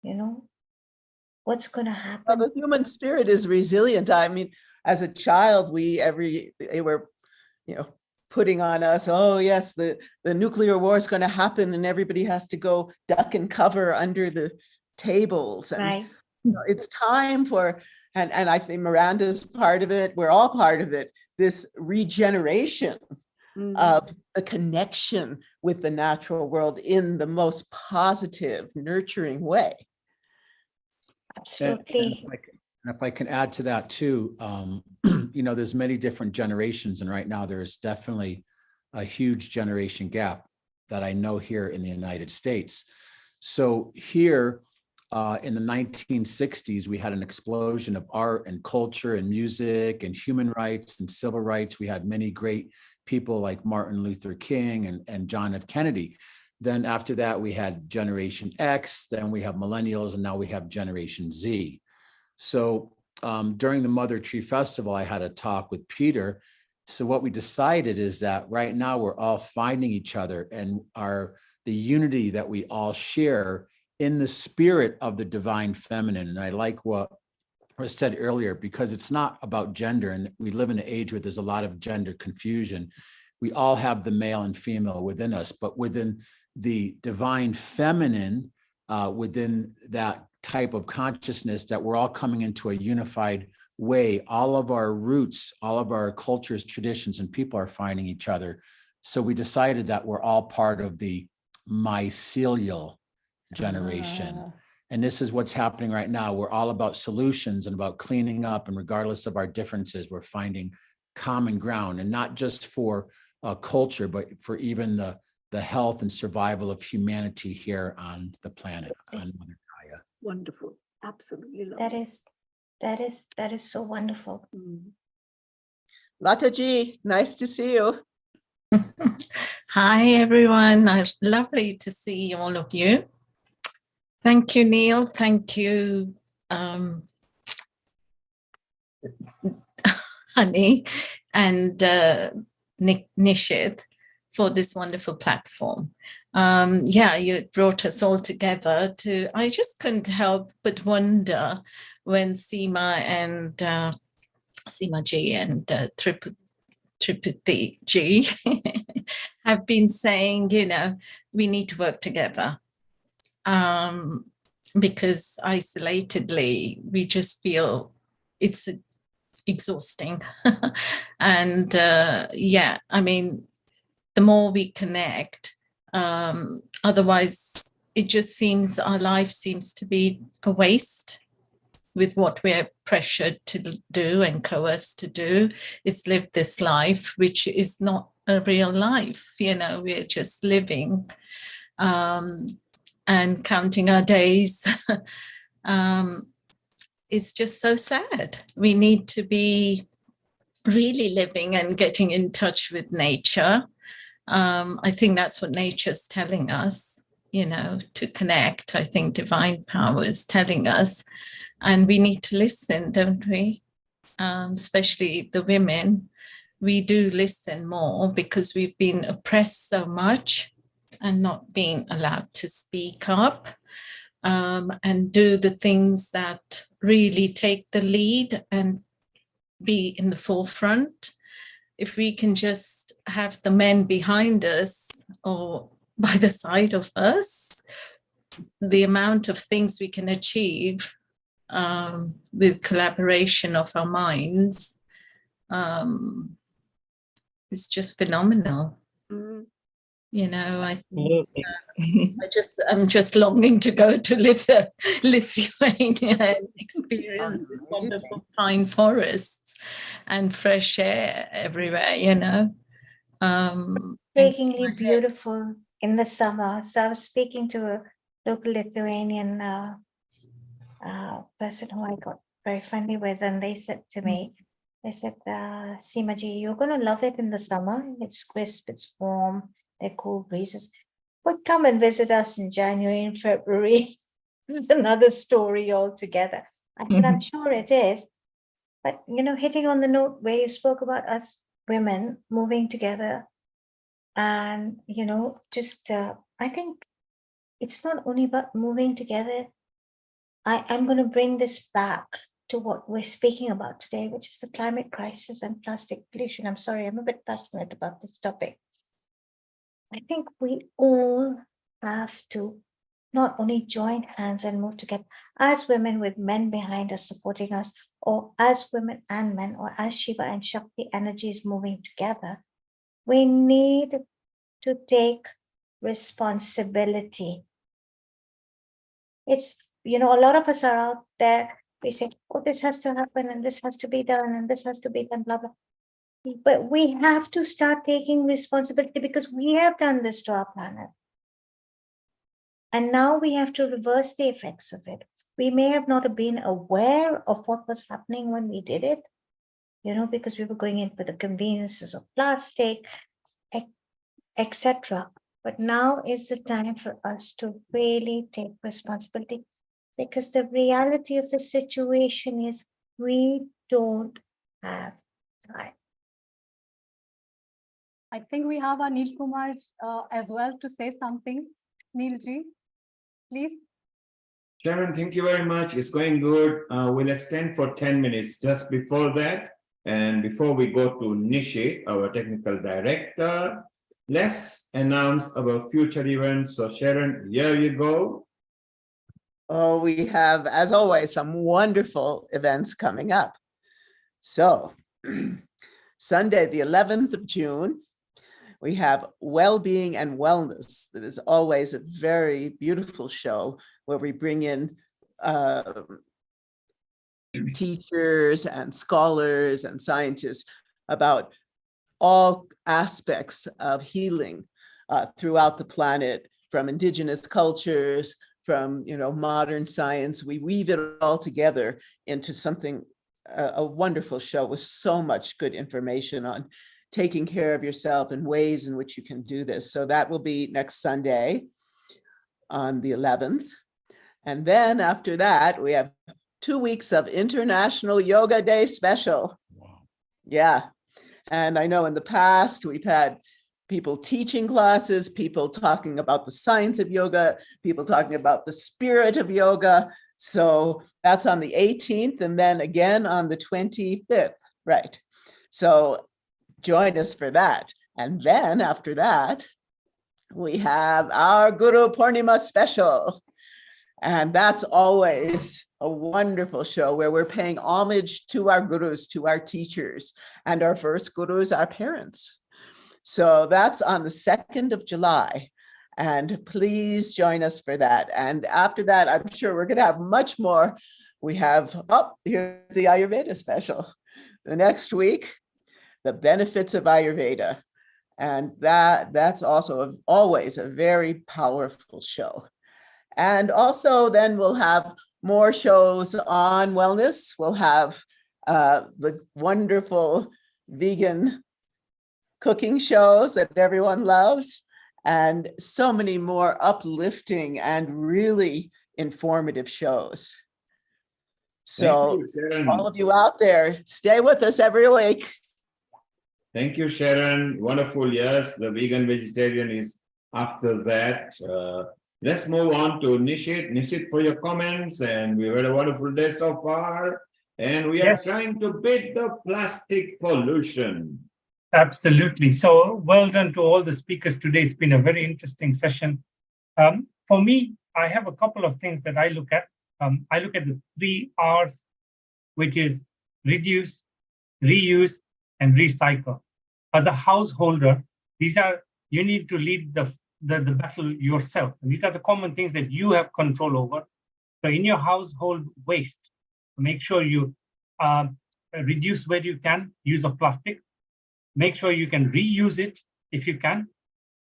You know, what's going to happen? Well, the human spirit is resilient. I mean, as a child, they were, you know, putting on us, oh yes, the nuclear war is going to happen and everybody has to go duck and cover under the tables. And right. You know, it's time for, and I think Miranda's part of it, we're all part of it, this regeneration of a connection with the natural world in the most positive, nurturing way. Absolutely. And if I can add to that too, you know, there's many different generations, and right now there's definitely a huge generation gap that I know here in the United States. So here in the 1960s, we had an explosion of art and culture and music and human rights and civil rights. We had many great people like Martin Luther King and John F. Kennedy. Then after that, we had Generation X, then we have millennials, and now we have Generation Z. So during the Mother Tree Festival, I had a talk with Peter. So what we decided is that right now we're all finding each other, and the unity that we all share in the spirit of the divine feminine. And I like what was said earlier, because it's not about gender, and we live in an age where there's a lot of gender confusion. We all have the male and female within us, but within the divine feminine, within that type of consciousness, that we're all coming into a unified way. All of our roots, all of our cultures, traditions, and people are finding each other. So we decided that we're all part of the mycelial generation. And this is what's happening right now. We're all about solutions and about cleaning up, and regardless of our differences, we're finding common ground, and not just for culture, but for even the health and survival of humanity here on the planet, on Mother Gaia. Wonderful. Absolutely lovely. That is so wonderful. Lata ji, nice to see you. Hi, everyone. Lovely to see all of you. Thank you, Neil. Thank you, Honey, and Nishit for this wonderful platform. Yeah, you brought us all together I just couldn't help but wonder when Seema Ji and Trupti Ji have been saying, you know, we need to work together. Because isolatedly, we just feel it's exhausting. And yeah, I mean, the more we connect, otherwise it just seems our life seems to be a waste with what we're pressured to do and coerced to do, is live this life, which is not a real life. You know, we're just living and counting our days. It's just so sad. We need to be really living and getting in touch with nature. I think that's what nature's telling us, you know, to connect. I think divine power is telling us, and we need to listen, don't we? Especially the women. We do listen more because we've been oppressed so much and not being allowed to speak up and do the things that really take the lead and be in the forefront. If we can just have the men behind us or by the side of us, the amount of things we can achieve with collaboration of our minds is just phenomenal. You know, I'm just longing to go to Lithuania and experience the wonderful pine forests and fresh air everywhere, you know. Breathtakingly beautiful in the summer. So I was speaking to a local Lithuanian person who I got very friendly with, and they said to me, they said, Seemaji, you're going to love it in the summer. It's crisp, it's warm, they're cool breezes. But come and visit us in January and February. It's another story altogether. I said, I'm sure it is. But, you know, hitting on the note where you spoke about us women moving together and, you know, just, I think it's not only about moving together. I'm going to bring this back to what we're speaking about today, which is the climate crisis and plastic pollution. I'm sorry, I'm a bit passionate about this topic. I think we all have to not only join hands and move together as women with men behind us supporting us, or as women and men, or as Shiva and Shakti energies moving together. We need to take responsibility. It's, you know, a lot of us are out there, we say, oh, this has to happen and this has to be done and this has to be done, blah, blah. But we have to start taking responsibility because we have done this to our planet. And now we have to reverse the effects of it. We may have not been aware of what was happening when we did it, you know, because we were going in for the conveniences of plastic, etc. But now is the time for us to really take responsibility, because the reality of the situation is we don't have time. I think we have our Neil Kumar as well to say something. Neilji, please. Sharon, thank you very much. It's going good. We'll extend for 10 minutes just before that. And before we go to Nishi, our technical director, let's announce our future events. So Sharon, here you go. Oh, we have, as always, some wonderful events coming up. So Sunday, the 11th of June, we have Wellbeing and Wellness. That is always a very beautiful show where we bring in teachers and scholars and scientists about all aspects of healing throughout the planet, from indigenous cultures, from modern science. We weave it all together into something, a wonderful show with so much good information on taking care of yourself and ways in which you can do this. So that will be next Sunday on the 11th. And then after that, we have 2 weeks of International Yoga Day special. Wow. Yeah. And I know in the past, we've had people teaching classes, people talking about the science of yoga, people talking about the spirit of yoga. So that's on the 18th and then again on the 25th, right? So join us for that. And then after that, we have our Guru Purnima special. And that's always a wonderful show where we're paying homage to our gurus, to our teachers, and our first gurus, our parents. So that's on the 2nd of July. And please join us for that. And after that, I'm sure we're going to have much more. We have, here's the Ayurveda special. The next week, the benefits of Ayurveda. And that's also always a very powerful show. And also then we'll have more shows on wellness. We'll have the wonderful vegan cooking shows that everyone loves, and so many more uplifting and really informative shows. So all of you out there, stay with us every week. Thank you, Sharon. Wonderful. Yes, the vegan vegetarian is after that. Let's move on to Nishit. Nishit, for your comments, and we've had a wonderful day so far. And we are trying to beat the plastic pollution. Absolutely. So well done to all the speakers today. It's been a very interesting session. For me, I have a couple of things that I look at. I look at the 3 R's, which is reduce, reuse, and recycle. As a householder, you need to lead the battle yourself. And these are the common things that you have control over. So in your household waste, make sure you reduce where you can use of plastic. Make sure you can reuse it if you can.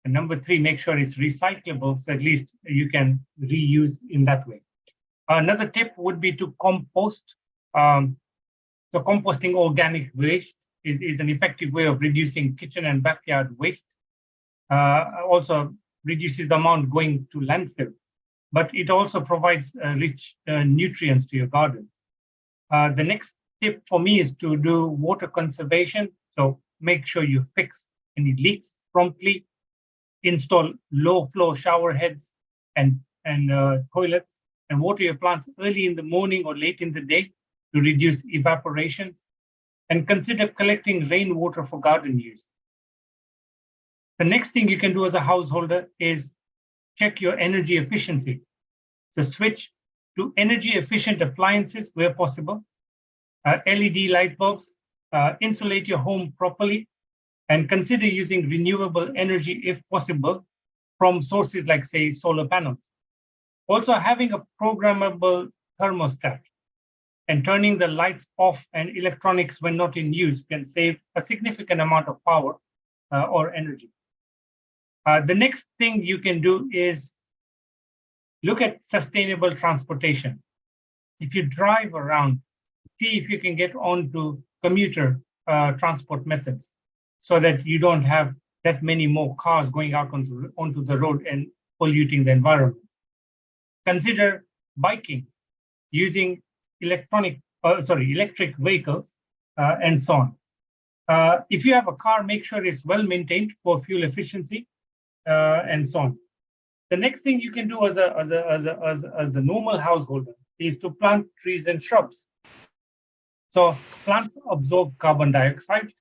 And number 3, make sure it's recyclable, so at least you can reuse in that way. Another tip would be to compost. So composting organic waste is an effective way of reducing kitchen and backyard waste. Also reduces the amount going to landfill, but it also provides rich nutrients to your garden. The next tip for me is to do water conservation. So make sure you fix any leaks promptly, install low flow shower heads and toilets, and water your plants early in the morning or late in the day to reduce evaporation, and consider collecting rainwater for garden use. The next thing you can do as a householder is check your energy efficiency. So switch to energy efficient appliances where possible, LED light bulbs, insulate your home properly, and consider using renewable energy if possible from sources like, say, solar panels. Also, having a programmable thermostat and turning the lights off and electronics when not in use can save a significant amount of power or energy. The next thing you can do is look at sustainable transportation. If you drive around, see if you can get onto commuter transport methods so that you don't have that many more cars going out onto the road and polluting the environment. Consider biking, using electric vehicles, and so on. If you have a car, make sure it's well maintained for fuel efficiency, and so on. The next thing you can do as the normal householder is to plant trees and shrubs. So plants absorb carbon dioxide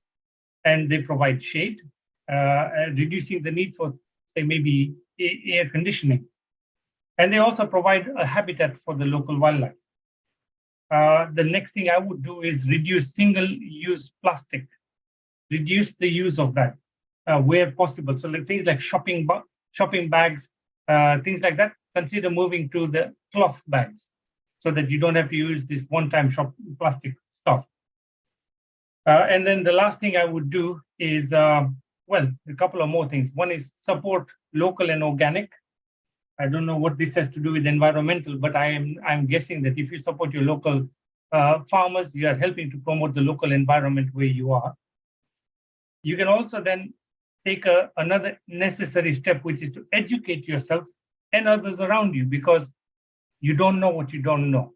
and they provide shade, reducing the need for, say, maybe air conditioning. And they also provide a habitat for the local wildlife. The next thing I would do is reduce single-use plastic. Reduce the use of that where possible. So like things like shopping bags, things like that, consider moving to the cloth bags so that you don't have to use this one-time plastic stuff. And then the last thing I would do is, well, a couple of more things. One is support local and organic. I don't know what this has to do with environmental, but I'm guessing that if you support your local farmers, you are helping to promote the local environment where you are. You can also then take another necessary step, which is to educate yourself and others around you, because you don't know what you don't know.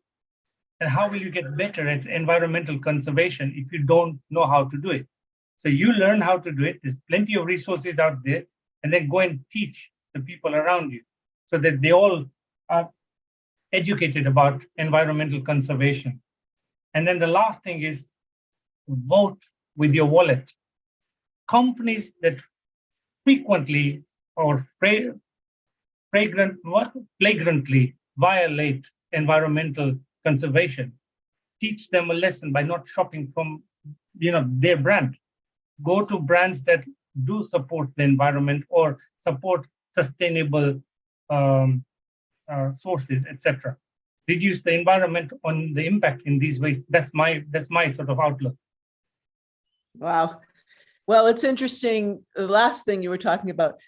And how will you get better at environmental conservation if you don't know how to do it? So you learn how to do it. There's plenty of resources out there, and then go and teach the people around you so that they all are educated about environmental conservation. And then the last thing is vote with your wallet. Companies that frequently or flagrantly violate environmental conservation. Teach them a lesson by not shopping from, their brand. Go to brands that do support the environment or support sustainable sources, etc. Reduce the environment on the impact in these ways. That's my sort of outlook. Wow. Well, it's interesting. The last thing you were talking about,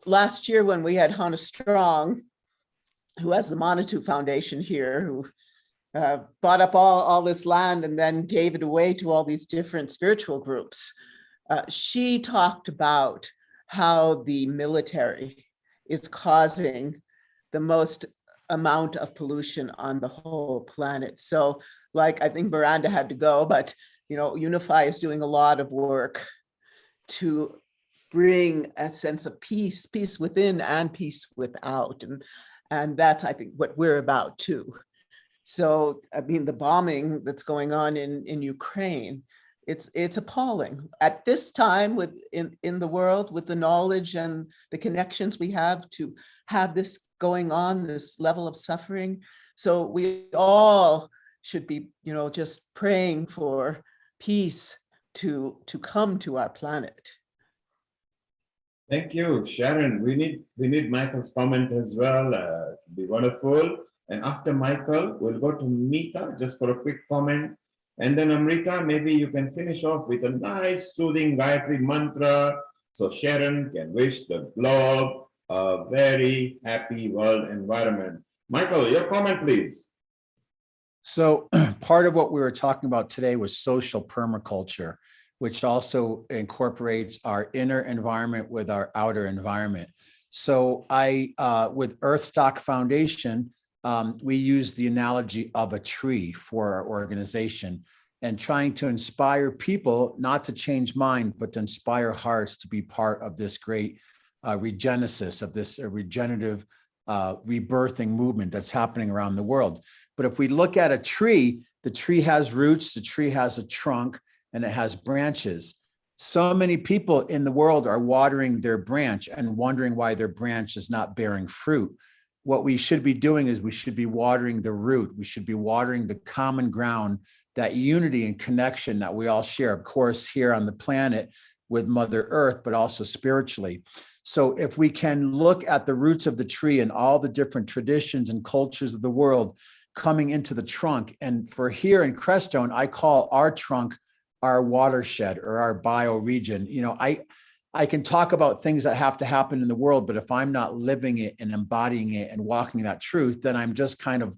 last year when we had Hannah Strong, who has the Manitou Foundation here, who bought up all this land and then gave it away to all these different spiritual groups. She talked about how the military is causing the most amount of pollution on the whole planet. So like, I think Miranda had to go, but Unify is doing a lot of work to bring a sense of peace within and peace without. And that's, I think, what we're about too. So, I mean, the bombing that's going on in Ukraine, it's appalling. At this time in the world, with the knowledge and the connections we have to have this going on, this level of suffering. So we all should be, just praying for peace to come to our planet. Thank you, Sharon. We need Michael's comment as well. It'd be wonderful. And after Michael, we'll go to Meeta just for a quick comment. And then Amrita, maybe you can finish off with a nice soothing Gayatri mantra so Sharon can wish the globe a very happy world environment. Michael, your comment, please. So part of what we were talking about today was social permaculture, which also incorporates our inner environment with our outer environment. So with Earthstock Foundation, we use the analogy of a tree for our organization and trying to inspire people not to change mind, but to inspire hearts to be part of this great regenesis, of this regenerative rebirthing movement that's happening around the world. But if we look at a tree, the tree has roots, the tree has a trunk, and it has branches. So many people in the world are watering their branch and wondering why their branch is not bearing fruit. What we should be doing is we should be watering the root. We should be watering the common ground, that unity and connection that we all share, of course, here on the planet with Mother Earth, but also spiritually. So if we can look at the roots of the tree and all the different traditions and cultures of the world coming into the trunk, and for here in Crestone, I call our trunk our watershed or our bioregion. I can talk about things that have to happen in the world, but if I'm not living it and embodying it and walking that truth, then I'm just kind of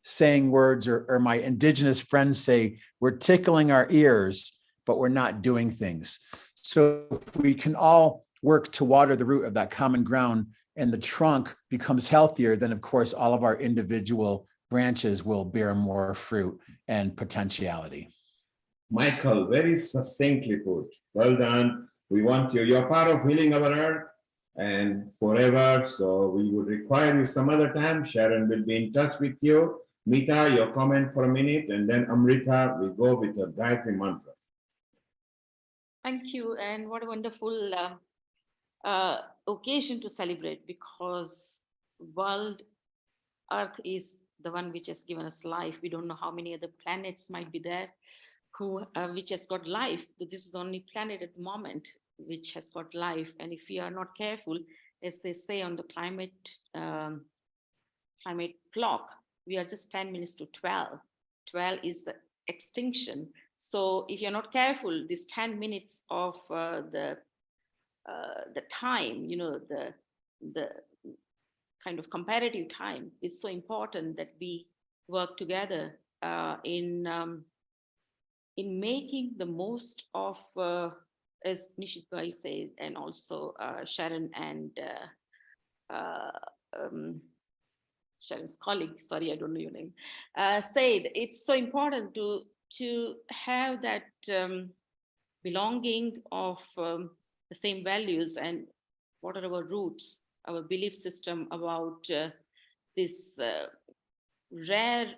saying words, or my indigenous friends say, we're tickling our ears, but we're not doing things. So if we can all work to water the root of that common ground and the trunk becomes healthier, then of course, all of our individual branches will bear more fruit and potentiality. Michael, very succinctly put. Well done. We want you. You're part of healing our earth and forever. So we would require you some other time. Sharon will be in touch with you. Meeta, your comment for a minute, and then Amrita, we go with a Gayatri mantra. Thank you. And what a wonderful occasion to celebrate, because world Earth is the one which has given us life. We don't know how many other planets might be there which has got life. This is the only planet at the moment which has got life. And if we are not careful, as they say on the climate clock, we are just 10 minutes to 12. 12 is the extinction. So if you're not careful, this 10 minutes of the time, the kind of comparative time is so important that we work together in making the most of, as Nishit Bhai said, and also Sharon and Sharon's colleague, sorry, I don't know your name, said, it's so important to have that belonging of the same values and what are our roots, our belief system about this rare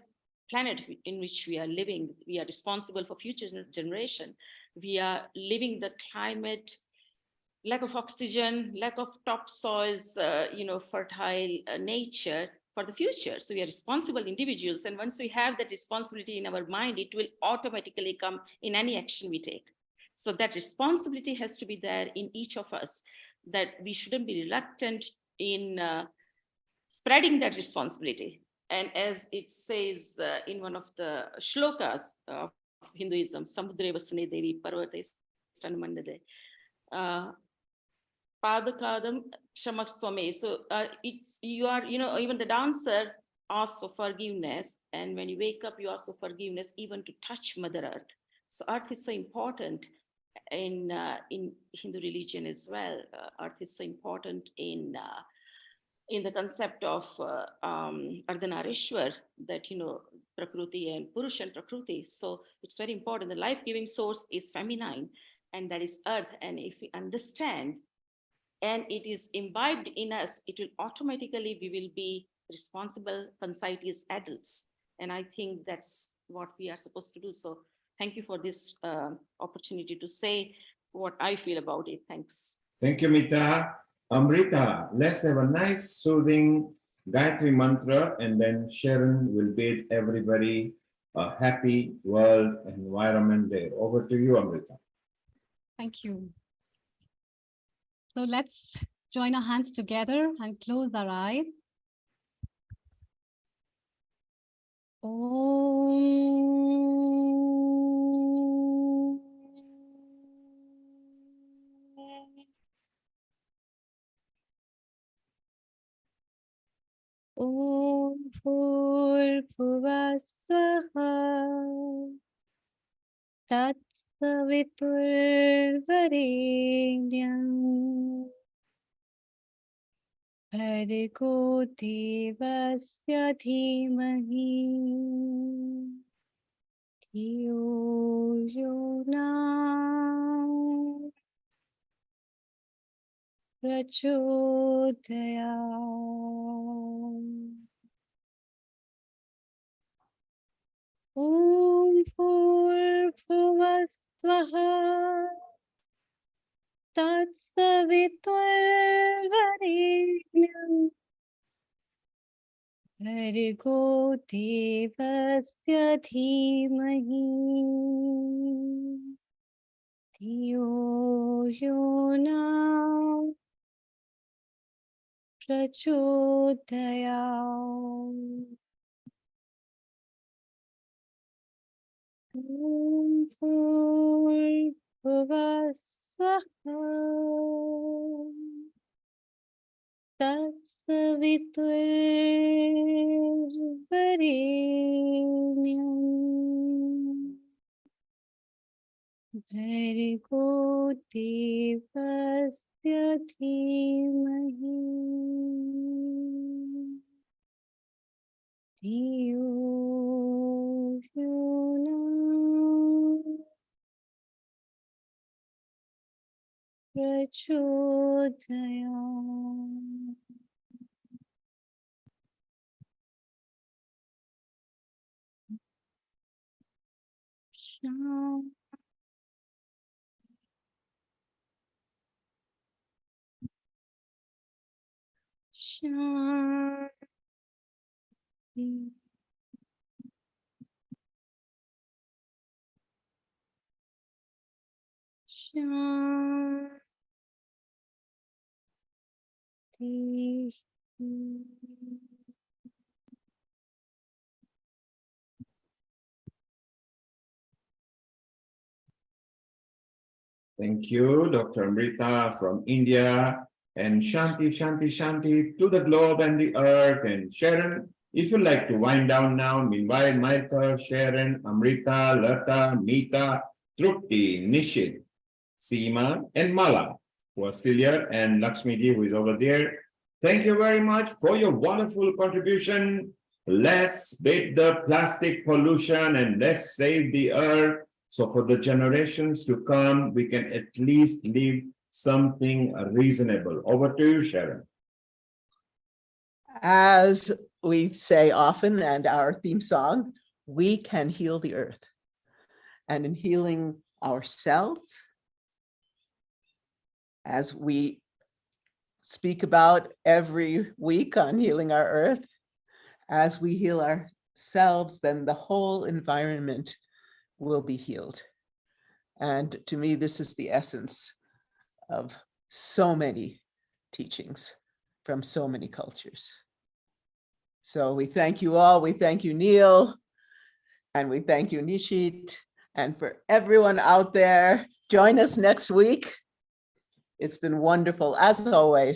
planet in which we are living. We are responsible for future generation. We are living the climate, lack of oxygen, lack of topsoils, fertile nature for the future. So we are responsible individuals. And once we have that responsibility in our mind, it will automatically come in any action we take. So that responsibility has to be there in each of us, that we shouldn't be reluctant in spreading that responsibility. And as it says in one of the shlokas of Hinduism, Samudre Vasane Devi Parvate Stanamandade, Padakadam Shamakswame. So it's, you are, even the dancer asks for forgiveness. And when you wake up, you ask for forgiveness, even to touch Mother Earth. So Earth is so important in Hindu religion as well. Earth is so important in the concept of Ardhanarishwar, that, Prakriti and Purush and Prakriti. So it's very important. The life-giving source is feminine, and that is Earth. And if we understand, and it is imbibed in us, it will automatically, we will be responsible, conscientious adults. And I think that's what we are supposed to do. So thank you for this opportunity to say what I feel about it. Thanks. Thank you, Mita. Amrita, let's have a nice, soothing Gayatri mantra, and then Sharon will bid everybody a happy World Environment Day. Over to you, Amrita. Thank you. So let's join our hands together and close our eyes. Om Bhurbhuvah Swaha Tat Saviturvarenyam Bhargo Devasya Dhimahi Dhiyo Yona Prachodayam. Om Bhurbhuvah Swaha Tat Saviturvarenyam Bhargo Devasya Dhimahi Dhiyo Yona Prachodayam. Om Bhurbhuvah Swaha Tat Saviturvarenyam Bhargo Devasya Dhimahi Dhiyo Yona Prachodayam. Shanti. Shanti. Thank you, Dr. Amrita from India, and Shanti, Shanti, Shanti to the globe and the earth. And Sharon, if you'd like to wind down now, meanwhile, Michael, Sharon, Amrita, Lata, Meeta, Trupti, Nishit, Seema, and Mala, who are still here, and Lakshmiji, who is over there. Thank you very much for your wonderful contribution. Let's beat the plastic pollution and let's save the earth. So for the generations to come, we can at least leave something reasonable. Over to you, Sharon. As we say often, and our theme song, we can heal the earth. And in healing ourselves, as we speak about every week on healing our earth, As we heal ourselves, then the whole environment will be healed. And to me, this is the essence of so many teachings from so many cultures. So we thank you all. We thank you, Neil, and we thank you, Nishit. And for everyone out there, join us next week. It's been wonderful, as always.